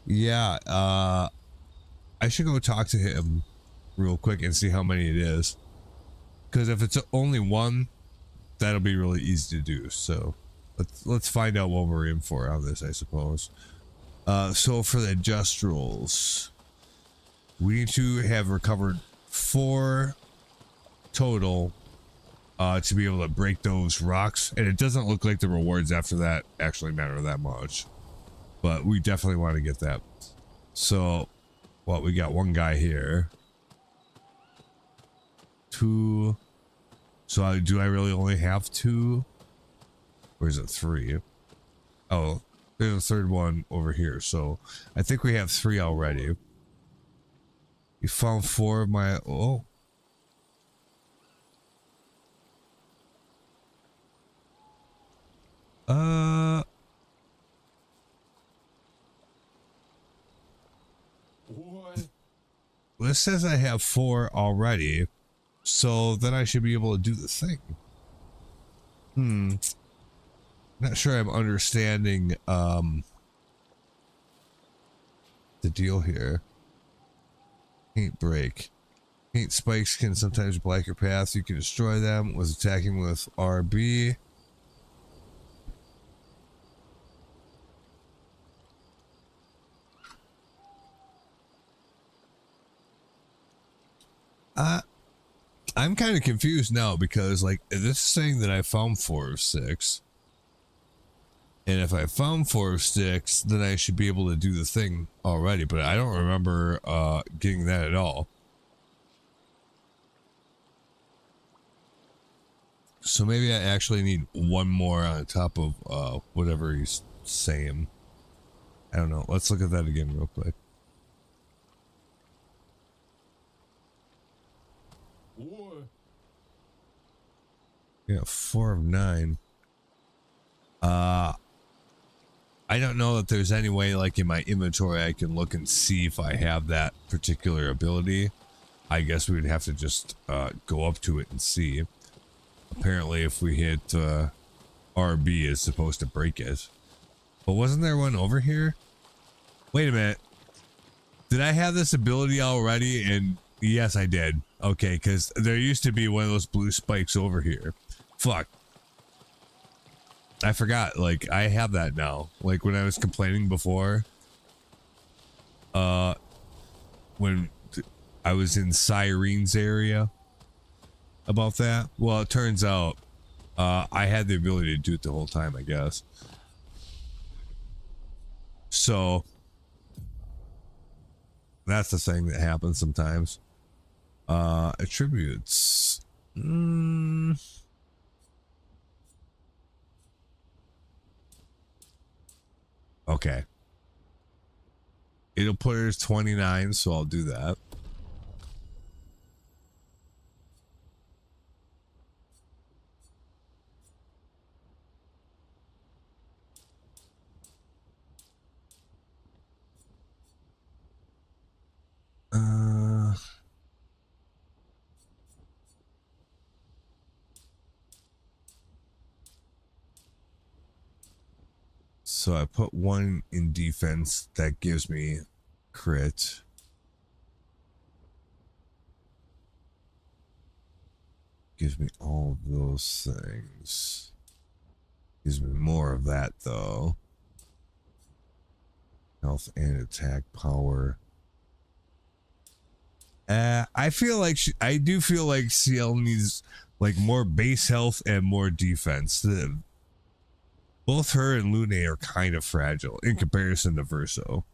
yeah, I should go talk to him real quick and see how many it is, because if it's only 1, that'll be really easy to do. So let's find out what we're in for on this, I suppose. So for the just rolls, we need to have recovered 4 total to be able to break those rocks, and it doesn't look like the rewards after that actually matter that much, but we definitely want to get that. So what, we got 1 guy here, 2. So do I really only have 2, or is it 3? Oh, there's a 3rd one over here, so I think we have 3 already. You found 4 of my, oh. What? This says I have 4 already, so then I should be able to do the thing. Not sure I'm understanding the deal here. Paint break. Paint spikes can sometimes block your path. You can destroy them with attacking with RB. I'm kind of confused now because, like, this is saying that I found 4 of 6. And if I found 4 of 6, then I should be able to do the thing already. But I don't remember getting that at all. So maybe I actually need 1 more on top of whatever he's saying. I don't know. Let's look at that again real quick. What? Yeah, 4 of 9. I don't know that there's any way, like, in my inventory I can look and see if I have that particular ability. I guess we would have to just go up to it and see. Apparently, if we hit RB, it's supposed to break it. But wasn't there one over here? Wait a minute. Did I have this ability already? And yes, I did. Okay, because there used to be one of those blue spikes over here. Fuck. I forgot. Like, I have that now. Like, when I was complaining before, when I was in Cyrene's area about that. Well, it turns out I had the ability to do it the whole time, I guess. So that's the thing that happens sometimes. Attributes. Okay. It'll put it as 29, so I'll do that. So I put 1 in defense. That gives me crit. Gives me all of those things. Gives me more of that, though. Health and attack power. I feel like I do feel like CL needs like more base health and more defense. Both her and Lune are kind of fragile in comparison to Verso.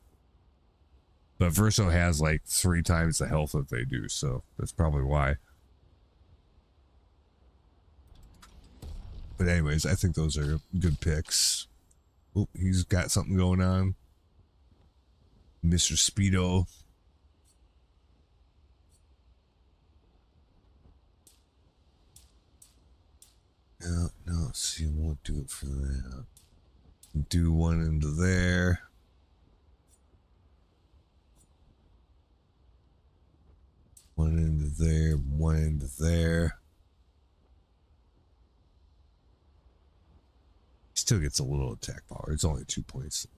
But Verso has like 3 times the health that they do, so that's probably why. But anyways, I think those are good picks. Oh, he's got something going on. Mr. Speedo. No, see, won't do it for that. Do 1 into there. One into there, 1 into there. Still gets a little attack power. It's only 2 points.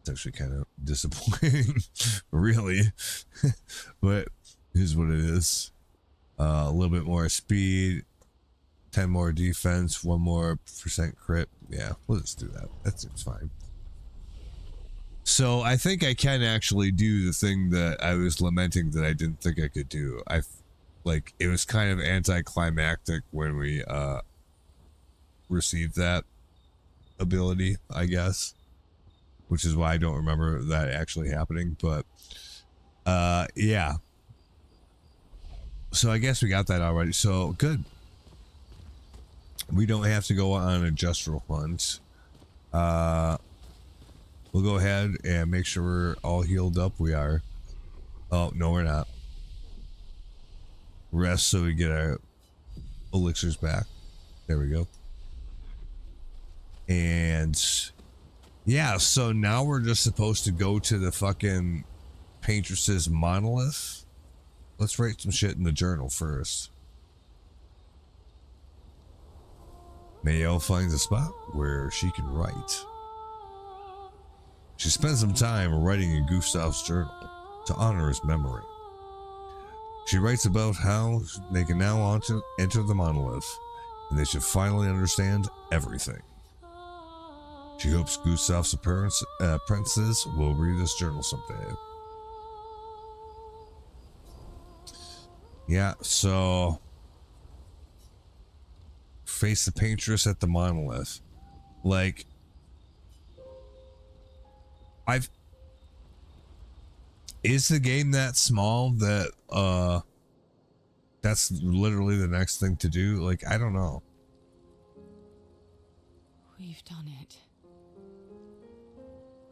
It's actually kind of disappointing, really. But here's what it is. A little bit more speed. 10 more defense, 1 more % crit. Yeah, we'll just do that. That seems fine. So I think I can actually do the thing that I was lamenting that I didn't think I could do. Like, it was kind of anticlimactic when we received that ability, I guess, which is why I don't remember that actually happening. But yeah, so I guess we got that already. So good. We don't have to go on a Justral hunt. We'll go ahead and make sure we're all healed up. We are. Oh, no, we're not. Rest so we get our elixirs back. There we go. And yeah, so now we're just supposed to go to the fucking Paintress's monolith. Let's write some shit in the journal first. Mayo finds a spot where she can write. She spends some time writing in Gustav's journal to honor his memory. She writes about how they can now enter the monolith, and they should finally understand everything. She hopes Gustav's apprentices will read this journal someday. Yeah, so face the paintress at the monolith. Like, is the game that small that that's literally the next thing to do? Like, I don't know. We've done it.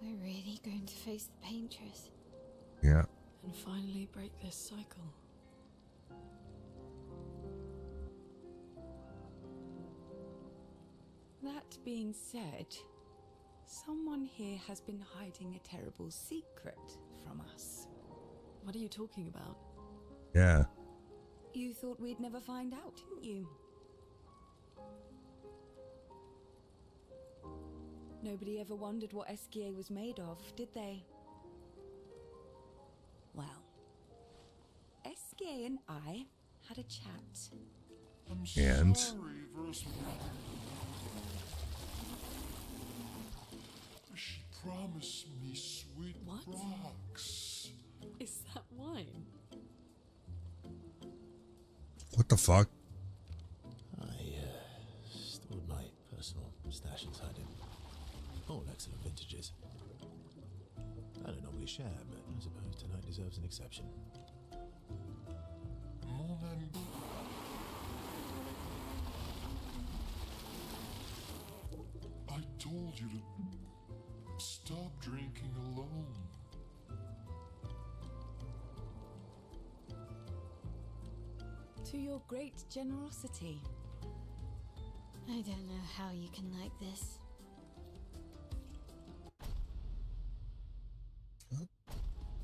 We're really going to face the paintress. Yeah. And finally break this cycle. That being said, someone here has been hiding a terrible secret from us. What are you talking about? Yeah. You thought we'd never find out, didn't you? Nobody ever wondered what Esquier was made of, did they? Well, Esquier and I had a chat. And she promised me sweet What? rocks. Is that wine? what the fuck? I stored my personal stash inside him. All excellent vintages. I don't normally share, but I suppose tonight deserves an exception. Mon ami. I told you to stop drinking alone. To your great generosity. I don't know how you can like this.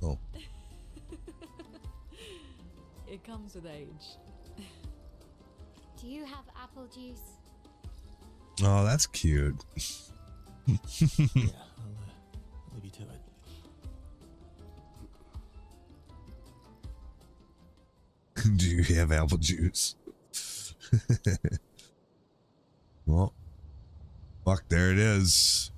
Oh. It comes with age. Do you have apple juice? Oh, that's cute. Yeah, I'll leave you to it. Do you have apple juice? Well, fuck, there it is.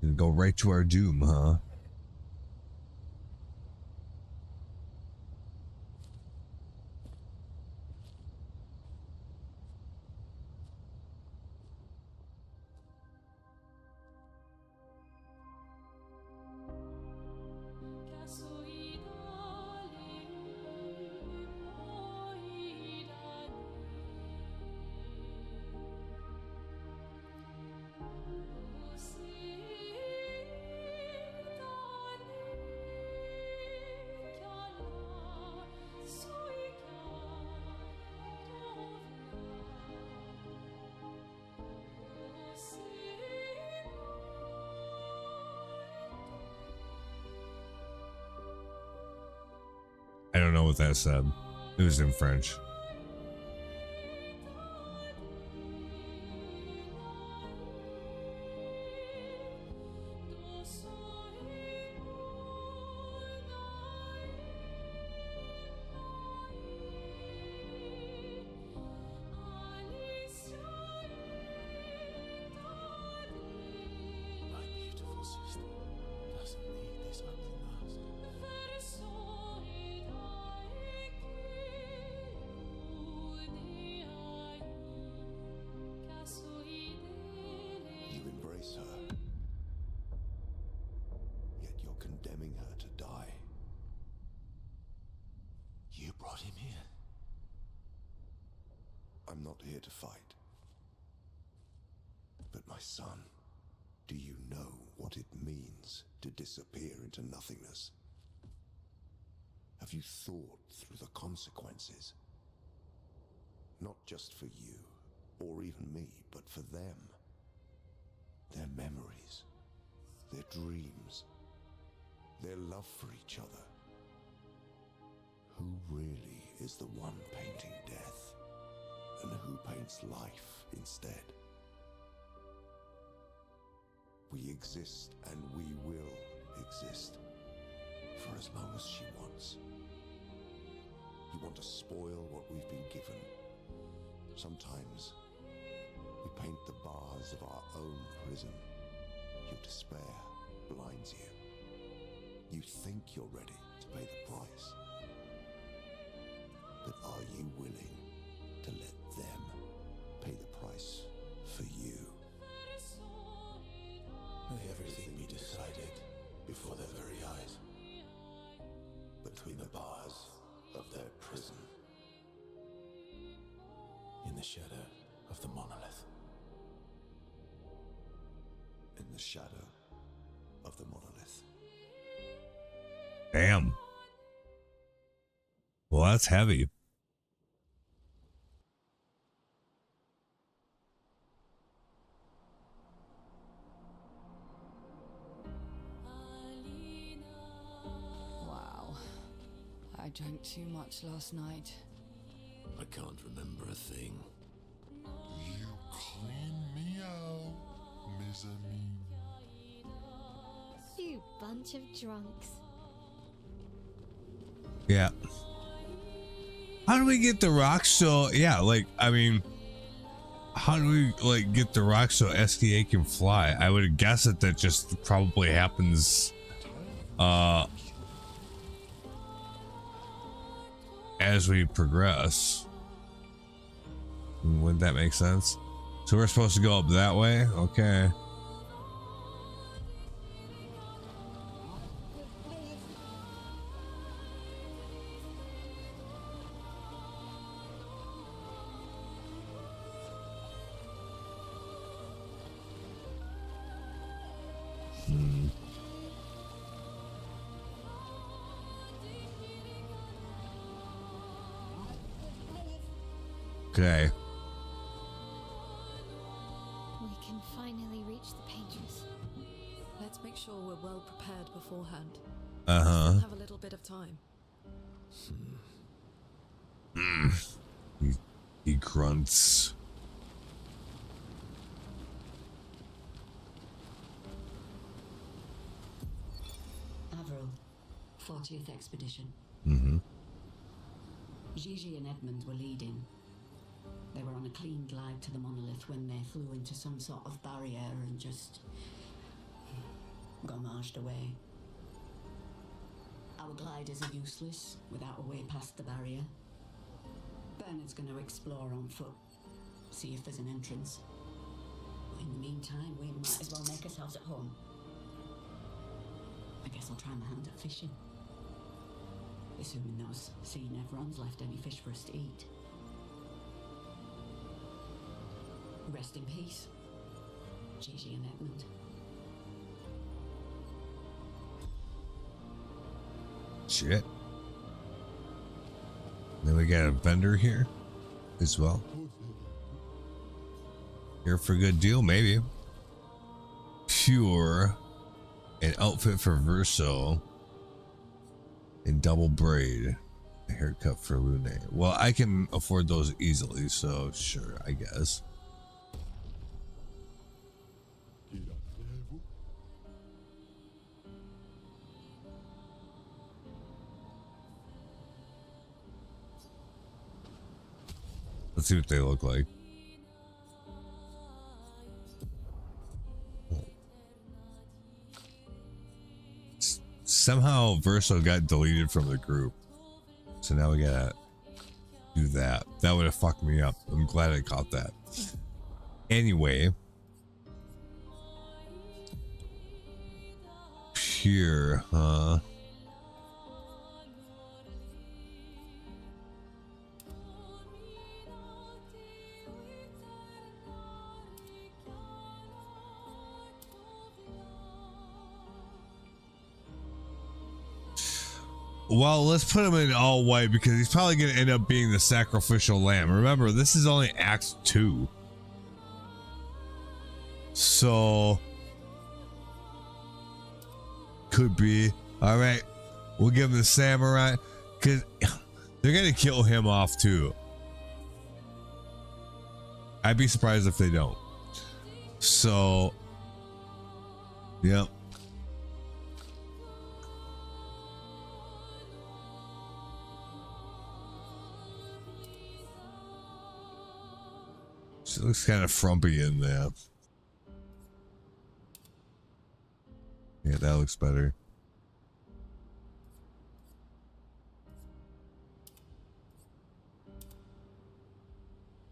Gonna go right to our doom, huh? I don't know what that said. It was in French. not here to fight. But my son, do you know what it means to disappear into nothingness? Have you thought through the consequences? Not just for you, or even me, but for them. Their memories, their dreams, their love for each other. Who really is the one painting death, and who paints life instead? We exist, and we will exist, for as long as she wants. You want to spoil what we've been given. Sometimes we paint the bars of our own prison. Your despair blinds you. You think you're ready to pay the price. But are you willing to let them pay the price for you? May everything be decided before their very eyes. Between the bars of their prison. In the shadow of the monolith. In the shadow of the monolith. Damn. Well, that's heavy. Wow. I drank too much last night. I can't remember a thing. You clean me out, mes amis. You bunch of drunks. Yeah. How do we get the rock so yeah, like I mean how do we like get the rock so SDA can fly? I would guess that just probably happens as we progress. Wouldn't that make sense? So we're supposed to go up that way? Okay. Okay. We can finally reach the painters. Let's make sure we're well prepared beforehand. Uh-huh. Still have a little bit of time. He grunts. Avril, 40th Expedition. Mm-hmm. Gigi and Edmund were leading. They were on a clean glide to the monolith when they flew into some sort of barrier and just gommaged away. Our gliders are useless without a way past the barrier. Bernard's going to explore on foot, see if there's an entrance. In the meantime, we might as well make ourselves at home. I guess I'll try my hand at fishing. Assuming those sea Nevrons left any fish for us to eat. Rest in peace, Gigi and Edmund. Shit. Then we got a vendor here as well. Here for a good deal, maybe. Pure. An outfit for Verso. And double braid. A haircut for Lune. Well, I can afford those easily, so sure, I guess. Let's see what they look like. Somehow Verso got deleted from the group. So now we gotta do that. That would have fucked me up. I'm glad I caught that. Anyway. Pure, huh? Well, let's put him in all white because he's probably going to end up being the sacrificial lamb. Remember, this is only Act 2. So, could be. All right, we'll give him the samurai because they're going to kill him off too. I'd be surprised if they don't. So, yep. She looks kind of frumpy in there. Yeah, that looks better.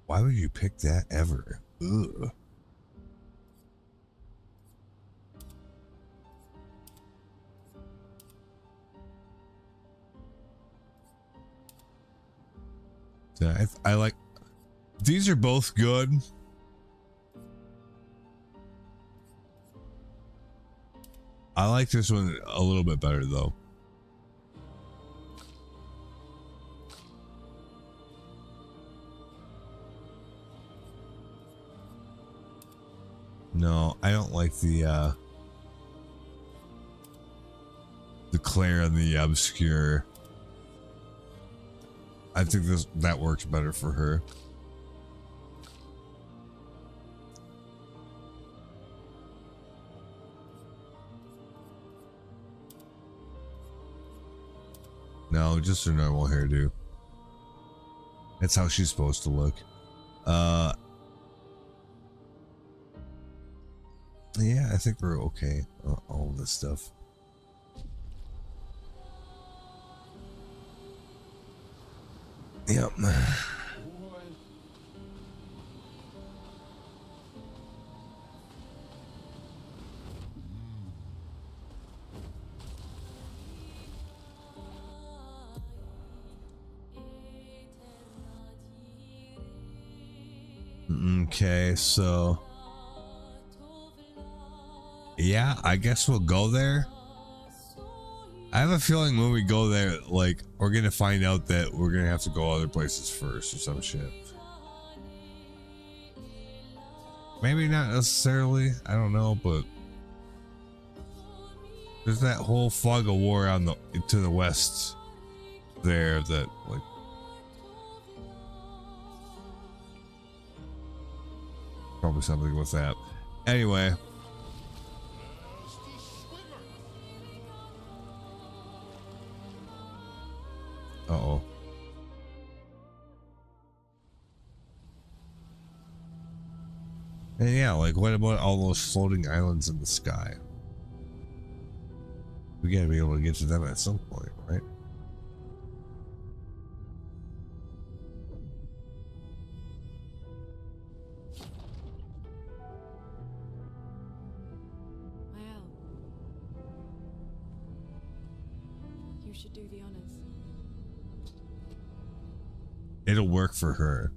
Why would you pick that ever? Ugh. Yeah, I like. These are both good. I like this one a little bit better though. No, I don't like the Claire and the obscure. I think that works better for her. No, just her normal hairdo. That's how she's supposed to look. Yeah, I think we're okay. All this stuff. Yep. Okay, so yeah, I guess we'll go there. I have a feeling when we go there, like, we're gonna find out that we're gonna have to go other places first or some shit. Maybe not necessarily, I don't know, but there's that whole fog of war on to the west there that, like, probably something with that. Anyway. Uh-oh. And yeah, like, what about all those floating islands in the sky? We gotta be able to get to them at some point, right? You should do the honors. It'll work for her.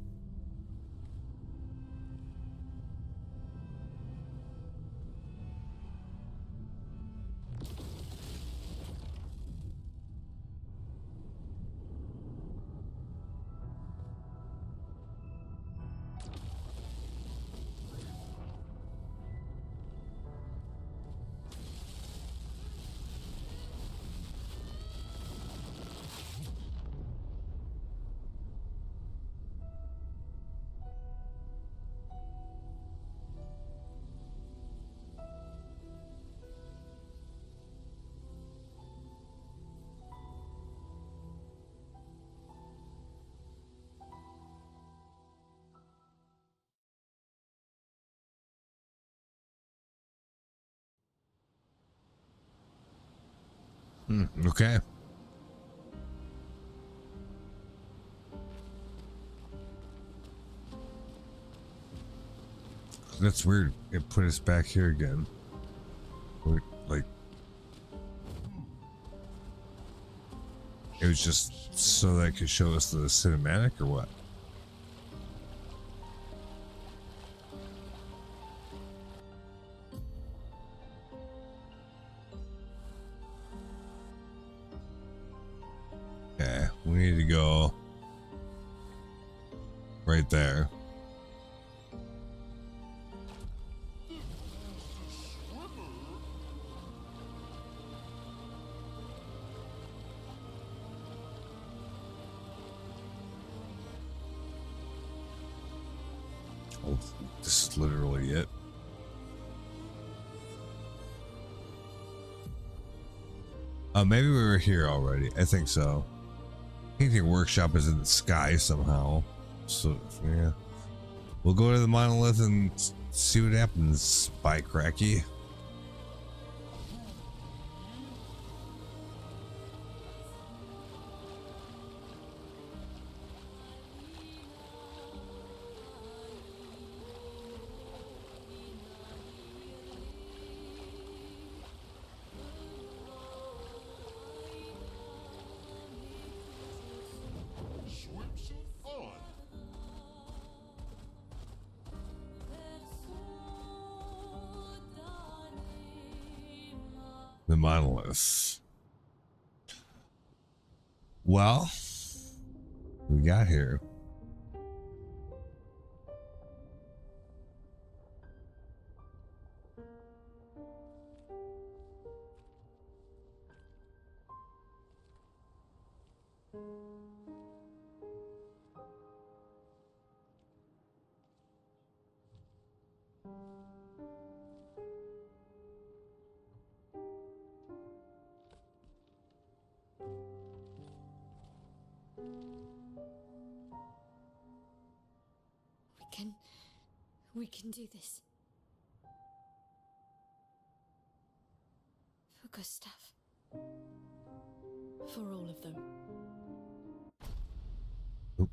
Okay. That's weird. It put us back here again. Like, it was just so that it could show us the cinematic or what? We need to go right there. Oh, this is literally it. Maybe we were here already. I think so. Painting workshop is in the sky somehow. So, yeah. We'll go to the monolith and see what happens, Spy Cracky. The monolith. Well, we got here. We can do this. For Gustav. For all of them. Oop.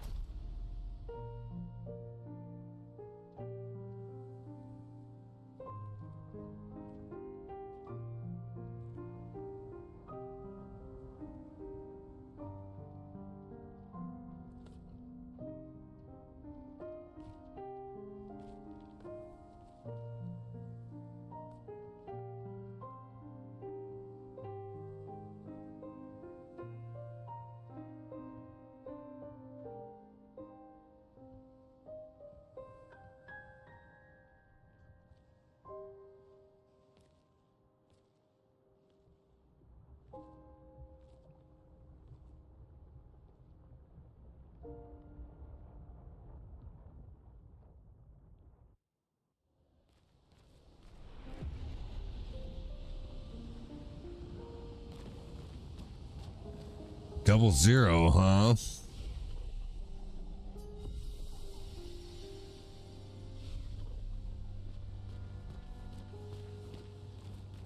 Double zero, huh?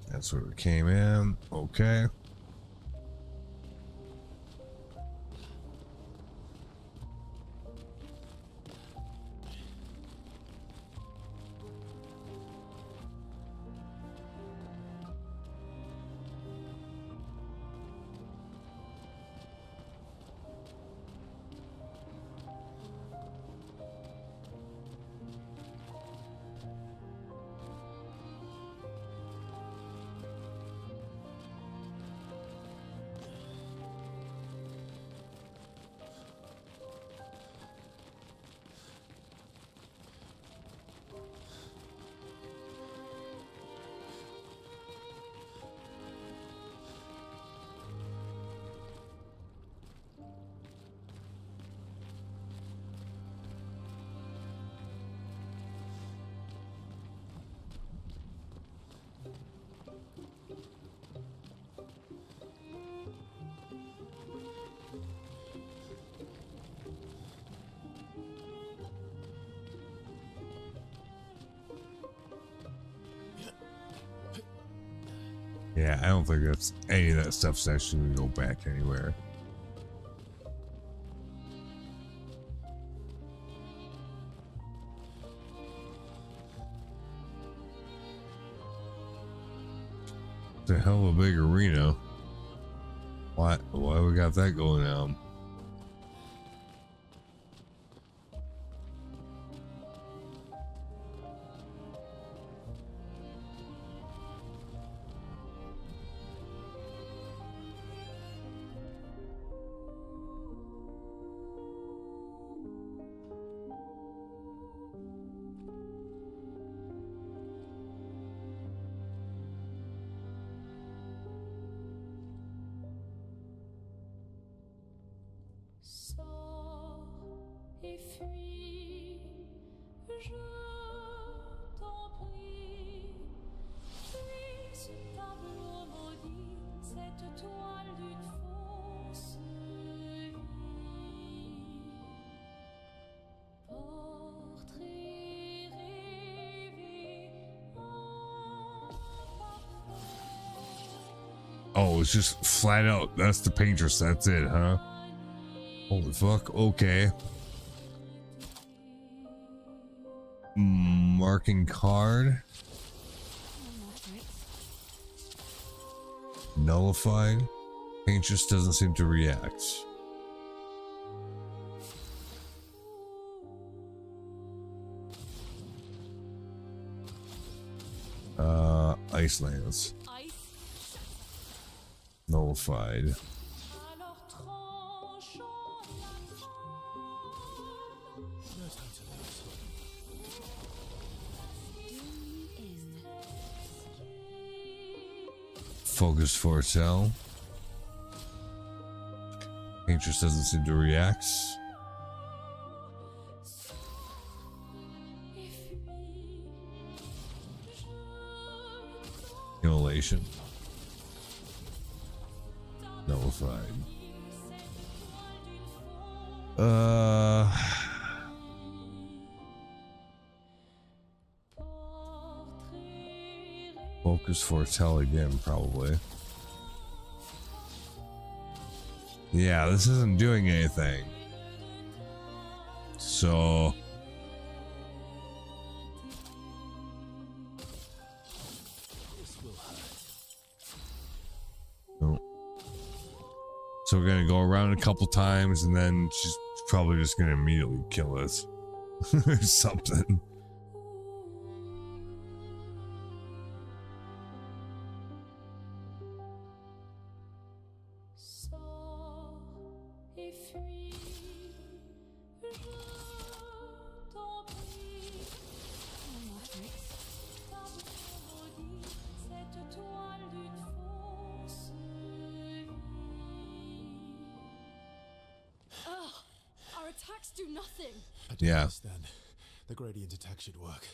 That's where we came in. Okay. Yeah, I don't think that's any of that stuff's actually gonna go back anywhere. It's a hell of a big arena. Why we got that going on? Oh, it's just flat out. That's the paintress. That's it, huh? Holy fuck. Okay. Marking card. Nullified. Paintress doesn't seem to react. Icelands. Nullified. Focus foretell. Paintress doesn't seem to react. Immolation. Nullified. Focus foretell again, probably. Yeah, this isn't doing anything. So So we're gonna go around a couple times and then she's probably just gonna immediately kill us. Or something. Do nothing. I don't understand. The gradient attack should work.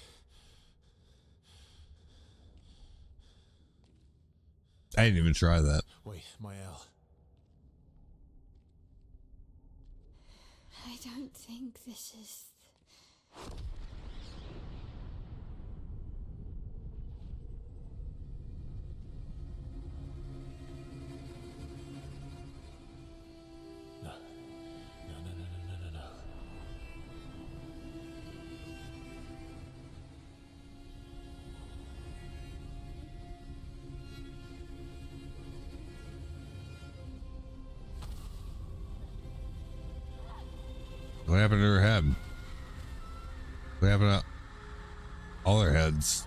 I didn't even try that. Wait, my L. I don't think this is... What happened to her head? What happened to all their heads?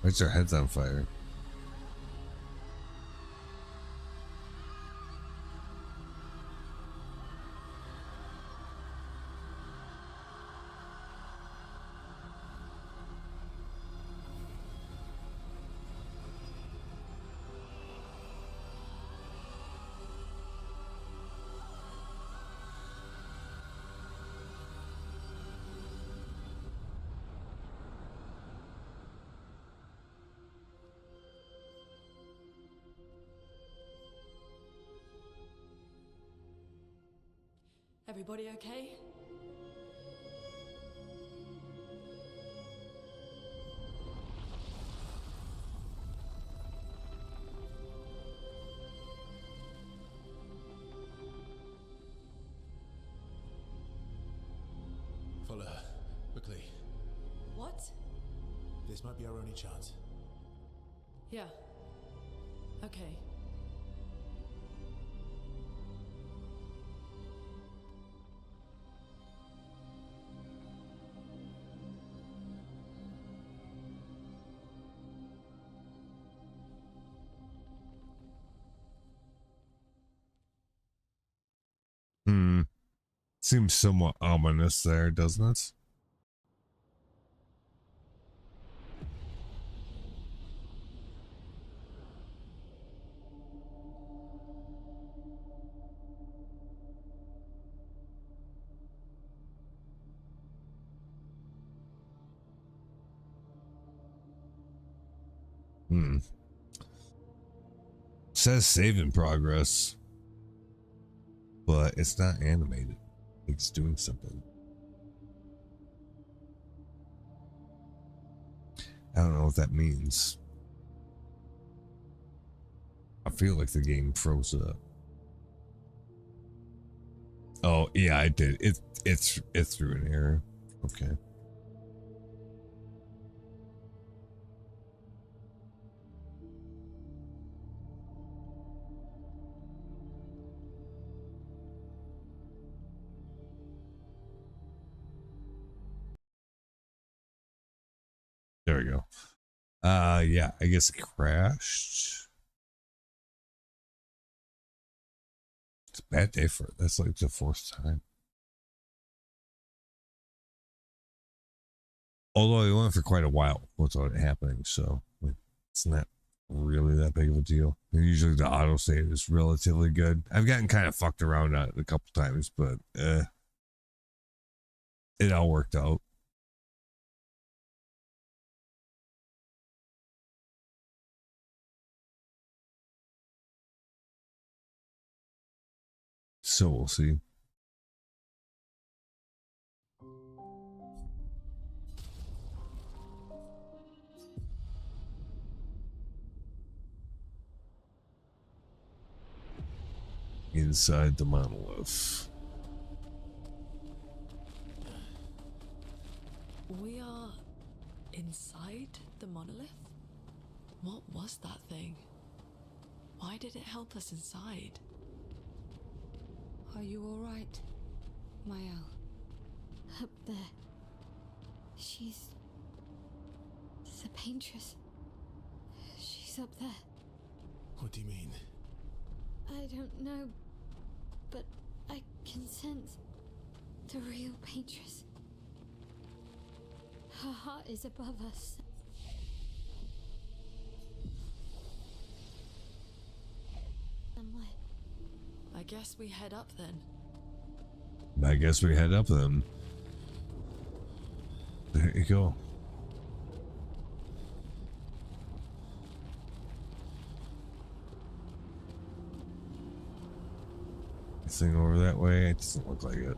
Why's their heads on fire? Everybody okay? Follow her. Quickly. What? This might be our only chance. Yeah. Okay. Seems somewhat ominous there, doesn't it? Says save in progress, but it's not animated. It's doing something. I don't know what that means. I feel like the game froze up. Oh yeah, I did. It threw an error. Okay. There we go. Yeah, I guess it crashed. It's a bad day for it. That's like the fourth time. Although it went for quite a while without it happening, so it's not really that big of a deal. And usually the auto save is relatively good. I've gotten kind of fucked around on it a couple times, but it all worked out. So we'll see. Inside the monolith. We are inside the monolith? What was that thing? Why did it help us inside? Are you all right, Mael? Up there. She's the paintress. She's up there. What do you mean? I don't know, but I can sense the real paintress. Her heart is above us. Somewhere. I guess we head up then. I guess we head up then. There you go. Thing over that way, it doesn't look like it.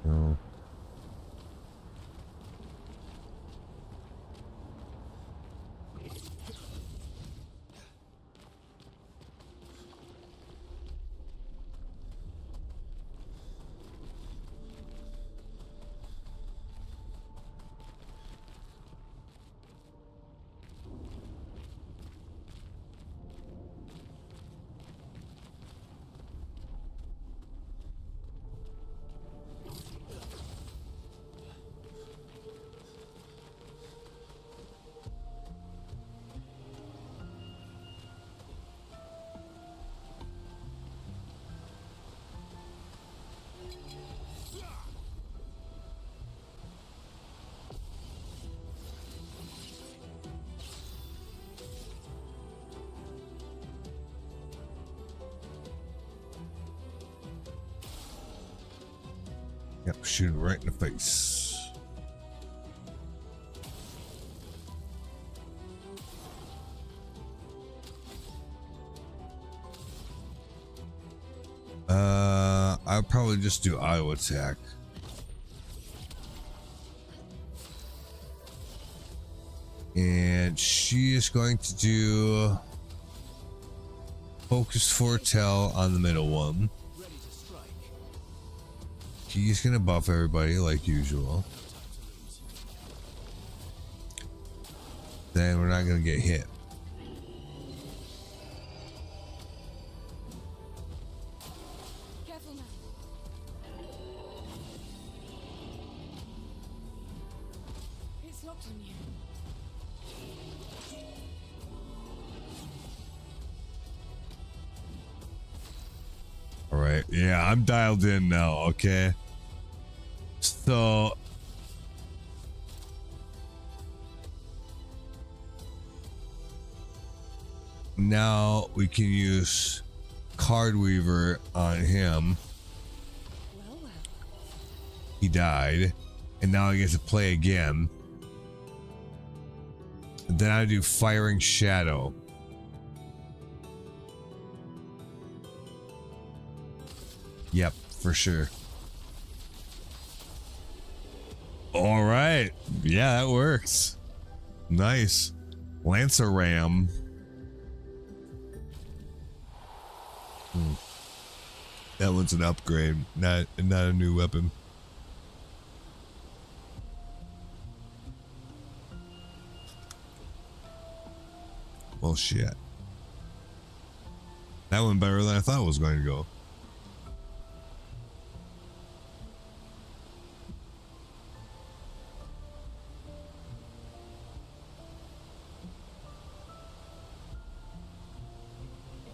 No. Yep, shoot him right in the face. I'll probably just do auto attack. And she is going to do focus foretell on the middle one. He's gonna buff everybody like usual. Then we're not gonna get hit. Careful now. It's locked on you. All right, yeah, I'm dialed in now. Okay, so now we can use Card Weaver on him. Well. He died, and now I get to play again. And then I do Firing Shadow. Yep, for sure. All right. Yeah, that works. Nice. Lancer Ram. That one's an upgrade, not a new weapon. Well, shit. That went better than I thought it was going to go.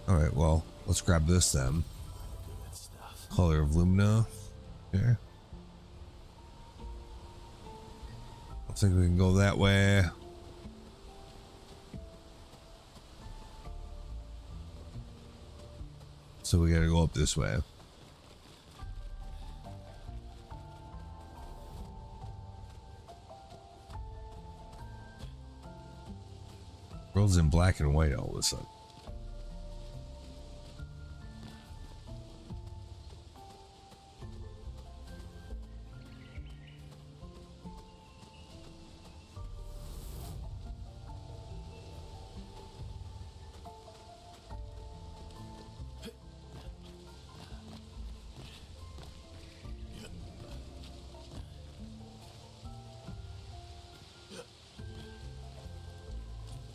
All right, well, let's grab this then. Color of Lumina. Here. I think we can go that way. So we gotta go up this way. World's in black and white all of a sudden.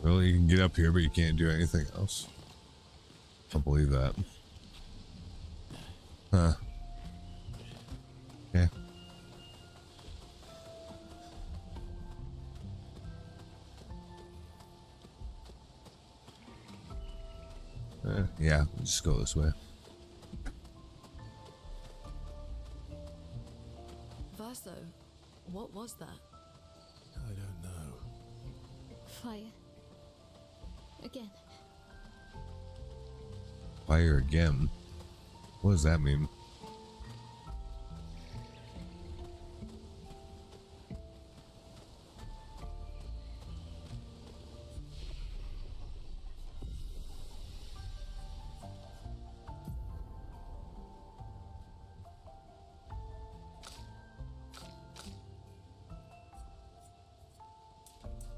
Well, you can get up here, but you can't do anything else. I don't believe that. Huh. Yeah. Yeah, we'll just go this way. Verso, what was that? I don't know. Fire. Again. Fire again? What does that mean?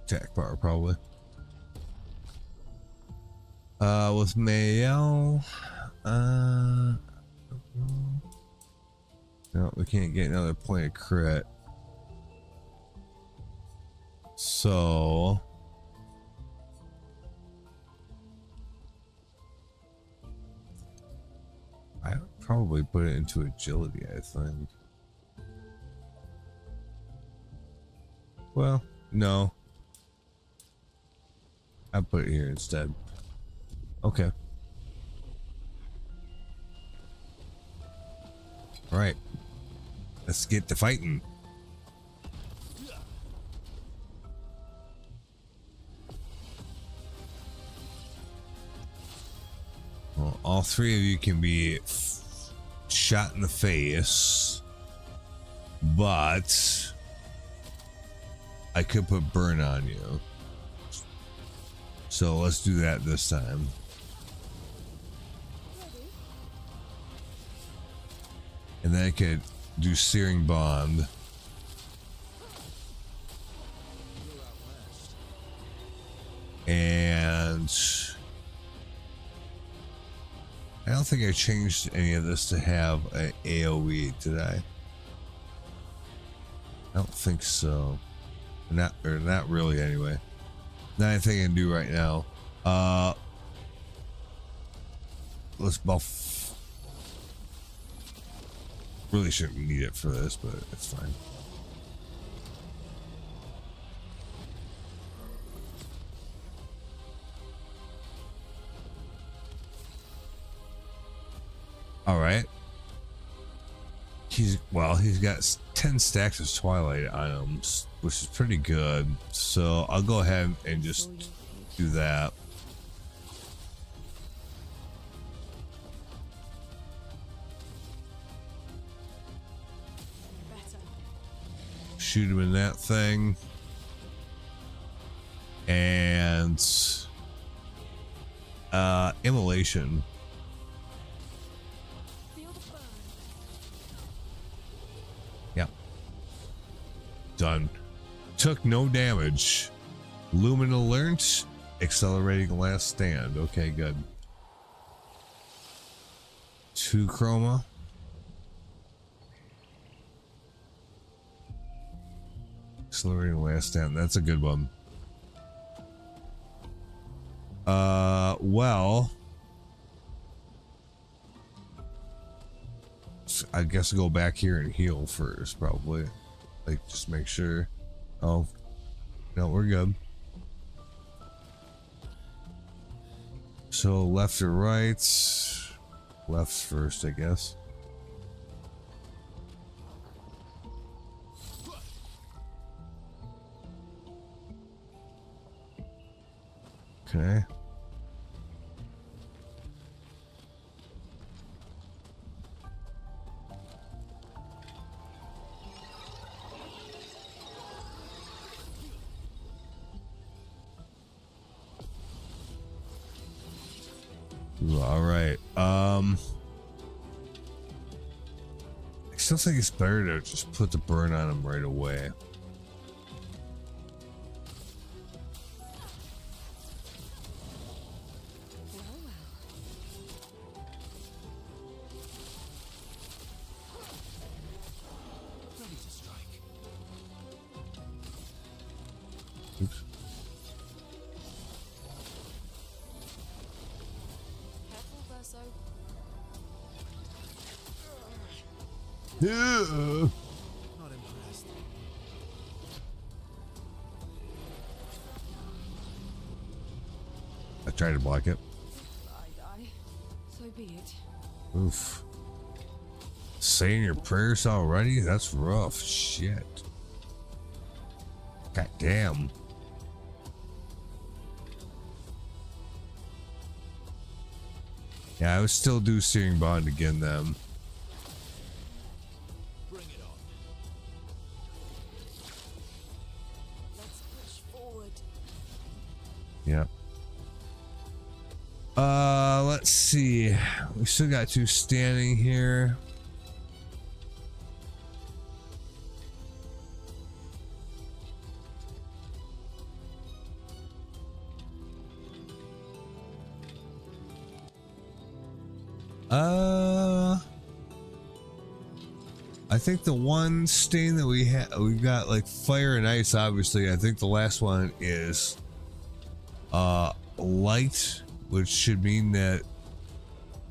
Attack power, probably. With Mael, no, we can't get another point of crit. So I would probably put it into agility, I think. Well, no. I'll put it here instead. Okay. All right. Let's get to fighting. Well, all three of you can be shot in the face, but I could put burn on you. So let's do that this time. And then I could do Searing Bond. And I don't think I changed any of this to have an AoE, did I? I don't think so. Not really anyway. Not anything I can do right now. Let's buff. Really shouldn't need it for this, but it's fine. All right. He's got 10 stacks of Twilight items, which is pretty good. So I'll go ahead and just do that. Shoot him in that thing. And immolation. Yeah. Done. Took no damage. Lumen alert. Accelerating last stand. Okay, good. 2 chroma. Accelerating last stand. That's a good one. Well, I guess I'll go back here and heal first, probably. Like, just make sure. Oh, no, we're good. So left or right? Left first, I guess. Okay. All right. I still think it's better to just put the burn on him right away. Oops. Yeah. Not impressed. I tried to block it. I die. So be it. Oof. Saying your prayers already? That's rough. Shit. God damn. Yeah, I would still do Searing Bond again then. Bring it on. Let's push forward. Yeah. Let's see. We still got 2 standing here. I think the one stain that we've got like fire and ice, obviously. I think the last one is light, which should mean that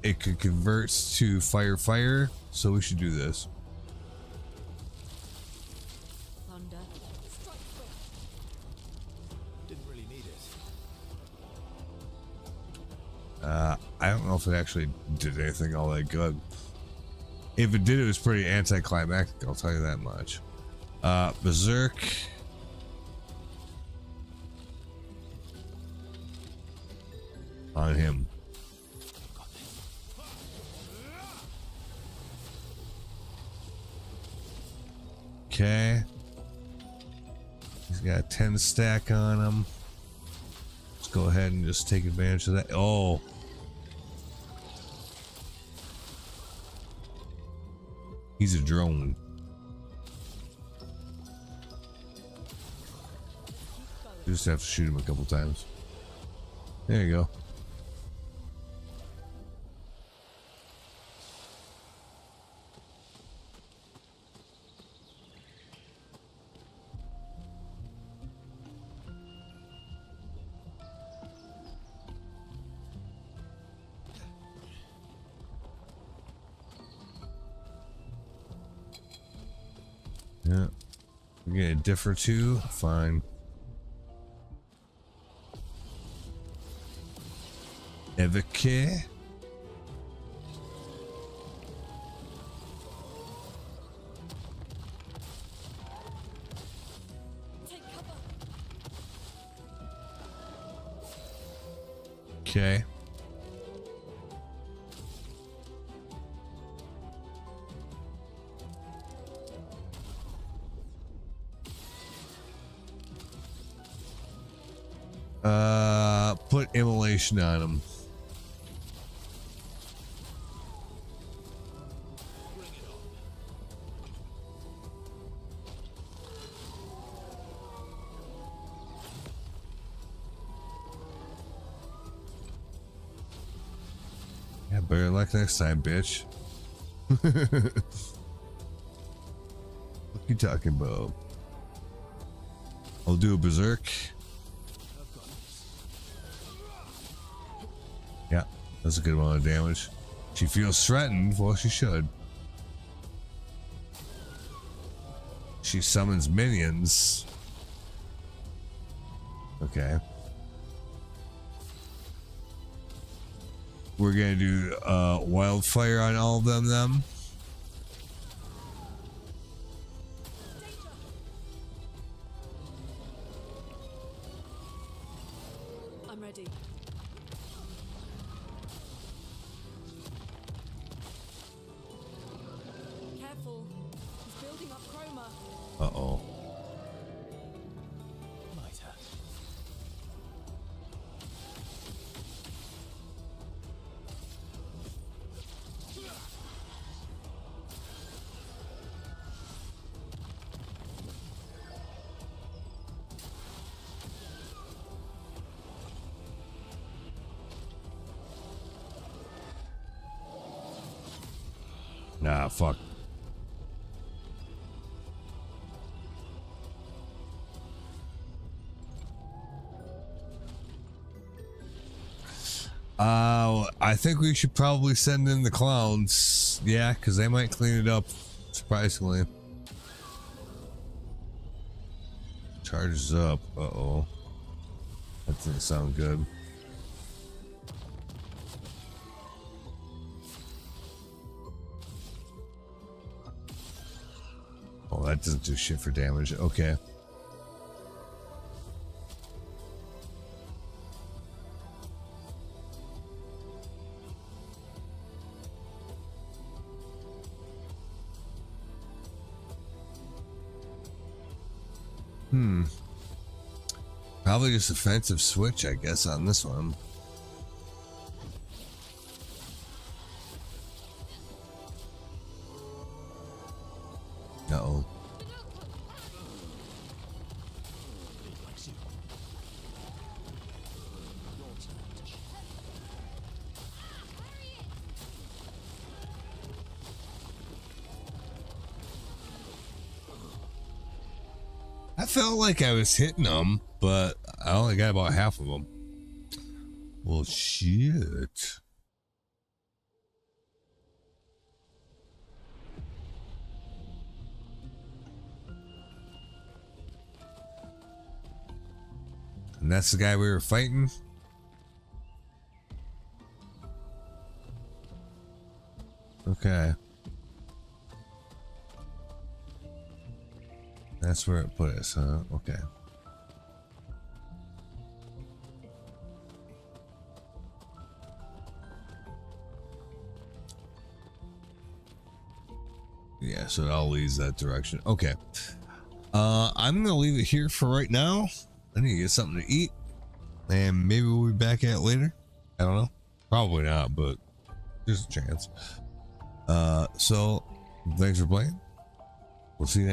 it could convert to fire, so we should do this. Thunder. Didn't really need it. I don't know if it actually did anything all that good. If it did, it was pretty anticlimactic, I'll tell you that much. Berserk. On him. Okay. He's got a 10 stack on him. Let's go ahead and just take advantage of that. Oh. He's a drone. You just have to shoot him a couple times. There you go. Yeah. We're getting a diff or two. Fine. Evacare. Okay. Put immolation on him. Better luck next time, bitch. What you talking about? I'll do a berserk. Yeah, that's a good amount of damage. She feels threatened. Well, she should. She summons minions. Okay. We're gonna do wildfire on all of them then. I'm ready. Careful. He's building up chroma. Uh-oh. Nah, fuck. I think we should probably send in the clowns. Yeah, because they might clean it up, surprisingly. Charges up. Uh-oh. That doesn't sound good. Oh, that doesn't do shit for damage. Okay. Probably just offensive switch, I guess, on this one. Uh-oh. I felt like I was hitting them, but I only got about half of them. Well, shit. And that's the guy we were fighting? Okay. That's where it put us, huh? Okay. Yeah, so it all leads that direction. Okay. I'm gonna leave it here for right now. I need to get something to eat. And maybe we'll be back at it later. I don't know. Probably not, but there's a chance. So thanks for playing. We'll see you next